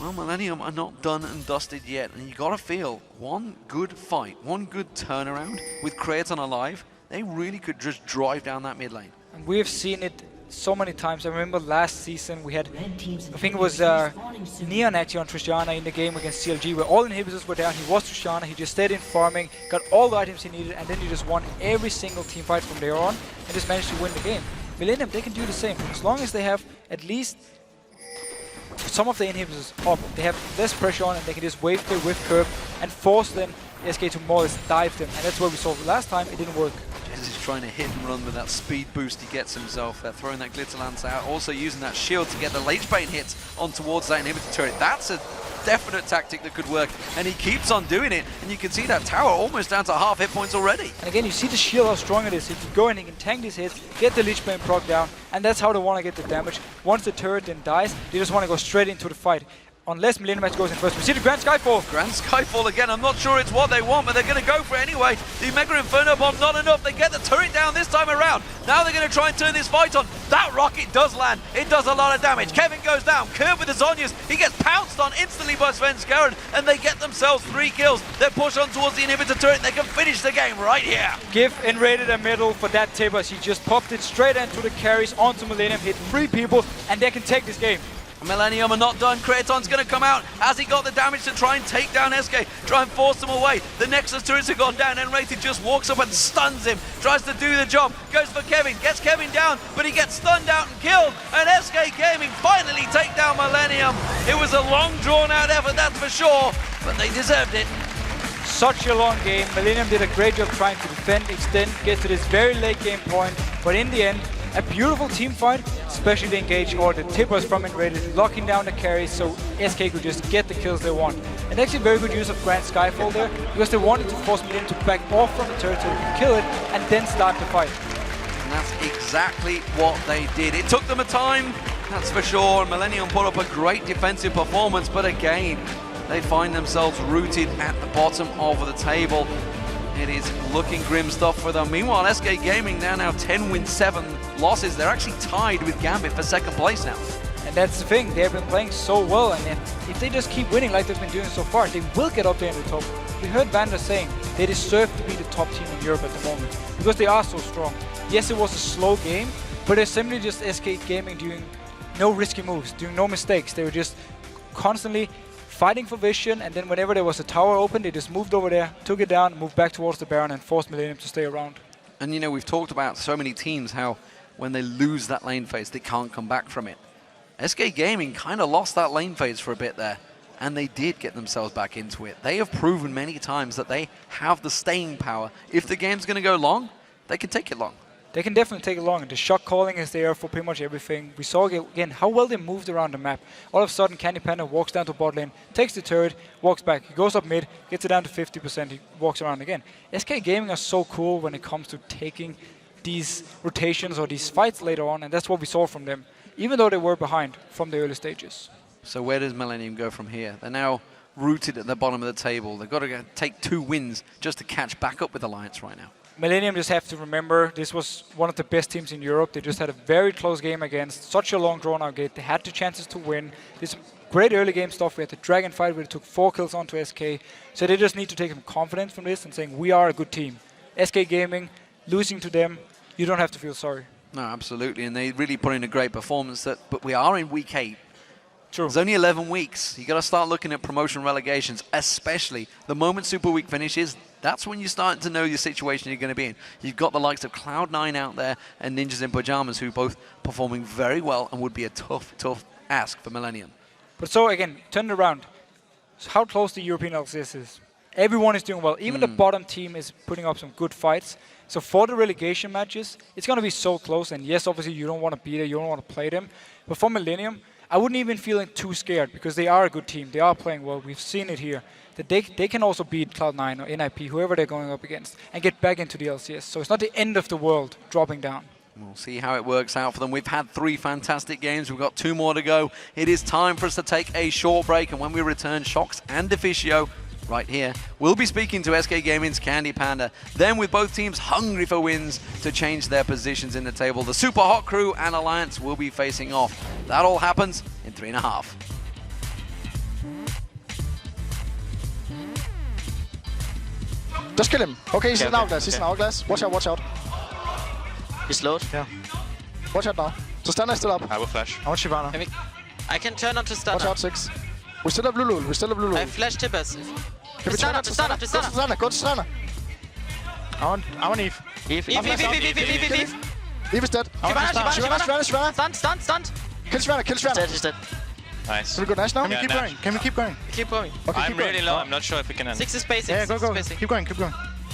well, Millennium are not done and dusted yet, and you gotta feel one good fight, one good turnaround with Kraton alive, they really could just drive down that mid lane. And we have seen it so many times. I remember last season we had, I think it was Neon actually on Tristana in the game against CLG, where all inhibitors were down. He was Tristana, he just stayed in farming, got all the items he needed, and then he just won every single team fight from there on, and just managed to win the game. Millennium, they can do the same. As long as they have at least some of the inhibitors up, they have less pressure on, and they can just wave the whiff curve and force then SK to more or less dive them. And that's what we saw last time. It didn't work. He's trying to hit and run with that speed boost he gets himself. They're throwing that glitter lance out, also using that shield to get the late bane hits on towards that inhibitor turret. That's a definite tactic that could work, and he keeps on doing it, and you can see that tower almost down to half hit points already. And again, you see the shield, how strong it is. If you go in, he can tank these hits, get the Lich Bane proc down, and that's how they want to get the damage. Once the turret then dies, they just want to go straight into the fight. Unless Millennium goes in first. We see the Grand Skyfall. Grand Skyfall again. I'm not sure it's what they want, but they're going to go for it anyway. The Mega Inferno Bomb, not enough. They get the turret down this time around. Now they're going to try and turn this fight on. That rocket does land. It does a lot of damage. Kevin goes down. Curve with the Zhonya's. He gets pounced on instantly by Svenskeren, and they get themselves 3 kills. They push on towards the inhibitor turret. They can finish the game right here. Give Enrated a medal for that tip as he just popped it straight into the carries onto Millennium, hit 3 people, and they can take this game. Millennium are not done. Kraton's going to come out as he got the damage to try and take down SK, try and force them away. The Nexus turrets have gone down, and Rated just walks up and stuns him, tries to do the job, goes for Kevin, gets Kevin down, but he gets stunned out and killed, and SK Gaming finally take down Millennium. It was a long drawn out effort, that's for sure, but they deserved it. Such a long game. Millennium did a great job trying to defend, extend, get to this very late game point, but in the end, a beautiful team fight, especially the engage or the tippers from Enrated, locking down the carries so SK could just get the kills they want. And actually very good use of Grand Skyfall there, because they wanted to force Millennium to back off from the turret so they could kill it and then start the fight. And that's exactly what they did. It took them a time, that's for sure, and Millennium put up a great defensive performance, but again, they find themselves rooted at the bottom of the table. It is looking grim stuff for them. Meanwhile, SK Gaming, they're now 10 wins, 7 losses. They're actually tied with Gambit for 2nd place now. And that's the thing, they've been playing so well, and if they just keep winning like they've been doing so far, they will get up there in the top. We heard Vander saying they deserve to be the top team in Europe at the moment, because they are so strong. Yes, it was a slow game, but it's simply just SK Gaming doing no risky moves, doing no mistakes. They were just constantly fighting for vision, and then whenever there was a tower open, they just moved over there, took it down, moved back towards the Baron, and forced Millennium to stay around. And you know, we've talked about so many teams how when they lose that lane phase, they can't come back from it. SK Gaming kind of lost that lane phase for a bit there, and they did get themselves back into it. They have proven many times that they have the staying power. If the game's going to go long, they can take it long. They can definitely take it long, and the shot calling is there for pretty much everything. We saw again how well they moved around the map. All of a sudden, Candy Panda walks down to bot lane, takes the turret, walks back. He goes up mid, gets it down to 50%, he walks around again. SK Gaming are so cool when it comes to taking these rotations or these fights later on, and that's what we saw from them, even though they were behind from the early stages. So where does Millennium go from here? They're now rooted at the bottom of the table. They've got to take 2 wins just to catch back up with Alliance right now. Millennium just have to remember this was one of the best teams in Europe. They just had a very close game against such a long drawn-out game. They had the chances to win. This great early game stuff. We had the Dragon fight where they took 4 kills onto SK. So they just need to take some confidence from this and saying, we are a good team. SK Gaming, losing to them, you don't have to feel sorry. No, absolutely. And they really put in a great performance. But we are in week 8. True. There's only 11 weeks. You got to start looking at promotion relegations, especially the moment Super Week finishes. That's when you start to know your situation you're going to be in. You've got the likes of Cloud9 out there and Ninjas in Pajamas, who both performing very well and would be a tough, tough ask for Millennium. But so again, turn it around. So how close the European LCS is. Everyone is doing well. Even the bottom team is putting up some good fights. So for the relegation matches, it's going to be so close. And yes, obviously you don't want to be there, you don't want to play them. But for Millennium, I wouldn't even feel too scared because they are a good team. They are playing well. We've seen it here. That they can also beat Cloud9 or NIP, whoever they're going up against, and get back into the LCS. So it's not the end of the world dropping down. We'll see how it works out for them. We've had 3 fantastic games. We've got 2 more to go. It is time for us to take a short break. And when we return, Shox and Deficio right here, we'll be speaking to SK Gaming's Candy Panda. Then with both teams hungry for wins to change their positions in the table, the Super Hot Crew and Alliance will be facing off. That all happens in 3.5. Just kill him. Okay, he's in Hourglass. He's in Hourglass. Watch out, watch out. He's slowed. Yeah. Watch out now. So Stunner is still up. I will flash. I want Shyvana. I can turn on to Stunner. Watch out, 6. We still have Lulu. We still have Lulu. I flash Tibbers. Can we turn on to Stunner? Go to Stunner. Go to Stunner. I want Eve. Eve. Eve is dead. Shyvana. Stunned. Kill Shyvana. He's dead. Nice. Can we go nice now? Can we keep going? Can we keep going? Keep going. Okay, I'm really low. I'm not sure if we can end. 6 is spacing. Yeah, go. Spacing. Keep going.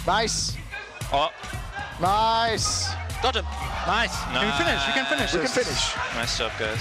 Nice. Oh. Nice. Got him. Nice. Can we finish? We can finish. We can finish. Nice job, guys.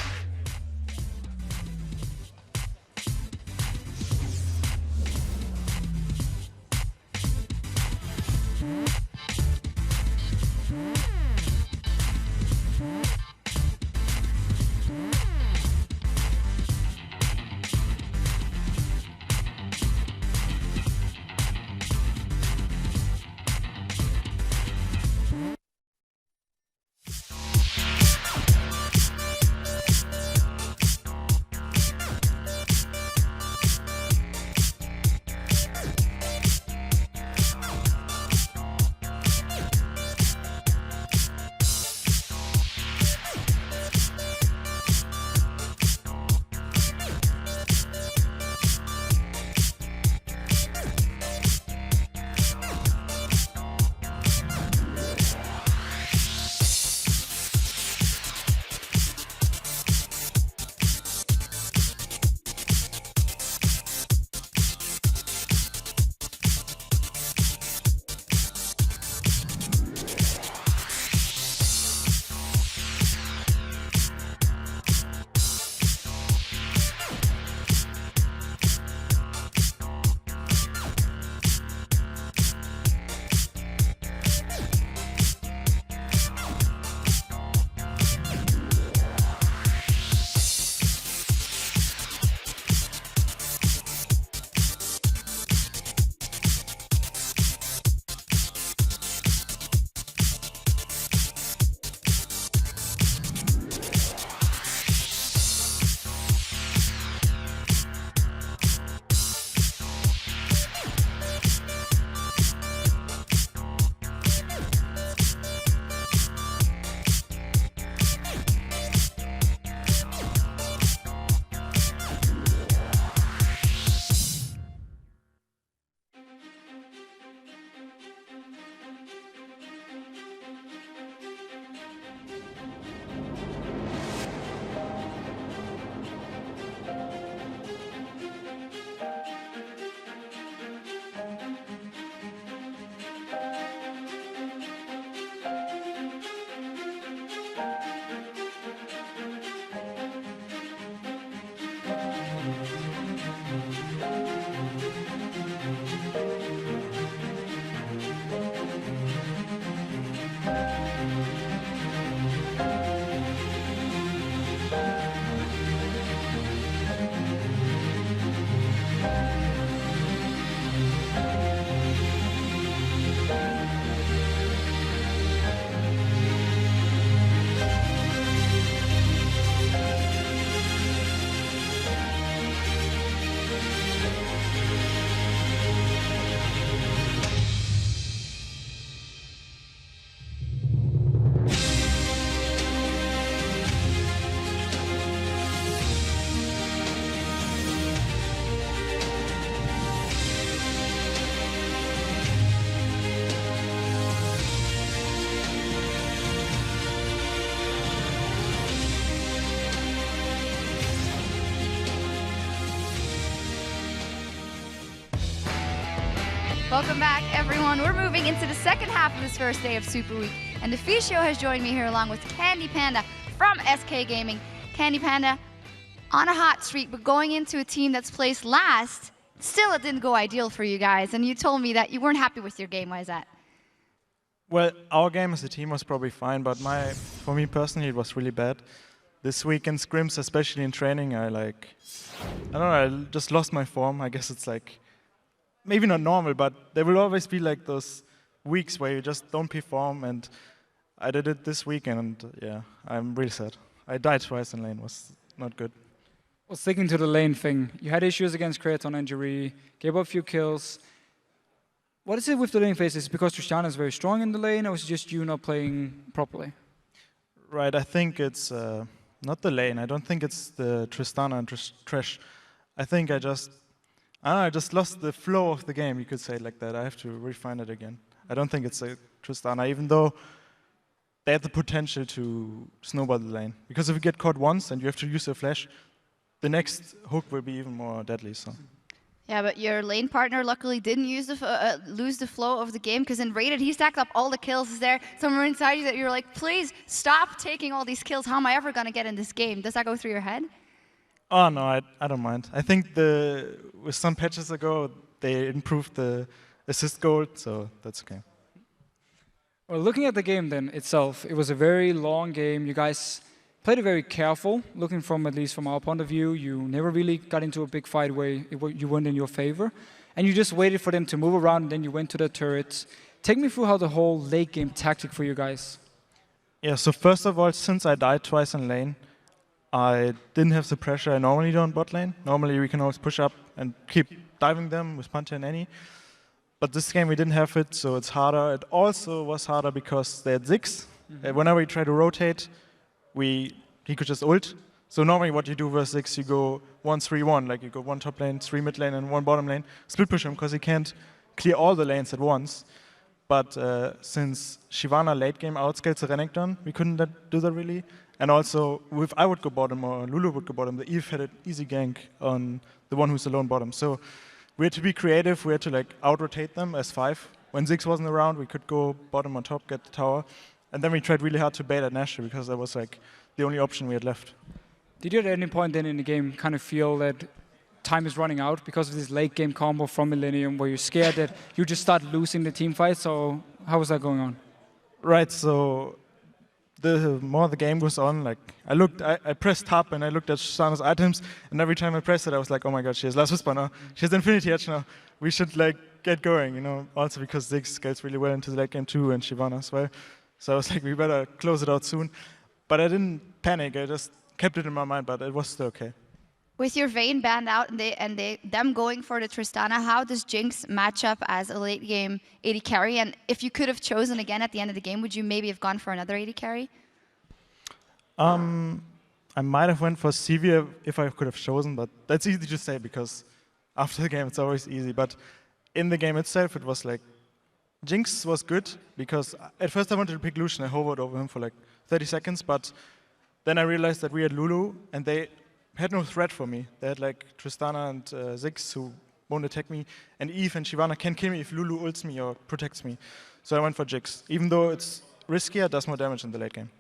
Welcome back, everyone. We're moving into the second half of this first day of Super Week, and the Fisho has joined me here along with Candy Panda from SK Gaming. Candy Panda, on a hot streak, but going into a team that's placed last, still it didn't go ideal for you guys, and you told me that you weren't happy with your game. Why is that? Well, our game as a team was probably fine, but for me personally, it was really bad. This week in scrims, especially in training, I don't know, I just lost my form. I guess it's like, maybe not normal, but there will always be like those weeks where you just don't perform, and I did it this weekend, and yeah, I'm really sad. I died twice in lane, was not good. Well, sticking to the lane thing, you had issues against Kratos on injury, gave up a few kills. What is it with the lane phase? Is it because Tristana is very strong in the lane, or is it just you not playing properly? Right, I think it's not the lane. I don't think it's the Tristana and Thresh. I think I just lost the flow of the game, you could say it like that. I have to refine it again. I don't think it's a Tristana, even though they had the potential to snowball the lane. Because if you get caught once and you have to use a flash, the next hook will be even more deadly. So. Yeah, but your lane partner luckily didn't lose the flow of the game, because in Rated he stacked up all the kills. Is there somewhere inside you that you're like, please stop taking all these kills? How am I ever going to get in this game? Does that go through your head? Oh no, I don't mind. I think with some patches ago they improved the assist goal, so that's okay. Well, looking at the game then itself, it was a very long game. You guys played it very careful, looking from, at least from our point of view. You never really got into a big fight where you went in your favor. And you just waited for them to move around, and then you went to the turrets. Take me through how the whole late game tactic for you guys. Yeah, so first of all, since I died twice in lane, I didn't have the pressure I normally do on bot lane. Normally we can always push up and keep diving them with Panther and Annie. But this game we didn't have it, so it's harder. It also was harder because they had Ziggs. Whenever we try to rotate, he could just ult. So normally what you do versus Ziggs, you go 1-3-1, like you go 1 top lane, 3 mid lane, and 1 bottom lane. Split push him, because he can't clear all the lanes at once. But since Shyvana late game outscaled the Renekton, we couldn't do that really. And also, if I would go bottom or Lulu would go bottom, the Eve had an easy gank on the one who's alone bottom. So we had to be creative, we had to like out-rotate them as 5. When Ziggs wasn't around, we could go bottom on top, get the tower. And then we tried really hard to bait at Nashor, because that was like the only option we had left. Did you at any point then in the game kind of feel that time is running out because of this late game combo from Millennium? Were you scared that you just start losing the team fight? So how was that going on? Right, so the more the game goes on, like I pressed tab and I looked at Sana's items, and every time I pressed it, I was like, oh my god, she has Last Whisper now. She has Infinity Edge now. We should like get going, you know. Also because Ziggs scales really well into the late game too, and Shyvana as well. So I was like, we better close it out soon. But I didn't panic. I just kept it in my mind, but it was still okay. With your Vayne banned out and them going for the Tristana, how does Jinx match up as a late game AD carry? And if you could have chosen again at the end of the game, would you maybe have gone for another AD carry? I might have went for Sivir if I could have chosen, but that's easy to say because after the game it's always easy. But in the game itself, it was like Jinx was good because at first I wanted to pick Lucian. I hovered over him for like 30 seconds, but then I realized that we had Lulu and they had no threat for me. They had like Tristana and Ziggs who won't attack me, and Eve and Shyvana can kill me if Lulu ults me or protects me. So I went for Jinx. Even though it's riskier, it does more damage in the late game.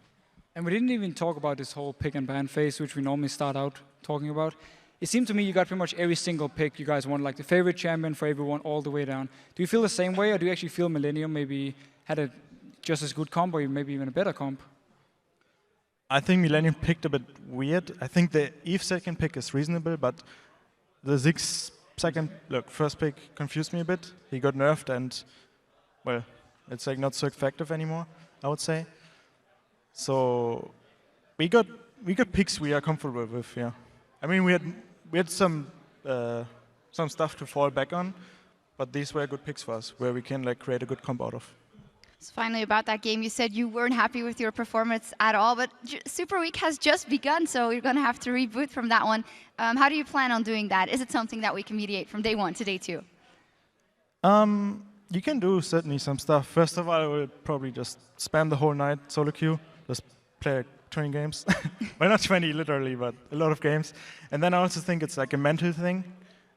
And we didn't even talk about this whole pick and ban phase, which we normally start out talking about. It seemed to me you got pretty much every single pick you guys wanted, like the favorite champion for everyone all the way down. Do you feel the same way, or do you actually feel Millennium maybe had a just as good comp, or maybe even a better comp? I think Millennium picked a bit weird. I think the Eve second pick is reasonable, but the Ziggs first pick confused me a bit. He got nerfed and, well, it's like not so effective anymore, I would say. So we got picks we are comfortable with, yeah. I mean, we had some stuff to fall back on, but these were good picks for us, where we can like create a good comp out of. So finally, about that game, you said you weren't happy with your performance at all, but Super Week has just begun, so you're going to have to reboot from that one. How do you plan on doing that? Is it something that we can mediate from day 1 to day 2? You can do certainly some stuff. First of all, I will probably just spam the whole night solo queue, just play like 20 games. Well, not 20 literally, but a lot of games. And then I also think it's like a mental thing,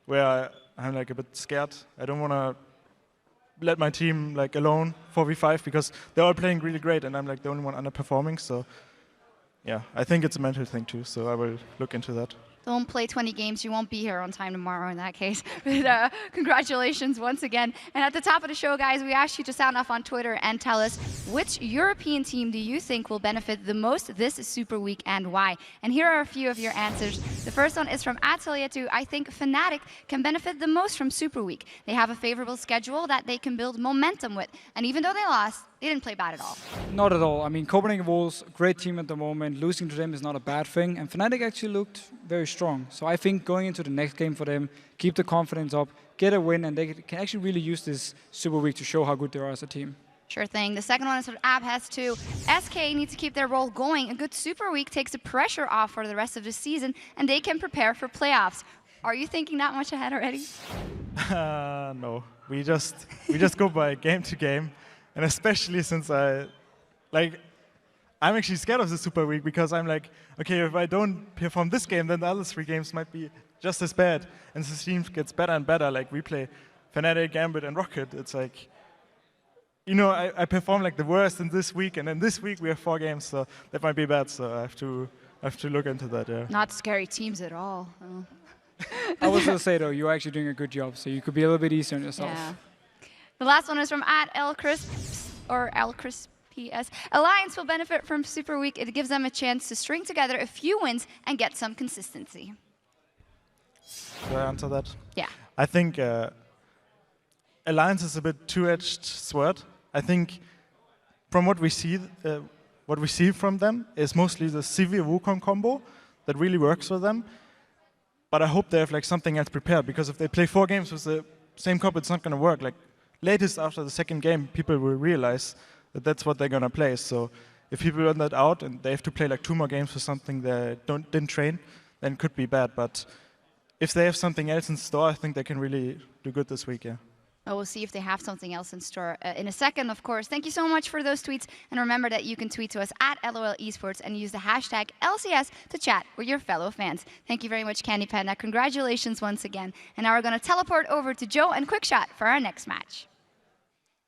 where I'm like a bit scared. I don't want to let my team like alone 4v5 because they're all playing really great and I'm like the only one underperforming. So yeah, I think it's a mental thing too. So I will look into that. Don't play 20 games. You won't be here on time tomorrow in that case. But, congratulations once again. And at the top of the show, guys, we asked you to sound off on Twitter and tell us which European team do you think will benefit the most this Super Week and why? And here are a few of your answers. The first one is from Atelier2. I think Fnatic can benefit the most from Super Week. They have a favorable schedule that they can build momentum with. And even though they lost, they didn't play bad at all. Not at all. I mean, Copenhagen Wolves, great team at the moment. Losing to them is not a bad thing. And Fnatic actually looked very strong. So I think going into the next game for them, keep the confidence up, get a win, and they can actually really use this Super Week to show how good they are as a team. Sure thing. The second one is what Ab has too. SK needs to keep their roll going. A good Super Week takes the pressure off for the rest of the season, and they can prepare for playoffs. Are you thinking that much ahead already? No, we just go by game to game, and especially since I'm actually scared of the Super Week because I'm like, okay, if I don't perform this game, then the other 3 games might be just as bad, and the team gets better and better. Like we play Fnatic, Gambit, and Rockat. It's like, you know, I perform like the worst in this week, and then this week we have 4 games, so that might be bad. So I have to look into that. Yeah. Not scary teams at all. Oh. I was going to say, though, you're actually doing a good job, so you could be a little bit easier on yourself. Yeah. The last one is from @LCrisps or LCrisps. Alliance will benefit from Super Week. It gives them a chance to string together a few wins and get some consistency. Should I answer that? Yeah. I think Alliance is a bit two-edged sword. I think from what we see from them is mostly the Sivir Wukong combo that really works for them. But I hope they have like something else prepared, because if they play 4 games with the same comp, it's not going to work. Like latest after the second game, people will realize that that's what they're going to play. So if people run that out and they have to play like 2 more games for something they didn't train, then it could be bad. But if they have something else in store, I think they can really do good this week. Yeah. Well, we'll see if they have something else in store in a second, of course. Thank you so much for those tweets. And remember that you can tweet to us @LOL Esports and use the hashtag LCS to chat with your fellow fans. Thank you very much, Candy Panda. Congratulations once again. And now we're going to teleport over to Joe and Quickshot for our next match.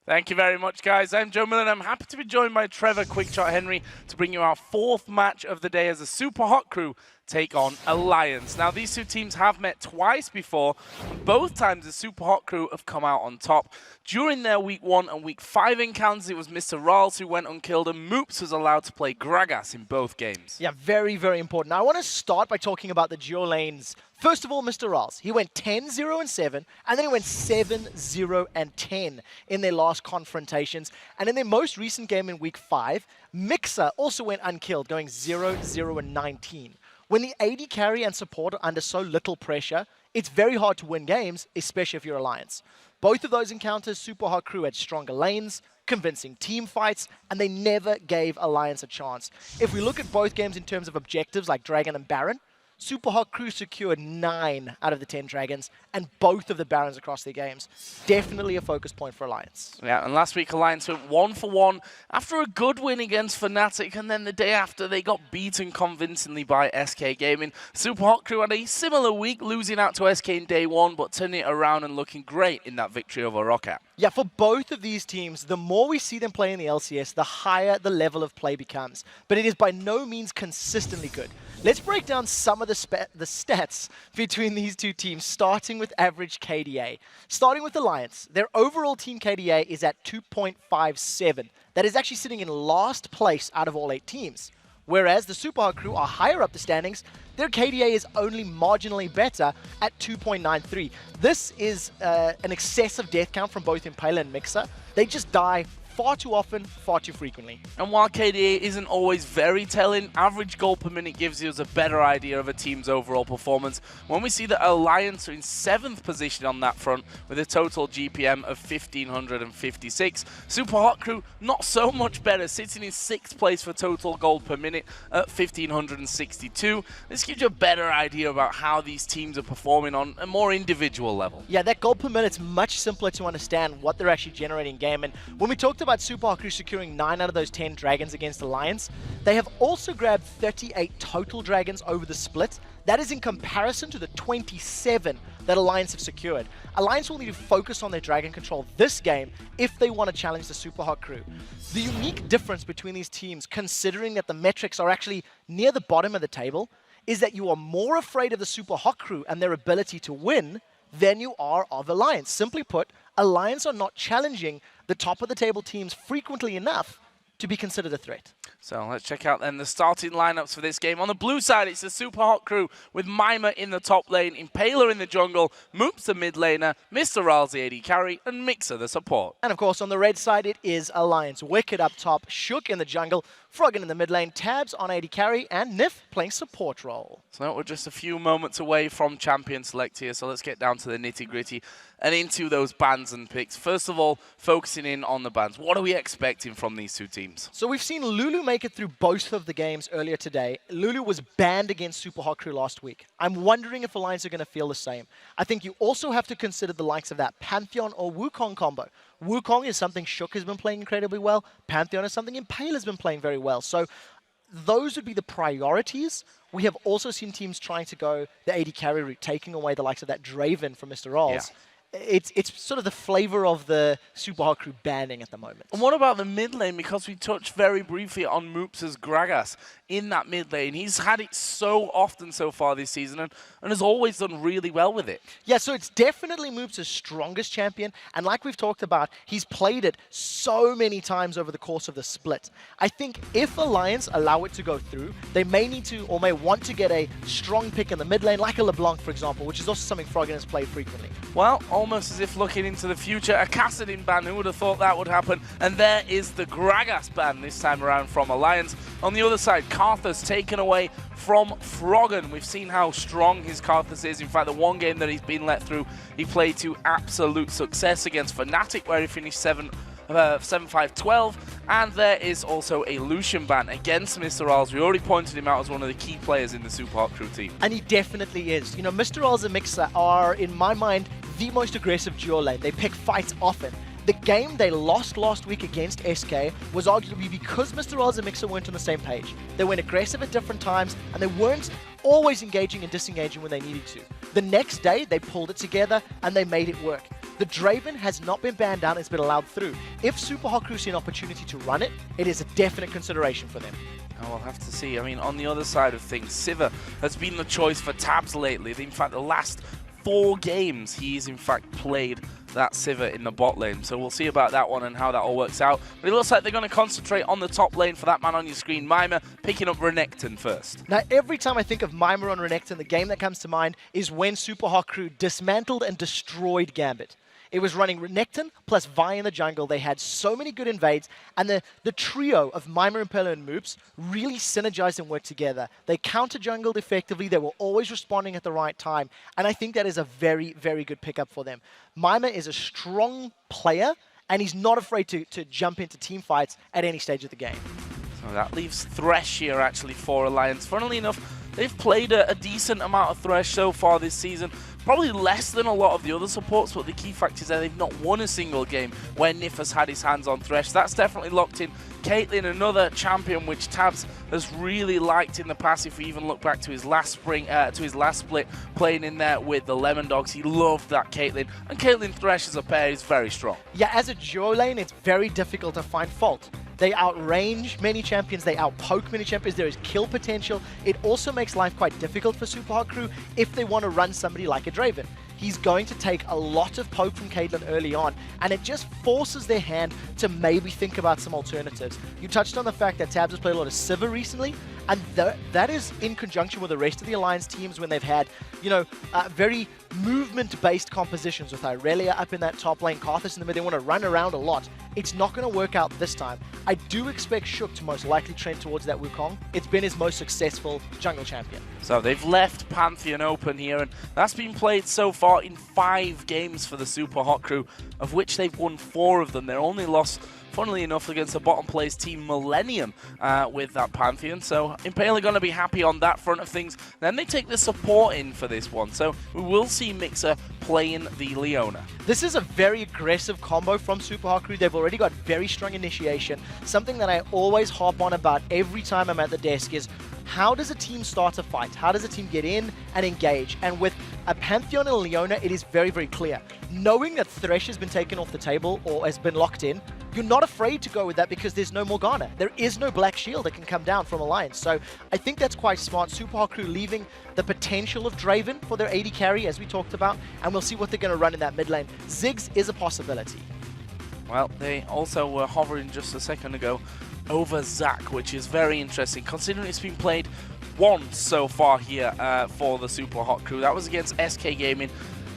Thank you very much, guys. I'm Joe Millen. I'm happy to be joined by Trevor Quickshot Henry to bring you our 4th match of the day as a Super Hot crew take on Alliance. Now, these 2 teams have met twice before, and both times the Super Hot crew have come out on top. During their Week 1 and Week 5 encounters, it was Mr. Rals who went unkilled, and Moops was allowed to play Gragas in both games. Yeah, very, very important. Now, I want to start by talking about the duo lanes. First of all, Mr. Rals. He went 10-0-7, and then he went 7-0-10 in their last confrontations. And in their most recent game in Week 5, Mixer also went unkilled, going 0-0-19. When the AD carry and support are under so little pressure, it's very hard to win games, especially if you're Alliance. Both of those encounters, Super Hot crew had stronger lanes, convincing team fights, and they never gave Alliance a chance. If we look at both games in terms of objectives like Dragon and Baron, Super Hot crew secured 9 out of the 10 Dragons, and both of the Barons across their games. Definitely a focus point for Alliance. Yeah, and last week Alliance went 1-for-1 after a good win against Fnatic, and then the day after they got beaten convincingly by SK Gaming. Super Hot crew had a similar week, losing out to SK in day 1, but turning it around and looking great in that victory over Rockat. Yeah, for both of these teams, the more we see them play in the LCS, the higher the level of play becomes. But it is by no means consistently good. Let's break down some of the stats between these 2 teams, starting with average KDA. Starting with Alliance, their overall team KDA is at 2.57. That is actually sitting in last place out of all 8 teams. Whereas the Super Hot crew are higher up the standings, their KDA is only marginally better at 2.93. This is an excessive death count from both Impaler and Mixer. They just die far too often, far too frequently. And while KDA isn't always very telling, average goal per minute gives you a better idea of a team's overall performance. When we see that Alliance are in 7th position on that front with a total GPM of 1,556, Super Hot crew not so much better, sitting in 6th place for total gold per minute at 1,562. This gives you a better idea about how these teams are performing on a more individual level. Yeah, that gold per minute's much simpler to understand what they're actually generating in game. And when we talked about Super Hot crew securing 9 out of those 10 Dragons against Alliance, they have also grabbed 38 total Dragons over the split. That is in comparison to the 27 that Alliance have secured. Alliance will need to focus on their Dragon control this game if they want to challenge the Super Hot crew. The unique difference between these teams, considering that the metrics are actually near the bottom of the table, is that you are more afraid of the Super Hot crew and their ability to win than you are of Alliance. Simply put, Alliance are not challenging the top of the table teams frequently enough to be considered a threat. So let's check out then the starting lineups for this game. On the blue side, it's the Super Hot crew with Mimer in the top lane, Impaler in the jungle, Moops the mid laner, Mr. Rals the AD carry, and Mixer the support. And of course, on the red side, it is Alliance. Wicked up top, Shook in the jungle, Froggen in the mid lane, Tabs on AD carry, and Nif playing support role. So we're just a few moments away from champion select here, so let's get down to the nitty-gritty and into those bans and picks. First of all, focusing in on the bans. What are we expecting from these two teams? So we've seen Lulu make it through both of the games earlier today. Lulu was banned against Super Hot Crew last week. I'm wondering if Alliance are going to feel the same. I think you also have to consider the likes of that Pantheon or Wukong combo. Wukong is something Shook has been playing incredibly well. Pantheon is something Impale has been playing very well. So those would be the priorities. We have also seen teams trying to go the AD carry route, taking away the likes of that Draven from Mr. Rolls. Yeah. It's sort of the flavor of the Super Hot Crew banning at the moment. And what about the mid lane? Because we touched very briefly on Moops' Gragas in that mid lane. He's had it so often so far this season and has always done really well with it. Yeah, so it's definitely Moops' strongest champion. And like we've talked about, he's played it so many times over the course of the split. I think if Alliance allow it to go through, they may need to or may want to get a strong pick in the mid lane, like a LeBlanc, for example, which is also something Froggen has played frequently. Well, almost as if looking into the future, a Kassadin ban, who would have thought that would happen? And there is the Gragas ban this time around from Alliance. On the other side, Karthus taken away from Froggen. We've seen how strong his Karthus is. In fact, the one game that he's been let through, he played to absolute success against Fnatic, where he finished 7-5-12. And there is also a Lucian ban against Mr. Rolls. We already pointed him out as one of the key players in the Super Hot Crew team. And he definitely is. You know, Mr. Rolls and Mixer are, in my mind, the most aggressive duo lane. They pick fights often. The game they lost last week against SK was arguably because Mr. Rolls and Mixer weren't on the same page. They went aggressive at different times, and they weren't always engaging and disengaging when they needed to. The next day, they pulled it together, and they made it work. The Draven has not been banned down, it's been allowed through. If Super Hot Crew see an opportunity to run it, it is a definite consideration for them. Oh, we'll have to see. I mean, on the other side of things, Sivir has been the choice for Tabs lately. In fact, the last 4 games, he's in fact played that Sivir in the bot lane. So we'll see about that one and how that all works out. But it looks like they're going to concentrate on the top lane for that man on your screen, Mima, picking up Renekton first. Now, every time I think of Mima on Renekton, the game that comes to mind is when Super Hot Crew dismantled and destroyed Gambit. It was running Renekton plus Vi in the jungle. They had so many good invades, and the trio of Mima, Impale, and Moops really synergized and worked together. They counter-jungled effectively. They were always responding at the right time, and I think that is a very, very good pickup for them. Mima is a strong player, and he's not afraid to jump into team fights at any stage of the game. So that leaves Thresh here, actually, for Alliance. Funnily enough, they've played a decent amount of Thresh so far this season. Probably less than a lot of the other supports, but the key fact is that they've not won a single game where Nif has had his hands on Thresh. That's definitely locked in. Caitlyn, another champion which Tabs has really liked in the past. If we even look back to his last split, playing in there with the Lemon Dogs, he loved that Caitlyn. And Caitlyn Thresh as a pair is very strong. Yeah, as a duo lane, it's very difficult to find fault. They outrange many champions, they outpoke many champions, there is kill potential. It also makes life quite difficult for Super Hot Crew if they want to run somebody like a Draven. He's going to take a lot of poke from Caitlyn early on, and it just forces their hand to maybe think about some alternatives. You touched on the fact that Tabs has played a lot of Sivir recently, and that is in conjunction with the rest of the Alliance teams when they've had, you know, very movement-based compositions with Irelia up in that top lane, Karthus in the mid. They want to run around a lot. It's not going to work out this time. I do expect Shook to most likely trend towards that Wukong. It's been his most successful jungle champion. So they've left Pantheon open here, and that's been played so far in 5 games for the Super Hot Crew, of which they've won 4 of them. Their only loss, funnily enough, against the bottom place team Millennium with that Pantheon. So Impale are going to be happy on that front of things. Then they take the support in for this one. So we will see Mixer playing the Leona. This is a very aggressive combo from Super Hot Crew. They've already got very strong initiation. Something that I always harp on about every time I'm at the desk is, how does a team start a fight? How does a team get in and engage? And with a Pantheon and a Leona, it is very, very clear. Knowing that Thresh has been taken off the table or has been locked in, you're not afraid to go with that because there's no Morgana. There is no Black Shield that can come down from Alliance. So I think that's quite smart. Super Hot Crew leaving the potential of Draven for their AD carry, as we talked about, and we'll see what they're going to run in that mid lane. Ziggs is a possibility. Well, they also were hovering just a second ago over Zac, which is very interesting, considering it's been played once so far here for the Super Hot Crew. That was against SK Gaming.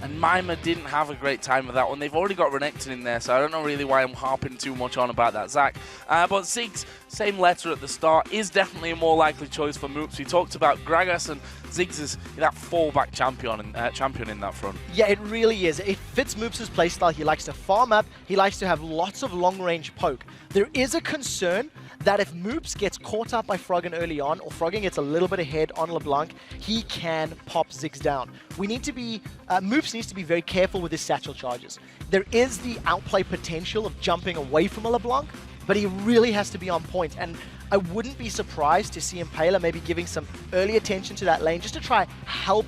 and Mima didn't have a great time with that one. They've already got Renekton in there, so I don't know really why I'm harping too much on about that, Zach. But Ziggs, same letter at the start, is definitely a more likely choice for Moops. We talked about Gragas, and Ziggs is that fallback champion in that front. Yeah, it really is. It fits Moops' playstyle. He likes to farm up. He likes to have lots of long-range poke. There is a concern that if Moops gets caught up by Froggen early on, or Froggen gets a little bit ahead on LeBlanc, he can pop Ziggs down. We need to be, Moops needs to be very careful with his satchel charges. There is the outplay potential of jumping away from a LeBlanc, but he really has to be on point. And I wouldn't be surprised to see Impaler maybe giving some early attention to that lane just to try help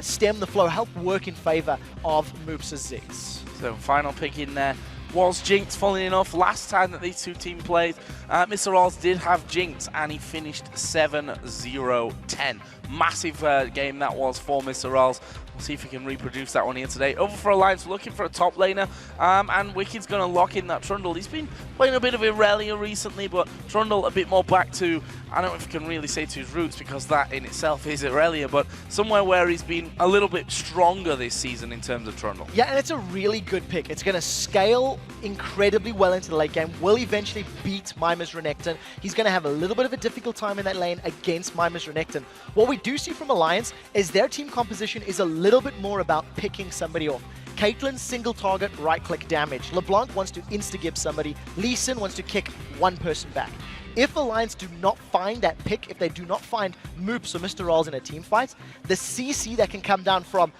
stem the flow, help work in favor of Moops' Ziggs. So final pick in there was Jinx, funnily enough. Last time that these two teams played, Mr. Rolls did have Jinx, and he finished 7-0-10. Massive game that was for Mr. Rolls. We'll see if we can reproduce that one here today. Over for Alliance, looking for a top laner, and Wicked's going to lock in that Trundle. He's been playing a bit of Irelia recently, but Trundle a bit more back to, I don't know if you can really say to his roots, because that in itself is Irelia, but somewhere where he's been a little bit stronger this season in terms of Trundle. Yeah, and it's a really good pick. It's going to scale incredibly well into the late game, will eventually beat Mima's Renekton. He's going to have a little bit of a difficult time in that lane against Mima's Renekton. What we do see from Alliance is their team composition is a little bit more about picking somebody off. Caitlyn's single target right-click damage. LeBlanc wants to insta-gib somebody. Lee Sin wants to kick one person back. If Alliance do not find that pick, if they do not find Moops or Mr. Rolls in a team fight, the CC that can come down from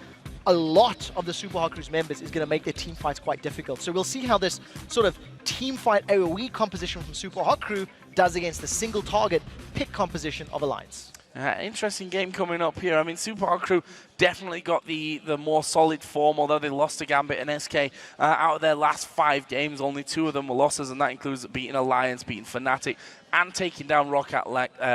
a lot of the Super Hot Crew's members is going to make their team fights quite difficult. So we'll see how this sort of team fight AoE composition from Super Hot Crew does against the single target pick composition of Alliance. Interesting game coming up here. I mean, Super Hot Crew definitely got the more solid form, although they lost to Gambit and SK out of their last 5 games. Only 2 of them were losses, and that includes beating Alliance, beating Fnatic, and taking down Rockat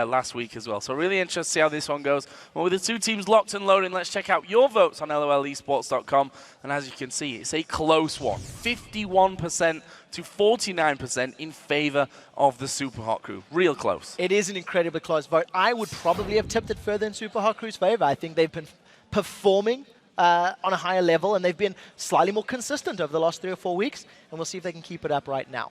last week as well. So really interested to see how this one goes. Well, with the 2 teams locked and loading, let's check out your votes on LOLesports.com. And as you can see, it's a close one. 51% to 49% in favor of the Super Hot Crew. Real close. It is an incredibly close vote. I would probably have tipped it further in Super Hot Crew's favor. I think they've been performing on a higher level, and they've been slightly more consistent over the last 3 or 4 weeks, and we'll see if they can keep it up right now.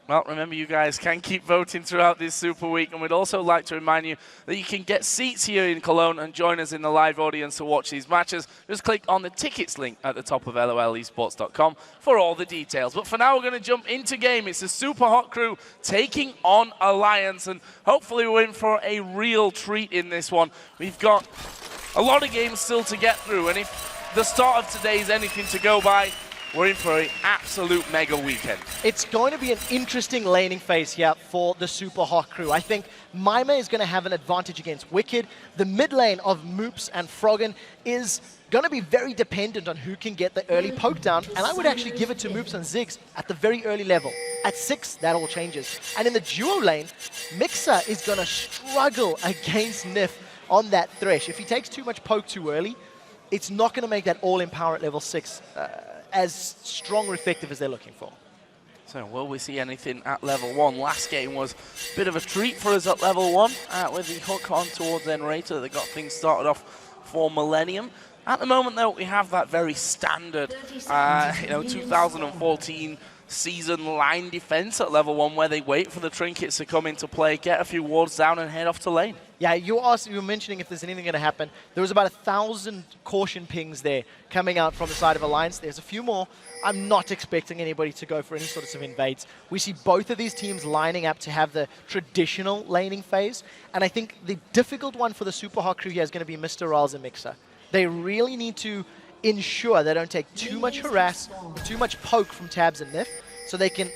Well, remember, you guys can keep voting throughout this Super Week, and we'd also like to remind you that you can get seats here in Cologne and join us in the live audience to watch these matches. Just click on the tickets link at the top of LOLesports.com for all the details. But for now, we're going to jump into game. It's the Super Hot Crew taking on Alliance, and hopefully we're in for a real treat in this one. We've got a lot of games still to get through, and if the start of today is anything to go by, we're in for an absolute mega weekend. It's going to be an interesting laning phase here for the Super Hot Crew. I think Mima is going to have an advantage against Wicked. The mid lane of Moops and Froggen is going to be very dependent on who can get the early poke down, and I would actually give it to Moops and Ziggs at the very early level. At 6, that all changes. And in the duo lane, Mixer is going to struggle against Nif on that Thresh. If he takes too much poke too early, it's not going to make that all-in power at level 6 as strong or effective as they're looking for. So will we see anything at level 1? Last game was a bit of a treat for us at level 1 with the hook on towards Enrater that got things started off for Millennium. At the moment, though, we have that very standard 2014 season line defense at level 1 where they wait for the trinkets to come into play, get a few wards down and head off to lane. Yeah, you were mentioning if there's anything going to happen. There was about 1,000 caution pings there coming out from the side of Alliance. There's a few more. I'm not expecting anybody to go for any sort of invades. We see both of these teams lining up to have the traditional laning phase, and I think the difficult one for the Super Hot Crew here is going to be Mr. Rolls and Mixer. They really need to ensure they don't take too much harass, too much poke from Tabs and Nif, so they can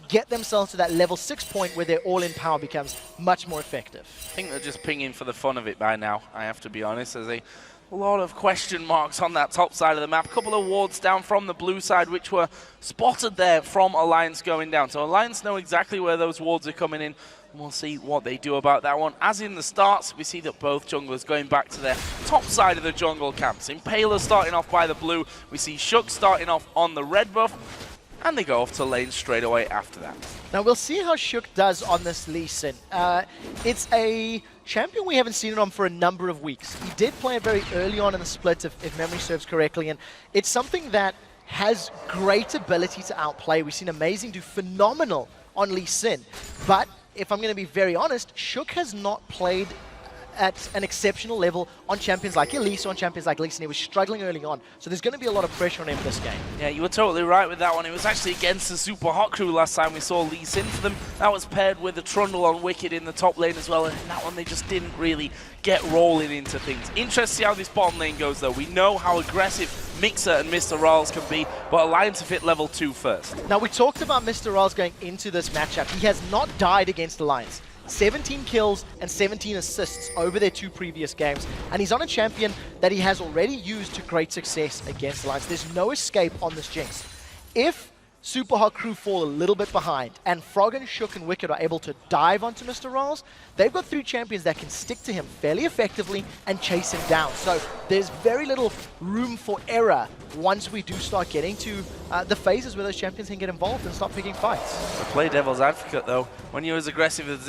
get themselves to that level 6 point where their all-in power becomes much more effective. I think they're just pinging for the fun of it by now, I have to be honest. There's a lot of question marks on that top side of the map. A couple of wards down from the blue side, which were spotted there from Alliance going down. So Alliance know exactly where those wards are coming in, and we'll see what they do about that one. As in the starts, we see that both junglers going back to their top side of the jungle camps. Impaler starting off by the blue. We see Shook starting off on the red buff, and they go off to lane straight away after that. Now we'll see how Shook does on this Lee Sin. It's a champion we haven't seen it on for a number of weeks. He did play it very early on in the split, if memory serves correctly, and it's something that has great ability to outplay. We've seen Amazing do phenomenal on Lee Sin, but if I'm going to be very honest, Shook has not played at an exceptional level on champions like Elise or on champions like Lee Sin. He was struggling early on, so there's going to be a lot of pressure on him this game. Yeah, you were totally right with that one. It was actually against the Super Hot Crew last time we saw Lee Sin for them. That was paired with a Trundle on Wicked in the top lane as well, and in that one they just didn't really get rolling into things. Interesting to see how this bottom lane goes though. We know how aggressive Mixer and Mr. Rawls can be, but Alliance have hit level 2 first. Now we talked about Mr. Rawls going into this matchup. He has not died against Alliance. 17 kills and 17 assists over their 2 previous games, and he's on a champion that he has already used to great success against Alliance. There's no escape on this Jinx. If Super Hot Crew fall a little bit behind and Froggen, Shook and Wicked are able to dive onto Mr. Rawls, they've got 3 champions that can stick to him fairly effectively and chase him down. So there's very little room for error once we do start getting to the phases where those champions can get involved and start picking fights. So play devil's advocate though, when you're as aggressive as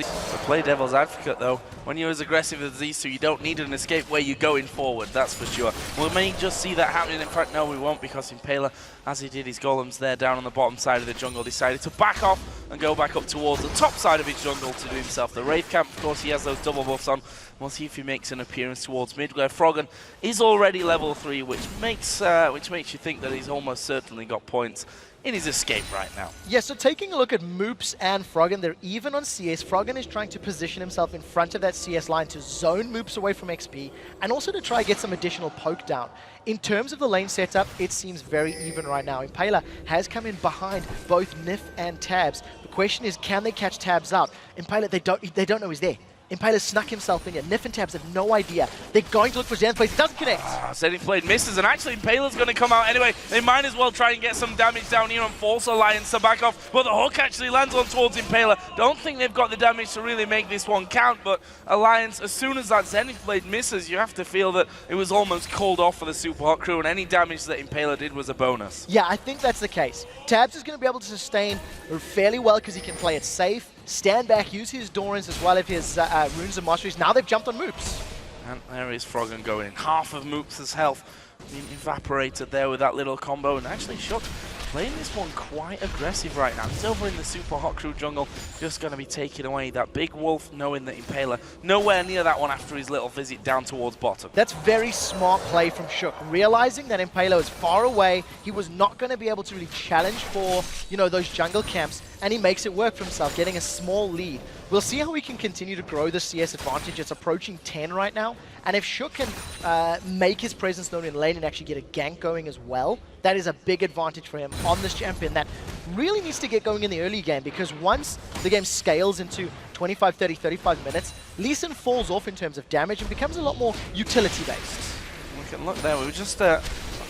these two, you don't need an escape where you're going forward, that's for sure. We may just see that happening in front. No, we won't, because Impaler, as he did his golems there down on the bottom side of the jungle, decided to back off and go back up towards the top side of his jungle to do himself the Wraith Camp. Of course, he has those double buffs on. We'll see if he makes an appearance towards mid, where Froggen is already level 3, which makes you think that he's almost certainly got points in his escape right now. Yeah, so taking a look at Moops and Froggen, they're even on CS. Froggen is trying to position himself in front of that CS line to zone Moops away from XP, and also to try get some additional poke down. In terms of the lane setup, it seems very even right now. Impaler has come in behind both Nif and Tabs. The question is, can they catch Tabs out? Impaler, they don't know he's there. Impaler snuck himself in here. Nif and Tabs have no idea. They're going to look for Zen's place. It doesn't connect. Zenith Blade misses, and actually Impaler's going to come out anyway. They might as well try and get some damage down here and force Alliance to back off. But the hook actually lands on towards Impaler. Don't think they've got the damage to really make this one count, but Alliance, as soon as that Zenith Blade misses, you have to feel that it was almost called off for the Super Hot Crew, and any damage that Impaler did was a bonus. Yeah, I think that's the case. Tabs is going to be able to sustain fairly well because he can play it safe, stand back, use his Dorans as well as his Runes and Masteries. Now they've jumped on Moops. And there is Froggen going in. Half of Moops' health being evaporated there with that little combo. And actually Shook playing this one quite aggressive right now. He's over in the Super Hot Crew jungle, just going to be taking away that big wolf, knowing that Impaler nowhere near that one after his little visit down towards bottom. That's very smart play from Shook, realizing that Impaler was far away. He was not going to be able to really challenge for, you know, those jungle camps, and he makes it work for himself, getting a small lead. We'll see how we can continue to grow the CS advantage. It's approaching 10 right now, and if Shook can make his presence known in lane and actually get a gank going as well, that is a big advantage for him on this champion that really needs to get going in the early game, because once the game scales into 25, 30, 35 minutes, Lee Sin falls off in terms of damage and becomes a lot more utility-based. We can look there, we were just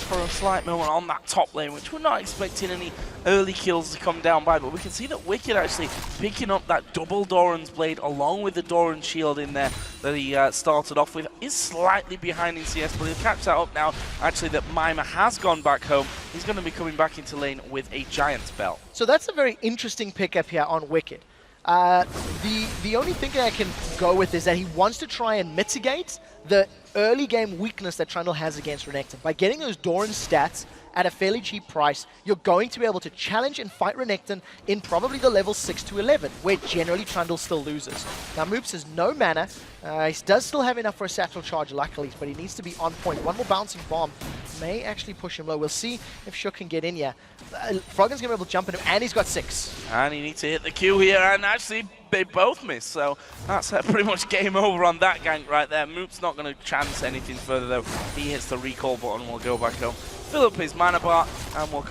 for a slight moment on that top lane, which we're not expecting any early kills to come down by, but we can see that Wicked actually picking up that double Doran's Blade along with the Doran Shield in there that he started off with. Is slightly behind in CS, but he'll catch that up now. Actually, that Mima has gone back home. He's going to be coming back into lane with a Giant's Bell. So that's a very interesting pickup here on Wicked. The only thing that I can go with is that he wants to try and mitigate the early game weakness that Trundle has against Renekton. By getting those Doran stats at a fairly cheap price, you're going to be able to challenge and fight Renekton in probably the level 6 to 11, where generally Trundle still loses. Now Moops has no mana. He does still have enough for a satchel charge, luckily, but he needs to be on point. One more bouncing bomb may actually push him low. We'll see if Shook can get in here. Froggen's going to be able to jump in him, and he's got 6. And he needs to hit the Q here, and actually they both miss, so that's pretty much game over on that gank right there. Moop's not going to chance anything further though. He hits the recall button and will go back home, fill up his mana bar, and will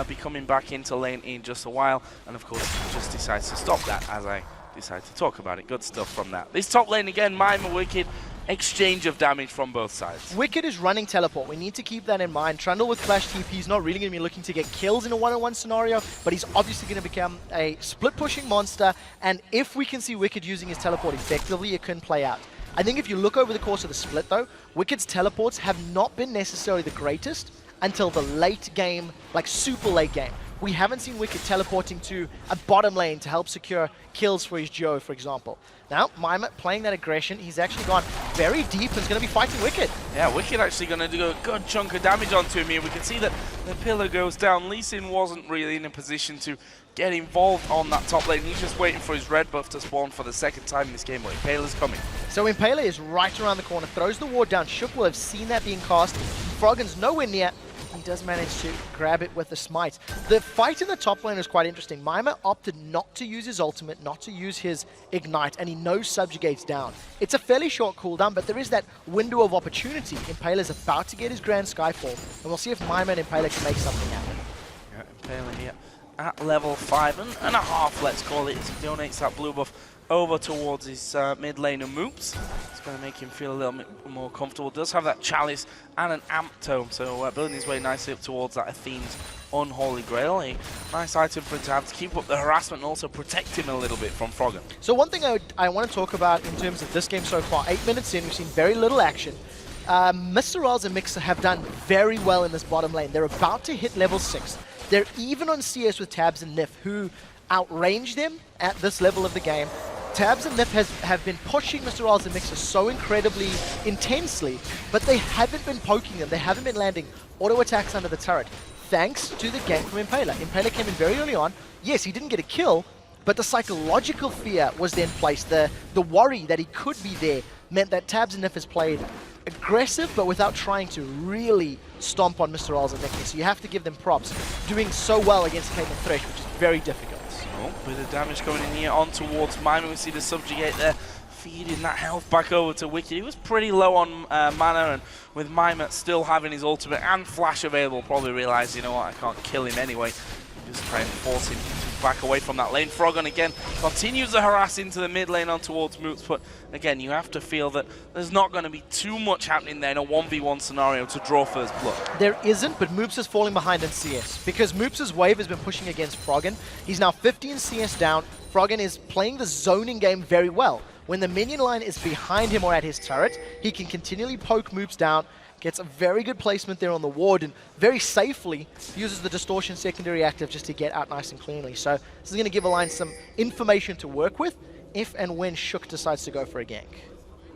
be coming back into lane in just a while. And of course, he just decides to stop that as I decide to talk about it. Good stuff from that. This top lane again, Mima, Wicked, exchange of damage from both sides. Wicked is running teleport. We need to keep that in mind. Trundle with Flash TP is not really going to be looking to get kills in a one-on-one scenario, but he's obviously going to become a split-pushing monster, and if we can see Wicked using his teleport effectively, it can play out. I think if you look over the course of the split though, Wicked's teleports have not been necessarily the greatest until the late game, like super late game. we haven't seen Wicked teleporting to a bottom lane to help secure kills for his Joe, for example. Now, Mima playing that aggression, he's actually gone very deep and is going to be fighting Wicked. Yeah, Wicked actually going to do a good chunk of damage onto him here. We can see that the pillar goes down. Lee Sin wasn't really in a position to get involved on that top lane. He's just waiting for his red buff to spawn for the second time in this game, but Impale's coming. So Impale is right around the corner, throws the ward down. Shook will have seen that being cast. Froggen's nowhere near. He does manage to grab it with the smite. The fight in the top lane is quite interesting. Mima opted not to use his ultimate, not to use his ignite, and he knows subjugates down. It's a fairly short cooldown, but there is that window of opportunity. Impale is about to get his Grand Skyfall, and we'll see if Mima and Impale can make something happen. Yeah, Impale here at level 5.5, let's call it, as he donates that blue buff over towards his mid laner Moops. It's going to make him feel a little bit more comfortable. Does have that chalice and an amp tome, so building his way nicely up towards that Athene's Unholy Grail. A nice item for him to have to keep up the harassment and also protect him a little bit from Froggen. So one thing I want to talk about in terms of this game so far, 8 minutes in, we've seen very little action. Mr. Rals and Mixer have done very well in this bottom lane. They're about to hit level 6. They're even on CS with Tabs and Nif, who outrange them at this level of the game. Tabs and Nif have been pushing Mr. Rals and Mixer so incredibly intensely, but they haven't been poking them. They haven't been landing auto attacks under the turret, thanks to the gank from Impala. Impala came in very early on. Yes, he didn't get a kill, but the psychological fear was then placed. The worry that he could be there meant that Tabs and Nif has played aggressive, but without trying to really stomp on Mr. Rals and Mixer. So you have to give them props, doing so well against Caitlyn Thresh, which is very difficult. Oh, bit of damage coming in here on towards Mima. We see the subjugate there, feeding that health back over to Wicked. He was pretty low on mana, and with Mima still having his ultimate and flash available, probably realised, you know what, I can't kill him anyway. Just try and force him to back away from that lane. Froggen again continues to harass into the mid lane on towards Moops, but again, you have to feel that there's not going to be too much happening there in a 1v1 scenario to draw first blood. There isn't, but Moops is falling behind in CS because Moops' wave has been pushing against Froggen. He's now 15 CS down. Froggen is playing the zoning game very well. When the minion line is behind him or at his turret, he can continually poke Moops down, gets a very good placement there on the ward, and very safely uses the distortion secondary active just to get out nice and cleanly. So this is going to give Alliance some information to work with if and when Shook decides to go for a gank.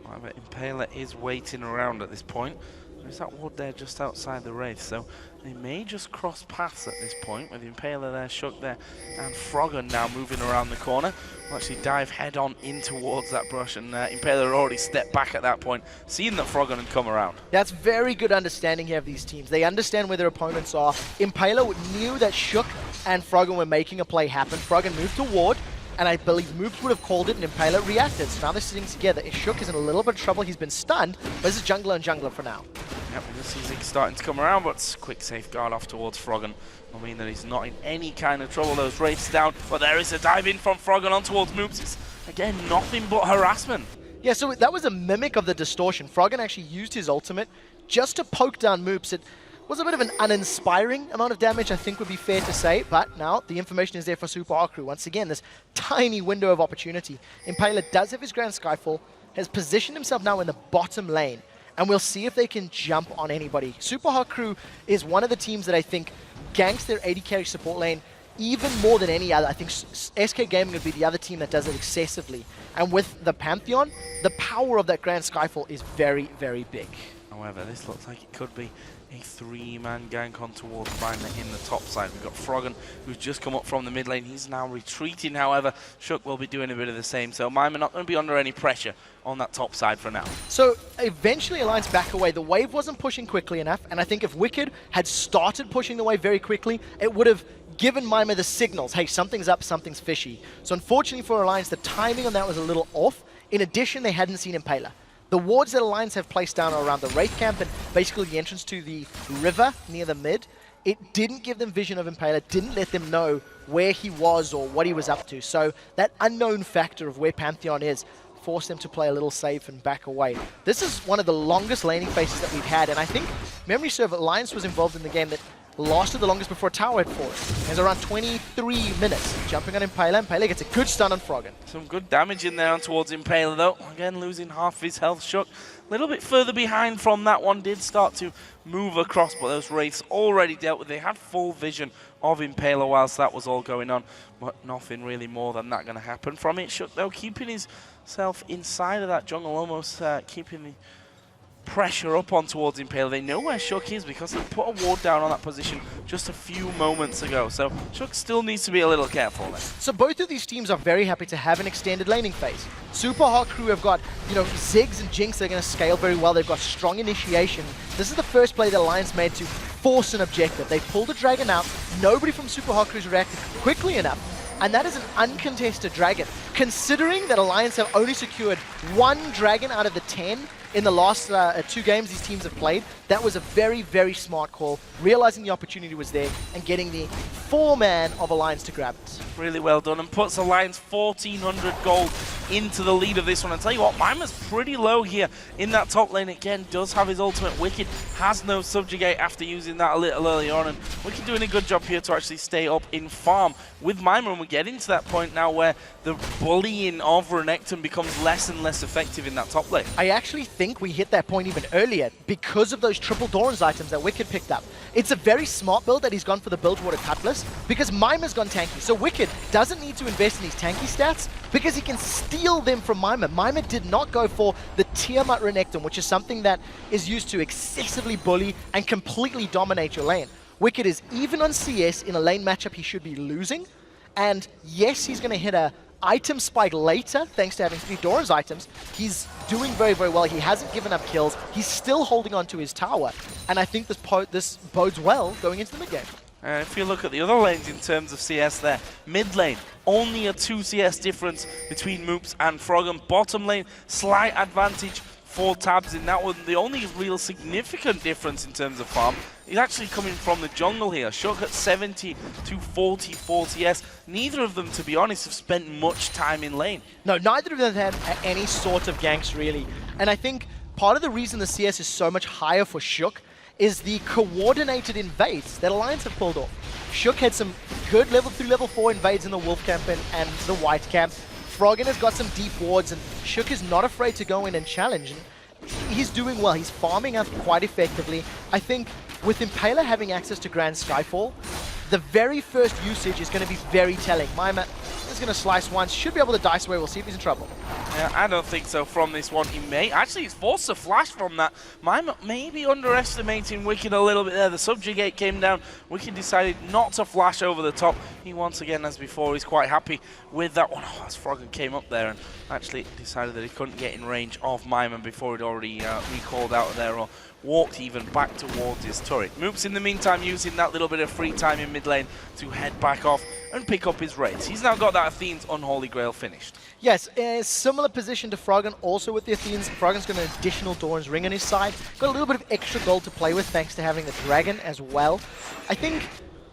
Well, but Impala is waiting around at this point. There's that ward there just outside the Wraith, so they may just cross paths at this point with Impala there, Shook there, and Froggen now moving around the corner. Will actually dive head on in towards that brush, and Impala already stepped back at that point, seeing that Froggen had come around. That's very good understanding here of these teams. They understand where their opponents are. Impala knew that Shook and Froggen were making a play happen. Froggen moved to ward, and I believe Moops would have called it, and Impala reacted. So now they're sitting together. Shook is in a little bit of trouble. He's been stunned, but this is jungler and jungler for now. Yep, we just see Zig starting to come around, but quick safeguard off towards Froggen. I mean that he's not in any kind of trouble. Those Wraiths down, but there is a dive in from Froggen on towards Moops. It's, again, nothing but harassment. Yeah, so that was a mimic of the distortion. Froggen actually used his ultimate just to poke down Moops. It was a bit of an uninspiring amount of damage, I think would be fair to say, but now the information is there for Super Hard Crew. Once again, this tiny window of opportunity. Impala does have his Grand Skyfall, has positioned himself now in the bottom lane, and we'll see if they can jump on anybody. Super Hard Crew is one of the teams that I think ganks their AD carry support lane even more than any other. I think SK Gaming would be the other team that does it excessively. And with the Pantheon, the power of that Grand Skyfall is very, very big. However, this looks like it could be a 3-man gank on towards Mima in the top side. We've got Froggen, who's just come up from the mid lane. He's now retreating, however. Shook will be doing a bit of the same, so Mima not going to be under any pressure on that top side for now. So eventually Alliance back away. The wave wasn't pushing quickly enough, and I think if Wicked had started pushing the wave very quickly, it would have given Mima the signals, hey, something's up, something's fishy. So unfortunately for Alliance, the timing on that was a little off. In addition, they hadn't seen Impala. The wards that Alliance have placed down are around the Wraith camp and basically the entrance to the river near the mid. It didn't give them vision of Impala, didn't let them know where he was or what he was up to. So that unknown factor of where Pantheon is forced them to play a little safe and back away. This is one of the longest laning phases that we've had, and I think memory serve Alliance was involved in the game that lasted the longest before a tower had fallen. It was around 23 minutes. Jumping on Impala. Impala gets a good stun on Froggen. Some good damage in there on towards Impala though. Again, losing half his health. Shook a little bit further behind from that one. Did start to move across, but those Wraiths already dealt with. They had full vision of Impaler whilst that was all going on, but nothing really more than that going to happen from it. Shook, though, keeping himself inside of that jungle, almost keeping the pressure up on towards Impaler. They know where Shook is because they put a ward down on that position just a few moments ago. So Shook still needs to be a little careful there. So both of these teams are very happy to have an extended laning phase. Super Hot Crew have got, Ziggs and Jinx that are going to scale very well. They've got strong initiation. This is the first play that Alliance made to force an objective. They pulled a dragon out. Nobody from Super Hot Crew's reacted quickly enough. And that is an uncontested dragon. Considering that Alliance have only secured 1 dragon out of the 10 in the last 2 games these teams have played, that was a very, very smart call, realizing the opportunity was there and getting the 4-man of Alliance to grab it. Really well done, and puts Alliance 1,400 gold into the lead of this one. And tell you what, Mimer's pretty low here in that top lane. Again, does have his ultimate. Wicked has no subjugate after using that a little early on, and Wicked doing a good job here to actually stay up in farm with Mimer, and we're getting to that point now where the bullying of Renekton becomes less and less effective in that top lane. I actually think we hit that point even earlier because of those triple Doran's items that Wicked picked up. It's a very smart build that he's gone for the Bilgewater Cutlass because Mimer's gone tanky. So Wicked doesn't need to invest in his tanky stats because he can steal them from Mimer. Mimer did not go for the Tiamat Renekton, which is something that is used to excessively bully and completely dominate your lane. Wicked is even on CS in a lane matchup he should be losing. And yes, he's going to hit a item spike later, thanks to having 3 Doran's items. He's doing very, very well. He hasn't given up kills. He's still holding on to his tower. And I think this bodes well going into the mid game. If you look at the other lanes in terms of CS there, mid lane, only a 2 CS difference between Moops and Froggen. Bottom lane, slight advantage for Tabs in that one. The only real significant difference in terms of farm is actually coming from the jungle here. Shook at 70 to 44 CS. Neither of them, to be honest, have spent much time in lane. No, neither of them had any sort of ganks, really. And I think part of the reason the CS is so much higher for Shook is the coordinated invades that Alliance have pulled off. Shook had some good level 3, level 4 invades in the Wolf camp and the White camp. Froggen has got some deep wards, and Shook is not afraid to go in and challenge. And he's doing well. He's farming up quite effectively. I think with Impaler having access to Grand Skyfall, the very first usage is going to be very telling. Mimer is going to slice once, should be able to dice away. We'll see if he's in trouble. Yeah, I don't think so from this one. He may. Actually, he's forced a flash from that. Mimer maybe underestimating Wicked a little bit there. The subjugate came down. Wicked decided not to flash over the top. He once again, as before, he's quite happy with that one. Oh, as Froggen came up there and actually decided that he couldn't get in range of Mimer before he'd already recalled out of there or walked even back towards his turret. Moops in the meantime using that little bit of free time in mid lane to head back off and pick up his raids. He's now got that Athene's Unholy Grail finished. Yes, a similar position to Froggen, also with the Athenes. Froggen's got an additional Doran's Ring on his side. Got a little bit of extra gold to play with thanks to having the Dragon as well. I think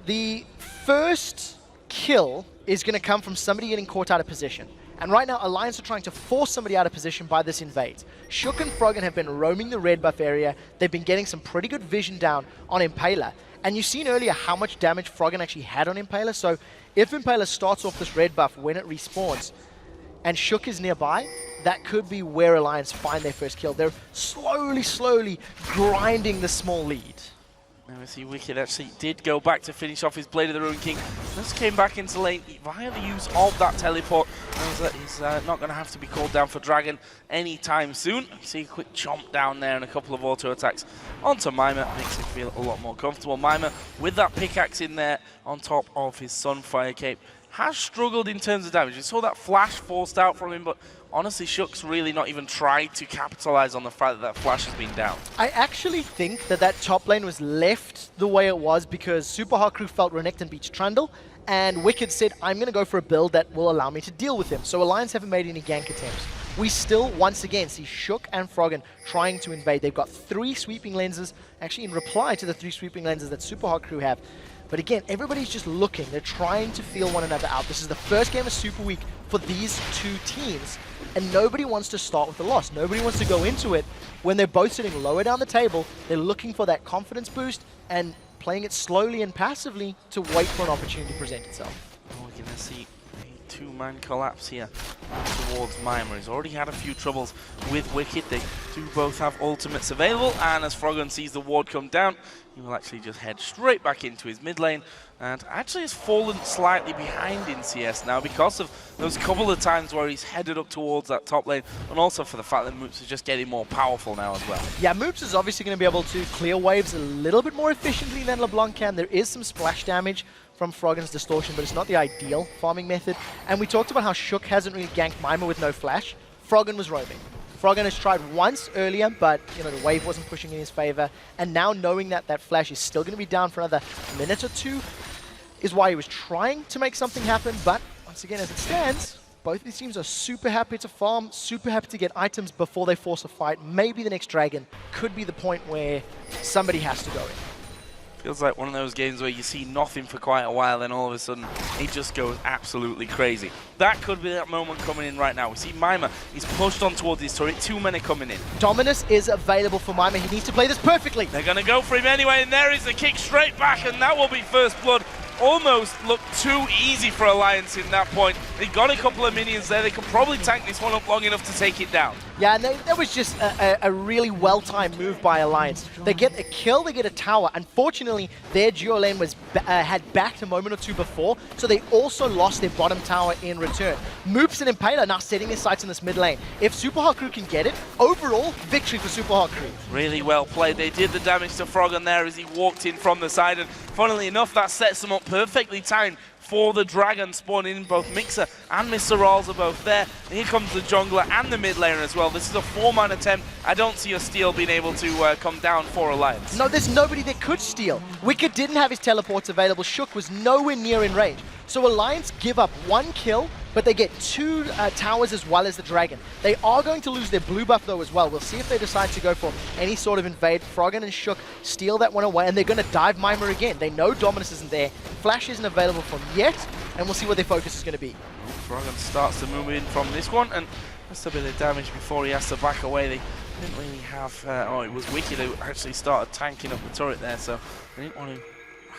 the first kill is going to come from somebody getting caught out of position. And right now, Alliance are trying to force somebody out of position by this invade. Shook and Froggen have been roaming the red buff area. They've been getting some pretty good vision down on Impaler. And you've seen earlier how much damage Froggen actually had on Impaler. So if Impaler starts off this red buff when it respawns, and Shook is nearby, that could be where Alliance find their first kill. They're slowly grinding the small lead. Now we see Wicked actually did go back to finish off his Blade of the Ruined King. Just came back into lane via the use of that teleport. Knows that he's not going to have to be called down for Dragon anytime soon. You see a quick chomp down there and a couple of auto attacks onto Mimer. Makes him feel a lot more comfortable. Mimer with that pickaxe in there on top of his Sunfire Cape has struggled in terms of damage. We saw that flash forced out from him, but honestly, Shook's really not even tried to capitalize on the fact that that flash has been down. I actually think that that top lane was left the way it was because Super Hot Crew felt Renekton beats Trundle, and Wicked said, I'm going to go for a build that will allow me to deal with him. So Alliance haven't made any gank attempts. We still, once again, see Shook and Froggen trying to invade. They've got 3 sweeping lenses, actually in reply to the 3 sweeping lenses that Super Hot Crew have. But again, everybody's just looking. They're trying to feel one another out. This is the first game of Super Week for these 2 teams, and nobody wants to start with a loss. Nobody wants to go into it when they're both sitting lower down the table. They're looking for that confidence boost and playing it slowly and passively to wait for an opportunity to present itself. We're going to see two-man collapse here towards Mima. He's already had a few troubles with Wicked. They do both have ultimates available, and as Froggen sees the ward come down, he will actually just head straight back into his mid lane, and actually has fallen slightly behind in CS now because of those couple of times where he's headed up towards that top lane, and also for the fact that Moops is just getting more powerful now as well. Yeah, Moops is obviously going to be able to clear waves a little bit more efficiently than LeBlanc can. There is some splash damage from Froggen's Distortion, but it's not the ideal farming method. And we talked about how Shook hasn't really ganked Mima with no flash. Froggen was roaming. Froggen has tried once earlier, but the wave wasn't pushing in his favor. And now knowing that that flash is still going to be down for another minute or two is why he was trying to make something happen. But once again, as it stands, both of these teams are super happy to farm, super happy to get items before they force a fight. Maybe the next Dragon could be the point where somebody has to go in. Feels like one of those games where you see nothing for quite a while, then all of a sudden it just goes absolutely crazy. That could be that moment coming in right now. We see Mima, he's pushed on towards his turret, too many coming in. Dominus is available for Mima, he needs to play this perfectly. They're going to go for him anyway, and there is the kick straight back, and that will be first blood. Almost looked too easy for Alliance in that point. They got a couple of minions there, they could probably tank this one up long enough to take it down. Yeah, and that was just a really well-timed move by Alliance. They get a kill, they get a tower. Unfortunately, their duo lane was had backed a moment or two before, so they also lost their bottom tower in return. Moops and Impaler now setting their sights in this mid lane. If Super Hot Crew can get it, overall, victory for Super Hot Crew. Really well played. They did the damage to Froggen there as he walked in from the side, and funnily enough, that sets them up perfectly timed for the Dragon spawning in. Both Mixer and Mr. Rawls are both there. And here comes the jungler and the mid laner as well. This is a 4-man attempt. I don't see a steal being able to come down for Alliance. No, there's nobody that could steal. Wicked didn't have his teleports available. Shook was nowhere near in range. So Alliance give up 1 kill, but they get 2 towers as well as the Dragon. They are going to lose their blue buff though as well. We'll see if they decide to go for any sort of invade. Froggen and Shook steal that one away, and they're going to dive Mima again. They know Dominus isn't there. Flash isn't available from yet, and we'll see what their focus is going to be. Froggen starts to move in from this one, and that's a bit of damage before he has to back away. They didn't really have... it was Wicked who actually started tanking up the turret there, so they didn't want to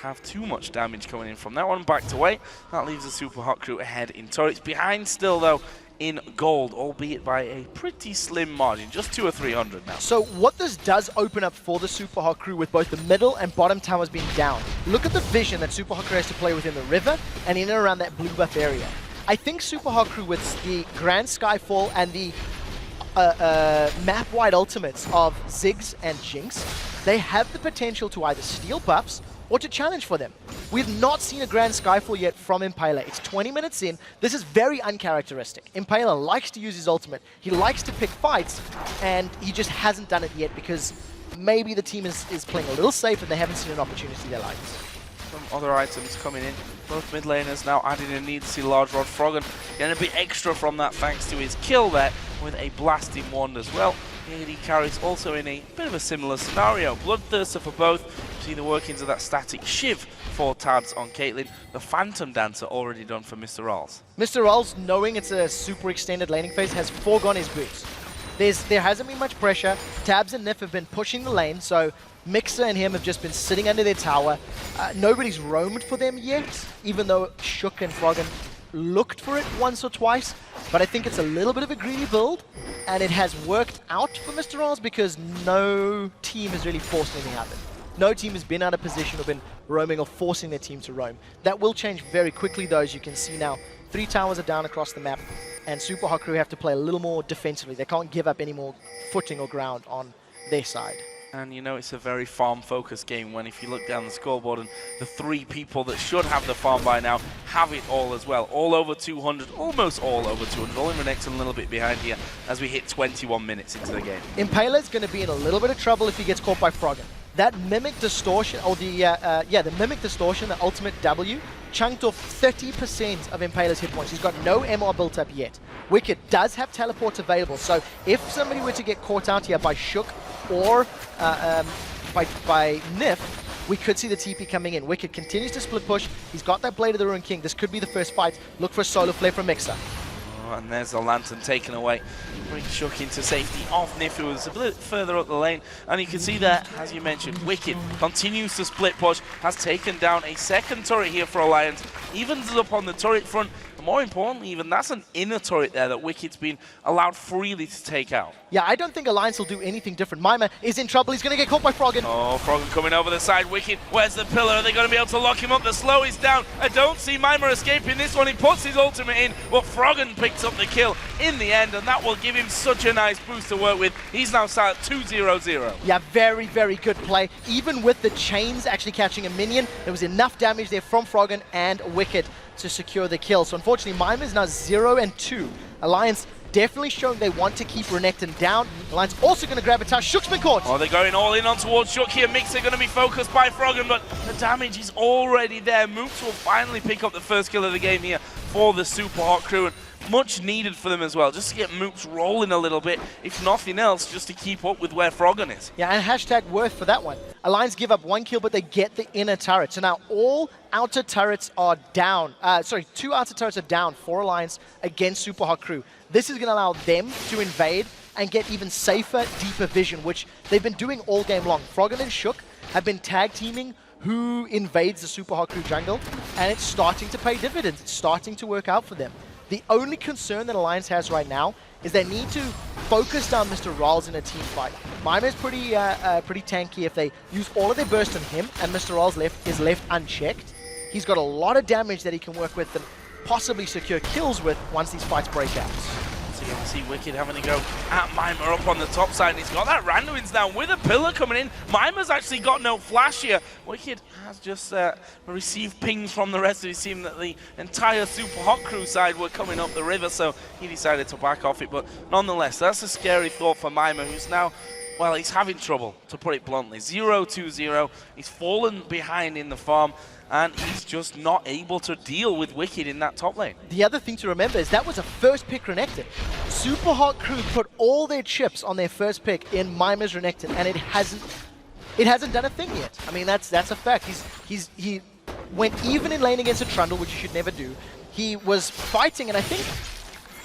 have too much damage coming in from that one. Backed away. That leaves the Super Hot Crew ahead in turrets. Behind still, though, in gold, albeit by a pretty slim margin, just 200 or 300 now. So what this does open up for the Super Hot Crew with both the middle and bottom towers being down. Look at the vision that Super Hot Crew has to play within the river and in and around that blue buff area. I think Super Hot Crew with the Grand Skyfall and the map-wide ultimates of Ziggs and Jinx, they have the potential to either steal buffs or to challenge for them. We've not seen a Grand Skyfall yet from Impaler. It's 20 minutes in. This is very uncharacteristic. Impaler likes to use his ultimate. He likes to pick fights, and he just hasn't done it yet because maybe the team is playing a little safe and they haven't seen an opportunity they like. Some other items coming in. Both mid laners now adding a need to see Large Rod. Froggen getting a bit extra from that thanks to his kill there with a blasting wand as well. AD carries also in a bit of a similar scenario. Bloodthirster for both. See the workings of that static shiv for Tabs on Caitlyn. The Phantom Dancer already done for Mr. Rawls. Mr. Rawls, knowing it's a super extended laning phase, has foregone his boots. There hasn't been much pressure. Tabs and Nif have been pushing the lane, so Mixer and him have just been sitting under their tower. Nobody's roamed for them yet, even though Shook and Froggen looked for it once or twice. But I think it's a little bit of a greedy build, and it has worked out for Mr. Rawls because no team has really forced anything happen. No team has been out of position or been roaming or forcing their team to roam. That will change very quickly though, as you can see now. 3 towers are down across the map, and Super Hot Crew have to play a little more defensively. They can't give up any more footing or ground on their side. And you know it's a very farm-focused game when if you look down the scoreboard and the 3 people that should have the farm by now have it all as well. All over 200, almost all over 200. Only Renekton a little bit behind here as we hit 21 minutes into the game. Impaler's going to be in a little bit of trouble if he gets caught by Froggen. That Mimic Distortion, or the Mimic Distortion, the ultimate W, chunked off 30% of Impaler's hit points. He's got no MR built up yet. Wicked does have teleports available, so if somebody were to get caught out here by Shook or by Nif, we could see the TP coming in. Wicked continues to split push. He's got that Blade of the Ruined King. This could be the first fight. Look for a solo flare from Mixer. And there's the Lantern taken away. Bring Shook into safety off Nif, who was a bit further up the lane. And you can see that, as you mentioned, Wicked continues to split push, has taken down a second turret here for Alliance, evens it up on the turret front, and more importantly even, that's an inner turret there that Wicked's been allowed freely to take out. Yeah, I don't think Alliance will do anything different. Mima is in trouble. He's going to get caught by Froggen. Oh, Froggen coming over the side. Wicked, where's the pillar? Are they going to be able to lock him up? The slow is down. I don't see Mima escaping this one. He puts his ultimate in, but Froggen picks up the kill in the end, and that will give him such a nice boost to work with. He's now sat at 2-0-0. Yeah, very, very good play. Even with the chains actually catching a minion, there was enough damage there from Froggen and Wicked to secure the kill. So unfortunately, Mima is now 0-2. Alliance definitely showing they want to keep Renekton down. Alliance also going to grab a touch. Shook's been caught. Oh, they're going all in on towards Shook here. Mixer going to be focused by Froggen, but the damage is already there. Moops will finally pick up the first kill of the game here for the Super Hot crew. And much needed for them as well, just to get Moops rolling a little bit, if nothing else, just to keep up with where Froggen is. Yeah, and hashtag worth for that one. Alliance give up 1 kill, but they get the inner turret. So now all outer turrets are down. 2 outer turrets are down for Alliance against Super Hot crew. This is going to allow them to invade and get even safer, deeper vision, which they've been doing all game long. Froggen and Shook have been tag teaming who invades the Super Hot crew jungle, and it's starting to pay dividends. It's starting to work out for them. The only concern that Alliance has right now is they need to focus down Mr. Rawls in a team fight. Mima is pretty tanky. If they use all of their burst on him and Mr. Rawls is left unchecked, he's got a lot of damage that he can work with and possibly secure kills with once these fights break out. So you can see Wicked having to go at Mima up on the top side, and he's got that Randuin's down with a pillar coming in. Mima's actually got no flash here. Wicked has just received pings from the rest of his team that the entire Super Hot crew side were coming up the river, so he decided to back off it. But nonetheless, that's a scary thought for Mima, who's now, well, he's having trouble, to put it bluntly. 0-2-0. He's fallen behind in the farm, and he's just not able to deal with Wicked in that top lane. The other thing to remember is that was a first pick Renekton. Super Hot crew put all their chips on their first pick in Mima's Renekton, and it hasn't done a thing yet. I mean, that's a fact. He went even in lane against a Trundle, which you should never do. He was fighting, and I think,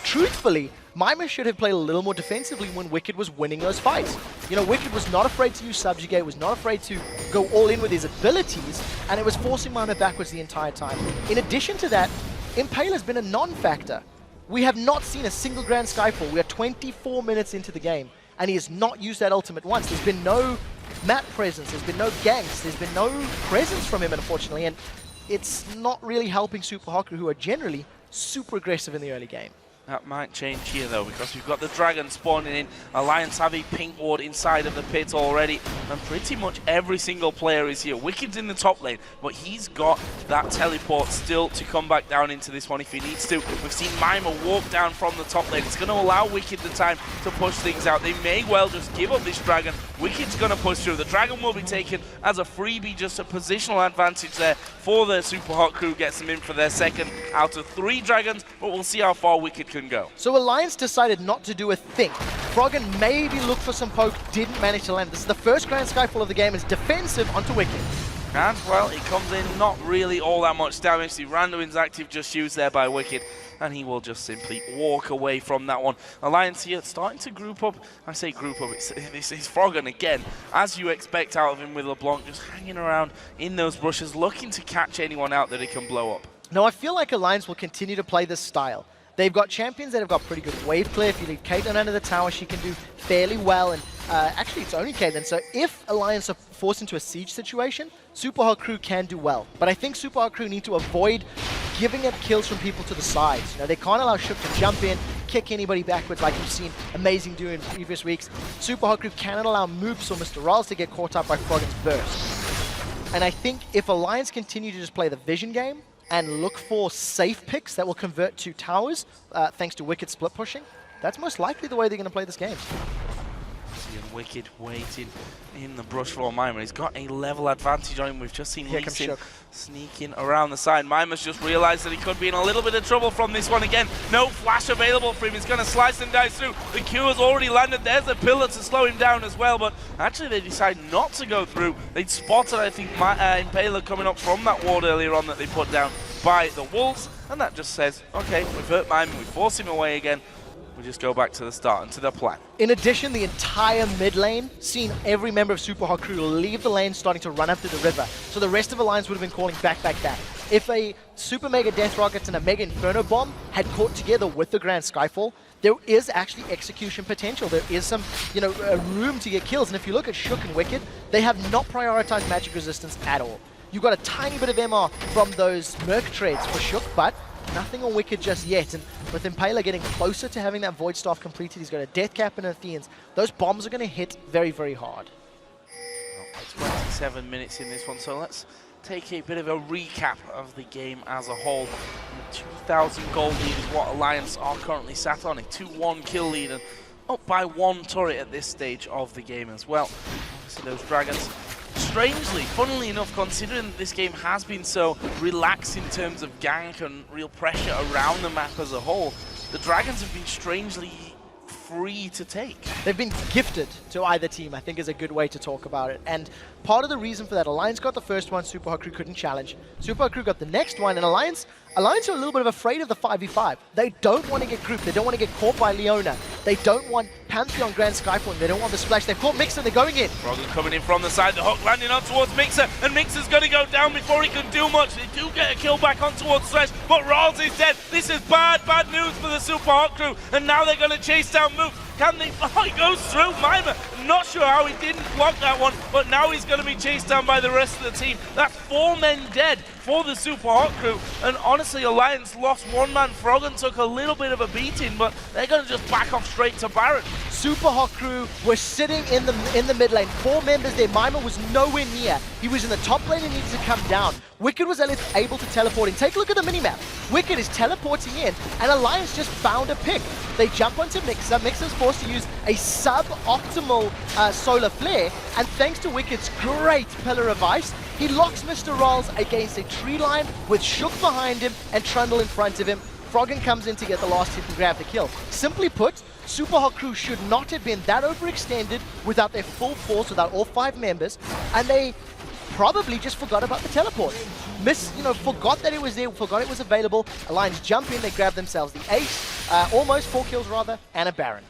truthfully, Mima should have played a little more defensively when Wicked was winning those fights. You know, Wicked was not afraid to use Subjugate, was not afraid to go all in with his abilities, and it was forcing Mima backwards the entire time. In addition to that, Impale has been a non-factor. We have not seen a single Grand Skyfall. We are 24 minutes into the game, and he has not used that ultimate once. There's been no map presence, there's been no ganks, there's been no presence from him, unfortunately, and it's not really helping Super Hot crew, who are generally super aggressive in the early game. That might change here, though, because we've got the Dragon spawning in. Alliance have a pink ward inside of the pit already, and pretty much every single player is here. Wicked's in the top lane, but he's got that teleport still to come back down into this one if he needs to. We've seen Mima walk down from the top lane. It's going to allow Wicked the time to push things out. They may well just give up this Dragon. Wicked's going to push through. The Dragon will be taken as a freebie, just a positional advantage there for the Super Hot crew. Gets them in for their second out of 3 Dragons, but we'll see how far Wicked can go. So Alliance decided not to do a thing. Froggen maybe looked for some poke, didn't manage to land. This is the first Grand Skyfall of the game. It's defensive onto Wicked. And, well, it comes in not really all that much damage. The Randuin's active just used there by Wicked, and he will just simply walk away from that one. Alliance here starting to group up. I say group up, it's Froggen again, as you expect out of him with LeBlanc, just hanging around in those bushes, looking to catch anyone out that he can blow up. Now, I feel like Alliance will continue to play this style. They've got champions that have got pretty good wave clear. If you leave Caitlyn under the tower, she can do fairly well. And actually, it's only Caitlyn. So if Alliance are forced into a siege situation, Super Hot crew can do well. But I think Super Hot crew need to avoid giving up kills from people to the sides. You know, they can't allow Shook to jump in, kick anybody backwards like you've seen Amazing do in previous weeks. Super Hot crew cannot allow Moops or Mr. Rawls to get caught up by Froggen's burst. And I think if Alliance continue to just play the vision game, and look for safe picks that will convert to towers, thanks to Wicked split pushing, that's most likely the way they're going to play this game. Wicked waiting in the brush for Mima. He's got a level advantage on him. We've just seen Lee Sin sneaking around the side. Mima's just realized that he could be in a little bit of trouble from this one again. No flash available for him. He's going to slice and dice through. The Q has already landed. There's a pillar to slow him down as well, but actually they decide not to go through. They'd spotted, I think, Impaler coming up from that ward earlier on that they put down by the Wolves, and that just says, okay, we've hurt Mima, we force him away again. we just go back to the start and to the plan. In addition, the entire mid lane, seen every member of Super Hot Crew leave the lane starting to run up to the river. So the rest of Alliance would have been calling back. If a Super Mega Death Rockets and a Mega Inferno Bomb had caught together with the Grand Skyfall, there is actually execution potential. There is some, room to get kills. And if you look at Shook and Wicked, they have not prioritized magic resistance at all. You've got a tiny bit of MR from those Merc trades for Shook, but nothing on Wicked just yet. And with Impaler getting closer to having that Void Staff completed, he's got a Death Cap and Athenians. Those bombs are going to hit very, very hard. 27 minutes in this one, so let's take a bit of a recap of the game as a whole. 2,000 gold lead is what Alliance are currently sat on, a 2-1 kill lead, and up by 1 turret at this stage of the game as well. Obviously those Dragons, strangely, funnily enough, considering that this game has been so relaxed in terms of gank and real pressure around the map as a whole, the Dragons have been strangely free to take. They've been gifted to either team, I think is a good way to talk about it. And part of the reason for that, Alliance got the first one, Super Hot Crew couldn't challenge. Super Hot Crew got the next one, and Alliance are a little bit afraid of the 5v5. They don't want to get grouped. They don't want to get caught by Leona. They don't want Pantheon Grand Skyfall. They don't want the splash. They've caught Mixer. They're going in. Froggen coming in from the side. The hook landing on towards Mixer. And Mixer's going to go down before he can do much. They do get a kill back on towards Thresh. But Rawls is dead. This is bad news for the Super Hot Crew. And now they're going to chase down Mook. Can they? Oh, he goes through Mima. Not sure how he didn't block that one. But now he's going to be chased down by the rest of the team. That's 4 men dead for the Super Hot Crew. And honestly, Alliance lost 1 man. Froggen took a little bit of a beating, but they're going to just back off straight to Baron. Super Hot Crew were sitting in the mid lane. 4 members there. Mima was nowhere near. He was in the top lane and needed to come down. Wicked was able to teleport in. Take a look at the minimap. Wicked is teleporting in, and Alliance just found a pick. They jump onto Mixer. Mixer's forced to use a sub-optimal solar flare, and thanks to Wicked's great Pillar of Ice, he locks Mr. Rawls against a tree line with Shook behind him and Trundle in front of him. Froggen comes in to get the last hit and grab the kill. Simply put, Super Hot Crew should not have been that overextended without their full force, without all 5 members, and they probably just forgot about the teleport. Forgot that it was there, forgot it was available. Alliance jump in, they grab themselves the ace, almost 4 kills rather, and a Baron.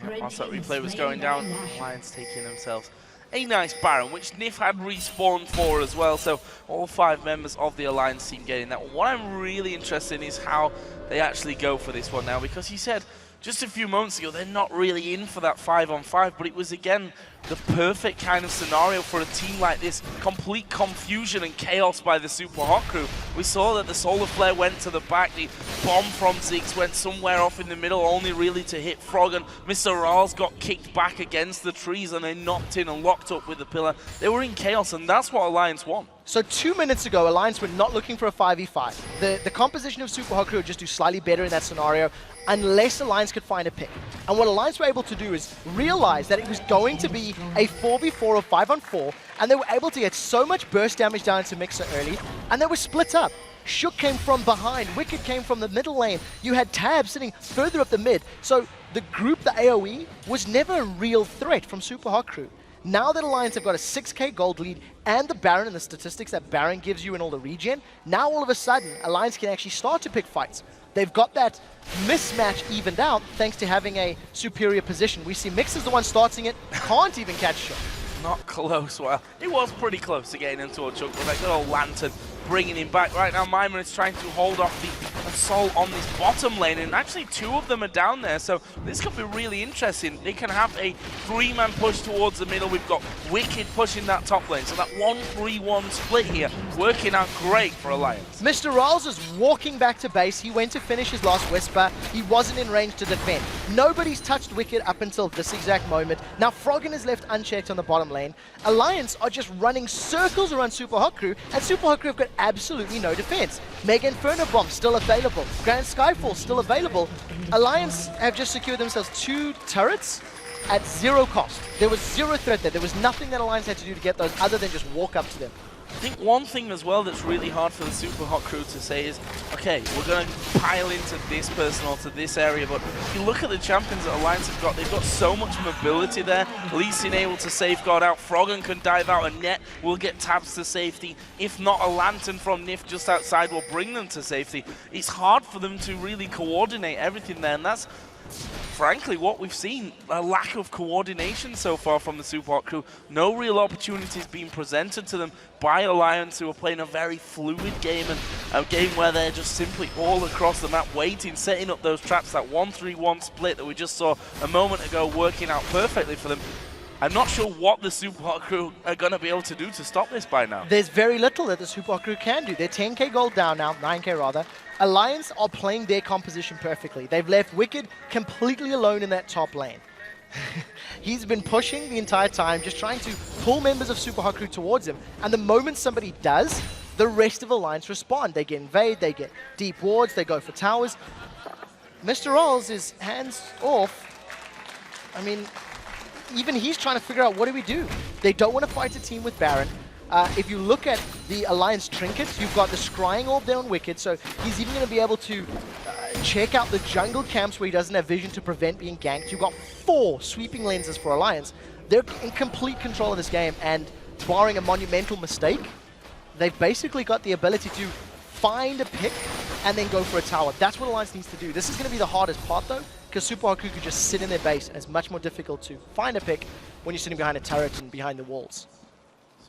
Yeah, once that replay was going down, Alliance taking themselves a nice Baron, which Nif had respawned for as well, so all 5 members of the Alliance team getting that. What I'm really interested in is how they actually go for this one now, because he said just a few moments ago they're not really in for that 5-on-5, but it was again the perfect kind of scenario for a team like this. Complete confusion and chaos by the Super Hot Crew. We saw that the Solar Flare went to the back, the bomb from Ziggs went somewhere off in the middle, only really to hit Froggen. Mr. Rawls got kicked back against the trees and they knocked in and locked up with the pillar. They were in chaos, and that's what Alliance won. So 2 minutes ago, Alliance were not looking for a 5v5. The composition of Super Hot Crew would just do slightly better in that scenario, unless Alliance could find a pick. And what Alliance were able to do is realize that it was going to be a 4v4 or 5-on-4, and they were able to get so much burst damage down to Mixer early, and they were split up. Shook came from behind, Wicked came from the middle lane, you had Tab sitting further up the mid. So the group, the AoE, was never a real threat from Super Hot Crew. Now that Alliance have got a 6k gold lead and the Baron and the statistics that Baron gives you in all the regen, now all of a sudden Alliance can actually start to pick fights. They've got that mismatch evened out thanks to having a superior position. We see Mixer's the one starting it, can't even catch Shook. Not close. Well, it was pretty close to getting into a Shook, but that good old Lantern bringing him back. Right now, Mima is trying to hold off the assault on this bottom lane, and actually 2 of them are down there, so this could be really interesting. They can have a 3-man push towards the middle. We've got Wicked pushing that top lane, so that 1-3-1 split here working out great for Alliance. Mr. Rawls is walking back to base. He went to finish his last Whisper. He wasn't in range to defend. Nobody's touched Wicked up until this exact moment. Now Froggen is left unchecked on the bottom lane. Alliance are just running circles around Super Hot Crew, and Super Hot Crew have got absolutely no defense. Mega Inferno Bomb still available. Grand Skyfall still available. Alliance have just secured themselves 2 turrets at 0 cost. There was 0 threat there. There was nothing that Alliance had to do to get those other than just walk up to them. I think one thing as well that's really hard for the Super Hot Crew to say is, okay, we're going to pile into this person or to this area, but if you look at the champions that Alliance have got, they've got so much mobility there. Lee Sin able to safeguard out, Froggen can dive out, a net will get tabs to safety. If not, a Lantern from Nif just outside will bring them to safety. It's hard for them to really coordinate everything there, and that's frankly, what we've seen, a lack of coordination so far from the Superhot crew. No real opportunities being presented to them by Alliance, who are playing a very fluid game, and a game where they're just simply all across the map waiting, setting up those traps, that 1-3-1 split that we just saw a moment ago working out perfectly for them. I'm not sure what the Superhot crew are going to be able to do to stop this by now. There's very little that the Superhot crew can do. They're 10k gold down now, 9k rather. Alliance are playing their composition perfectly. They've left Wicked completely alone in that top lane. He's been pushing the entire time, just trying to pull members of Superhot crew towards him. And the moment somebody does, the rest of Alliance respond. They get invade, they get deep wards, they go for towers. Mr. Rolls is hands off. I mean, even he's trying to figure out, what do we do? They don't want to fight a team with Baron. If you look at the Alliance trinkets, you've got the Scrying Orb there on Wicked, so he's even going to be able to check out the jungle camps where he doesn't have vision to prevent being ganked. You've got 4 sweeping lenses for Alliance. They're in complete control of this game, and barring a monumental mistake, they've basically got the ability to find a pick and then go for a tower. That's what Alliance needs to do. This is going to be the hardest part, though, because Superhot crew could just sit in their base, and it's much more difficult to find a pick when you're sitting behind a turret and behind the walls.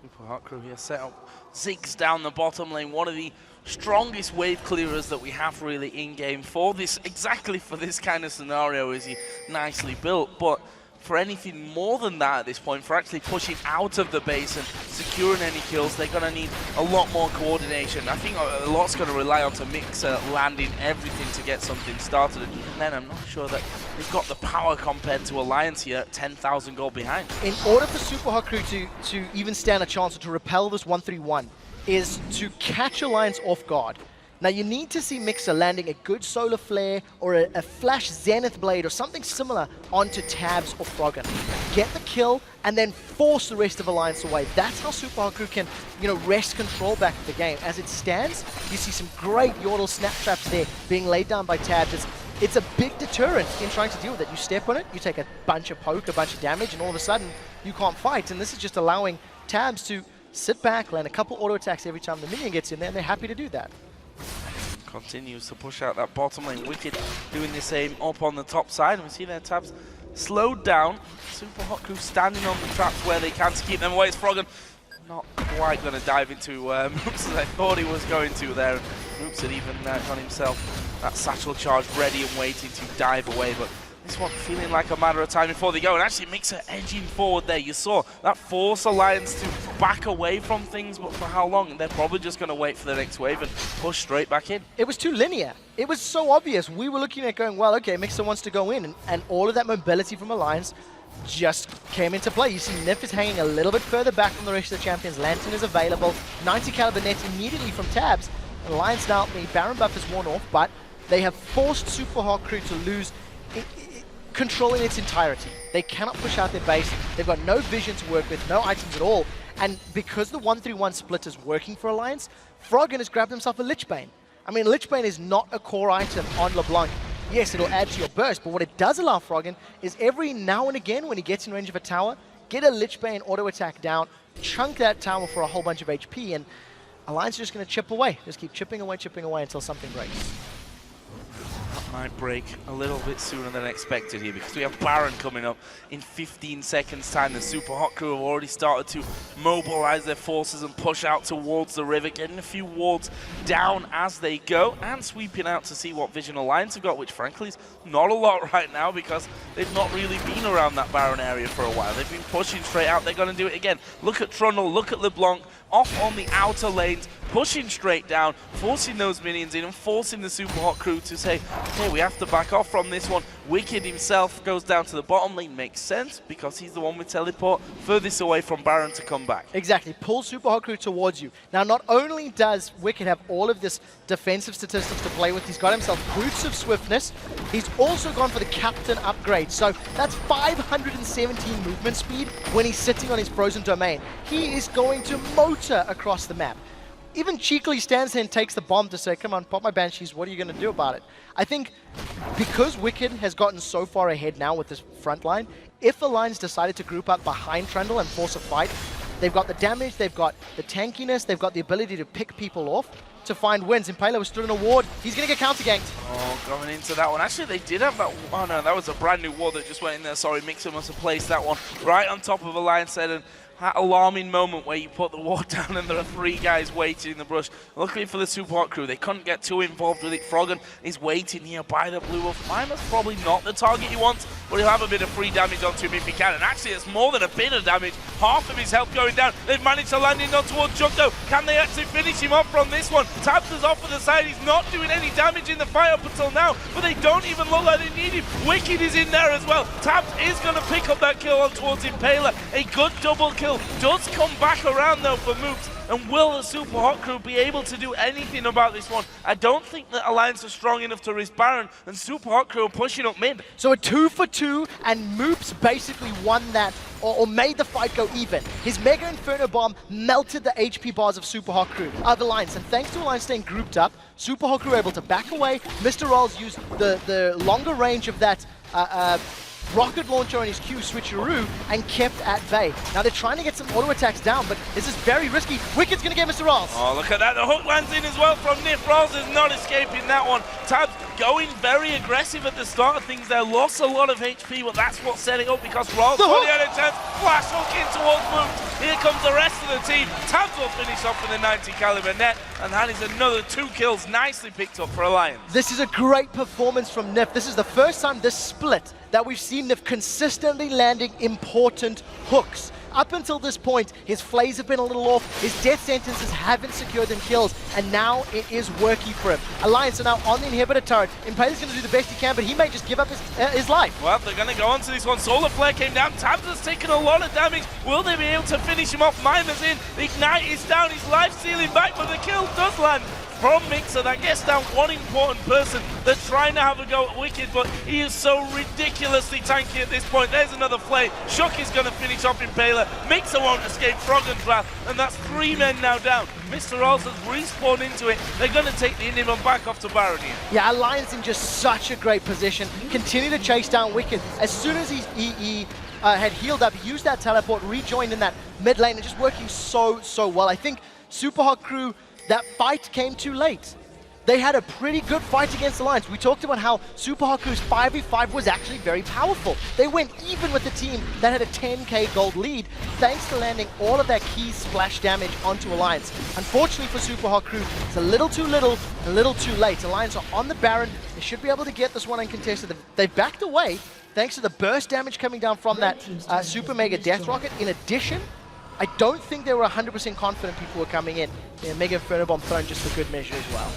Superhot crew here set up Ziggs down the bottom lane, one of the strongest wave clearers that we have really in-game for this, exactly for this kind of scenario. Is he nicely built, but for anything more than that at this point, for actually pushing out of the base and securing any kills, they're going to need a lot more coordination. I think a lot's going to rely on to Mixer landing everything to get something started, and even then I'm not sure that they've got the power compared to Alliance here, 10,000 gold behind. In order for Superhot crew to even stand a chance or to repel this 1-3-1, is to catch Alliance off guard. Now you need to see Mixer landing a good Solar Flare or a Flash Zenith Blade or something similar onto Tabs or Froggen. Get the kill and then force the rest of Alliance away. That's how Superhot crew can, wrest control back of the game. As it stands, you see some great Yordle snap traps there being laid down by Tabs. It's a big deterrent in trying to deal with it. You step on it, you take a bunch of poke, a bunch of damage, and all of a sudden you can't fight. And this is just allowing Tabs to sit back, land a couple auto attacks every time the minion gets in there, and they're happy to do that. Continues to push out that bottom lane. Wicked doing the same up on the top side, and we see their Tabs slowed down. Superhot crew standing on the traps where they can to keep them away. It's Froggen not quite going to dive into Moops as I thought he was going to there. Moops had even got himself that satchel charge ready and waiting to dive away, but this one feeling like a matter of time before they go, and actually Mixer edging forward there. You saw that force Alliance to back away from things, but for how long? They're probably just going to wait for the next wave and push straight back in. It was too linear. It was so obvious. We were looking at going, well, okay, Mixer wants to go in, and all of that mobility from Alliance just came into play. You see Nif is hanging a little bit further back from the rest of the champions. Lantern is available. 90 caliber net immediately from Tabs. Alliance now, the Baron buff is worn off, but they have forced Superhot crew to lose control in its entirety. They cannot push out their base. They've got no vision to work with, no items at all. And because the 1-3-1 split is working for Alliance, Froggen has grabbed himself a Lichbane. I mean, Lichbane is not a core item on LeBlanc. Yes, it'll add to your burst, but what it does allow Froggen is every now and again when he gets in range of a tower, get a Lichbane auto attack down, chunk that tower for a whole bunch of HP, and Alliance is just going to chip away. Just keep chipping away until something breaks. Might break a little bit sooner than expected here, because we have Baron coming up in 15 seconds time. The Superhot crew have already started to mobilize their forces and push out towards the river, getting a few wards down as they go, and sweeping out to see what vision Alliance have got, which frankly is not a lot right now because they've not really been around that Baron area for a while. They've been pushing straight out. They're going to do it again. Look at Trundle, look at LeBlanc, off on the outer lanes, pushing straight down, forcing those minions in and forcing the Superhot crew to say, okay, we have to back off from this one. Wicked himself goes down to the bottom lane. Makes sense because he's the one with teleport furthest away from Baron to come back. Exactly. Pull Superhot crew towards you. Now, not only does Wicked have all of this defensive statistics to play with, he's got himself Boots of Swiftness. He's also gone for the Captain upgrade. So that's 517 movement speed when he's sitting on his frozen domain. He is going to motor across the map. Even cheekily stands there and takes the bomb to say, come on, pop my Banshees, what are you going to do about it? I think because Wicked has gotten so far ahead now with this front line, if Alliance decided to group up behind Trundle and force a fight, They've got the damage, they've got the tankiness, they've got the ability to pick people off to find wins. Impala was stood in a ward. He's going to get counter-ganked. Oh, going into that one. Actually, they did have that. Oh, no, that was a brand new ward that just went in there. Sorry, Mixer must have placed that one right on top of Alliance Head. And that alarming moment where you put the ward down and there are 3 guys waiting in the brush. Luckily for the Super Hot crew, they couldn't get too involved with it. Froggen is waiting here by the blue wolf. Mimer's probably not the target he wants, but he'll have a bit of free damage onto him if he can. And actually, it's more than a bit of damage. Half of his health going down. They've managed to land in on towards Chuck, though. Can they actually finish him off from this one? Tabs is off to the side. He's not doing any damage in the fight up until now, but they don't even look like they need him. Wicked is in there as well. Tabs is going to pick up that kill on towards Impala. A good double kill does come back around though for Moops. And will the Super Hot crew be able to do anything about this one? I don't think that Alliance are strong enough to risk Baron, and Super Hot crew are pushing up mid. So a 2 for 2, and Moops basically won that, or made the fight go even. His Mega Inferno Bomb melted the HP bars of Super Hot crew, of Alliance, and thanks to Alliance staying grouped up, Super Hot crew were able to back away. Mr. Rolls used the longer range of that rocket launcher on his Q switcheroo and kept at bay. Now they're trying to get some auto attacks down, but this is very risky. Wicked's gonna get Mr. Rolls. Oh, look at that. The hook lands in as well from Nif. Rolls is not escaping that one. Tabs going very aggressive at the start of things there. Lost a lot of HP, but that's what's setting up because Rolls fully had a chance. Flash hook in towards Moops. Here comes the rest of the team. Tabs will finish off with a 90 caliber net, and that is another 2 kills nicely picked up for Alliance. This is a great performance from Nif. This is the first time this split that we've seen Nif consistently landing important hooks. Up until this point, his flays have been a little off, his death sentences haven't secured them kills, and now it is working for him. Alliance are now on the inhibitor turret. Impala's going to do the best he can, but he may just give up his life. Well, they're going to go on to this one. Solar Flare came down. Tabs has taken a lot of damage. Will they be able to finish him off? Mimer's in. The Ignite is down. His life stealing back, but the kill does land from Mixer. That gets down one important person. They're trying to have a go at Wicked, but he is so ridiculously tanky at this point. There's another flame. Shook is going to finish off Impala. Mixer won't escape Froggen's wrath, and that's 3 men now down. Mr. Rolls has respawned into it. They're going to take the Indian one back off to Baron here. Yeah, Alliance in just such a great position. Continue to chase down Wicked. As soon as he had healed up, he used that teleport, rejoined in that mid lane, and just working so well. I think Super Hot crew, that fight came too late. They had a pretty good fight against Alliance. We talked about how Super Hot crew's 5v5 was actually very powerful. They went even with the team that had a 10k gold lead, thanks to landing all of that key splash damage onto Alliance. Unfortunately for Super Hot crew, it's a little too little, a little too late. Alliance are on the Baron. They should be able to get this one uncontested. They've backed away thanks to the burst damage coming down from that Super Mega Death Rocket. In addition, I don't think they were 100% confident people were coming in. Yeah, Mega Inferno Bomb thrown just for good measure as well.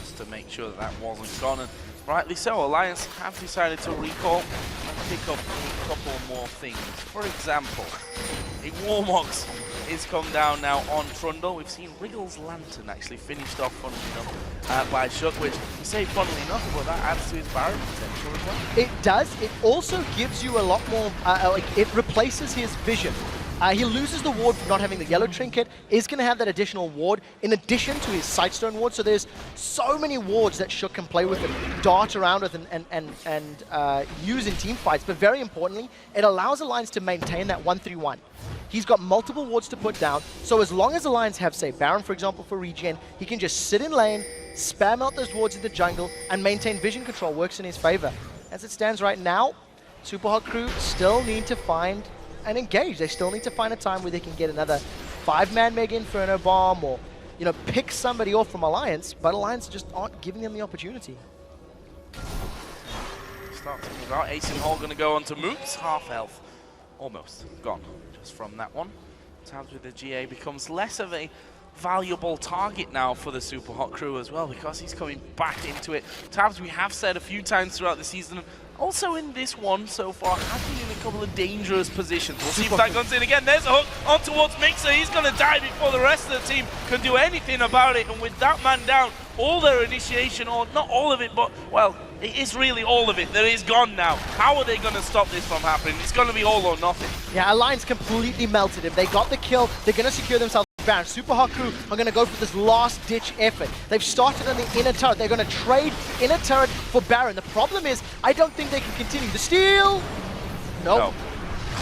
Just to make sure that wasn't gone, and rightly so, Alliance have decided to recall and pick up a couple more things. For example, a Warmox is come down now on Trundle. We've seen Wriggle's Lantern actually finished off, funnily enough, by Shook, which you say funnily enough, but that adds to his Baron potential as well. It does. It also gives you a lot more, it replaces his vision. He loses the ward for not having the yellow trinket, is going to have that additional ward in addition to his Sightstone ward, so there's so many wards that Shook can play with and dart around with and use in team fights, but very importantly, it allows Alliance to maintain that 1-3-1. He's got multiple wards to put down, so as long as Alliance have, say, Baron, for example, for regen, he can just sit in lane, spam out those wards in the jungle, and maintain vision control. Works in his favor. As it stands right now, Super Hot crew still need to find and engage. They still need to find a time where they can get another 5-man Mega Inferno Bomb or, you know, pick somebody off from Alliance, but Alliance just aren't giving them the opportunity. Start thinking about Ace and Hall going to go on to Moops, half health. Almost gone just from that one. Tabs with the GA becomes less of a valuable target now for the Super Hot crew as well, because he's coming back into it. Tabs, we have said a few times throughout the season, also in this one so far, has been in a couple of dangerous positions. We'll see if that comes in again. There's a hook on towards Mixer. He's going to die before the rest of the team can do anything about it. And with that man down, all their initiation, or not all of it, but, well, it is really all of it. That is gone now. How are they going to stop this from happening? It's going to be all or nothing. Yeah, Alliance completely melted him. They got the kill. They're going to secure themselves. Baron. Super Hot crew are going to go for this last-ditch effort. They've started on the inner turret. They're going to trade inner turret for Baron. The problem is, I don't think they can continue. The steal! Nope. No.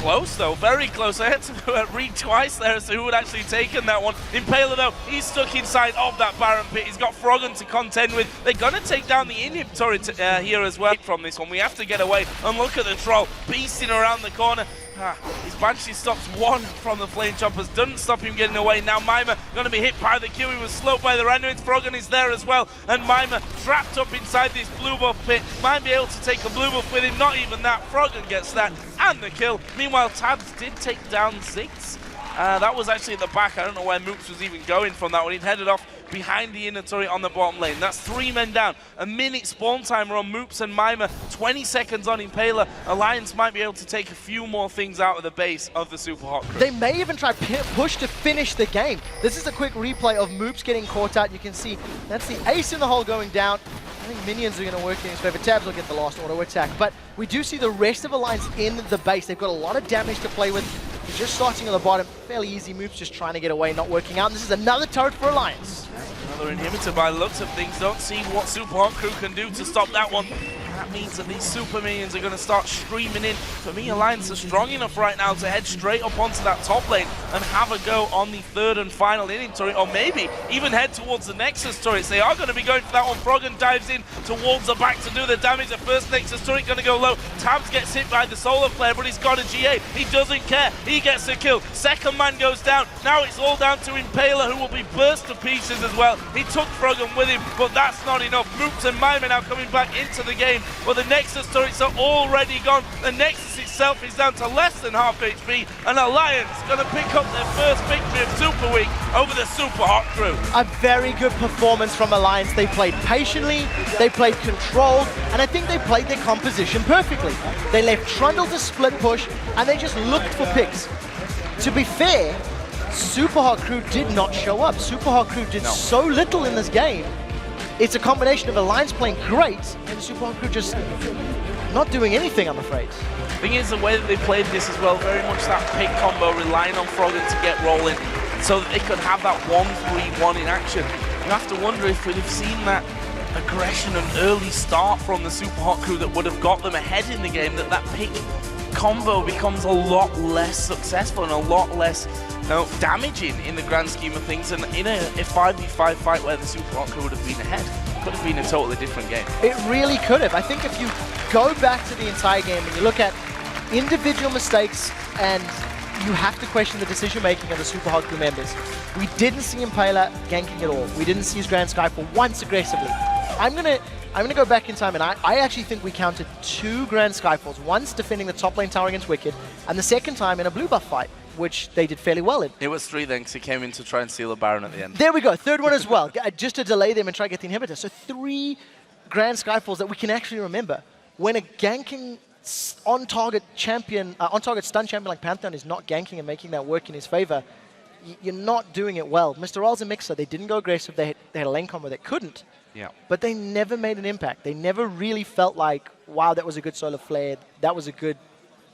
close though, very close. I had to read twice there as to who had actually taken that one. Impaler though, he's stuck inside of that Baron pit. He's got Froggen to contend with. They're gonna take down the inhib turret here as well from this one. We have to get away, and look at the troll beasting around the corner. His Banshee stops one from the Flame Choppers, doesn't stop him getting away. Now Mima gonna be hit by the Q. He was slowed by the randoms. Froggen is there as well, and Mima trapped up inside this blue buff pit. Might be able to take a blue buff with him, not even that. Froggen gets that and the kill. Meanwhile, Tabs did take down 6. That was actually at the back. I don't know where Moops was even going from that one. He'd headed off behind the inner turret on the bottom lane. That's 3 men down. A minute spawn timer on Moops and Mima. 20 seconds on Impaler. Alliance might be able to take a few more things out of the base of the Super Hot Crew. They may even try push to finish the game. This is a quick replay of Moops getting caught out. You can see that's the ace in the hole going down. I think minions are going to work in his favor. Tabs will get the last auto attack. But we do see the rest of Alliance in the base. They've got a lot of damage to play with. They're just starting on the bottom. Fairly easy moves, just trying to get away, not working out. And this is another turret for Alliance. Another inhibitor by the looks of things. Don't see what Super Hot Crew can do to stop that one. That means that these super minions are going to start streaming in. For me, Alliance are strong enough right now to head straight up onto that top lane and have a go on the 3rd and final inning turret, or maybe even head towards the Nexus turrets. They are going to be going for that one. Froggen dives in towards the back to do the damage. The first Nexus turret going to go low. Tabs gets hit by the solar flare, but he's got a GA. He doesn't care. He gets the kill. Second man goes down. Now it's all down to Impaler, who will be burst to pieces as well. He took Froggen with him, but that's not enough. Moops and Mima now coming back into the game. Well, the Nexus turrets are already gone. The Nexus itself is down to less than half HP, and Alliance going to pick up their first victory of Super Week over the Super Hot Crew. A very good performance from Alliance. They played patiently, they played controlled, and I think they played their composition perfectly. They left Trundle to split push, and they just looked for picks. To be fair, Super Hot Crew did not show up. Super Hot Crew did so little in this game. It's a combination of Alliance playing great and Super Hot Crew just not doing anything, I'm afraid. The thing is, the way that they played this as well, very much that pick combo, relying on Froggen to get rolling so that they could have that 1-3-1 in action. You have to wonder if we'd have seen that aggression and early start from the Super Hot Crew that would have got them ahead in the game, that pick combo becomes a lot less successful and a lot less damaging in the grand scheme of things, and in a 5v5 fight where the Super Hot Crew would have been ahead, could have been a totally different game. It really could have. I think if you go back to the entire game and you look at individual mistakes, and you have to question the decision making of the Super Hot Crew members. We didn't see Impaler ganking at all. We didn't see his Grand Sky for once aggressively. I'm gonna go back in time, and I actually think we counted 2 Grand Skyfalls. Once defending the top lane tower against Wicked, and the second time in a blue buff fight, which they did fairly well in. It was 3 then, because he came in to try and steal a Baron at the end. There we go, 3rd one as well, just to delay them and try to get the inhibitor. So 3 Grand Skyfalls that we can actually remember. When a ganking on-target champion, on-target stun champion like Pantheon is not ganking and making that work in his favor, you're not doing it well. Mr. Ral's a mixer. They didn't go aggressive. They had a lane combo that couldn't. Yeah. But they never made an impact. They never really felt like, wow, that was a good solar flare. That was a good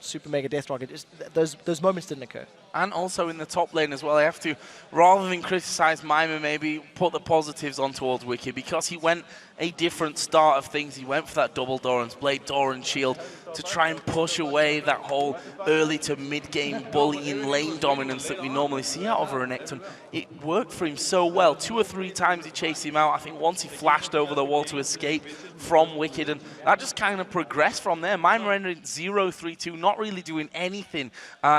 super mega death rocket. Those moments didn't occur. And also in the top lane as well, I have to, rather than criticize Mima, maybe put the positives on towards Wicked, because he went a different start of things. He went for that double Doran's Blade, Doran Shield, to try and push away that whole early to mid-game bullying lane dominance that we normally see out of Renekton. It worked for him so well. 2 or 3 times he chased him out. I think once he flashed over the wall to escape from Wicked, and that just kind of progressed from there. Mima ended 0-3-2, not really doing anything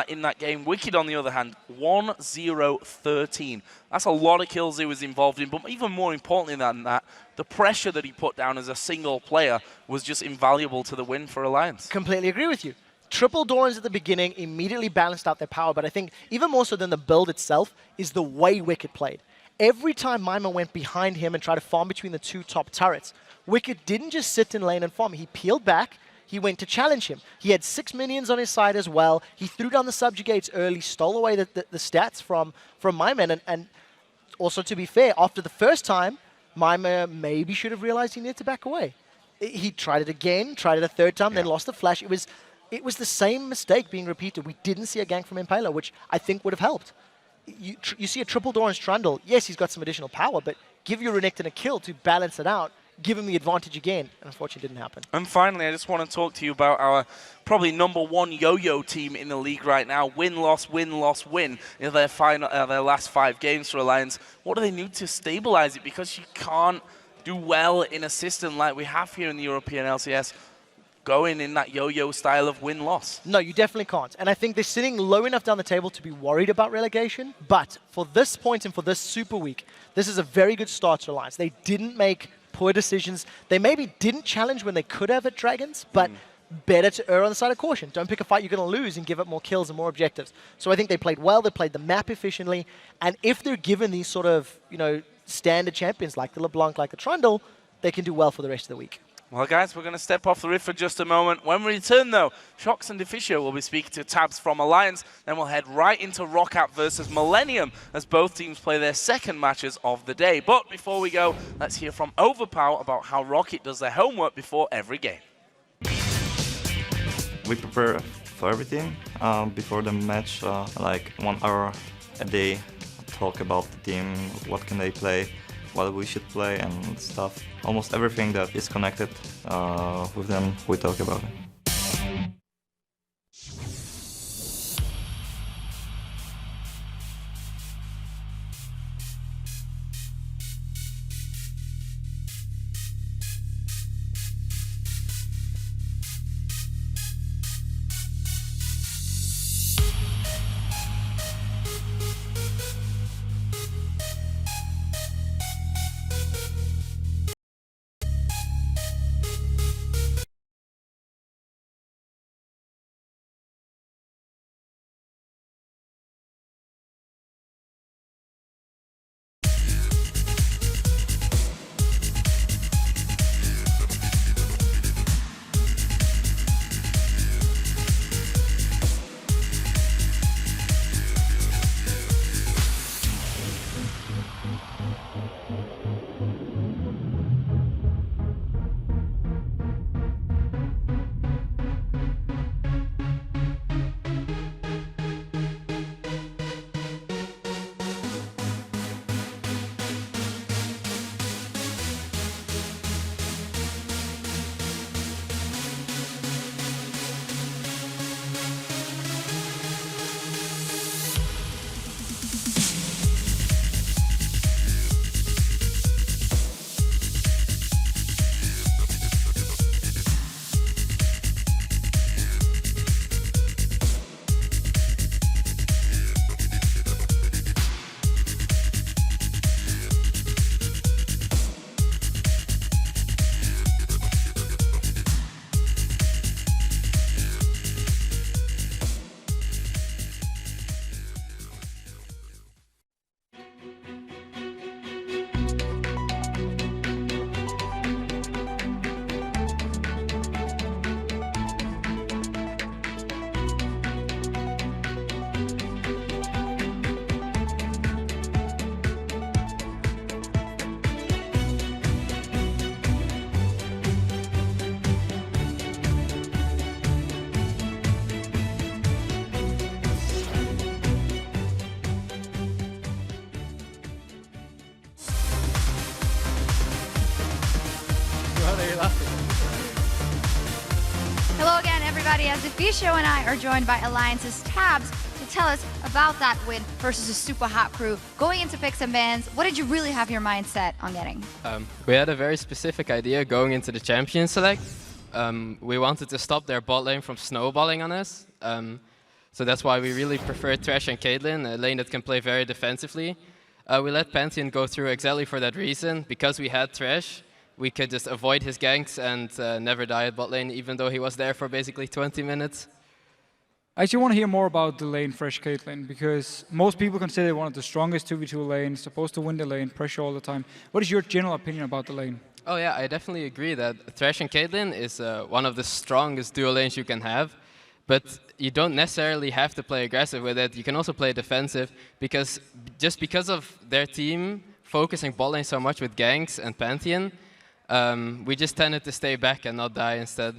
in that game. Wicked, on the other hand, 1-0-13. That's a lot of kills he was involved in, but even more importantly than that, the pressure that he put down as a single player was just invaluable to the win for Alliance. Completely agree with you. Triple Dorans at the beginning immediately balanced out their power, but I think even more so than the build itself is the way Wicked played. Every time Mima went behind him and tried to farm between the 2 top turrets, Wicked didn't just sit in lane and farm. He peeled back. He went to challenge him. He had 6 minions on his side as well. He threw down the subjugates early, stole away the stats from Mima, and also, to be fair, after the first time, Mima maybe should have realized he needed to back away. He tried it again, tried it a 3rd time, then lost the flash. It was the same mistake being repeated. We didn't see a gank from Impaler, which I think would have helped. You see a triple Doran's Trundle. Yes, he's got some additional power, but give your Renekton a kill to balance it out. give them the advantage again. And unfortunately, it didn't happen. And finally, I just want to talk to you about our probably #1 yo-yo team in the league right now. Win, loss, win, loss, win in their last 5 games for Alliance. What do they need to stabilize it? Because you can't do well in a system like we have here in the European LCS, going in that yo-yo style of win-loss. No, you definitely can't. And I think they're sitting low enough down the table to be worried about relegation. But for this point and for this Super Week, this is a very good start to Alliance. They didn't make poor decisions. They maybe didn't challenge when they could have at Dragons, but better to err on the side of caution. Don't pick a fight you're going to lose and give up more kills and more objectives. So I think they played well. They played the map efficiently. And if they're given these sort of, standard champions like the LeBlanc, like the Trundle, they can do well for the rest of the week. Well, guys, we're going to step off the rift for just a moment. When we return, though, Shox and Deficio will be speaking to Tabs from Alliance. Then we'll head right into Rockat versus Millennium as both teams play their second matches of the day. But before we go, let's hear from Overpower about how Rockat does their homework before every game. We prepare for everything before the match, like 1 hour a day, talk about the team, what can they play, what we should play and stuff. Almost everything that is connected with them, we talk about it. Hello again, everybody, as Deficio and I are joined by Alliance's Tabs to tell us about that win versus a super hot crew. Going into picks and bans, what did you really have your mindset on getting? We had a very specific idea going into the champion select. We wanted to stop their bot lane from snowballing on us. So that's why we really prefer Thresh and Caitlyn, a lane that can play very defensively. We let Pantheon go through exactly for that reason. Because we had Thresh, we could just avoid his ganks and never die at bot lane, even though he was there for basically 20 minutes. I actually want to hear more about the lane Thresh Caitlyn, because most people consider it one of the strongest 2v2 lanes, supposed to win the lane, pressure all the time. What is your general opinion about the lane? Oh yeah, I definitely agree that Thresh and Caitlyn is one of the strongest duo lanes you can have. But you don't necessarily have to play aggressive with it. You can also play defensive, because just because of their team focusing bot lane so much with ganks and Pantheon, we just tended to stay back and not die instead.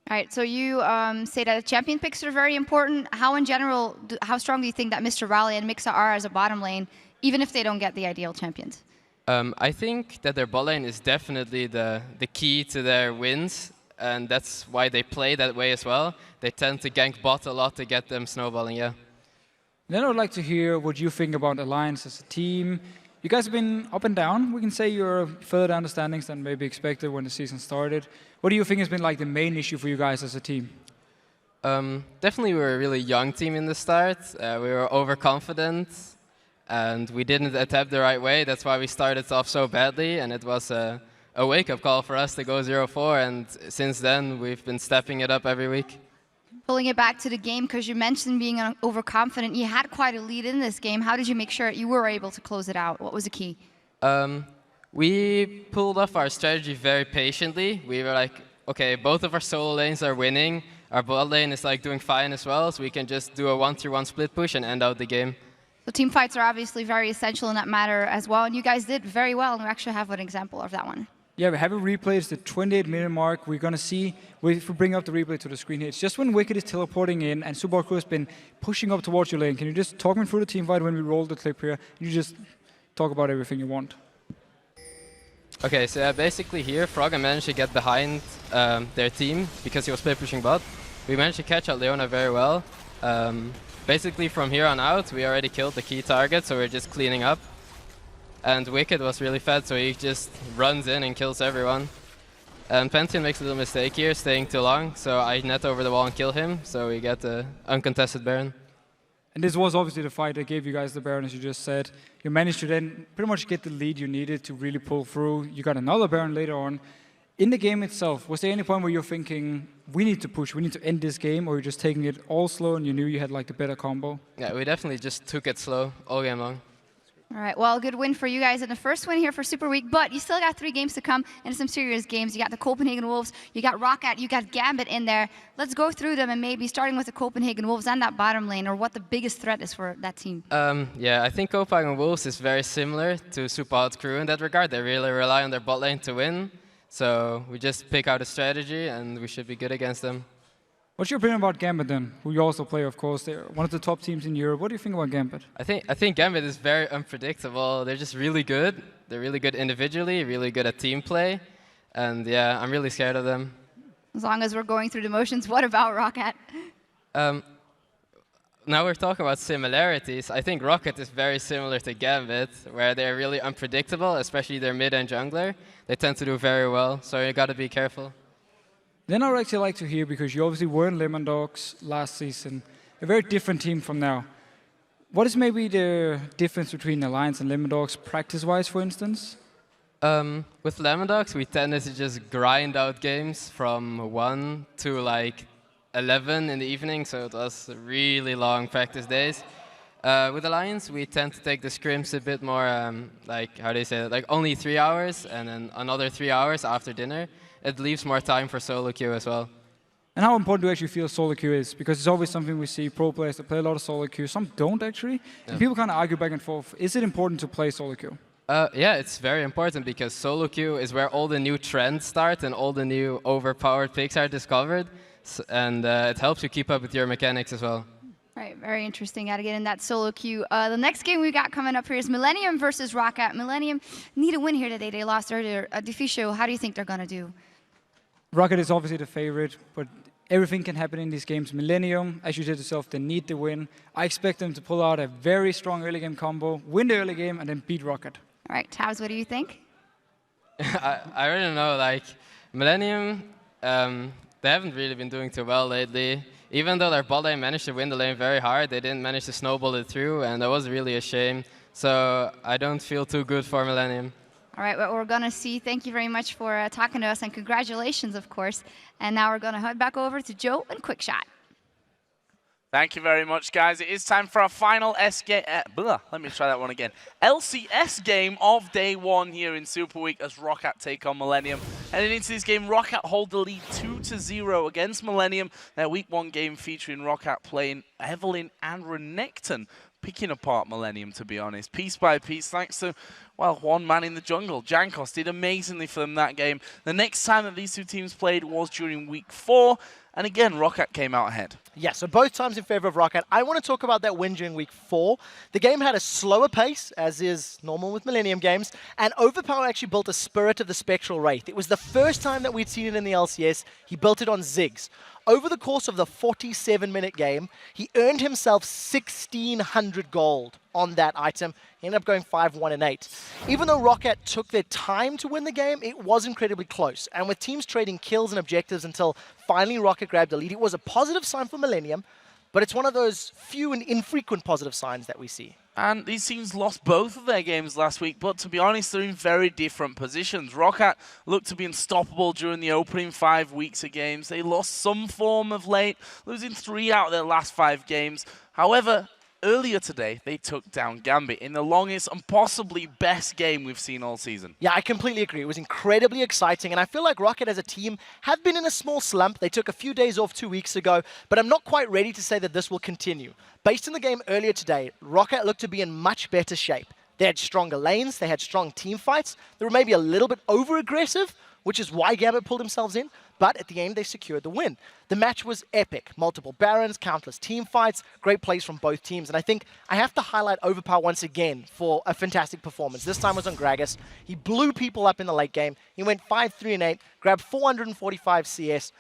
All right, so you say that champion picks are very important. How in general, how strong do you think that Mr. Raleigh and Mixa are as a bottom lane, even if they don't get the ideal champions? I think that their bot lane is definitely the key to their wins, and that's why they play that way as well. They tend to gank bot a lot to get them snowballing, yeah. Then I would like to hear what you think about Alliance as a team. You guys have been up and down. We can say you're further down the standings than maybe expected when the season started. What do you think has been like the main issue for you guys as a team? Definitely we were a really young team in the start. We were overconfident, and we didn't adapt the right way. That's why we started off so badly, and it was a wake-up call for us to go 0-4, and since then we've been stepping it up every week. Pulling it back to the game, because you mentioned being overconfident. You had quite a lead in this game. How did you make sure you were able to close it out? What was the key? We pulled off our strategy very patiently. We were like, okay, both of our solo lanes are winning. Our bot lane is like doing fine as well, so we can just do a 1-3-1 split push and end out the game. So team fights are obviously very essential in that matter as well, and you guys did very well, and we actually have an example of that one. Yeah, we have a replay. It's the 28-minute mark. We're going to see, if we bring up the replay to the screen here, it's just when Wicked is teleporting in and Super Crew has been pushing up towards your lane. Can you just talk me through the team fight when we roll the clip here? You just talk about everything you want. Okay, so basically here, Frogger managed to get behind their team because he was split pushing bot. We managed to catch out Leona very well. Basically from here on out, we already killed the key target, so we're just cleaning up. And Wicked was really fed, so he just runs in and kills everyone. And Pantheon makes a little mistake here, staying too long, so I net over the wall and kill him, so we get the uncontested Baron. And this was obviously the fight that gave you guys the Baron, as you just said. You managed to then pretty much get the lead you needed to really pull through. You got another Baron later on. In the game itself, was there any point where you're thinking, we need to push, we need to end this game, or you're just taking it all slow and you knew you had like the better combo? Yeah, we definitely just took it slow all game long. All right, well, good win for you guys in the first win here for Super Week, but you still got 3 games to come and some serious games. You got the Copenhagen Wolves, you got Rockat, you got Gambit in there. Let's go through them and maybe starting with the Copenhagen Wolves and that bottom lane, or what the biggest threat is for that team. Yeah, I think Copenhagen Wolves is very similar to Super Hot Crew in that regard. They really rely on their bot lane to win. So we just pick out a strategy and we should be good against them. What's your opinion about Gambit then, who you also play, of course? They're one of the top teams in Europe. What do you think about Gambit? I think Gambit is very unpredictable. They're just really good. They're really good individually, really good at team play. And yeah, I'm really scared of them. As long as we're going through the motions, what about Rockat? Now we're talking about similarities. I think Rockat is very similar to Gambit, where they're really unpredictable, especially their mid and jungler. They tend to do very well, so you got to be careful. Then I would actually like to hear, because you obviously were in Lemon Dogs last season, a very different team from now. What is maybe the difference between Alliance and Lemon Dogs practice-wise, for instance? With Lemon Dogs, we tended to just grind out games from 1 to like 11 in the evening, so it was really long practice days. With Alliance, we tend to take the scrims a bit more, like, how do you say it, like only 3 hours, and then another 3 hours after dinner. It leaves more time for solo queue as well. And how important do you actually feel solo queue is? Because it's always something we see pro players that play a lot of solo queue. Some don't actually. Yeah. And people kind of argue back and forth. Is it important to play solo queue? Yeah, it's very important because solo queue is where all the new trends start and all the new overpowered picks are discovered. And it helps you keep up with your mechanics as well. Right, very interesting. Got to get in that solo queue. The next game we got coming up here is Millennium versus Rockat. Millennium need a win here today. They lost earlier. Deficio, how do you think they're going to do? Rockat is obviously the favorite, but everything can happen in these games. Millennium, as you said yourself, they need the win. I expect them to pull out a very strong early game combo, win the early game, and then beat Rockat. All right, Tabs, what do you think? I really don't know. Like, Millennium, they haven't really been doing too well lately. Even though their bot lane managed to win the lane very hard, they didn't manage to snowball it through, and that was really a shame. So I don't feel too good for Millennium. All right, what we're going to see, thank you very much for talking to us, and congratulations, of course. And now we're going to head back over to Joe and Quickshot. Thank you very much, guys. It is time for our final LCS game of day 1 here in Super Week as Rockat take on Millennium. Heading into this game, Rockat hold the lead 2-0 against Millennium. Their Week 1 game featuring Rockat playing Evelynn and Renekton, picking apart Millennium, to be honest, piece by piece, thanks to, well, one man in the jungle. Jankos did amazingly for them that game. The next time that these two teams played was during Week 4, And again, Rockat came out ahead. Yeah, so both times in favor of Rockat. I want to talk about that win during week 4. The game had a slower pace, as is normal with Millennium games, and Overpower actually built a Spirit of the Spectral Wraith. It was the first time that we'd seen it in the LCS. He built it on Ziggs. Over the course of the 47-minute game, he earned himself 1,600 gold on that item. He ended up going 5-1-8. Even though Rockat took their time to win the game, it was incredibly close. And with teams trading kills and objectives until finally Rockat grabbed the lead, it was a positive sign for Millennium, but it's one of those few and infrequent positive signs that we see. And these teams lost both of their games last week, but to be honest, they're in very different positions. Rockat looked to be unstoppable during the opening 5 weeks of games. They lost some form of late, losing 3 out of their last 5 games. However, earlier today, they took down Gambit in the longest and possibly best game we've seen all season. Yeah, I completely agree. It was incredibly exciting, and I feel like Rockat as a team have been in a small slump. They took a few days off 2 weeks ago, but I'm not quite ready to say that this will continue. Based on the game earlier today, Rockat looked to be in much better shape. They had stronger lanes, they had strong team fights, they were maybe a little bit over-aggressive, which is why Gambit pulled themselves in, but at the end they secured the win. The match was epic. Multiple Barons, countless team fights, great plays from both teams, and I think I have to highlight Overpower once again for a fantastic performance. This time was on Gragas. He blew people up in the late game. He went 5-3-8, grabbed 445 CS.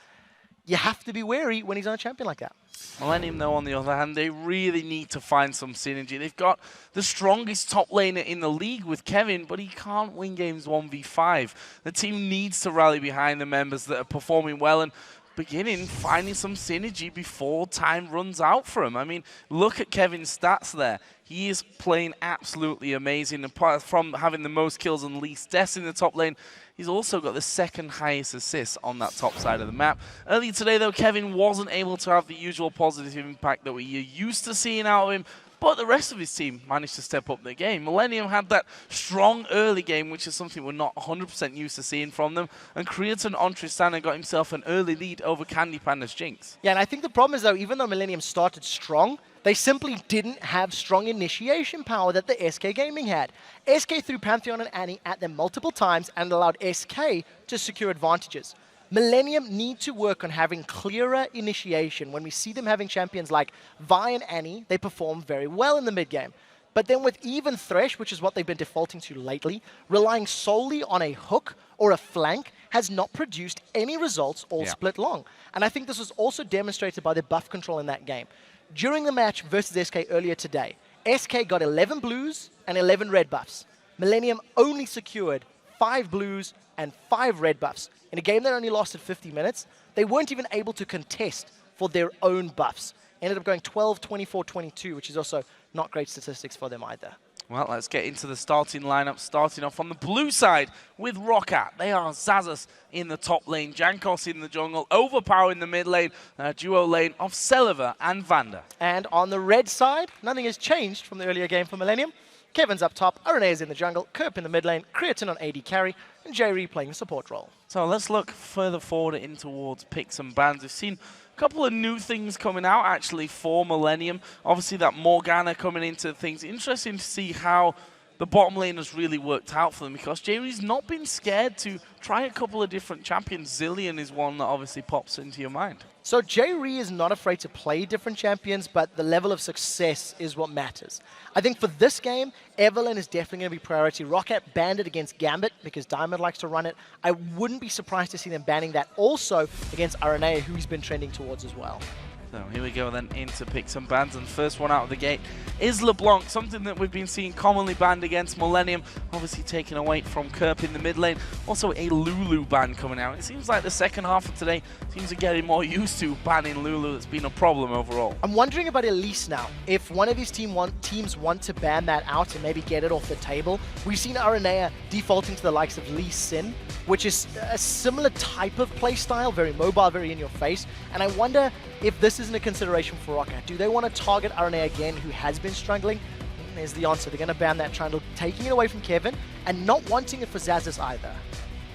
You have to be wary when he's on a champion like that. Millennium, though, on the other hand, they really need to find some synergy. They've got the strongest top laner in the league with Kevin, but he can't win games 1v5. The team needs to rally behind the members that are performing well and finding some synergy before time runs out for him. I mean, look at Kevin's stats there. He is playing absolutely amazing. Apart from having the most kills and least deaths in the top lane, he's also got the second highest assists on that top side of the map. Earlier today, though, Kevin wasn't able to have the usual positive impact that we're used to seeing out of him, but the rest of his team managed to step up the game. Millennium had that strong early game, which is something we're not 100% used to seeing from them, and Creaton on Tristana got himself an early lead over Candy Panda's Jinx. Yeah, and I think the problem is, though, even though Millennium started strong, they simply didn't have strong initiation power that the SK Gaming had. SK threw Pantheon and Annie at them multiple times and allowed SK to secure advantages. Millennium need to work on having clearer initiation. When we see them having champions like Vi and Annie, they perform very well in the mid game. But then with even Thresh, which is what they've been defaulting to lately, relying solely on a hook or a flank has not produced any results all split long. And I think this was also demonstrated by the buff control in that game. During the match versus SK earlier today, SK got 11 blues and 11 red buffs. Millennium only secured 5 blues and 5 red buffs. In a game that only lasted 50 minutes, they weren't even able to contest for their own buffs. Ended up going 12, 24, 22, which is also not great statistics for them either. Well, let's get into the starting lineup, starting off on the blue side with Rockat. They are Zazas in the top lane, Jankos in the jungle, Overpower in the mid lane, and a duo lane of Celiver and Vander. And on the red side, nothing has changed from the earlier game for Millennium. Kevin's up top, Aranea is in the jungle, Kerp in the mid lane, Creaton on AD carry, and Jerry playing the support role. So let's look further forward in towards picks and bans. We've seen a couple of new things coming out actually for Millennium. Obviously that Morgana coming into things. Interesting to see how the bottom lane has really worked out for them, because Jerry's not been scared to try a couple of different champions. Zilean is one that obviously pops into your mind. So Jerry is not afraid to play different champions, but the level of success is what matters. I think for this game, Evelynn is definitely going to be priority. Rockat banned it against Gambit because Diamond likes to run it. I wouldn't be surprised to see them banning that also against Aranea, who he's been trending towards as well. So here we go then into picks and bans, and first one out of the gate is LeBlanc, something that we've been seeing commonly banned against Millennium, obviously taken away from Kerp in the mid lane. Also a Lulu ban coming out. It seems like the second half of today seems to getting more used to banning Lulu. It's been a problem overall. I'm wondering about Elise now. If one of these teams want to ban that out and maybe get it off the table, we've seen Aranea defaulting to the likes of Lee Sin, which is a similar type of playstyle, very mobile, very in your face. And I wonder if this isn't a consideration for Rockat. Do they want to target Aranea again, who has been struggling? There's the answer. They're going to ban that trundle, taking it away from Kevin and not wanting it for Zazas either.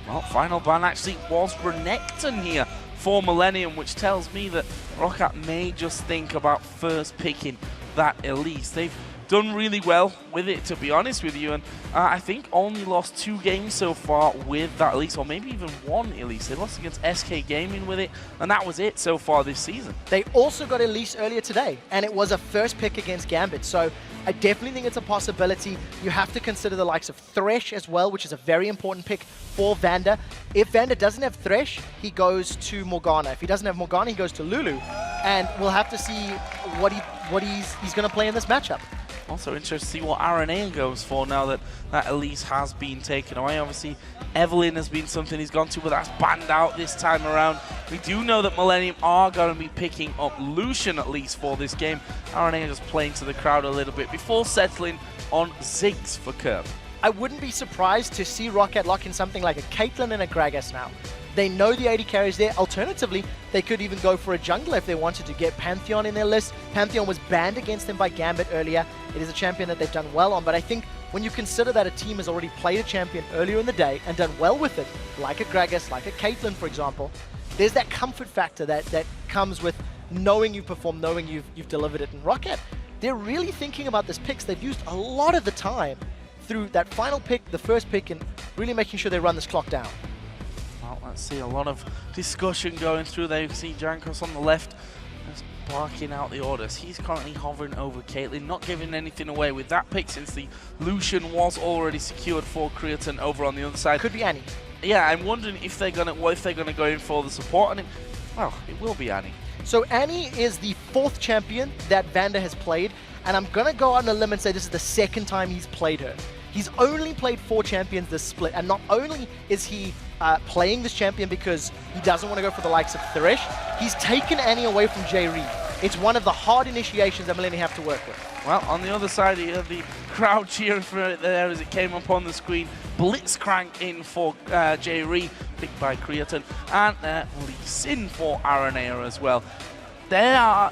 Well, final ban actually was Renekton here for Millennium, which tells me that Rockat may just think about first picking that Elise. They've done really well with it, to be honest with you. And I think only lost 2 games so far with that Elise, or maybe even 1 Elise. They lost against SK Gaming with it, and that was it so far this season. They also got Elise earlier today, and it was a first pick against Gambit. So I definitely think it's a possibility. You have to consider the likes of Thresh as well, which is a very important pick for Vander. If Vander doesn't have Thresh, he goes to Morgana. If he doesn't have Morgana, he goes to Lulu. And we'll have to see what he's going to play in this matchup. Also interested to see what RNA goes for now that Elise has been taken away. Obviously, Evelyn has been something he's gone to, but that's banned out this time around. We do know that Millennium are going to be picking up Lucian at least for this game. RNA just playing to the crowd a little bit before settling on Ziggs for Curb. I wouldn't be surprised to see Rockat lock in something like a Caitlyn and a Gragas now. They know the AD carries there. Alternatively, they could even go for a jungler if they wanted to get Pantheon in their list. Pantheon was banned against them by Gambit earlier. It is a champion that they've done well on, but I think when you consider that a team has already played a champion earlier in the day and done well with it, like a Gragas, like a Caitlyn, for example, there's that comfort factor that comes with knowing you've performed, knowing you've delivered it. And Rockat, they're really thinking about this picks. They've used a lot of the time through that final pick, the first pick, and really making sure they run this clock down. Well, let's see a lot of discussion going through there. You can see Jankos on the left just barking out the orders. He's currently hovering over Caitlyn, not giving anything away with that pick since the Lucian was already secured for Creaton over on the other side. Could be Annie. Yeah, I'm wondering if they're gonna go in for the support, and it will be Annie. So Annie is the 4th champion that Vander has played, and I'm gonna go on a limb and say this is the 2nd time he's played her. He's only played 4 champions this split, and not only is he playing this champion because he doesn't want to go for the likes of Thresh, he's taken Annie away from J. Reed. It's one of the hard initiations that Millennium have to work with. Well, on the other side, you have the crowd cheering for it there as it came up on the screen. Blitzcrank in for J. Reed, picked by Creaton, and Lee Sin for Aranea as well. There are,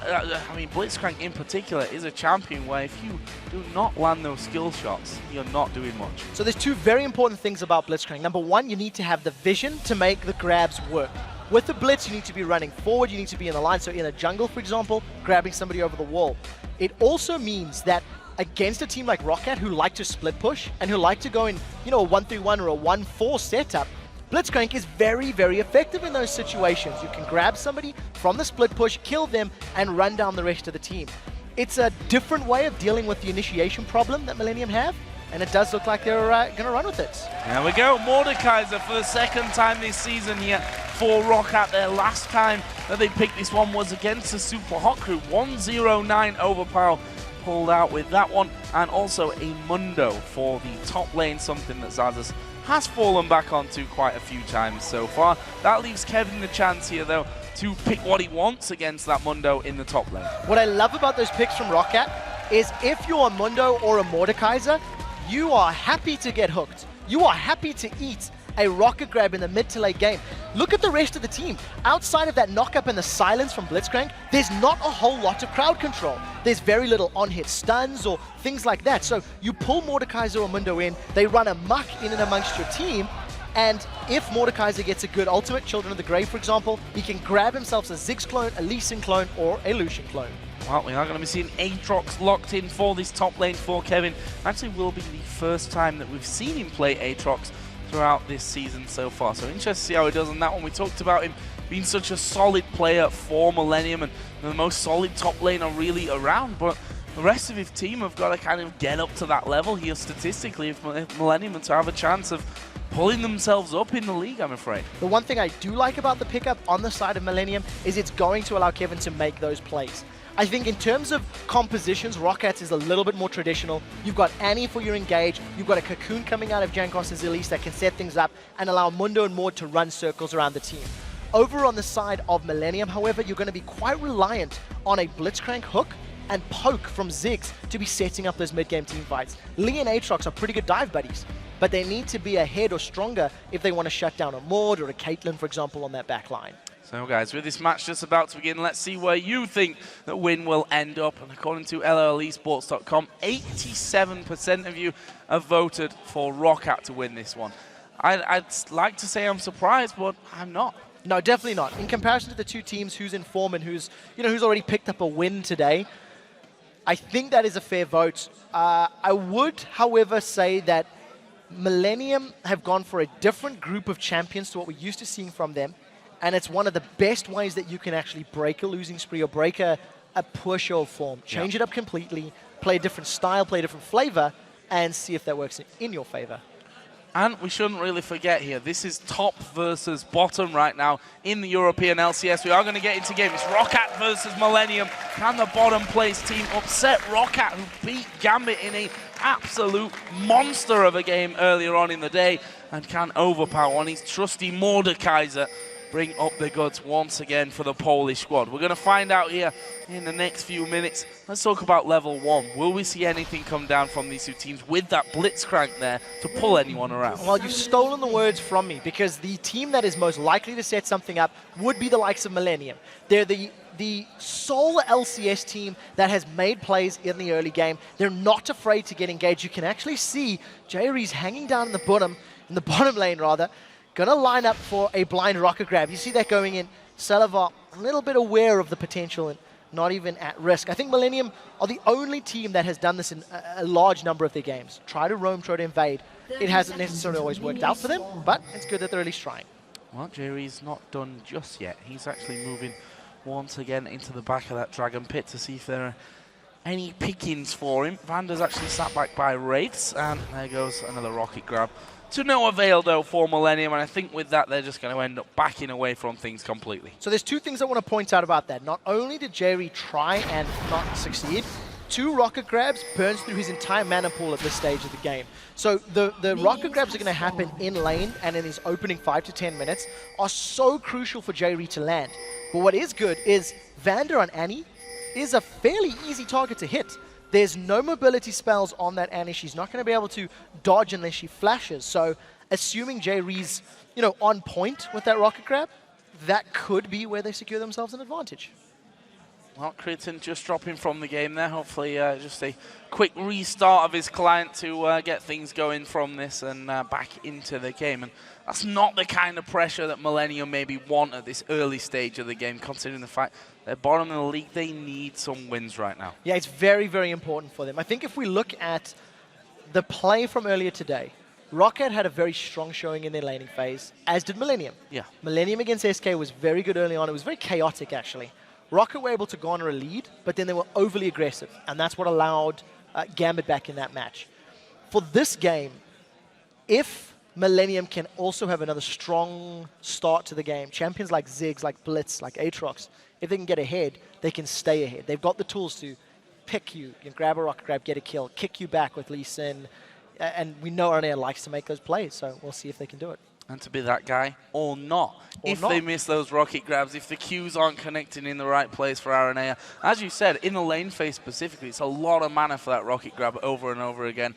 Blitzcrank in particular is a champion where if you do not land those skill shots, you're not doing much. So there's 2 very important things about Blitzcrank. Number 1, you need to have the vision to make the grabs work. With the Blitz, you need to be running forward, you need to be in the line. So in a jungle, for example, grabbing somebody over the wall. It also means that against a team like Rockat, who like to split push and who like to go in, a 1-3-1 or a 1-4 setup, Blitzcrank is very, very effective in those situations. You can grab somebody from the split push, kill them, and run down the rest of the team. It's a different way of dealing with the initiation problem that Millennium have, and it does look like they're going to run with it. There we go, Mordekaiser for the 2nd time this season here for Rockat. Their last time that they picked this one was against the Super Hot Crew. 109 overpower pulled out with that one, and also a Mundo for the top lane, something that Zazas has fallen back onto quite a few times so far. That leaves Kevin the chance here, though, to pick what he wants against that Mundo in the top lane. What I love about those picks from Rockat is if you're a Mundo or a Mordekaiser, you are happy to get hooked. You are happy to eat a rocket grab in the mid to late game. Look at the rest of the team. Outside of that knock-up and the silence from Blitzcrank, there's not a whole lot of crowd control. There's very little on-hit stuns or things like that. So you pull Mordekaiser or Mundo in, they run amok in and amongst your team, and if Mordekaiser gets a good ultimate, Children of the Grave for example, he can grab himself a Ziggs clone, a Lee Sin clone, or a Lucian clone. Well, we are going to be seeing Aatrox locked in for this top lane for Kevin. Actually will be the first time that we've seen him play Aatrox throughout this season so far. So interesting to see how he does on that one. We talked about him being such a solid player for Millennium and the most solid top laner really around, but the rest of his team have got to kind of get up to that level here statistically if Millennium are to have a chance of pulling themselves up in the league, I'm afraid. The one thing I do like about the pickup on the side of Millennium is it's going to allow Kevin to make those plays. I think in terms of compositions, Rockats is a little bit more traditional. You've got Annie for your engage, you've got a Cocoon coming out of Jankos' Elise that can set things up and allow Mundo and Maud to run circles around the team. Over on the side of Millennium, however, you're going to be quite reliant on a Blitzcrank hook and poke from Ziggs to be setting up those mid-game team fights. Lee and Aatrox are pretty good dive buddies, but they need to be ahead or stronger if they want to shut down a Maud or a Caitlyn, for example, on that back line. So guys, with this match just about to begin, let's see where you think that win will end up. And according to LLesports.com, 87% of you have voted for Rockat to win this one. I'd like to say I'm surprised, but I'm not. No, definitely not. In comparison to the two teams, who's in form and who's already picked up a win today, I think that is a fair vote. I would, however, say that Millennium have gone for a different group of champions to what we're used to seeing from them, and it's one of the best ways that you can actually break a losing spree or break a poor show of form. Change it up completely, play a different style, play a different flavor, and see if that works in your favor. And we shouldn't really forget here, this is top versus bottom right now in the European LCS. We are going to get into game. It's Rockat versus Millennium. Can the bottom place team upset Rockat, who beat Gambit in an absolute monster of a game earlier on in the day, and can Overpower on his trusty Mordekaiser bring up the goods once again for the Polish squad? We're going to find out here in the next few minutes. Let's talk about level 1. Will we see anything come down from these two teams with that Blitzcrank there to pull anyone around? Well, you've stolen the words from me, because the team that is most likely to set something up would be the likes of Millennium. They're the sole LCS team that has made plays in the early game. They're not afraid to get engaged. You can actually see JRE's hanging down in the bottom lane rather, gonna line up for a blind rocket grab. You see that going in. Salivar a little bit aware of the potential and not even at risk. I think Millennium are the only team that has done this in a large number of their games. Try to roam, try to invade. It hasn't necessarily always worked out for them, but it's good that they're at least trying. Well, Jerry's not done just yet. He's actually moving once again into the back of that Dragon Pit to see if there are any pickings for him. Vander's actually sat back by Wraiths, and there goes another rocket grab. To no avail, though, for Millennium, and I think with that, they're just going to end up backing away from things completely. So there's two things I want to point out about that. Not only did Jerry try and not succeed, 2 rocket grabs burns through his entire mana pool at this stage of the game. So the rocket grabs are going to happen in lane and in his opening 5 to 10 minutes are so crucial for Jerry to land. But what is good is Vander on Annie is a fairly easy target to hit. There's no mobility spells on that Annie. She's not going to be able to dodge unless she flashes. So assuming Jerry's, on point with that rocket grab, that could be where they secure themselves an advantage. Well, Creighton just dropping from the game there. Hopefully just a quick restart of his client to get things going from this and back into the game. And that's not the kind of pressure that Millennium maybe want at this early stage of the game, considering the fact they're bottom of the league. They need some wins right now. Yeah, it's very, very important for them. I think if we look at the play from earlier today, Rockat had a very strong showing in their laning phase, as did Millennium. Yeah. Millennium against SK was very good early on. It was very chaotic, actually. Rockat were able to garner a lead, but then they were overly aggressive, and that's what allowed Gambit back in that match. For this game, if Millennium can also have another strong start to the game, champions like Ziggs, like Blitz, like Aatrox, if they can get ahead, they can stay ahead. They've got the tools to pick you, grab a rocket grab, get a kill, kick you back with Lee Sin, and we know Arnea likes to make those plays, so we'll see if they can do it. And to be that guy or not. They miss those rocket grabs, if the Qs aren't connecting in the right place for Aranea. As you said, in the lane phase specifically, it's a lot of mana for that rocket grab over and over again.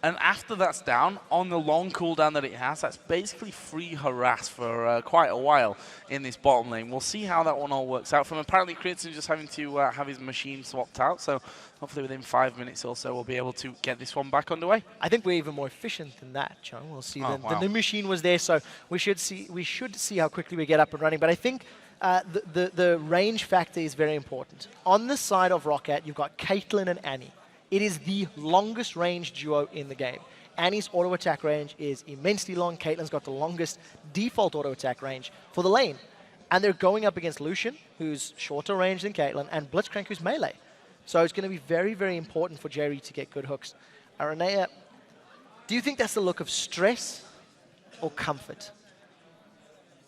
And after that's down, on the long cooldown that it has, that's basically free harass for quite a while in this bottom lane. We'll see how that one all works out. From apparently Creighton just having to have his machine swapped out, so hopefully within 5 minutes or so we'll be able to get this one back underway. I think we're even more efficient than that, John. We'll see. The new machine was there, so we should see how quickly we get up and running. But I think the range factor is very important. On the side of Rockat, you've got Caitlyn and Annie. It is the longest range duo in the game. Annie's auto attack range is immensely long. Caitlyn's got the longest default auto attack range for the lane. And they're going up against Lucian, who's shorter range than Caitlyn, and Blitzcrank, who's melee. So it's going to be very, very important for Jerry to get good hooks. Aranea, do you think that's the look of stress or comfort?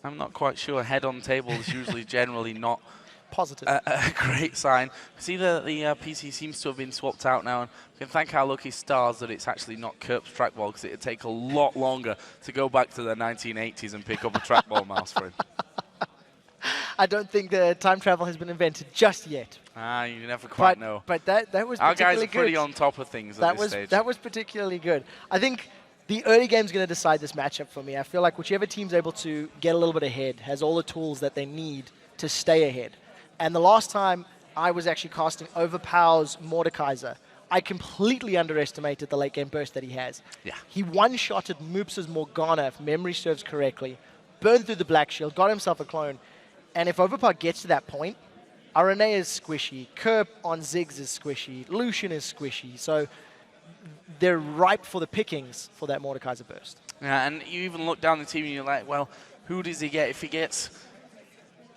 I'm not quite sure. Head on table is usually generally not positive. A great sign. See the PC seems to have been swapped out now, and we can thank our lucky stars that it's actually not Kerp's trackball, because it would take a lot longer to go back to the 1980s and pick up a trackball mouse for him. I don't think the time travel has been invented just yet. You never quite know. But that was our particularly guys are pretty on top of things at this stage. That was particularly good. I think the early game's going to decide this matchup for me. I feel like whichever team's able to get a little bit ahead has all the tools that they need to stay ahead. And the last time I was actually casting Overpower's Mordekaiser, I completely underestimated the late game burst that he has. Yeah. He one-shotted Moops' Morgana, if memory serves correctly, burned through the Black Shield, got himself a clone, and if Overpower gets to that point, RNA is squishy. Kerp on Ziggs is squishy. Lucian is squishy. So they're ripe for the pickings for that Mordekaiser burst. Yeah, and you even look down the team and you're like, well, who does he get? If he gets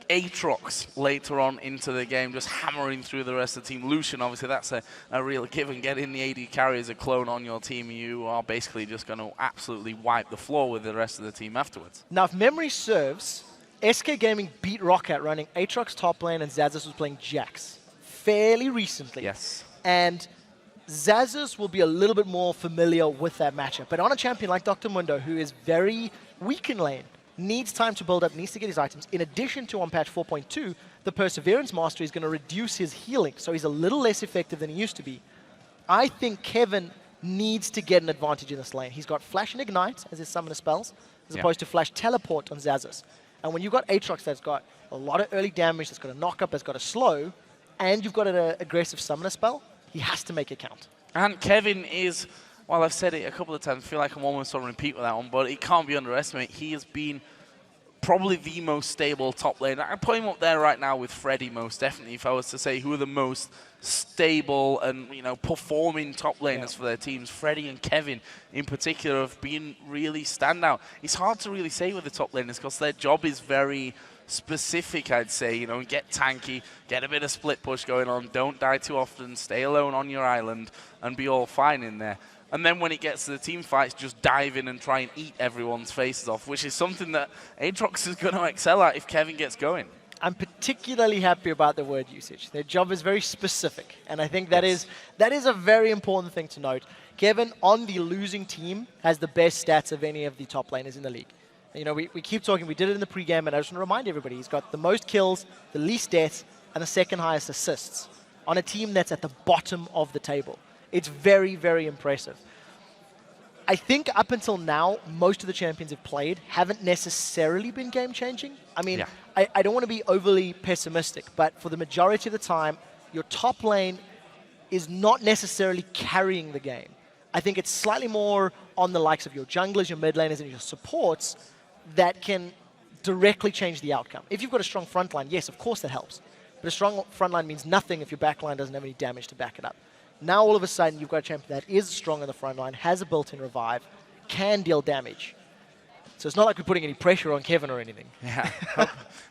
Aatrox later on into the game, just hammering through the rest of the team. Lucian, obviously, that's a real given. Getting the AD carry as a clone on your team, you are basically just going to absolutely wipe the floor with the rest of the team afterwards. Now, if memory serves, SK Gaming beat Rockat running Aatrox top lane and Xaxus was playing Jax fairly recently. Yes. And Xaxus will be a little bit more familiar with that matchup. But on a champion like Dr. Mundo, who is very weak in lane, needs time to build up, needs to get his items. In addition to on patch 4.2, the Perseverance Mastery is going to reduce his healing, so he's a little less effective than he used to be. I think Kevin needs to get an advantage in this lane. He's got Flash and Ignite as his summoner spells, as opposed to Flash Teleport on Xaxus. And when you've got Aatrox that's got a lot of early damage, that's got a knock-up, that's got a slow, and you've got an aggressive summoner spell, he has to make it count. And Kevin is, well, I've said it a couple of times, I feel like I'm almost on repeat with that one, but it can't be underestimated. He has been probably the most stable top lane. I'd put him up there right now with Freddy, most definitely, if I was to say who are the most stable and, you know, performing top laners for their teams. Freddy and Kevin in particular have been really standout. It's hard to really say with the top laners because their job is very specific, I'd say, you know, get tanky, get a bit of split push going on, don't die too often, stay alone on your island, and be all fine in there. And then when it gets to the team fights, just dive in and try and eat everyone's faces off, which is something that Aatrox is going to excel at if Kevin gets going. I'm particularly happy about the word usage. Their job is very specific, and I think that is a very important thing to note. Kevin, on the losing team, has the best stats of any of the top laners in the league. You know, we keep talking, we did it in the pregame, and I just want to remind everybody, he's got the most kills, the least deaths, and the second highest assists on a team that's at the bottom of the table. It's very, very impressive. I think up until now, most of the champions have played haven't necessarily been game-changing. I mean, I don't want to be overly pessimistic, but for the majority of the time, your top lane is not necessarily carrying the game. I think it's slightly more on the likes of your junglers, your mid laners, and your supports that can directly change the outcome. If you've got a strong front line, yes, of course that helps. But a strong front line means nothing if your back line doesn't have any damage to back it up. Now all of a sudden you've got a champion that is strong on the front line, has a built-in revive, can deal damage. So it's not like we're putting any pressure on Kevin or anything. Yeah,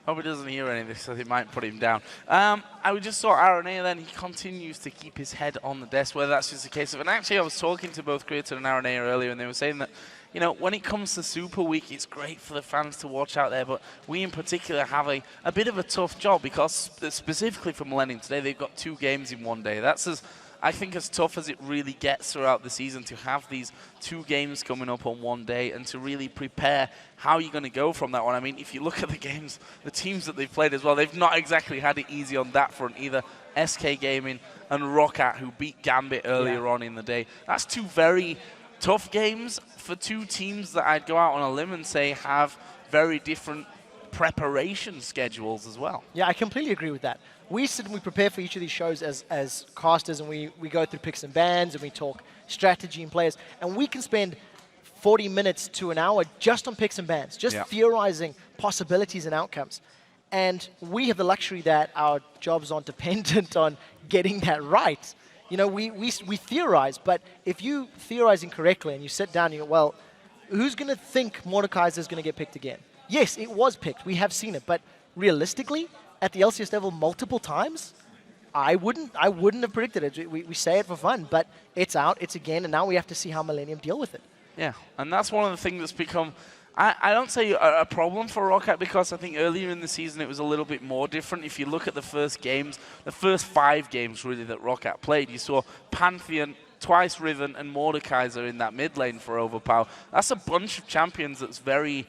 hope he doesn't hear anything, so he might put him down. I just saw RNA then, he continues to keep his head on the desk, whether that's just a case of, and actually I was talking to both Creator and RNA earlier, and they were saying that, you know, when it comes to Super Week, it's great for the fans to watch out there, but we in particular have a bit of a tough job because specifically for Millennium today, they've got 2 games in one day. That's I think as tough as it really gets throughout the season to have these 2 games coming up on one day and to really prepare how you're going to go from that one. I mean, if you look at the games, the teams that they've played as well, they've not exactly had it easy on that front either. SK Gaming and Rockat, who beat Gambit earlier on in the day. That's 2 very tough games for 2 teams that I'd go out on a limb and say have very different preparation schedules as well. Yeah, I completely agree with that. We sit and we prepare for each of these shows as casters, and we go through picks and bans, and we talk strategy and players, and we can spend 40 minutes to an hour just on picks and bans, just theorizing possibilities and outcomes. And we have the luxury that our jobs aren't dependent on getting that right. You know, we theorize, but if you theorize incorrectly and you sit down and you go, well, who's going to think Mordekaiser is going to get picked again? Yes, it was picked. We have seen it, but realistically, at the LCS level multiple times, I wouldn't have predicted it. We say it for fun, but it's out, it's again, and now we have to see how Millennium deal with it. Yeah, and that's one of the things that's become, I don't say a problem for Rockat, because I think earlier in the season it was a little bit more different. If you look at the first games, the first 5 games really that Rockat played, you saw Pantheon, twice Riven, and Mordekaiser in that mid lane for Overpower. That's a bunch of champions that's very,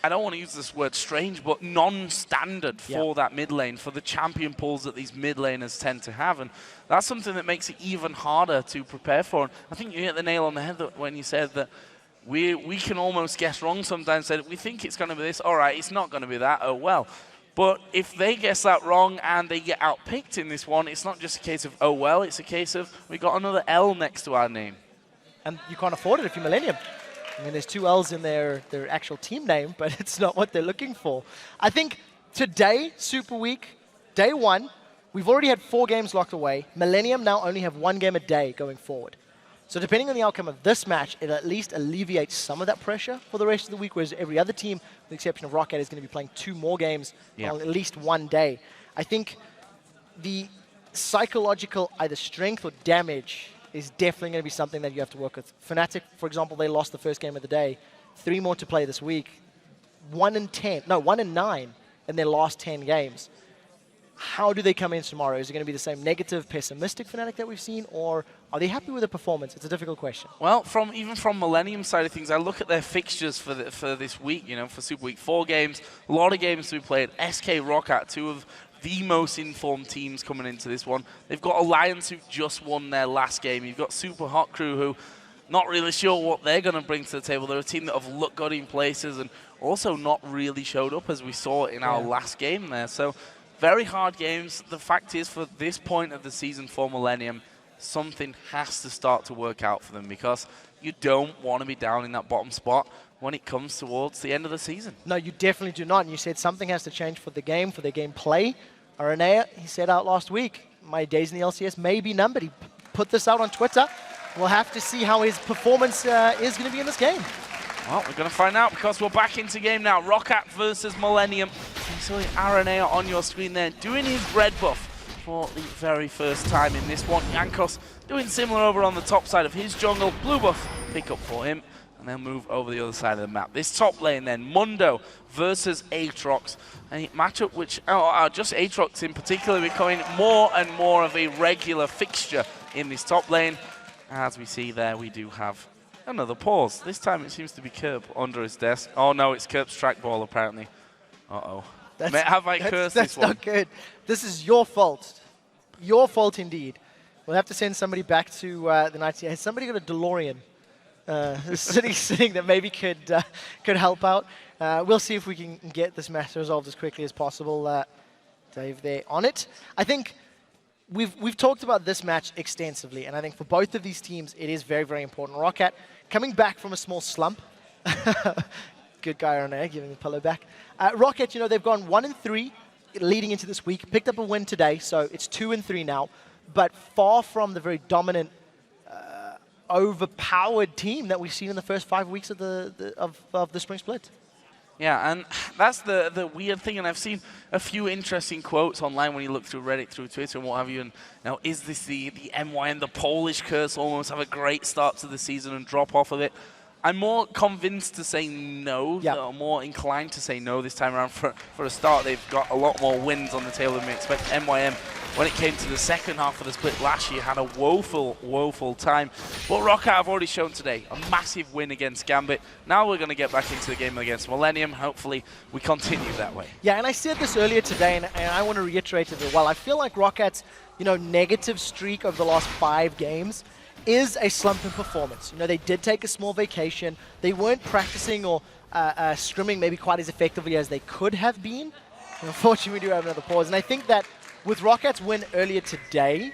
I don't want to use this word strange, but non-standard for that mid lane, for the champion pools that these mid laners tend to have. And that's something that makes it even harder to prepare for. And I think you hit the nail on the head when you said that we can almost guess wrong sometimes. Say we think it's going to be this, all right, it's not going to be that, oh well. But if they guess that wrong and they get outpicked in this one, it's not just a case of, oh well, it's a case of we got another L next to our name. And you can't afford it if you're Millennium. I mean, there's 2 L's in their actual team name, but it's not what they're looking for. I think today, Super Week, day one, we've already had 4 games locked away. Millennium now only have 1 game a day going forward. So depending on the outcome of this match, it at least alleviates some of that pressure for the rest of the week, whereas every other team, with the exception of Rockat, is going to be playing 2 more games on at least 1 day. I think the psychological either strength or damage is definitely going to be something that you have to work with. Fnatic, for example, they lost the first game of the day. 3 more to play this week. 1 and 9 in their last 10 games. How do they come in tomorrow? Is it going to be the same negative, pessimistic Fnatic that we've seen, or are they happy with the performance? It's a difficult question. Well, even from Millennium side of things, I look at their fixtures for this week, for Super Week. 4 games, a lot of games to be played. SK Rockat, 2 of the most informed teams coming into this one. They've got Alliance, who just won their last game. You've got Super Hot Crew, who not really sure what they're going to bring to the table. They're a team that have looked good in places and also not really showed up, as we saw in our last game there. So very hard games. The fact is, for this point of the season for Millennium, something has to start to work out for them, because you don't want to be down in that bottom spot when it comes towards the end of the season. No, you definitely do not. And you said something has to change for the game, for their gameplay. Aranea, he said out last week, my days in the LCS may be numbered. He put this out on Twitter. We'll have to see how his performance is going to be in this game. Well, we're going to find out, because we're back into game now. Rockat versus Millennium. You saw Aranea on your screen there, doing his red buff for the very first time in this one. Jankos doing similar over on the top side of his jungle. Blue buff pick up for him, and they'll move over the other side of the map. This top lane then, Mundo versus Aatrox. A matchup which, just Aatrox in particular, becoming more and more of a regular fixture in this top lane. As we see there, we do have another pause. This time it seems to be Kerb under his desk. Oh no, it's Kerb's trackball apparently. Uh-oh. Have I cursed this one? That's not good. This is your fault. Your fault indeed. We'll have to send somebody back to the night. Has somebody got a DeLorean sitting that maybe could help out? We'll see if we can get this matter resolved as quickly as possible. Dave there on it. I think we've talked about this match extensively, and I think for both of these teams, it is very, very important. Rockat coming back from a small slump. Good guy on there, giving the pillow back. Rockat, they've gone 1-3 leading into this week. Picked up a win today, so it's 2-3 now. But far from the very dominant, overpowered team that we've seen in the first 5 weeks of the spring split. Yeah, and that's the weird thing, and I've seen a few interesting quotes online when you look through Reddit, through Twitter and what have you, and is this the MYM, the Polish curse, almost have a great start to the season and drop off of it? I'm more convinced to say no, or more inclined to say no this time around. For a start, they've got a lot more wins on the table than we expect. MYM, when it came to the second half of the split last year, had a woeful time. But Rockat have already shown today a massive win against Gambit. Now we're going to get back into the game against Millennium. Hopefully, we continue that way. Yeah, and I said this earlier today, and I want to reiterate it as well. I feel like Rockat's negative streak over the last 5 games is a slump in performance. They did take a small vacation. They weren't practicing or scrimming maybe quite as effectively as they could have been. Unfortunately, we do have another pause. And I think that with Rockat's win earlier today,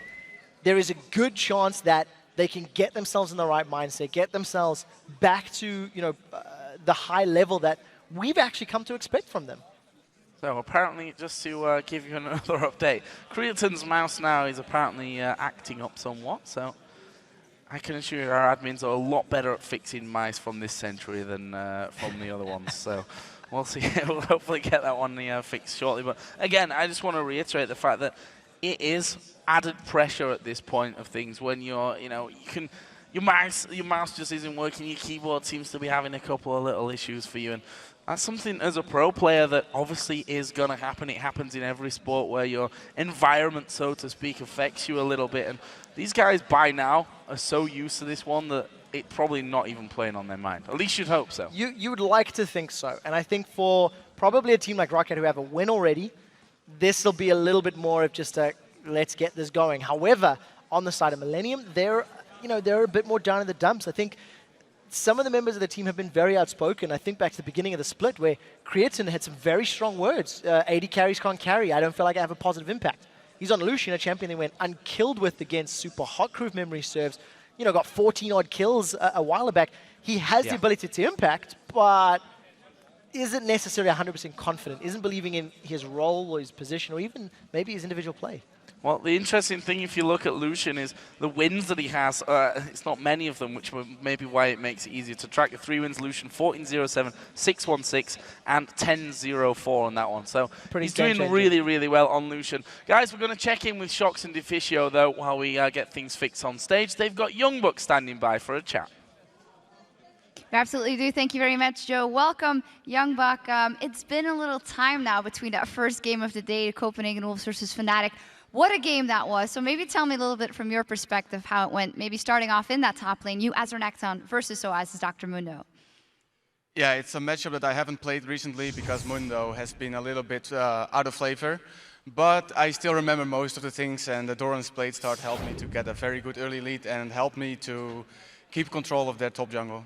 there is a good chance that they can get themselves in the right mindset, get themselves back to the high level that we've actually come to expect from them. So apparently, just to give you another update, Creaton's mouse now is apparently acting up somewhat. So I can assure you our admins are a lot better at fixing mice from this century than from the other ones. So we'll see. We'll hopefully get that one fixed shortly. But again, I just want to reiterate the fact that it is added pressure at this point of things when you're, your mouse just isn't working. Your keyboard seems to be having a couple of little issues for you, and that's something as a pro player that obviously is going to happen. It happens in every sport where your environment, so to speak, affects you a little bit. And these guys by now are so used to this one that it's probably not even playing on their mind. At least you'd hope so. You would like to think so. And I think for probably a team like Rockat who have a win already, this will be a little bit more of just a let's get this going. However, on the side of Millennium, they're a bit more down in the dumps. I think some of the members of the team have been very outspoken. I think back to the beginning of the split where Creaton had some very strong words. 80 carries can't carry. I don't feel like I have a positive impact. He's on Lucian, a champion they went unkilled with against Super Hot Crew, if memory serves. Got 14-odd kills a while back. He has the ability to impact, but isn't necessarily 100% confident, isn't believing in his role or his position or even maybe his individual play. Well, the interesting thing, if you look at Lucian, is the wins that he has. It's not many of them, which may be why it makes it easier to track. 3 wins, Lucian, 14-0-7, 6-1-6, and 10-0-4 on that one. So he's doing really, really well on Lucian. Guys, we're going to check in with Shox and Deficio, though, while we get things fixed on stage. They've got Youngbuck standing by for a chat. We absolutely do. Thank you very much, Joe. Welcome, Youngbuck. It's been a little time now between that first game of the day, Copenhagen Wolves versus Fnatic. What a game that was. So maybe tell me a little bit from your perspective how it went, maybe starting off in that top lane, you as Renekton versus Oasis Dr. Mundo. Yeah, it's a matchup that I haven't played recently because Mundo has been a little bit out of flavor. But I still remember most of the things, and the Doran's Blade start helped me to get a very good early lead and helped me to keep control of their top jungle.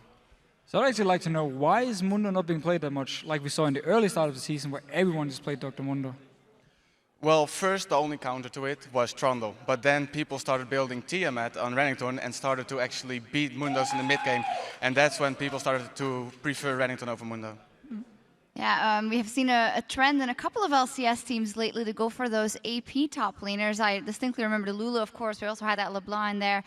So I'd actually like to know, why is Mundo not being played that much, like we saw in the early start of the season where everyone just played Dr. Mundo? Well, first the only counter to it was Trundle, but then people started building Tiamat on Renekton and started to actually beat Mundos in the mid game, and that's when people started to prefer Renekton over Mundo. Yeah, we have seen a trend in a couple of LCS teams lately to go for those AP top laners. I distinctly remember Lulu, of course. We also had that LeBlanc in there.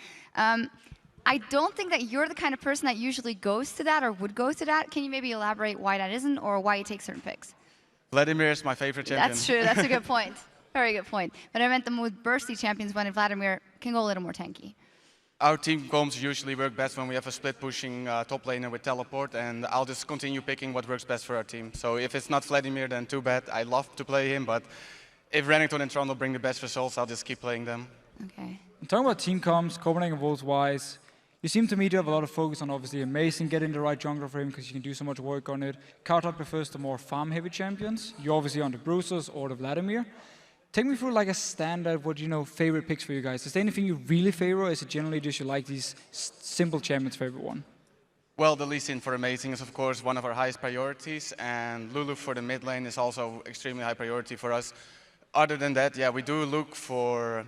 I don't think that you're the kind of person that usually goes to that or would go to that. Can you maybe elaborate why that isn't or why you take certain picks? Vladimir is my favorite champion. That's true. That's a good point. Very good point. But I meant them with bursty champions when Vladimir can go a little more tanky. Our team comps usually work best when we have a split pushing top laner with teleport, and I'll just continue picking what works best for our team. So if it's not Vladimir, then too bad. I love to play him, but if Renekton and Trundle bring the best results, I'll just keep playing them. Okay. And talking about team comps, Copenhagen Wolves wise, you seem to me to have a lot of focus on obviously Amazing, getting the right jungler for him because you can do so much work on it. Kautok prefers the more farm-heavy champions. You're obviously on the Bruisers or the Vladimir. Take me through like a standard, favorite picks for you guys. Is there anything you really favor, or is it generally just you like these simple champions for everyone? Well, the Lee Sin for Amazing is of course one of our highest priorities, and Lulu for the mid lane is also extremely high priority for us. Other than that, yeah, we do look for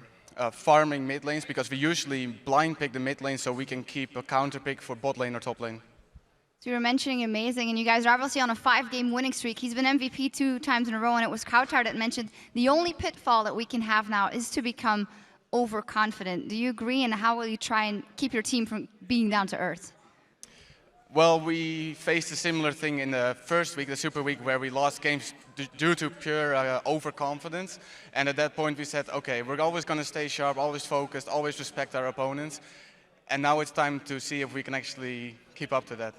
farming mid lanes because we usually blind pick the mid lane so we can keep a counter pick for bot lane or top lane. So you were mentioning Amazing, and you guys are obviously on a 5-game winning streak. He's been MVP 2 times in a row, and it was Kautar that mentioned the only pitfall that we can have now is to become overconfident. Do you agree, and how will you try and keep your team from being down to earth? Well, we faced a similar thing in the first week, the Super Week, where we lost games due to pure overconfidence. And at that point we said, okay, we're always going to stay sharp, always focused, always respect our opponents. And now it's time to see if we can actually keep up to that.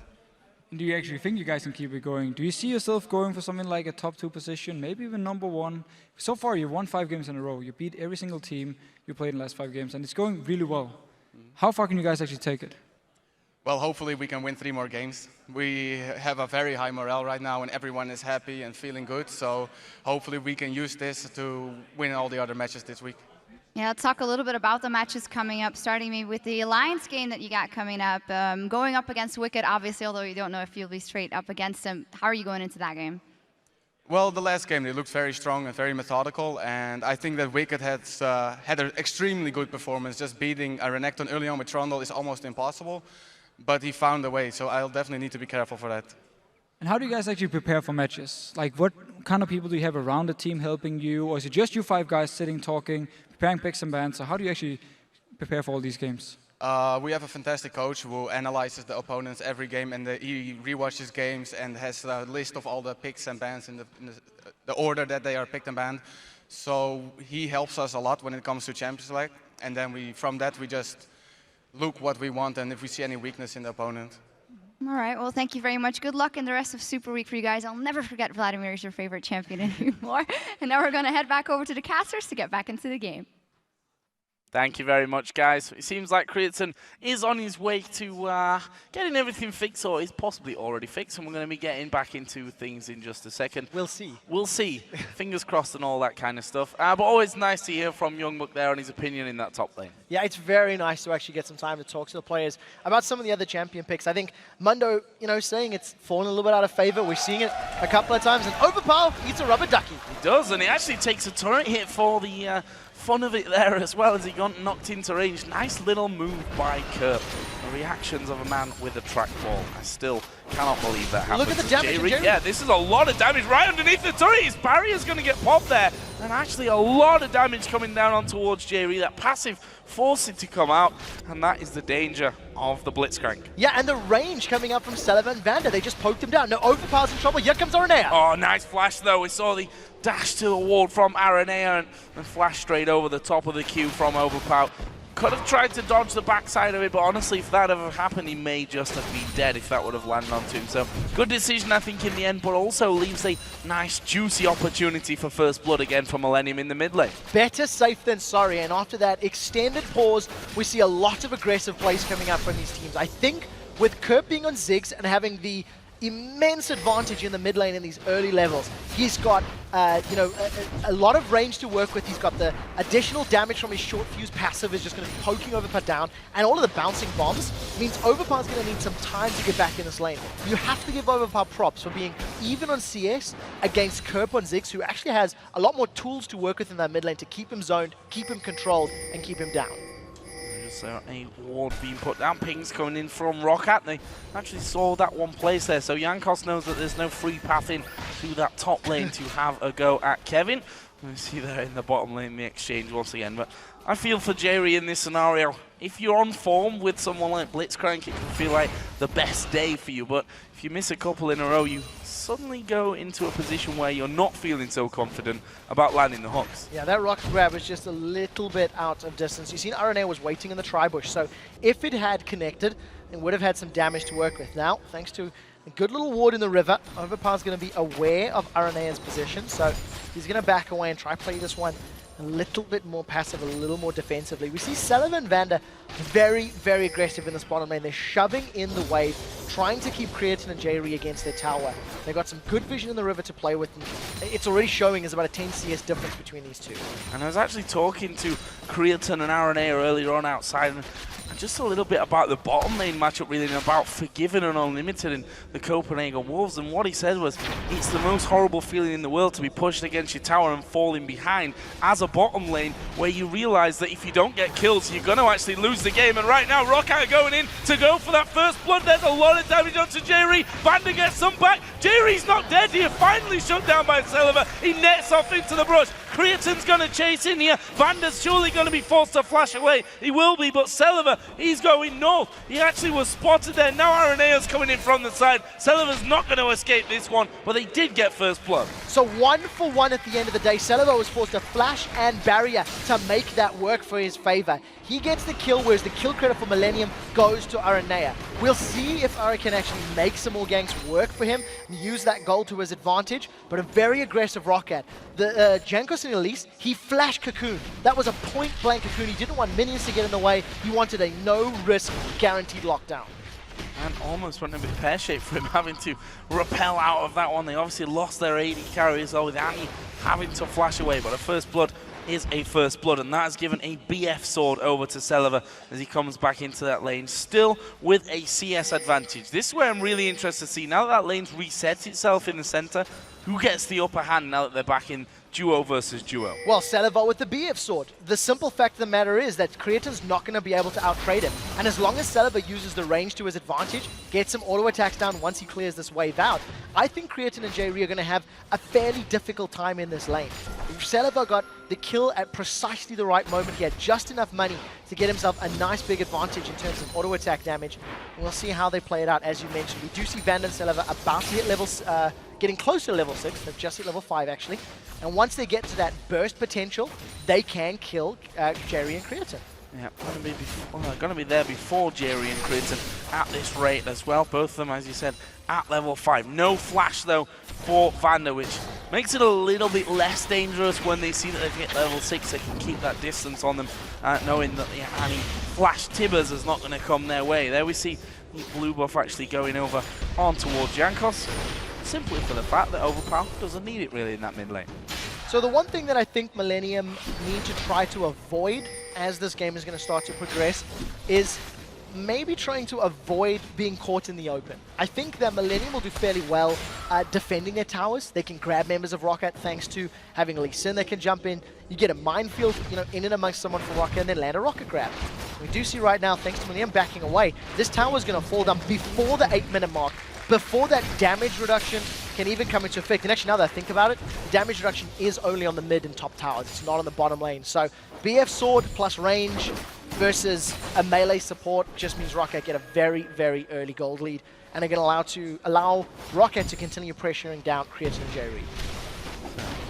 Do you actually think you guys can keep it going? Do you see yourself going for something like a top 2 position, maybe even number 1? So far you've won 5 games in a row. You beat every single team you played in the last 5 games, and it's going really well. How far can you guys actually take it? Well, hopefully we can win 3 more games. We have a very high morale right now and everyone is happy and feeling good. So hopefully we can use this to win all the other matches this week. Yeah, let's talk a little bit about the matches coming up, starting maybe with the Alliance game that you got coming up. Going up against Wicked, obviously, although you don't know if you'll be straight up against them. How are you going into that game? Well, the last game, they looked very strong and very methodical, and I think that Wicked has had an extremely good performance. Just beating a Renekton early on with Trundle is almost impossible. But he found a way, so I'll definitely need to be careful for that. And how do you guys actually prepare for matches? Like, what kind of people do you have around the team helping you? Or is it just you 5 guys sitting, talking, preparing picks and bans? So how do you actually prepare for all these games? We have a fantastic coach who analyzes the opponents every game, and he rewatches games and has a list of all the picks and bans in the order that they are picked and banned. So he helps us a lot when it comes to Champions League. And then from that we just look what we want and if we see any weakness in the opponent. All right, well, thank you very much. Good luck in the rest of Super Week for you guys. I'll never forget Vladimir is your favorite champion anymore. And now we're going to head back over to the casters to get back into the game. Thank you very much, guys. It seems like Kriatson is on his way to getting everything fixed, or is possibly already fixed, and we're going to be getting back into things in just a second. We'll see. We'll see. Fingers crossed and all that kind of stuff. But always nice to hear from Youngbuck there on his opinion in that top lane. Yeah, it's very nice to actually get some time to talk to the players about some of the other champion picks. I think Mundo, saying it's fallen a little bit out of favor. We're seeing it a couple of times, and Overpower eats a rubber ducky. He does, and he actually takes a turret hit for the fun of it there as well as he got knocked into range. Nice little move by Kurt. The reactions of a man with a trackball. I still cannot believe that happened. Look at the damage, Jerry. Yeah, this is a lot of damage right underneath the turret. His barrier's going to get popped there. And actually a lot of damage coming down on towards Jerry. That passive forced it to come out. And that is the danger of the Blitzcrank. Yeah, and the range coming up from Celiva and Vander. They just poked him down. No, Overpower's in trouble. Here comes Aranea. Oh, nice flash though. We saw the dash to the wall from Aranea and flash straight over the top of the queue from Overpower. Could have tried to dodge the backside of it, but honestly, if that ever happened, he may just have been dead if that would have landed onto him. So, good decision, I think, in the end, but also leaves a nice, juicy opportunity for first blood again for Millennium in the mid lane. Better safe than sorry, and after that extended pause, we see a lot of aggressive plays coming up from these teams. I think with Kerp being on Ziggs and having the immense advantage in the mid lane in these early levels. He's got, you know, a lot of range to work with. He's got the additional damage from his short fuse passive is just going to be poking Overpower down, and all of the bouncing bombs means Overpower's going to need some time to get back in this lane. You have to give Overpower props for being even on CS against Kerp on Ziggs, who actually has a lot more tools to work with in that mid lane to keep him zoned, keep him controlled, and keep him down. So a ward being put down, pings coming in from Rockat. They actually saw that one place there, so Jankos knows that there's no free path in to that top lane to have a go at Kevin. We see there in the bottom lane the exchange once again, but I feel for Jerry in this scenario. If you're on form with someone like Blitzcrank, it can feel like the best day for you, but if you miss a couple in a row, you suddenly go into a position where you're not feeling so confident about landing the hooks. Yeah, that rock grab was just a little bit out of distance. You seen Aranea was waiting in the tri-bush, so if it had connected, it would have had some damage to work with. Now, thanks to a good little ward in the river, Overpower's going to be aware of Aranea's position, so he's going to back away and try play this one a little bit more passive, a little more defensively. We see Celiva and Vander very, very aggressive in this bottom lane. They're shoving in the wave, trying to keep Creatine and Jerry against their tower. They've got some good vision in the river to play with. It's already showing there's about a 10 CS difference between these two. And I was actually talking to Creatine and Aranea earlier on outside, and just a little bit about the bottom lane matchup really, and about Forgiven and Unlimited and the Copenhagen Wolves. And what he said was, it's the most horrible feeling in the world to be pushed against your tower and falling behind as a bottom lane, where you realize that if you don't get kills, you're going to actually lose the game. And right now, Rockat going in to go for that first blood. There's a lot of damage onto Jerry. Vander gets some back. Jerry's not dead here. Finally shut down by Celiva. He nets off into the brush. Creatine's going to chase in here. Vander's surely going to be forced to flash away. He will be, but Celiva, he's going north. He actually was spotted there. Now Aranea's coming in from the side. Celiva's not going to escape this one, but they did get first blood. So 1-for-1 at the end of the day. Celiva was forced to flash and barrier to make that work for his favor. He gets the kill, whereas the kill credit for Millennium goes to Aranea. We'll see if Ara can actually make some more ganks work for him and use that gold to his advantage, but a very aggressive Rockat. The Jankos and Elise, he flashed Cocoon. That was a point-blank Cocoon. He didn't want minions to get in the way. He wanted a no-risk, guaranteed lockdown. And almost went a bit pear-shaped for him having to rappel out of that one. They obviously lost their AD carry as well, with Annie having to flash away, but a first blood is a first blood, and that has given a BF sword over to Celiva as he comes back into that lane, still with a CS advantage. This is where I'm really interested to see, now that lane's reset itself in the center, who gets the upper hand now that they're back in duo versus duo? Well, Celiva with the BF sword. The simple fact of the matter is that Creatine's not going to be able to outtrade him. And as long as Celiva uses the range to his advantage, gets some auto attacks down once he clears this wave out, I think Creatine and Jerry are going to have a fairly difficult time in this lane. Celiva got the kill at precisely the right moment. He had just enough money to get himself a nice big advantage in terms of auto attack damage. And we'll see how they play it out. As you mentioned, we do see Vander and Celiva about to hit level, getting close to level 6. They've just hit level 5 actually. And once they get to that burst potential, they can kill Jerry and Creatine. Yeah, going to be there before Jerry and Creatine at this rate as well. Both of them, as you said, at level 5. No flash though for Vander, which makes it a little bit less dangerous when they see that they've hit level 6. They can keep that distance on them, knowing that any flash Tibbers is not going to come their way. There we see the blue buff actually going over on towards Jankos, simply for the fact that Overpower doesn't need it really in that mid lane. So the one thing that I think Millennium need to try to avoid as this game is going to start to progress is maybe trying to avoid being caught in the open. I think that Millennium will do fairly well defending their towers. They can grab members of Rockat thanks to having Lee Sin that can jump in. You get a minefield, in and amongst someone from Rockat and then land a rocket grab. We do see right now, thanks to Millennium backing away, this tower is going to fall down before the 8-minute mark, before that damage reduction can even come into effect. And actually, now that I think about it, the damage reduction is only on the mid and top towers. It's not on the bottom lane. So BF Sword plus range versus a melee support just means Rockat get a very, very early gold lead. And they're going to allow Rockat to continue pressuring down Creatine and J-Reed.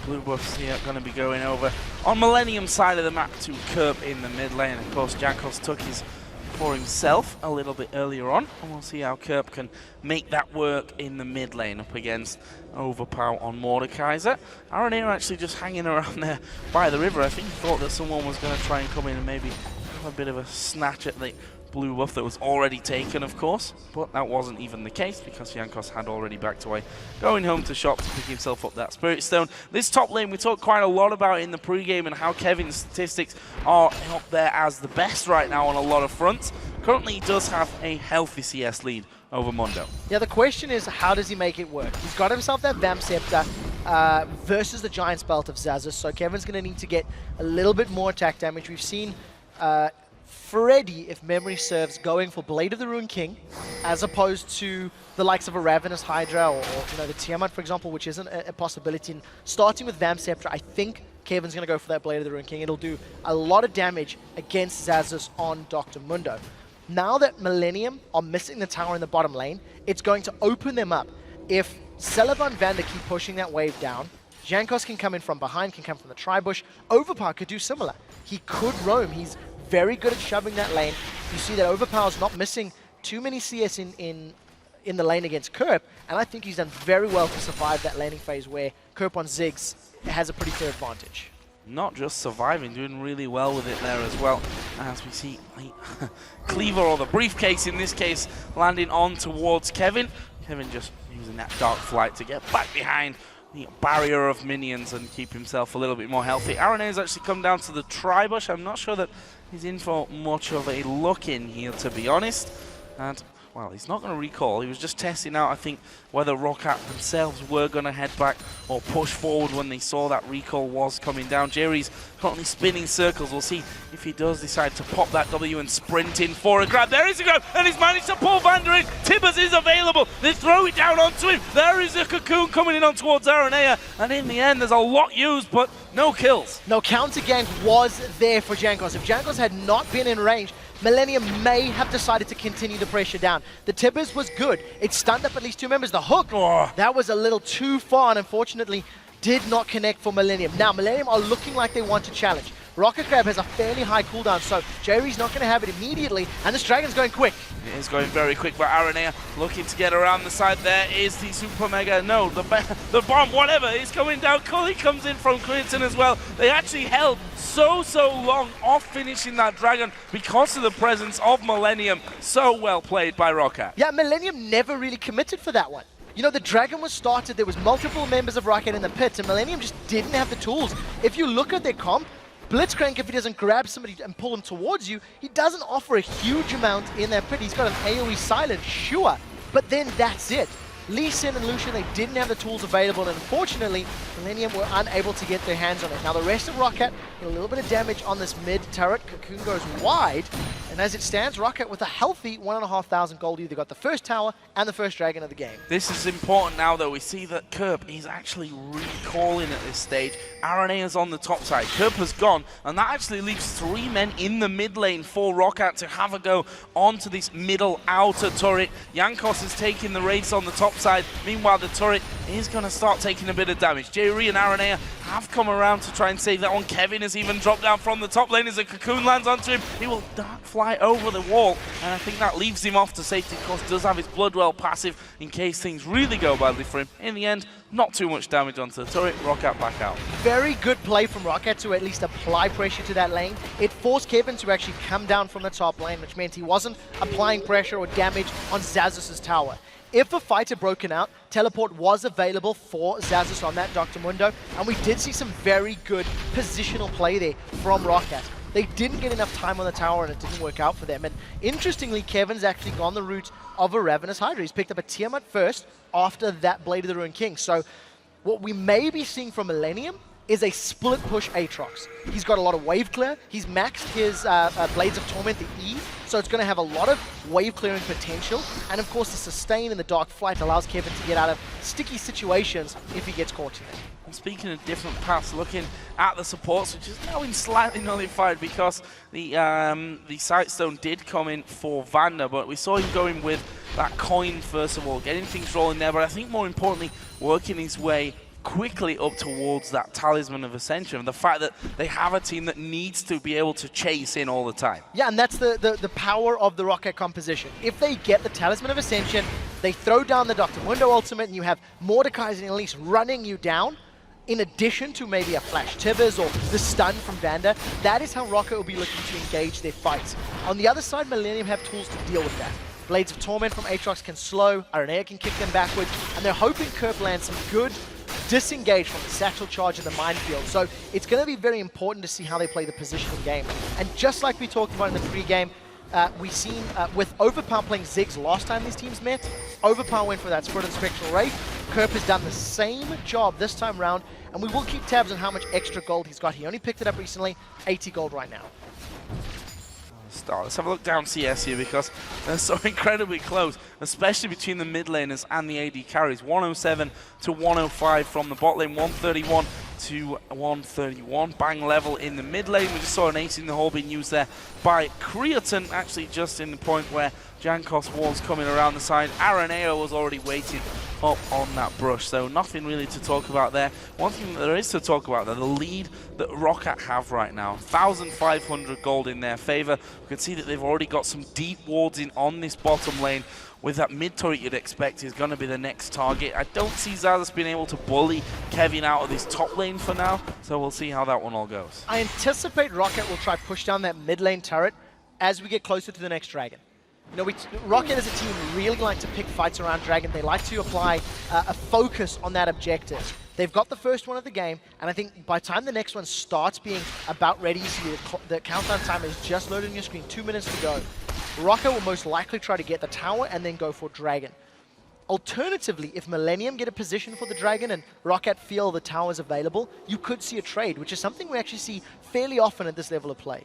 Blue buffs here going to be going over on Millennium side of the map to Kerp in the mid lane. Of course, Jankos took his for himself a little bit earlier on, and we'll see how Kerp can make that work in the mid lane up against Overpower on Mordekaiser. Aranea actually just hanging around there by the river. I think he thought that someone was going to try and come in and maybe have a bit of a snatch at the blue buff that was already taken, of course, but that wasn't even the case because Jankos had already backed away, going home to shop to pick himself up that Spirit Stone. This top lane we talked quite a lot about in the pregame and how Kevin's statistics are up there as the best right now on a lot of fronts. Currently he does have a healthy CS lead over Mondo. Yeah, the question is, how does he make it work? He's got himself that Vamp Scepter versus the Giant's Belt of Xaxus, so Kevin's going to need to get a little bit more attack damage. We've seen Freddy, if memory serves, going for Blade of the Ruined King, as opposed to the likes of a Ravenous Hydra or you know, the Tiamat, for example, which isn't a possibility. And starting with Vamp Scepter, I think Kevin's going to go for that Blade of the Ruined King. It'll do a lot of damage against Xaxus on Dr. Mundo. Now that Millennium are missing the tower in the bottom lane, it's going to open them up. If Celeban Vander keep pushing that wave down, Jankos can come in from behind, can come from the Tribush. Overpower could do similar. He could roam. He's very good at shoving that lane. You see that Overpower's not missing too many CS in the lane against Kerp, and I think he's done very well to survive that laning phase where Kerp on Ziggs has a pretty clear advantage. Not just surviving, doing really well with it there as well. As we see Cleaver, or the briefcase in this case, landing on towards Kevin. Kevin just using that Dark Flight to get back behind the barrier of minions and keep himself a little bit more healthy. Aranea's actually come down to the Tribush. I'm not sure that he's in for much of a look in here, to be honest. And, well, he's not going to recall. He was just testing out, I think, whether Rockat themselves were going to head back or push forward when they saw that recall was coming down. Jerry's currently spinning circles. We'll see if he does decide to pop that W and sprint in for a grab. There is a grab, and he's managed to pull Vander in. Tibbers is available. They throw it down onto him. There is a Cocoon coming in on towards Aranea, and in the end, there's a lot used, but no kills. No, counter gank was there for Jankos. If Jankos had not been in range, Millennium may have decided to continue the pressure down. The Tibbers was good. It stunned up at least two members. The hook, that was a little too far, and unfortunately did not connect for Millennium. Now, Millennium are looking like they want to challenge. Rocket Grab has a fairly high cooldown, so Jerry's not going to have it immediately, and this Dragon's going quick. It is going very quick, but Aranea looking to get around the side. There is the Super Mega, no, the bomb, whatever, is coming down. Cully comes in from Clinton as well. They actually held so long off finishing that Dragon because of the presence of Millennium. So well played by Rockat. Yeah, Millennium never really committed for that one. You know, the Dragon was started, there was multiple members of Rockat in the pit, and Millennium just didn't have the tools. If you look at their comp, Blitzcrank, if he doesn't grab somebody and pull them towards you, he doesn't offer a huge amount in their pit. He's got an AoE silent, sure, but then that's it. Lee Sin and Lucian, they didn't have the tools available, and unfortunately, Millennium were unable to get their hands on it. Now the rest of Rockat get a little bit of damage on this mid turret. Cocoon goes wide, and as it stands, Rockat with a healthy 1,500 gold. They got the first tower and the first dragon of the game. This is important now, though. We see that Kerp is actually recalling at this stage. Aranea's on the top side. Kerp has gone, and that actually leaves 3 men in the mid lane for Rockat to have a go onto this middle outer turret. Jankos is taking the race on the top side. Meanwhile, the turret is going to start taking a bit of damage. Jerry and Aranea have come around to try and save that one. Kevin has even dropped down from the top lane as a Cocoon lands onto him. He will dark fly over the wall, and I think that leaves him off to safety. Of course, does have his Bloodwell passive in case things really go badly for him. In the end, not too much damage onto the turret. Rockat back out. Very good play from Rockat to at least apply pressure to that lane. It forced Kevin to actually come down from the top lane, which meant he wasn't applying pressure or damage on Xaxus' tower. If a fight had broken out, teleport was available for Xaxus on that Dr. Mundo, and we did see some very good positional play there from Rockat. They didn't get enough time on the tower, and it didn't work out for them. And interestingly, Kevin's actually gone the route of a Ravenous Hydra. He's picked up a Tiamat first after that Blade of the Ruined King. So what we may be seeing from Millennium is a split push Aatrox. He's got a lot of wave clear. He's maxed his Blades of Torment, the E, so it's going to have a lot of wave clearing potential. And of course, the sustain in the Dark Flight allows Kevin to get out of sticky situations if he gets caught in it. And speaking of different paths, looking at the supports, which is now in slightly nullified because the Sightstone did come in for Vander, but we saw him going with that coin first of all, getting things rolling there, but I think more importantly, working his way quickly up towards that Talisman of Ascension, and the fact that they have a team that needs to be able to chase in all the time. Yeah, and that's the power of the Rockat composition. If they get the Talisman of Ascension, they throw down the Dr. Mundo ultimate, and you have Mordekaiser and Elise running you down, in addition to maybe a Flash Tibbers or the stun from Vander. That is how Rockat will be looking to engage their fights. On the other side, Millennium have tools to deal with that. Blades of Torment from Aatrox can slow, Aranea can kick them backwards, and they're hoping Kerp lands some good disengage from the Satchel Charge and the Minefield. So it's going to be very important to see how they play the positioning game. And just like we talked about in the pre-game, we've seen with Overpower playing Ziggs last time these teams met, Overpower went for that Spirit and Spectral Wraith. Kerp has done the same job this time round, and we will keep tabs on how much extra gold he's got. He only picked it up recently, 80 gold right now. Let's have a look down CS here because they're so incredibly close, especially between the mid laners and the AD carries. 107 to 105 from the bot lane, 131 to 131. Bang level in the mid lane. We just saw an ace in the hole being used there by Creaton, actually just in the point where Jankos was coming around the side. Araneo was already waiting up on that brush, so nothing really to talk about there. One thing that there is to talk about, though, the lead that Rockat have right now, 1,500 gold in their favor. We can see that they've already got some deep wards in on this bottom lane. With that mid turret, you'd expect is going to be the next target. I don't see Xaxus being able to bully Kevin out of this top lane for now, so we'll see how that one all goes. I anticipate Rockat will try push down that mid lane turret as we get closer to the next dragon. You know, Rockat as a team really like to pick fights around Dragon. They like to apply a focus on that objective. They've got the first one of the game, and I think by the time the next one starts being about ready, you see the countdown timer is just loaded on your screen, 2 minutes to go. Rockat will most likely try to get the tower and then go for Dragon. Alternatively, if Millennium get a position for the Dragon and Rockat feel the tower is available, you could see a trade, which is something we actually see fairly often at this level of play.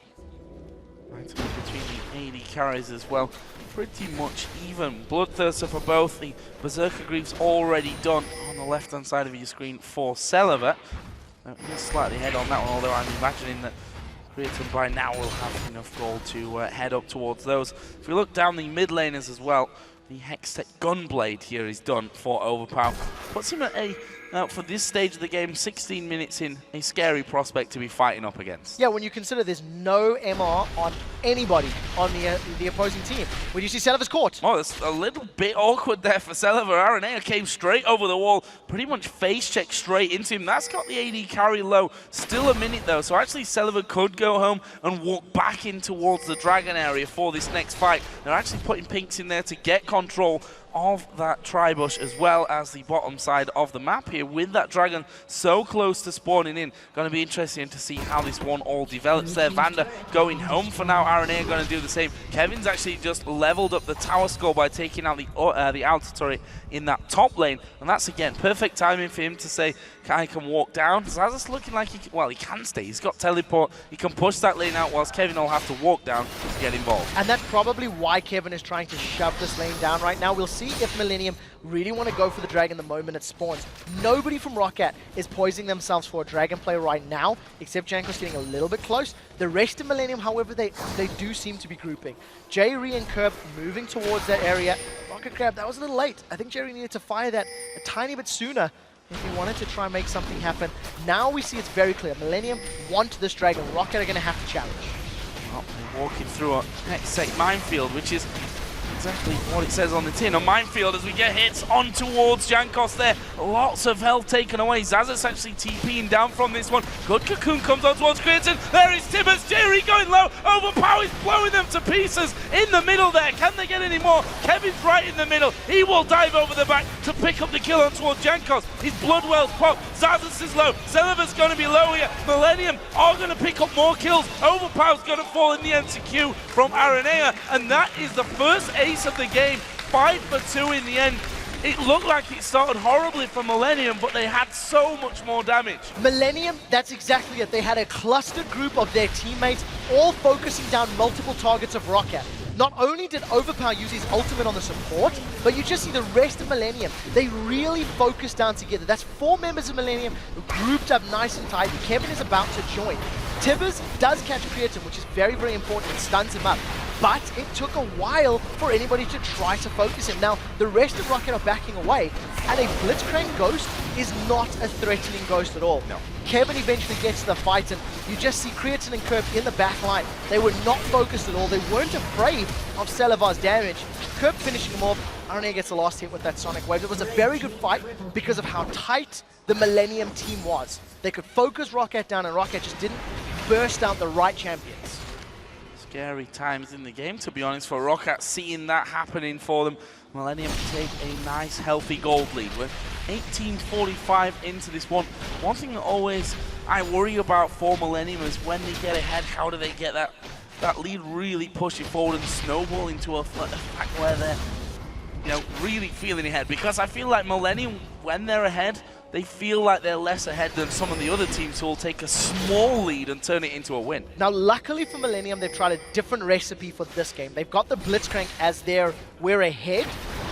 Right, between the AD carries as well, pretty much even. Bloodthirster for both. The Berserker Grief's already done on the left-hand side of your screen for Celiver. He's slightly ahead on that one, although I'm imagining that Creaton by now will have enough gold to head up towards those. If we look down the mid laners as well, the Hextech Gunblade here is done for Overpower. Puts him at a, for this stage of the game, 16 minutes in, a scary prospect to be fighting up against. Yeah, when you consider there's no MR on anybody on the opposing team. When you see Celiver's caught. Oh, it's a little bit awkward there for Celiver. Aranea came straight over the wall, pretty much face checked straight into him. That's got the AD carry low. Still a minute though, so actually Celiver could go home and walk back in towards the Dragon area for this next fight. They're actually putting Pinks in there to get control of that Tribush as well as the bottom side of the map here with that Dragon so close to spawning in. Going to be interesting to see how this one all develops there. Vander going home for now. Aranea going to do the same. Kevin's actually just leveled up the tower score by taking out the outer turret in that top lane, and that's again perfect timing for him to say I can walk down. Xaxus looking like he can stay. He's got teleport. He can push that lane out whilst Kevin will have to walk down to get involved. And that's probably why Kevin is trying to shove this lane down right now. We'll see if Millennium really want to go for the Dragon the moment it spawns. Nobody from Rockat is poising themselves for a Dragon play right now, except Jankos getting a little bit close. The rest of Millennium, however, they do seem to be grouping. Jerry and Kerp moving towards that area. Rocket grab, that was a little late. I think Jerry needed to fire that a tiny bit sooner if he wanted to try and make something happen. Now we see it's very clear. Millennium want this Dragon. Rockat are going to have to challenge. Well, they're walking through a Hextech minefield, which is exactly what it says on the tin. A minefield as we get hits on towards Jankos there. Lots of health taken away. Xaxus actually TPing down from this one. Good Cocoon comes on towards Creaton. There is Tibbers. Jerry going low. Overpower is blowing them to pieces in the middle there. Can they get any more? Kevin's right in the middle. He will dive over the back to pick up the kill on towards Jankos. His Bloodwell's pop. Xaxus is low. Celiver's going to be low here. Millennium are going to pick up more kills. Overpower's going to fall in the MCQ from Aranea. And that is the first ace of the game. 5 for 2 in the end. It looked like it started horribly for Millennium, but they had so much more damage. Millennium, that's exactly it. They had a clustered group of their teammates all focusing down multiple targets of Rockat. Not only did Overpower use his ultimate on the support, but you just see the rest of Millennium. They really focused down together. That's 4 members of Millennium grouped up nice and tight. Kevin is about to join. Tibbers does catch Creatin, which is very, very important. It stuns him up. But it took a while for anybody to try to focus him. Now, the rest of Rockat are backing away, and a Blitzcrank Ghost is not a threatening Ghost at all. No. Kevin eventually gets to the fight, and you just see Creatin and Kerp in the back line. They were not focused at all. They weren't afraid of Selavar's damage. Kerp finishing him off. Aranea gets the last hit with that Sonic Wave. It was a very good fight because of how tight the Millennium team was. They could focus Rockat down, and Rockat just didn't burst out the right champions. Scary times in the game, to be honest, for Rockat, seeing that happening for them. Millennium take a nice, healthy gold lead. We're 18:45 into this one. One thing that always I worry about for Millennium is when they get ahead, how do they get that lead really pushing forward and snowball into a fact where they're really feeling ahead? Because I feel like Millennium, when they're ahead, they feel like they're less ahead than some of the other teams who will take a small lead and turn it into a win. Now, luckily for Millennium, they've tried a different recipe for this game. They've got the Blitzcrank as their we're ahead,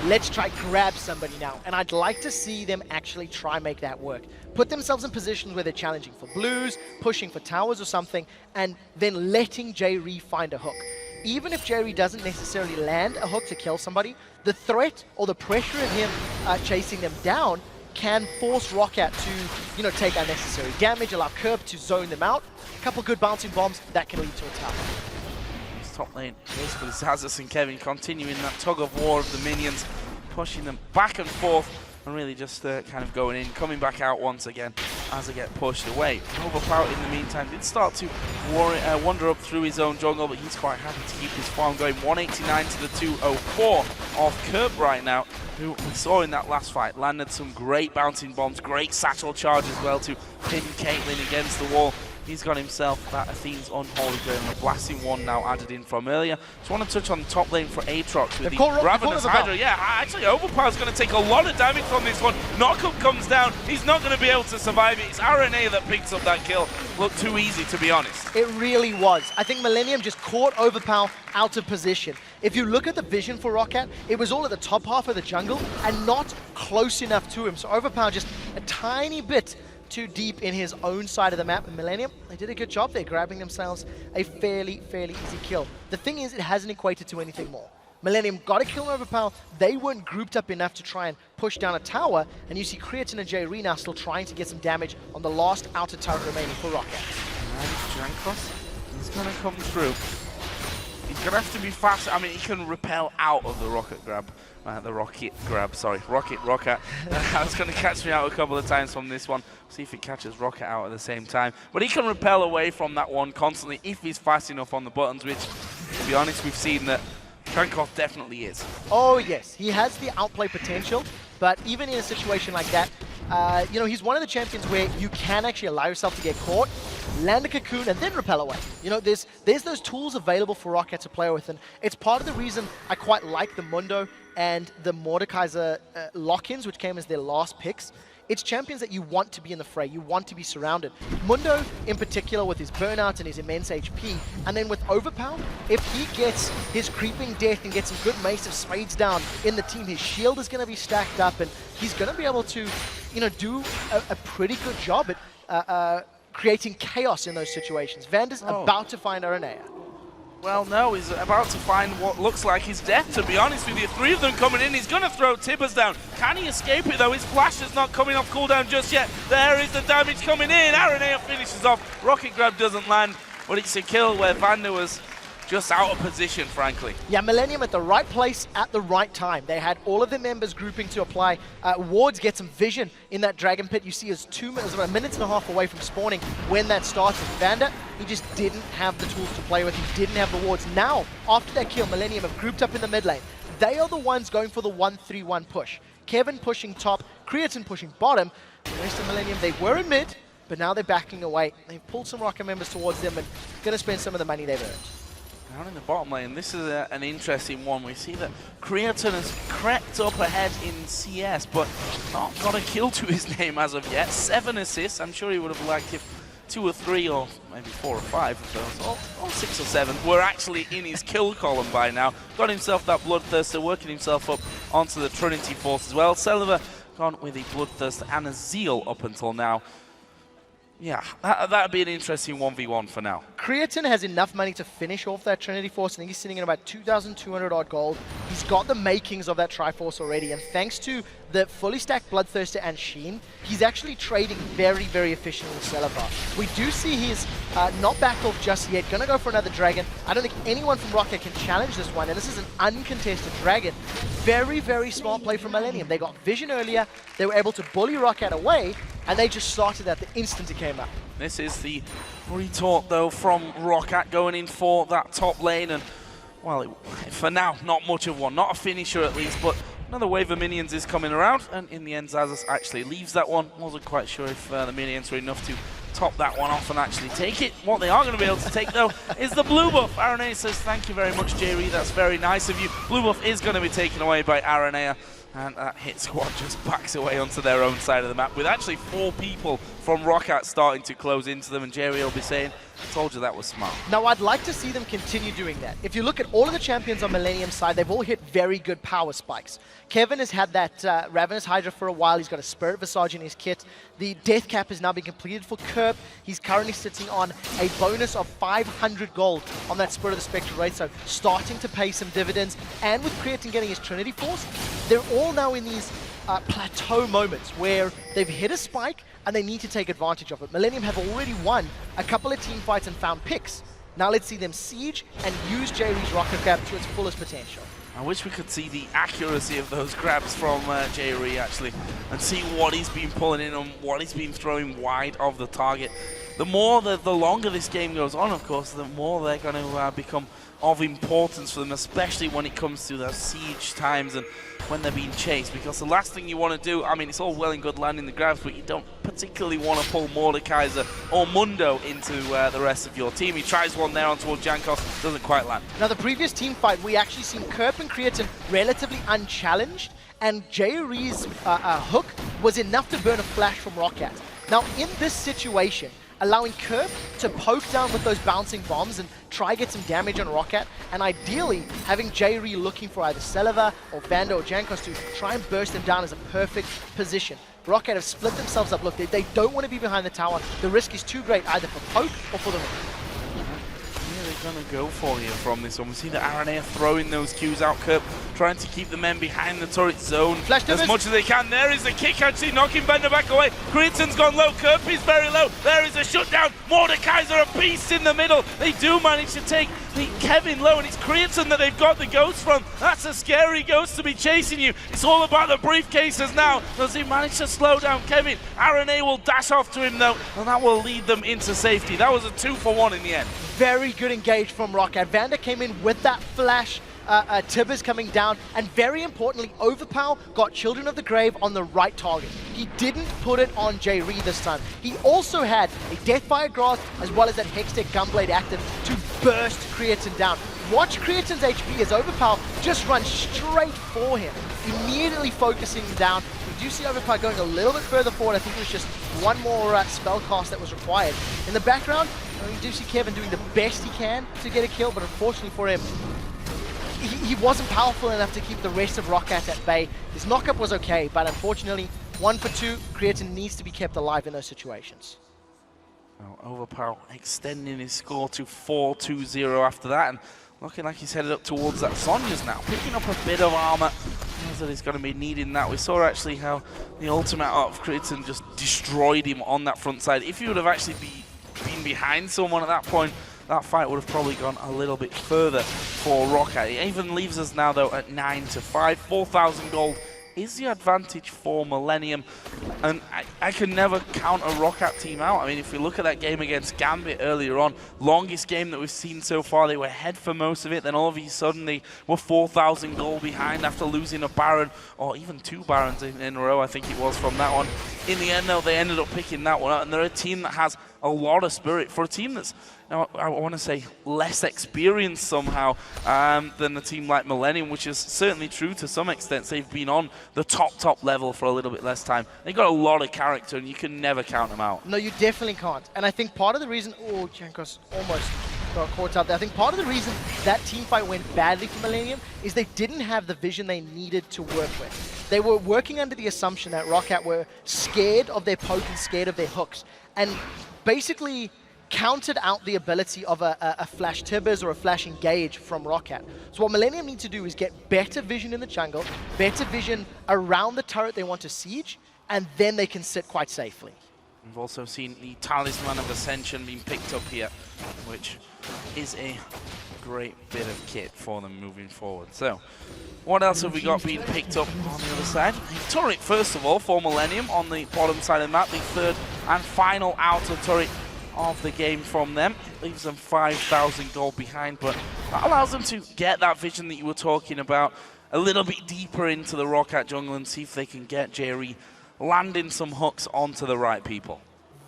let's try grab somebody now. And I'd like to see them actually try make that work. Put themselves in positions where they're challenging for blues, pushing for towers or something, and then letting J-Ree find a hook. Even if J-Ree doesn't necessarily land a hook to kill somebody, the threat or the pressure of him chasing them down can force Rockat to, take unnecessary damage, allow Kerp to zone them out. A couple good bouncing bombs, that can lead to a tower. Top lane, basically Zazas and Kevin continuing that tug of war of the minions, pushing them back and forth, and really just kind of going in, coming back out once again as they get pushed away. Overpower in the meantime did start to wander up through his own jungle, but he's quite happy to keep his farm going. 189 to the 204 of Kerp right now, who we saw in that last fight landed some great bouncing bombs, great satchel charge as well to pin Caitlyn against the wall. He's got himself that Athene's Unholy Grail and a blasting one now added in from earlier. Just want to touch on the top lane for Aatrox with the Ravenous Hydra. Yeah, actually Overpower's going to take a lot of damage from this one. Knockup comes down. He's not going to be able to survive it. It's Aranea that picks up that kill. Looked too easy, to be honest. It really was. I think Millennium just caught Overpower out of position. If you look at the vision for Rockat, it was all at the top half of the jungle and not close enough to him. So Overpower just a tiny bit too deep in his own side of the map. And Millennium, they did a good job there, grabbing themselves a fairly easy kill. The thing is, it hasn't equated to anything more. Millennium got a kill on Overpower. They weren't grouped up enough to try and push down a tower. And you see Creatin and J-Ree now still trying to get some damage on the last outer tower remaining for Rockat. And Jankos, he's going to come through. He's going to have to be fast. I mean, he can repel out of the Rockat grab. Rockat. That's going to catch me out a couple of times from this one. See if it catches Rockat out at the same time. But he can repel away from that one constantly if he's fast enough on the buttons, which, to be honest, we've seen that Trankov definitely is. Oh, yes. He has the outplay potential, but even in a situation like that, he's one of the champions where you can actually allow yourself to get caught, land a cocoon, and then repel away. There's those tools available for Rockat to play with, and it's part of the reason I quite like the Mundo and the Mordekaiser lock-ins, which came as their last picks. It's champions that you want to be in the fray, you want to be surrounded. Mundo, in particular, with his burnout and his immense HP, and then with Overpower, if he gets his creeping death and gets some good Mace of Spades down in the team, his shield is going to be stacked up, and he's going to be able to, do a pretty good job at creating chaos in those situations. Vander's about to find Aranea. Well, no, he's about to find what looks like his death, to be honest with you. 3 of them coming in. He's going to throw Tibbers down. Can he escape it, though? His flash is not coming off cooldown just yet. There is the damage coming in. Aranea finishes off. Rocket Grab doesn't land, but it's a kill where Vander was just out of position, frankly. Yeah, Millennium at the right place at the right time. They had all of their members grouping to apply wards, get some vision in that Dragon Pit. You see, it was about a minute and a half away from spawning when that started. Vander, he just didn't have the tools to play with. He didn't have the wards. Now, after that kill, Millennium have grouped up in the mid lane. They are the ones going for the 1-3-1 push. Kevin pushing top, Creatin pushing bottom. The rest of Millennium, they were in mid, but now they're backing away. They've pulled some Rockat members towards them and going to spend some of the money they've earned. Down in the bottom lane, this is an interesting one. We see that Creaton has crept up ahead in CS, but not got a kill to his name as of yet. 7 assists. I'm sure he would have liked if 2 or 3 or maybe 4 or 5 of those, or 6 or 7, were actually in his kill column by now. Got himself that Bloodthirster, working himself up onto the Trinity Force as well. Celiver gone with a Bloodthirster and a Zeal up until now. Yeah, that'd be an interesting 1v1 for now. Creaton has enough money to finish off that Trinity Force. I think he's sitting at about 2,200 odd gold. He's got the makings of that Triforce already, and thanks to the fully stacked Bloodthirster and Sheen, he's actually trading very, very efficiently with Celiver. We do see he's not backed off just yet. Gonna go for another Dragon. I don't think anyone from Rockat can challenge this one, and this is an uncontested Dragon. Very, very smart play from Millennium. They got vision earlier, they were able to bully Rockat away, and they just started at the instant it came up. This is the retort, though, from Rockat going in for that top lane. And, well, for now, not much of one. Not a finisher, at least, but another wave of minions is coming around. And in the end, Xaxus actually leaves that one. Wasn't quite sure if the minions were enough to top that one off and actually take it. What they are going to be able to take, though, is the blue buff. Aranea says, thank you very much, Jerry. That's very nice of you. Blue buff is going to be taken away by Aranea. And that hit squad just backs away onto their own side of the map, with actually 4 people from Rockat starting to close into them, and Jerry will be saying, I told you that was smart. Now, I'd like to see them continue doing that. If you look at all of the champions on Millennium's side, they've all hit very good power spikes. Kevin has had that Ravenous Hydra for a while. He's got a Spirit Visage in his kit. The Death Cap has now been completed for Kerp. He's currently sitting on a bonus of 500 gold on that Spirit of the Spectral Wraith, so starting to pay some dividends. And with Creaton getting his Trinity Force, they're all now in these plateau moments where they've hit a spike and they need to take advantage of it. Millennium have already won a couple of team fights and found picks. Now let's see them siege and use J-Ree's Rocket Grab to its fullest potential. I wish we could see the accuracy of those grabs from J-Ree, actually, and see what he's been pulling in and what he's been throwing wide of the target. The longer this game goes on, of course, the more they're going to become of importance for them, especially when it comes to their siege times and when they're being chased, because the last thing you want to do, I mean, it's all well and good landing the grabs, but you don't particularly want to pull Mordekaiser or Mundo into the rest of your team. He tries one there on towards Jankos, doesn't quite land. Now, the previous team fight, we actually seen Kerp and Creaton relatively unchallenged, and J-Ree's hook was enough to burn a flash from Rockat. Now, in this situation, allowing Kerp to poke down with those bouncing bombs and try get some damage on Rockat, and ideally having J-Ree looking for either Celiver or Vanda or Jankos to try and burst them down is a perfect position. Rockat have split themselves up. Look, they don't want to be behind the tower. The risk is too great either for poke or for the hook. They're going to go for here from this one. We see the Aranea throwing those Qs out. Kerp trying to keep the men behind the turret zone as much as they can. There is the kick, actually knocking Bender back away. Creaton's gone low. Kerp is very low. There is a shutdown. Mordekaiser a beast in the middle. They do manage to take the Kevin low, and it's Creaton that they've got the ghost from. That's a scary ghost to be chasing you. It's all about the briefcases now. Does he manage to slow down Kevin? Aranea will dash off to him though, and that will lead them into safety. That was a 2-for-1 in the end. Very good engage from Rockat. Vanda came in with that flash. Tibbers coming down, and very importantly, Overpower got Children of the Grave on the right target. He didn't put it on J-Ree this time. He also had a Deathfire Grasp as well as that Hextech Gunblade active to burst Creaton down. Watch Creaton's HP as Overpower just runs straight for him, immediately focusing him down. We do see Overpower going a little bit further forward. I think it was just one more spell cast that was required. In the background, you do see Kevin doing the best he can to get a kill, but unfortunately for him, he wasn't powerful enough to keep the rest of Rockat at bay. His knockup was okay, but unfortunately, 1 for 2, Creaton needs to be kept alive in those situations. Overpower extending his score to 4-2-0 after that, and looking like he's headed up towards that Sonya's now, picking up a bit of armor. Knows that he's going to be needing that. We saw actually how the ultimate of Creaton just destroyed him on that front side. If he would have actually been behind someone at that point, that fight would have probably gone a little bit further for Rockat. It even leaves us now, though, at 9-5. 4,000 gold is the advantage for Millennium. And I can never count a Rockat team out. I mean, if we look at that game against Gambit earlier on, longest game that we've seen so far, they were ahead for most of it. Then all of a sudden, they were 4,000 gold behind after losing a Baron, or even 2 Barons in a row, I think it was, from that one. In the end, though, they ended up picking that one up. And they're a team that has a lot of spirit for a team that's, I want to say, less experienced somehow than a team like Millennium, which is certainly true to some extent. They've been on the top level for a little bit less time. They've got a lot of character, and you can never count them out. No, you definitely can't. And I think part of the reason, Jankos almost got caught out there. I think part of the reason that team fight went badly for Millennium is they didn't have the vision they needed to work with. They were working under the assumption that Rockat were scared of their poke and scared of their hooks, and basically counted out the ability of a flash Tibbers or a flash engage from Rockat. So what Millennium need to do is get better vision in the jungle, better vision around the turret they want to siege, and then they can sit quite safely. We've also seen the Talisman of Ascension being picked up here, which is a great bit of kit for them moving forward. So, what else have we got being picked up on the other side? Turret, first of all, for Millennium on the bottom side of the map, the third and final outer turret of the game from them. Leaves them 5,000 gold behind, but that allows them to get that vision that you were talking about a little bit deeper into the Rockat jungle and see if they can get Jerry landing some hooks onto the right people.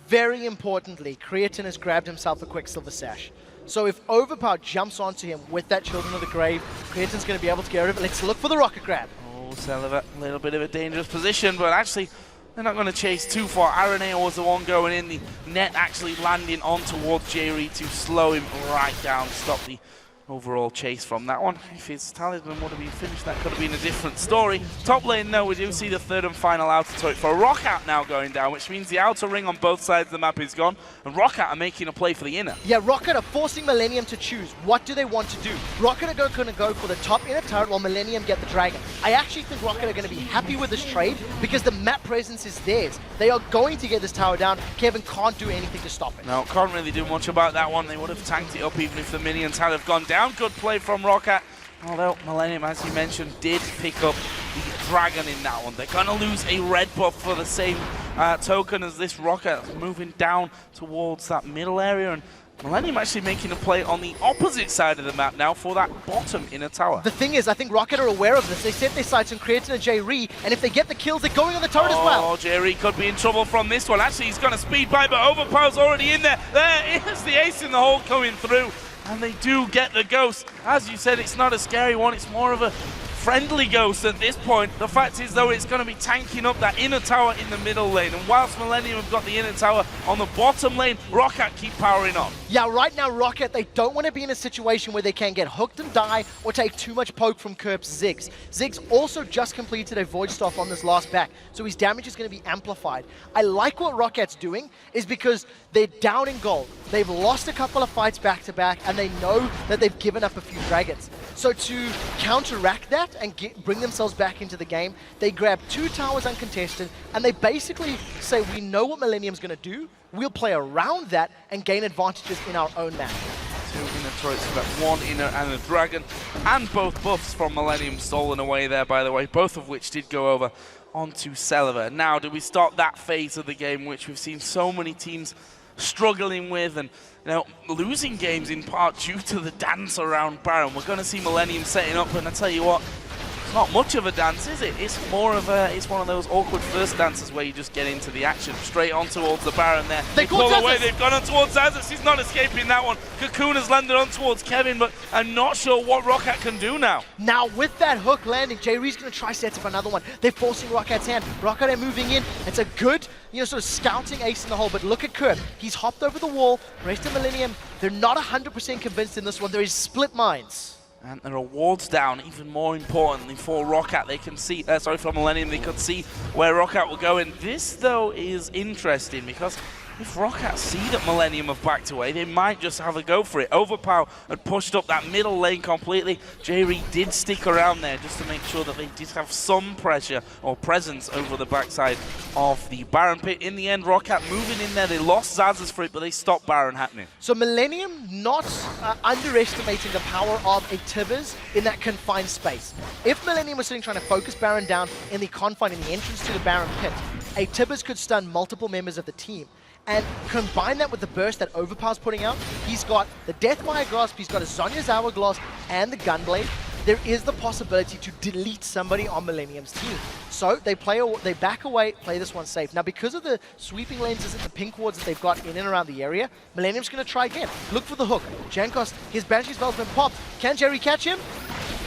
Very importantly, Creatine has grabbed himself a Quicksilver Sash. So if Overpower jumps onto him with that Children of the Grave, Creatine's going to be able to get rid of it. Let's look for the rocket grab. Oh, Celiva, a little bit of a dangerous position, but actually they're not going to chase too far. Araneo was the one going in, the net actually landing on towards Jerry to slow him right down, stop the overall chase from that one. If his Talisman would have been finished, that could have been a different story. Top lane, though, we do see the third and final outer turret for Rockat now going down, which means the outer ring on both sides of the map is gone, and Rockat are making a play for the inner. Yeah, Rockat are forcing Millennium to choose. What do they want to do? Rockat are going to go for the top inner turret while Millennium get the dragon. I actually think Rockat are going to be happy with this trade because the map presence is theirs. They are going to get this tower down. Kevin can't do anything to stop it. No, can't really do much about that one. They would have tanked it up even if the minions had have gone down. Good play from Rockat. Although Millennium, as you mentioned, did pick up the dragon in that one. They're going to lose a red buff for the same token as this Rockat moving down towards that middle area. And Millennium actually making a play on the opposite side of the map now for that bottom inner tower. The thing is, I think Rockat are aware of this. They set their sights on Creatine and Jerry, and if they get the kills, they're going on the turret as well. Oh, Jerry could be in trouble from this one. Actually, he's going to speed by, but Overpower's already in there. There is the ace in the hole coming through. And they do get the ghost. As you said, it's not a scary one. It's more of a friendly ghost at this point. The fact is, though, it's going to be tanking up that inner tower in the middle lane. And whilst Millennium have got the inner tower on the bottom lane, Rockat keep powering on. Yeah, right now, Rockat, they don't want to be in a situation where they can get hooked and die or take too much poke from Kerp's Ziggs. Ziggs also just completed a Void Staff on this last back, so his damage is going to be amplified. I like what Rockat's doing is because they're down in gold. They've lost a couple of fights back-to-back, and they know that they've given up a few dragons. So to counteract that and bring themselves back into the game, they grab 2 towers uncontested, and they basically say, we know what Millennium's going to do, we'll play around that and gain advantages in our own map. 2 inner turrets, we've got 1 inner and a dragon, and both buffs from Millennium stolen away there, by the way, both of which did go over onto Celiva. Now, do we start that phase of the game, which we've seen so many teams struggling with and losing games in part due to the dance around Baron? We're going to see Millennium setting up, and I tell you what, it's not much of a dance, is it? It's more of it's one of those awkward first dances where you just get into the action. Straight on towards the Baron there. They pull away, they've gone on towards Azaz. He's not escaping that one. Cocoon has landed on towards Kevin, but I'm not sure what Rockat can do now. Now, with that hook landing, Jerry's going to try set up another one. They're forcing Rockat's hand. Rockat are moving in. It's a good, sort of scouting ace in the hole, but look at Kerp. He's hopped over the wall. Rest of Millennium, they're not 100% convinced in this one. There is split minds. And the rewards down, even more importantly for Rockat. They can see, for Millennium, they could see where Rockat will go. And this, though, is interesting because if Rockat see that Millennium have backed away, they might just have a go for it. Overpower had pushed up that middle lane completely. Jerry did stick around there just to make sure that they did have some pressure or presence over the backside of the Baron pit. In the end, Rockat moving in there. They lost Zazas for it, but they stopped Baron happening. So Millennium not underestimating the power of a Tibbers in that confined space. If Millennium was sitting trying to focus Baron down in the confine, in the entrance to the Baron pit, a Tibbers could stun multiple members of the team. And combine that with the burst that Overpower's putting out, he's got the Deathfire Grasp, he's got a Zhonya's Hourglass and the Gunblade. there is the possibility to delete somebody on Millennium's team. So they back away, play this one safe. Now, because of the sweeping lenses and the pink wards that they've got in and around the area, Millennium's going to try again. Look for the hook. Jankos, his Banshee spell's been popped. Can Jerry catch him?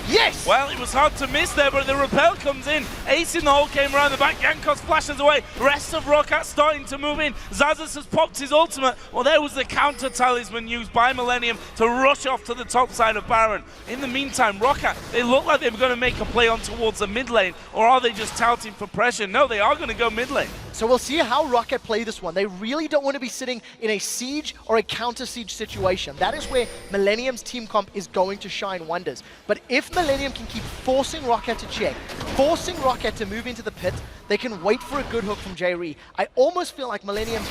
Yes! Well, it was hard to miss there, but the repel comes in. Ace in the hole came around the back. Jankos flashes away. Rest of Rockat starting to move in. Zazas has popped his ultimate. Well, there was the counter talisman used by Millennium to rush off to the top side of Baron. In the meantime, Rockat, they look like they were going to make a play on towards the mid lane, or are they just touting for pressure? No, they are going to go mid lane. So we'll see how Rockat play this one. They really don't want to be sitting in a siege or a counter-siege situation. That is where Millennium's team comp is going to shine wonders. But if Millennium can keep forcing Rockat to check, forcing Rockat to move into the pit, they can wait for a good hook from J-Ree. I almost feel like Millennium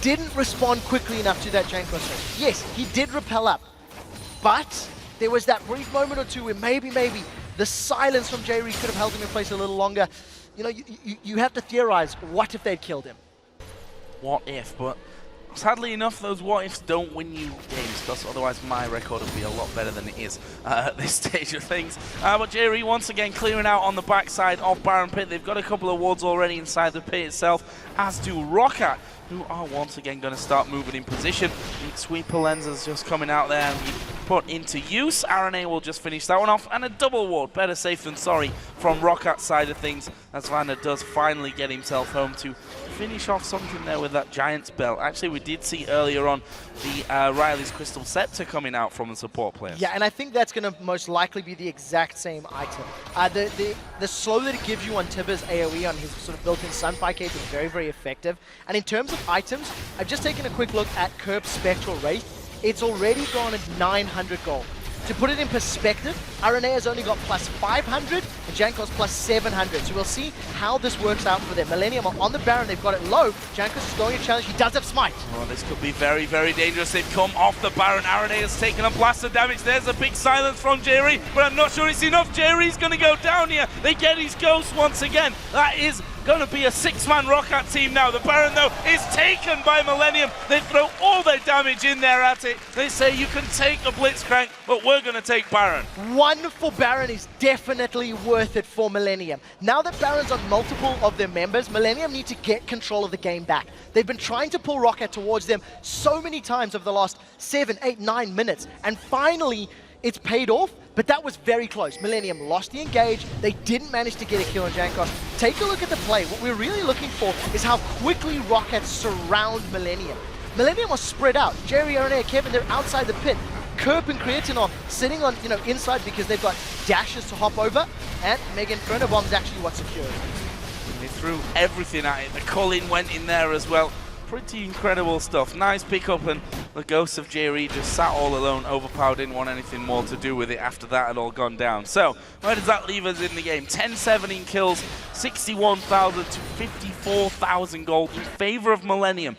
didn't respond quickly enough to that Jankos hook. Yes, he did repel up, but there was that brief moment or two where maybe the silence from J-Ree could have held him in place a little longer. You know, you have to theorize, what if they'd killed him? What if, but sadly enough, those what ifs don't win you games, because otherwise my record would be a lot better than it is at this stage of things. But J-Ree once again clearing out on the backside of Baron Pit. They've got a couple of wards already inside the pit itself, as do Rockat, who are once again going to start moving in position. Sweeper lenses just coming out there and put into use. RNA will just finish that one off, and a double ward, better safe than sorry, from Rockat's side of things, as Vander does finally get himself home to finish off something there with that Giant's belt. Actually, we did see earlier on the Riley's Crystal Scepter coming out from the support players. Yeah, and I think that's going to most likely be the exact same item. The slow that it gives you on Tibbers AoE on his sort of built-in Sunfire Cape is very, very effective. And in terms of items, I've just taken a quick look at Kerb's Spectral Wraith. It's already gone at 900 gold. To put it in perspective, RNA has only got plus 500 and Jankos plus 700. So we'll see how this works out for them. Millennium are on the Baron, they've got it low. Jankos is going to challenge, he does have Smite. Oh, this could be very, very dangerous. They've come off the Baron. RNA has taken a blast of damage. There's a big silence from J-Ree, but I'm not sure it's enough. J-Ree's going to go down here. They get his ghost once again. That is going to be a 6-man Rockat team now. The Baron, though, is taken by Millennium. They throw all their damage in there at it. They say you can take a Blitzcrank, but we're going to take Baron. One for Baron is definitely worth it for Millennium. Now that Baron's on multiple of their members, Millennium need to get control of the game back. They've been trying to pull Rockat towards them so many times over the last 7, 8, 9 minutes, and finally it's paid off, but that was very close. Millennium lost the engage. They didn't manage to get a kill on Jankos. Take a look at the play. What we're really looking for is how quickly Rockat surround Millennium. Millennium are spread out. Jerry, RNA, Kevin, they're outside the pit. Kerp and Creatine are sitting on, inside because they've got dashes to hop over, and Mega Inferno Bomb's actually what secured. They threw everything at it. The Culling went in there as well. Pretty incredible stuff. Nice pickup, and the ghost of J-Ree just sat all alone. Overpower didn't want anything more to do with it after that had all gone down. So, where does that leave us in the game? 10-17 kills, 61,000 to 54,000 gold in favor of Millennium.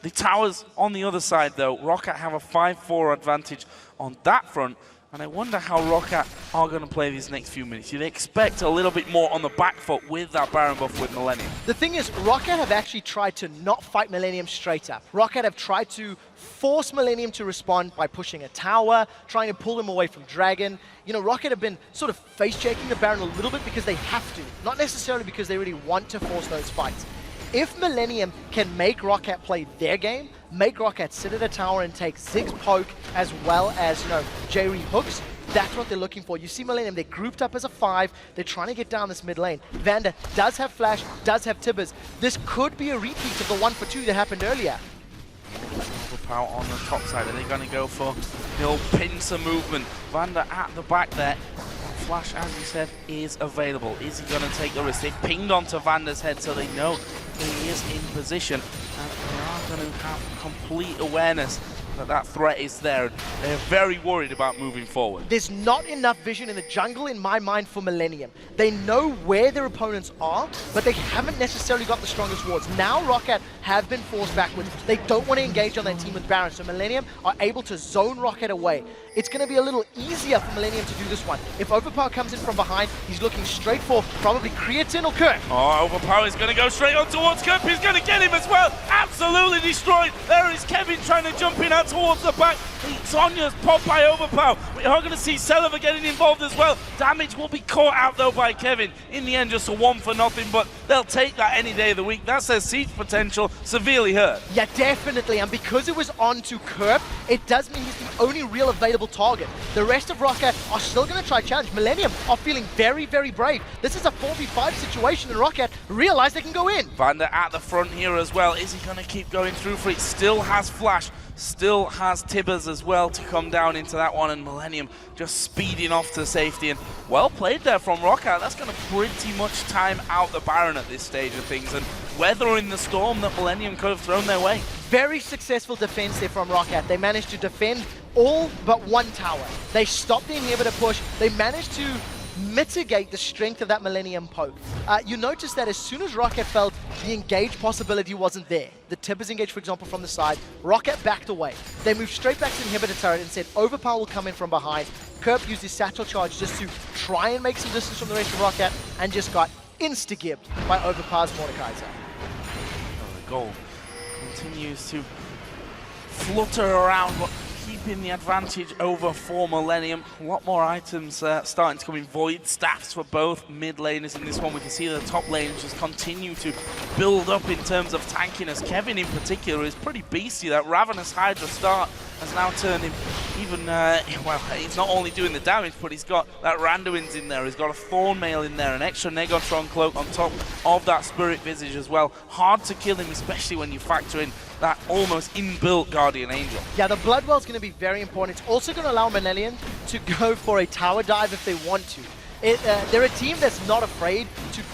The towers on the other side, though, Rockat have a 5-4 advantage on that front. And I wonder how Rockat are going to play these next few minutes. You'd expect a little bit more on the back foot with that Baron buff with Millennium. The thing is, Rockat have actually tried to not fight Millennium straight up. Rockat have tried to force Millennium to respond by pushing a tower, trying to pull them away from Dragon. Rockat have been sort of face-checking the Baron a little bit because they have to, not necessarily because they really want to force those fights. If Millennium can make Rockat play their game, make Rockat sit at a tower and take Ziggs poke as well as, J-Ree hooks, that's what they're looking for. You see Millennium, they're grouped up as a 5. They're trying to get down this mid lane. Vander does have Flash, does have Tibbers. This could be a repeat of the 1-for-2 that happened earlier. Overpower on the top side. Are they going to go for the old pincer movement? Vander at the back there. Flash, as you said, is available. Is he going to take the risk? They've pinged onto Vander's head so they know he is in position. And they are going to have complete awareness that threat is there. They're very worried about moving forward. There's not enough vision in the jungle, in my mind, for Millennium. They know where their opponents are, but they haven't necessarily got the strongest wards. Now Rockat have been forced backwards. They don't want to engage on that team with Baron, so Millennium are able to zone Rockat away. It's going to be a little easier for Millennium to do this one. If Overpower comes in from behind, he's looking straight for probably Creatine or Kirk. Oh, Overpower is going to go straight on towards Kirk. He's going to get him as well. Absolutely destroyed. There is Kevin trying to jump in around towards the back. Sonya's popped by Overpower. We are going to see Selva getting involved as well. Damage will be caught out though by Kevin. In the end, just a 1 for nothing, but they'll take that any day of the week. That's their siege potential severely hurt. Yeah, definitely, and because it was on to Kerp, it does mean he's the only real available target. The rest of Rockat are still going to try challenge. Millennium are feeling very, very brave. This is a 4v5 situation, and Rockat realize they can go in. Vander at the front here as well. Is he going to keep going through for it? Still has Flash. Still has Tibbers as well to come down into that one, and Millennium just speeding off to safety. And well played there from Rockat. That's going to pretty much time out the Baron at this stage of things, and weathering the storm that Millennium could have thrown their way. Very successful defense there from Rockat. They managed to defend all but one tower. They stopped the inhibitor push. They managed to mitigate the strength of that Millennium poke. You notice that as soon as Rockat felt the engage possibility wasn't there, the Tibbers engaged, for example, from the side, Rockat backed away. They moved straight back to the inhibitor turret and said Overpower will come in from behind. Kerp used his satchel charge just to try and make some distance from the rest of Rockat, and just got insta-gibbed by Overpower's Mordekaiser. Oh, the goal continues to flutter around, but keeping the advantage over for Millennium. A lot more items starting to come in. Void staffs for both mid laners in this one. We can see the top lanes just continue to build up in terms of tankiness. Kevin in particular is pretty beastly. That Ravenous Hydra start has now turned him even, well, he's not only doing the damage, but he's got that Randuin's in there, he's got a Thornmail in there, an extra Negotron cloak on top of that Spirit Visage as well. Hard to kill him, especially when you factor in that almost inbuilt Guardian Angel. Yeah, the Bloodwell's going to be very important. It's also going to allow Millennium to go for a tower dive if they want to. They're a team that's not afraid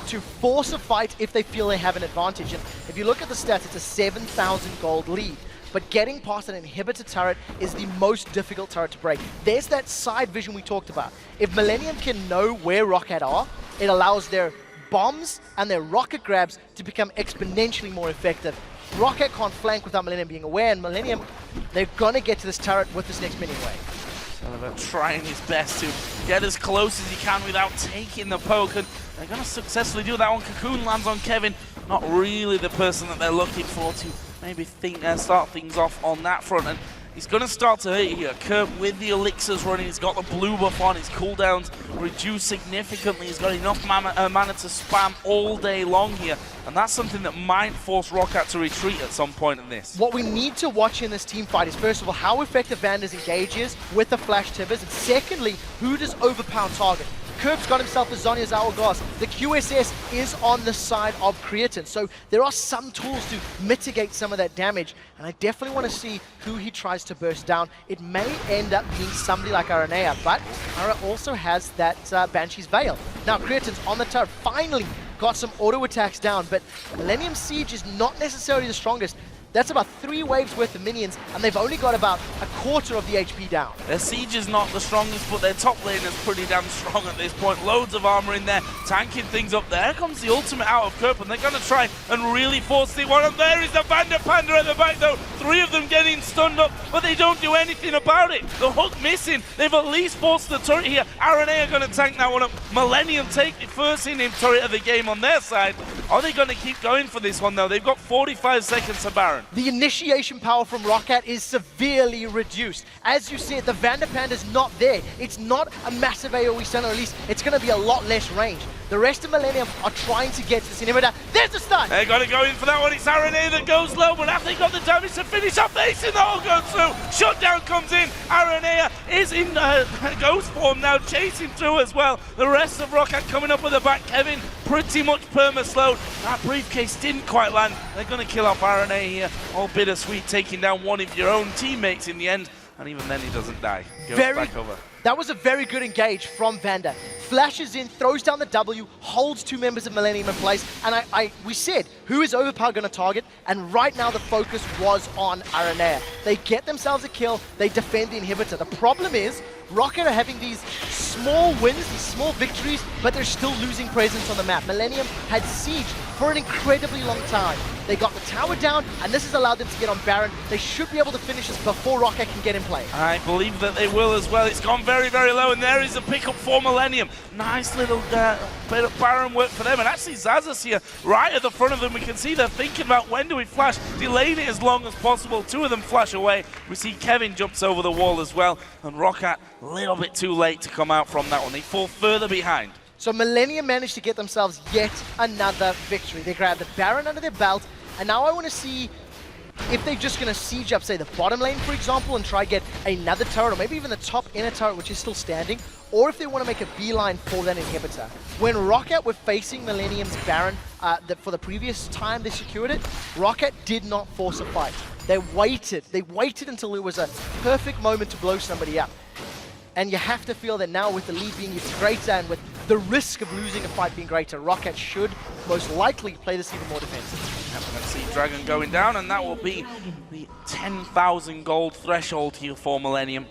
to force a fight if they feel they have an advantage. And if you look at the stats, it's a 7,000 gold lead. But getting past an inhibitor turret is the most difficult turret to break. There's that side vision we talked about. If Millennium can know where Rockat are, it allows their bombs and their rocket grabs to become exponentially more effective. Rockat can't flank without Millennium being aware, and Millennium, they're gonna get to this turret with this next minion wave. Selva trying his best to get as close as he can without taking the poke, and they're gonna successfully do that one. Cocoon lands on Kevin, not really the person that they're looking for to maybe start things off on that front. And he's going to start to hit here. Kerp with the elixirs running. He's got the blue buff on. His cooldowns reduced significantly. He's got enough mana to spam all day long here. And that's something that might force Rockat to retreat at some point in this. What we need to watch in this team fight is, first of all, how effective Vander's engage is with the Flash Tibbers. And secondly, who does Overpower target? Kerp's got himself a Zhonya's Hourglass. The QSS is on the side of Creatine, so there are some tools to mitigate some of that damage, and I definitely want to see who he tries to burst down. It may end up being somebody like Aranea, but Ara also has that Banshee's Veil. Now Creatine's on the turret, finally got some auto attacks down, but Millennium Siege is not necessarily the strongest. That's about 3 waves worth of minions, and they've only got about a quarter of the HP down. Their siege is not the strongest, but their top lane is pretty damn strong at this point. Loads of armor in there, tanking things up. There comes the ultimate out of Kerp, and they're going to try and really force the one. And there is the Vander Panda at the back, though. 3 of them getting stunned up, but they don't do anything about it. The hook missing. They've at least forced the turret here. Aranea are going to tank that one up. Millennium take the first in-him turret of the game on their side. Are they going to keep going for this one, though? They've got 45 seconds to Baron. The initiation power from Rockat is severely reduced. As you said, the Vander Panda's not there. It's not a massive AoE stun, or at least it's going to be a lot less range. The rest of Millennium are trying to get to this inhibitor. There's the stun! They're going to go in for that one. It's Aranea that goes low, but after they got the damage to finish up, Ace in the hole goes through. Shutdown comes in. Aranea is in ghost form now, chasing through as well. The rest of Rockat coming up with the back. Kevin pretty much perma-slowed. That briefcase didn't quite land. They're going to kill off Aranea here. All bittersweet, taking down one of your own teammates in the end. And even then he doesn't die. Goes back over. That was a very good engage from Vander. Flashes in, throws down the W, holds 2 members of Millennium in place, and we said, who is Overpower going to target? And right now the focus was on Aranea. They get themselves a kill, they defend the inhibitor. The problem is, Rockat are having these small wins, these small victories, but they're still losing presence on the map. Millennium had siege for an incredibly long time. They got the tower down, and this has allowed them to get on Baron. They should be able to finish this before Rockat can get in play. I believe that they will as well. It's gone very, very low, and there is a pickup for Millennium. Nice little bit of Baron work for them, and actually Zazas here right at the front of them. We can see they're thinking about when do we flash, delaying it as long as possible. Two of them flash away. We see Kevin jumps over the wall as well, and Rockat a little bit too late to come out from that one. They fall further behind. So Millennium managed to get themselves yet another victory. They grabbed the Baron under their belt, and now I want to see if they're just going to siege up, say, the bottom lane, for example, and try get another turret, or maybe even the top inner turret, which is still standing, or if they want to make a beeline for that inhibitor. When Rockat were facing Millennium's Baron for the previous time they secured it, Rockat did not force a fight. They waited. They waited until it was a perfect moment to blow somebody up. And you have to feel that now with the lead being even greater and with the risk of losing a fight being greater, Rockat should most likely play this even more defensive. I'm going to see Dragon going down, and that will be the 10,000 gold threshold here for Millennium.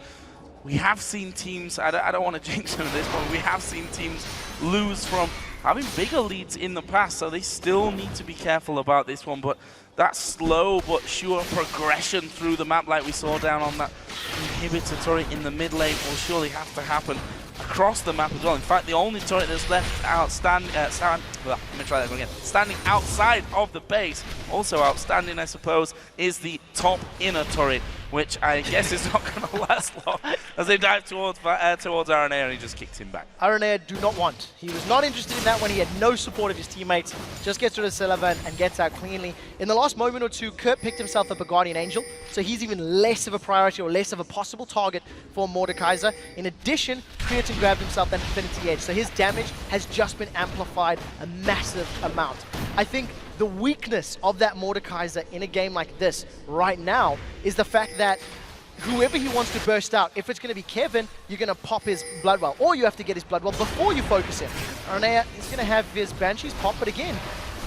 We have seen teams, I don't want to jinx them at this point, we have seen teams lose from having bigger leads in the past, so they still need to be careful about this one. But that slow but sure progression through the map like we saw down on that inhibitor turret in the mid lane will surely have to happen across the map as well. In fact, the only turret that's left standing outside of the base, also outstanding I suppose, is the top inner turret, which I guess is not going to last long as they dive towards RNA, and he just kicked him back. RNA do not want. He was not interested in that one. He had no support of his teammates. Just gets rid of Sullivan and gets out cleanly. In the last moment or two, Kurt picked himself up a Guardian Angel, so he's even less of a priority or less of a possible target for Mordekaiser. In addition, Creatine grabbed himself that Infinity Edge, so his damage has just been amplified a massive amount. I think the weakness of that Mordekaiser in a game like this right now is the fact that whoever he wants to burst out, if it's going to be Kevin, you're going to pop his Bloodwell, or you have to get his Bloodwell before you focus him. Arnea is going to have his Banshees pop, but again,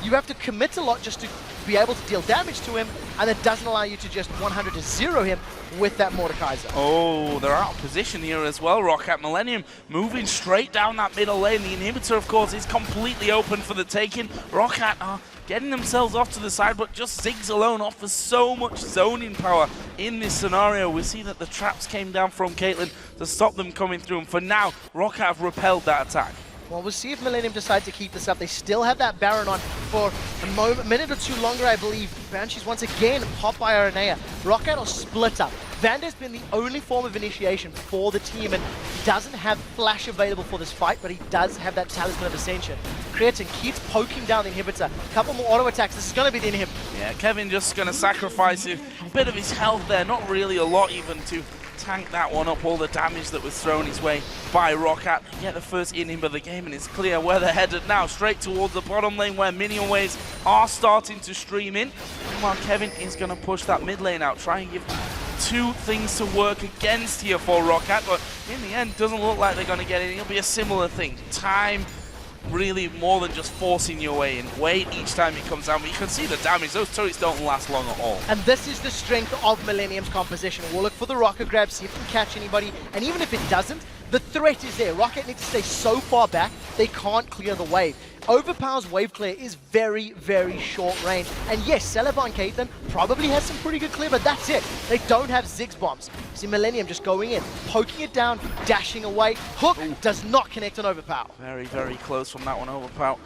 you have to commit a lot just to be able to deal damage to him, and it doesn't allow you to just 100 to 0 him with that Mordekaiser. Oh, they're out of position here as well. Rockat Millennium moving straight down that middle lane. The inhibitor, of course, is completely open for the taking. Rockat are getting themselves off to the side, but just Ziggs alone offers so much zoning power in this scenario. We see that the traps came down from Caitlyn to stop them coming through, and for now, Rockat have repelled that attack. Well, we'll see if Millennium decide to keep this up. They still have that Baron on for a minute or two longer, I believe. Banshees once again popped by Aranea. Rockat will split up. Vander's been the only form of initiation for the team, and he doesn't have Flash available for this fight, but he does have that Talisman of Ascension. Creatine keeps poking down the inhibitor. A couple more auto attacks. This is going to be the inhibitor. Yeah, Kevin just going to sacrifice a bit of his health there. Not really a lot even to tank that one up, all the damage that was thrown his way by Rockat. Get the first inhib of the game, and it's clear where they're headed now, straight towards the bottom lane where minion waves are starting to stream in. Meanwhile, Kevin is going to push that mid lane out, try and give two things to work against here for Rockat, but in the end, doesn't look like they're going to get it. It'll be a similar thing. Time, really more than just forcing your way in. Wait each time it comes down, but you can see the damage. Those turrets don't last long at all. And this is the strength of Millennium's composition. We'll look for the rocket grab, see if it can catch anybody, and even if it doesn't, the threat is there. Rockat needs to stay so far back, they can't clear the wave. Overpower's wave clear is very, very short range. And yes, Celebar Caitlyn probably has some pretty good clear, but that's it. They don't have Ziggs bombs. See Millennium just going in, poking it down, dashing away. Hook does not connect on Overpower. Very, very close from that one, Overpower.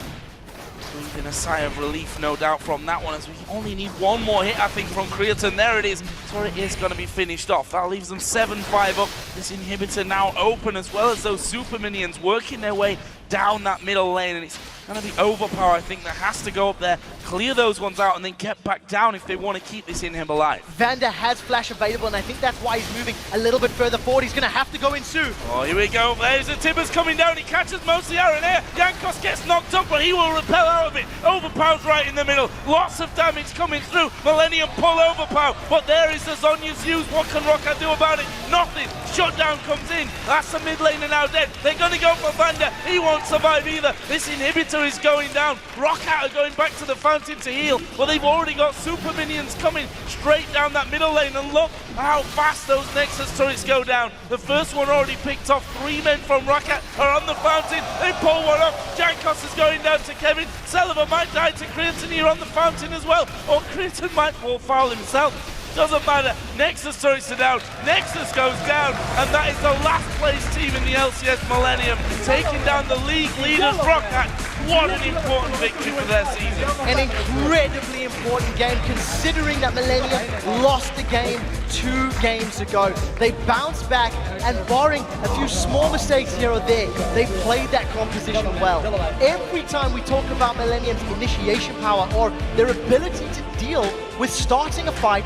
Breathing a sigh of relief, no doubt, from that one, as we only need one more hit, I think, from Creatine. There it is. So it is going to be finished off. That leaves them 7-5 up. This inhibitor now open, as well as those super minions working their way down that middle lane, and it's going to be Overpower, I think, that has to go up there, clear those ones out, and then get back down if they want to keep this inhib alive. Vander has Flash available, and I think that's why he's moving a little bit further forward. He's going to have to go in soon. Oh, here we go. There's the Tibbers coming down. He catches mostly Aranea. Jankos gets knocked up, but he will repel out of it. Overpower's right in the middle. Lots of damage coming through. Millennium pull Overpower, but there is the Zhonya's used. What can Rockat do about it? Nothing. Shutdown comes in. That's the mid laner now dead. They're going to go for Vander. He won't survive either. This inhibitor is going down. Rockat are going back to the fountain. attempting to heal, but they've already got super minions coming straight down that middle lane, and look how fast those Nexus turrets go down. The first one already picked off. 3 men from Rockat are on the fountain. They pull one up. Jankos is going down to Kevin. Sullivan might die to Creighton here on the fountain as well, or Creighton might fall foul himself. Doesn't matter. Nexus turrets are down. Nexus goes down, and that is the last place team in the LCS Millennium, taking down the league leaders Rockat. What an important victory for their season. An incredibly important game, considering that Millennium lost the game 2 games ago. They bounced back, and barring a few small mistakes here or there, they played that composition well. Every time we talk about Millennium's initiation power or their ability to deal with starting a fight,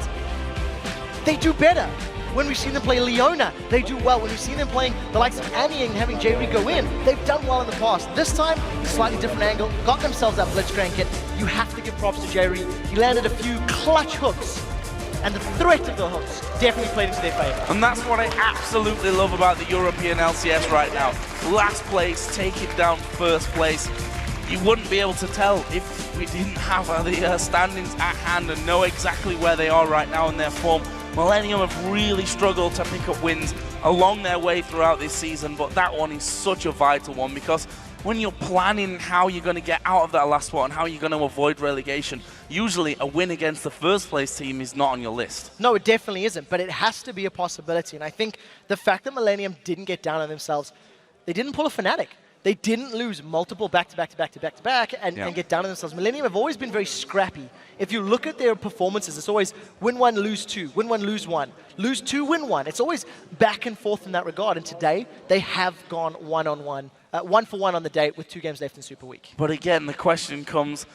they do better. When we've seen them play Leona, they do well. When we've seen them playing the likes of Annie and having J-Re go in, they've done well in the past. This time, slightly different angle, got themselves that Blitzcrank kit. You have to give props to J-Re. He landed a few clutch hooks, and the threat of the hooks definitely played into their favor. And that's what I absolutely love about the European LCS right now. Last place, taking down first place. You wouldn't be able to tell if we didn't have the standings at hand and know exactly where they are right now in their form. Millennium have really struggled to pick up wins along their way throughout this season, but that one is such a vital one, because when you're planning how you're going to get out of that last spot and how you're going to avoid relegation, usually a win against the first place team is not on your list. No, it definitely isn't, but it has to be a possibility. And I think the fact that Millennium didn't get down on themselves, they didn't pull a Fnatic. They didn't lose multiple back-to-back and get down on themselves. Millennium have always been very scrappy. If you look at their performances, it's always win 1, lose 2, win 1, lose 1, lose 2, win 1. It's always back and forth in that regard. And today, they have gone 1-on-1, 1-for-1 on the day with 2 games left in Super Week. But again, the question comes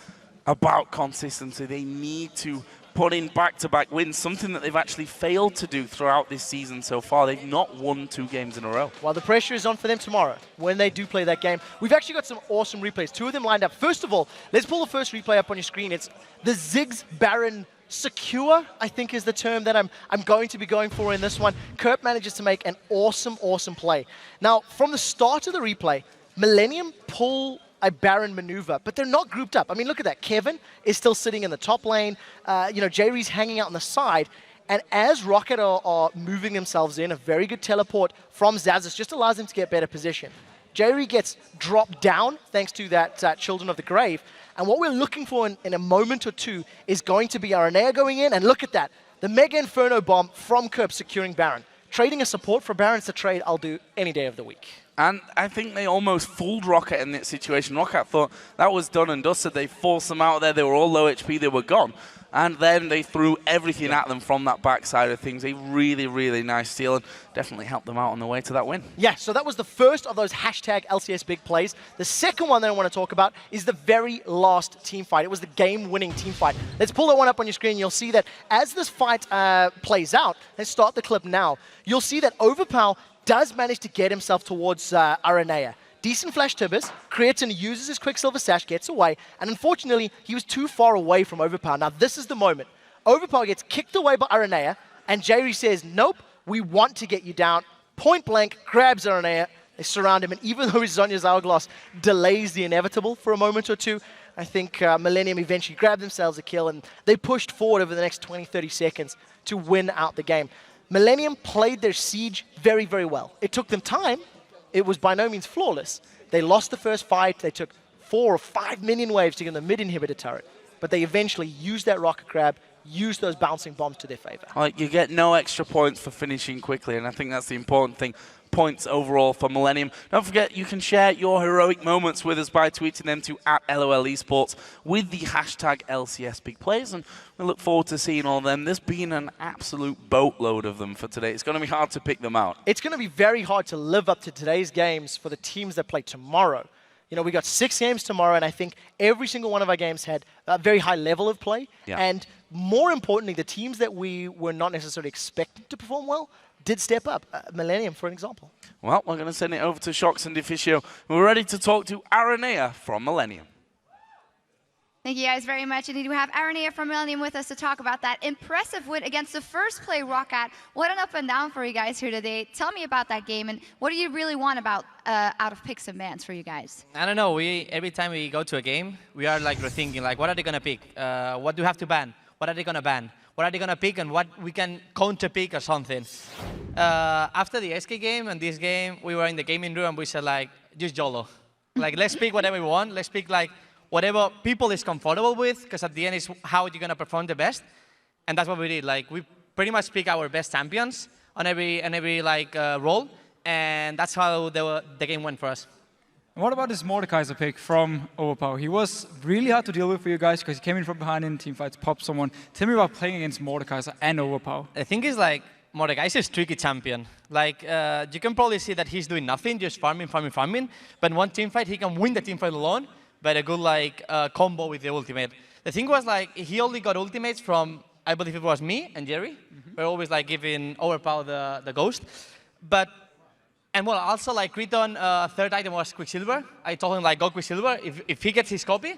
about consistency. They need to put in back-to-back wins, something that they've actually failed to do throughout this season so far. They've not won 2 games in a row. Well, the pressure is on for them tomorrow when they do play that game. We've actually got some awesome replays. 2 of them lined up. First of all, let's pull the first replay up on your screen. It's the Ziggs Baron secure, I think is the term that I'm going to be going for in this one. Kerp manages to make an awesome Play. Now, from the start of the replay, Millennium pull a Baron maneuver, but they're not grouped up. I mean, look at that. Kevin is still sitting in the top lane. J-Re's hanging out on the side. And as Rockat are moving themselves in, a very good teleport from Zazis just allows them to get better position. J-Re gets dropped down thanks to that Children of the Grave. And what we're looking for in a moment or two is going to be Aranea going in. And look at that. The Mega Inferno Bomb from Kerp securing Baron. Trading a support for Baron's a trade I'll do any day of the week. And I think they almost fooled Rockat in that situation. Rockat thought that was done and dusted. They forced them out there. They were all low HP. They were gone. And then they threw everything at them from that backside of things. A really, really nice steal and definitely helped them out on the way to that win. Yeah, so that was the first of those hashtag LCS big plays. The second one that I want to talk about is the very last team fight. It was the game-winning team fight. Let's pull that one up on your screen. You'll see that as this fight plays out, let's start the clip now. You'll see that Overpower does manage to get himself towards Aranea. Decent flash Tibbers, Creighton uses his Quicksilver Sash, gets away, and unfortunately, he was too far away from Overpower. Now, this is the moment. Overpower gets kicked away by Aranea, and J-Re says, nope, we want to get you down. Point blank, grabs Aranea, they surround him, and even though Zonya's Hourglass delays the inevitable for a moment or two, I think Millennium eventually grabbed themselves a kill, and they pushed forward over the next 20, 30 seconds to win out the game. Millennium played their siege very, very well. It took them time. It was by no means flawless. They lost the first fight. They took 4 or 5 minion waves to get the mid-inhibitor turret. But they eventually used that rocket grab, used those bouncing bombs to their favor. You get no extra points for finishing quickly, and I think that's the important thing. Points overall for Millennium. Don't forget, you can share your heroic moments with us by tweeting them to @LOLesports with the hashtag LCSBigPlays, and we look forward to seeing all of them. There's been an absolute boatload of them for today. It's going to be hard to pick them out. It's going to be very hard to live up to today's games for the teams that play tomorrow. You know, we got 6 games tomorrow, and I think every single one of our games had a very high level of play. Yeah. And more importantly, the teams that we were not necessarily expecting to perform well did step up. Millennium, for an example. Well, we're going to send it over to Shox and Deficio. We're ready to talk to Aranea from Millennium. Thank you guys very much. Indeed, we have Aranea from Millennium with us to talk about that impressive win against the first play Rockat. What an up and down for you guys here today. Tell me about that game, and what do you really want about out of picks and bans for you guys? I don't know. Every time we go to a game, we are like rethinking, like, what are they gonna pick? What do you have to ban? What are they gonna ban? What are they gonna pick, and what we can counter pick or something? After the SK game and this game, we were in the gaming room and we said like, just YOLO. Like, let's pick whatever we want. Let's pick like whatever people is comfortable with, because at the end is how you're gonna perform the best, and that's what we did. Like, we pretty much pick our best champions on every like role, and that's how the game went for us. And what about this Mordekaiser pick from Overpower? He was really hard to deal with for you guys because he came in from behind in teamfights, popped someone. Tell me about playing against Mordekaiser and Overpower. The thing is, like, Mordekaiser is a tricky champion. Like, you can probably see that he's doing nothing, just farming. But in one teamfight, he can win the teamfight alone by a good like combo with the ultimate. The thing was, like, he only got ultimates from, I believe it was me and Jerry. We're always like giving Overpower the ghost. But and well, also like Kriton, third item was Quicksilver. I told him like, go Quicksilver. If he gets his copy,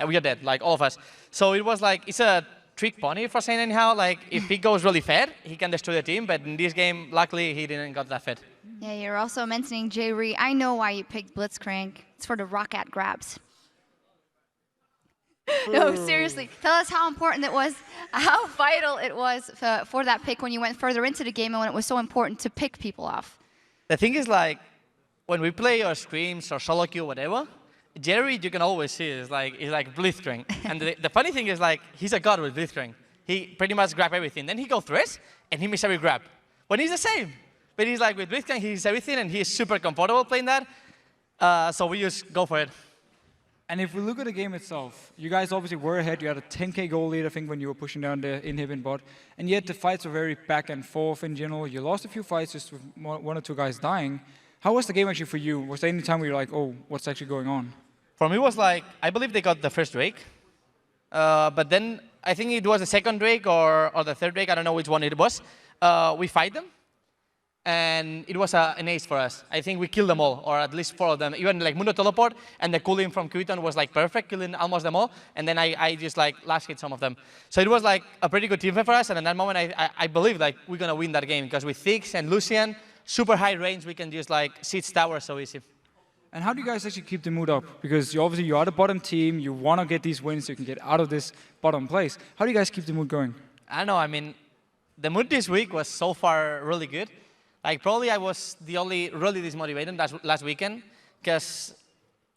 we are dead, like all of us. So it was like, it's a trick pony for saying anyhow. Like, if he goes really fed, he can destroy the team. But in this game, luckily, he didn't got that fed. Yeah, you're also mentioning Jerry. I know why you picked Blitzcrank. It's for the Rockat grabs. No, seriously. Tell us how important it was, how vital it was for that pick when you went further into the game and when it was so important to pick people off. The thing is, like, when we play or scrims or solo queue, whatever, Jerry, you can always see, is like Blitzcrank. And the funny thing is, like, he's a god with Blitzcrank. He pretty much grab everything. Then he go thresh, and he miss every grab. But he's the same. But he's like, with Blitzcrank, he sees everything, and he's super comfortable playing that. So we just go for it. And if we look at the game itself, you guys obviously were ahead. You had a 10k goal lead, I think, when you were pushing down the inhib bot. And yet the fights were very back and forth in general. You lost a few fights just with one or two guys dying. How was the game actually for you? Was there any time where you're like, oh, what's actually going on? For me, it was like, I believe they got the first Drake. But then I think it was the second Drake or the third Drake. I don't know which one it was. We fight them. And it was an ace for us. I think we killed them all, or at least 4 of them. Even like Mundo Teleport, and the cooling from Kriton was like perfect, killing almost them all. And then I just like last hit some of them. So it was like a pretty good team fight for us. And in that moment, I believe like we're gonna win that game because with Thix and Lucian, super high range, we can just like siege tower so easy. And how do you guys actually keep the mood up? Because you are the bottom team. You want to get these wins so you can get out of this bottom place. How do you guys keep the mood going? I don't know. I mean, the mood this week was so far really good. Like, probably I was the only really dismotivated last weekend because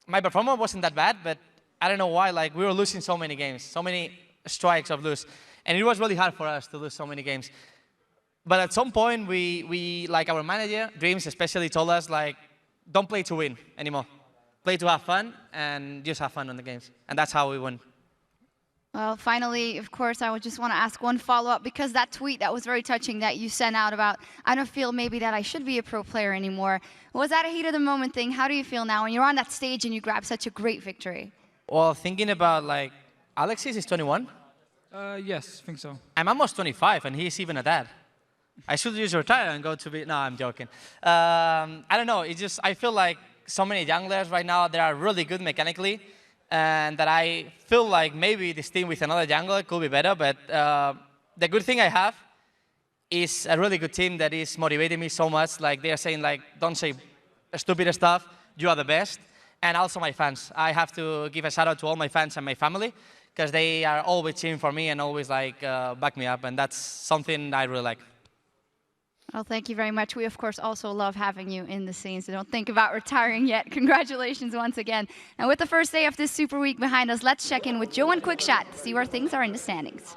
my performance wasn't that bad, but I don't know why. Like, we were losing so many games, so many strikes of lose. And it was really hard for us to lose so many games. But at some point, we like our manager, Dreams especially, told us, like, don't play to win anymore. Play to have fun and just have fun on the games. And that's how we won. Well, finally, of course, I would just want to ask one follow-up because that tweet that was very touching that you sent out about, I don't feel maybe that I should be a pro player anymore. Was that a heat of the moment thing? How do you feel now when you're on that stage and you grab such a great victory? Well, thinking about like, Alexis is 21? Yes, I think so. I'm almost 25 and he's even a dad. I should just retire and go to be, no, I'm joking. I don't know, it's just, I feel like so many junglers right now, they are really good mechanically. And that I feel like maybe this team with another jungler could be better, but the good thing I have is a really good team that is motivating me so much. Like, they are saying, like, don't say stupid stuff, you are the best. And also my fans. I have to give a shout out to all my fans and my family, because they are always cheering for me and always like back me up, and that's something I really like. Well, thank you very much. We, of course, also love having you in the scene, so don't think about retiring yet. Congratulations once again. And with the first day of this Super Week behind us, let's check in with Joe and Quickshot to see where things are in the standings.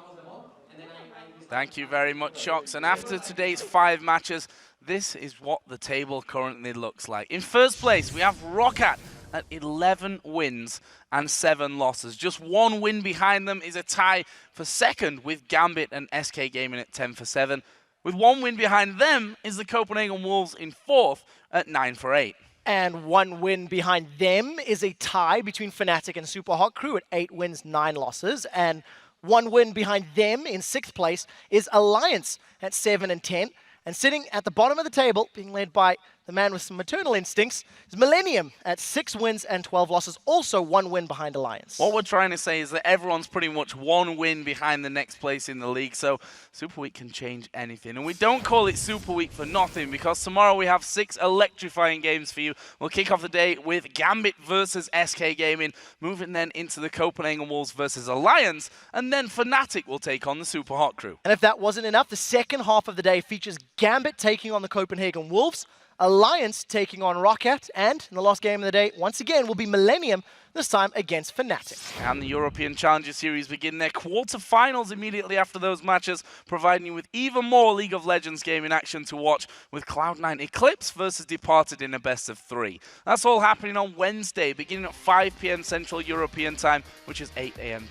Thank you very much, Shox. And after today's 5 matches, this is what the table currently looks like. In first place, we have Rockat at 11 wins and 7 losses. Just 1 win behind them is a tie for second with Gambit and SK Gaming at 10 for 7. With 1 win behind them is the Copenhagen Wolves in 4th at 9 for 8. And 1 win behind them is a tie between Fnatic and Super Hot Crew at 8 wins, 9 losses. And 1 win behind them in 6th place is Alliance at 7 and 10. And sitting at the bottom of the table, being led by the man with some maternal instincts, is Millennium at 6 wins and 12 losses, also 1 win behind Alliance. What we're trying to say is that everyone's pretty much 1 win behind the next place in the league, so Super Week can change anything. And we don't call it Super Week for nothing, because tomorrow we have 6 electrifying games for you. We'll kick off the day with Gambit versus SK Gaming, moving then into the Copenhagen Wolves versus Alliance, and then Fnatic will take on the Super Hot Crew. And if that wasn't enough, the second half of the day features Gambit taking on the Copenhagen Wolves, Alliance taking on Rockat, and in the last game of the day, once again, will be Millennium, this time against Fnatic. And the European Challenger Series begin their quarterfinals immediately after those matches, providing you with even more League of Legends gaming action to watch with Cloud9 Eclipse versus Departed in a best of 3. That's all happening on Wednesday, beginning at 5 p.m. Central European Time, which is 8 a.m.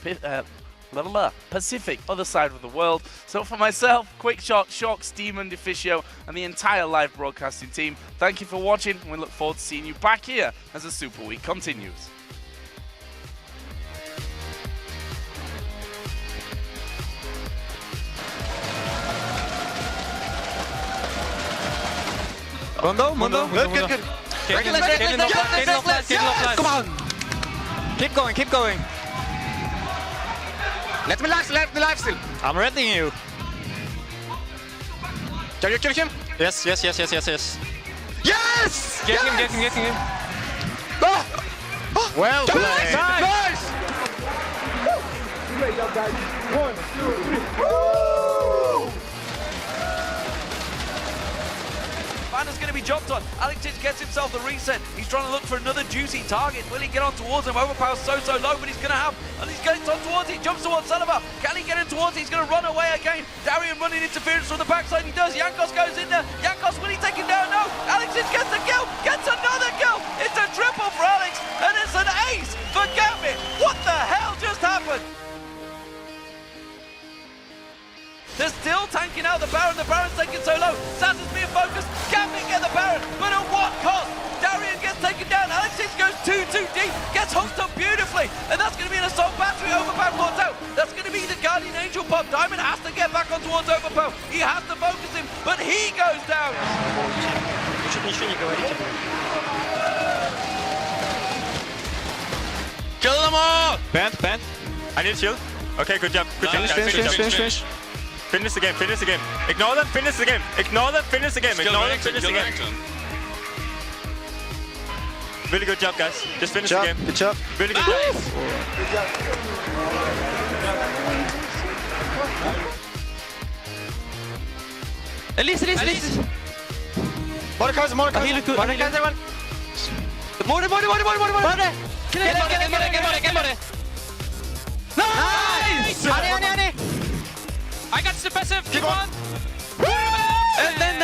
Pacific, other side of the world. So for myself, Quickshot, Shox, Demon, Deficio, and the entire live broadcasting team, thank you for watching, and we look forward to seeing you back here as the Super Week continues. Mundo. Good. Come on. Keep going. Let me live still. I'm reading you. Kill him. Yes. Yes! Get him. Well played. Nice! Great job, guys. 1, 2, 3. Banner's going to be jumped on. Alex gets himself the reset. He's trying to look for another juicy target. Will he get on towards him? Overpower's so low, but he's going to have... And he's getting on towards it. He jumps towards Salava. Can he get in towards it? He's going to run away again. Darian running interference from the backside. He does. Jankos goes in there. Jankos, will he take him down? No. Alex gets the kill. Gets another kill. It's a triple for Alex. And it's an ace for Gambit. What the hell just happened? They're still tanking out the Baron. The Baron's taken so low. Santa's being focused. Gambit get the Baron, but at what cost? Darian gets taken down. Alexis goes too deep. Gets hooked up beautifully. And that's going to be an assault battery. Overpower caught out. That's going to be the Guardian Angel pop. Diamond has to get back on towards Overpower. He has to focus him, but he goes down. Kill them all! Band. I need shield. Okay, good job. Finish. Finish the game. Ignore them, finish the game. Finish the game. Really good job, guys. Just finish the game. Good job. Really good job. Elise. Mordecai. Mordecai. Get Morde. Nice! Honey. I got the passive. Keep on. And then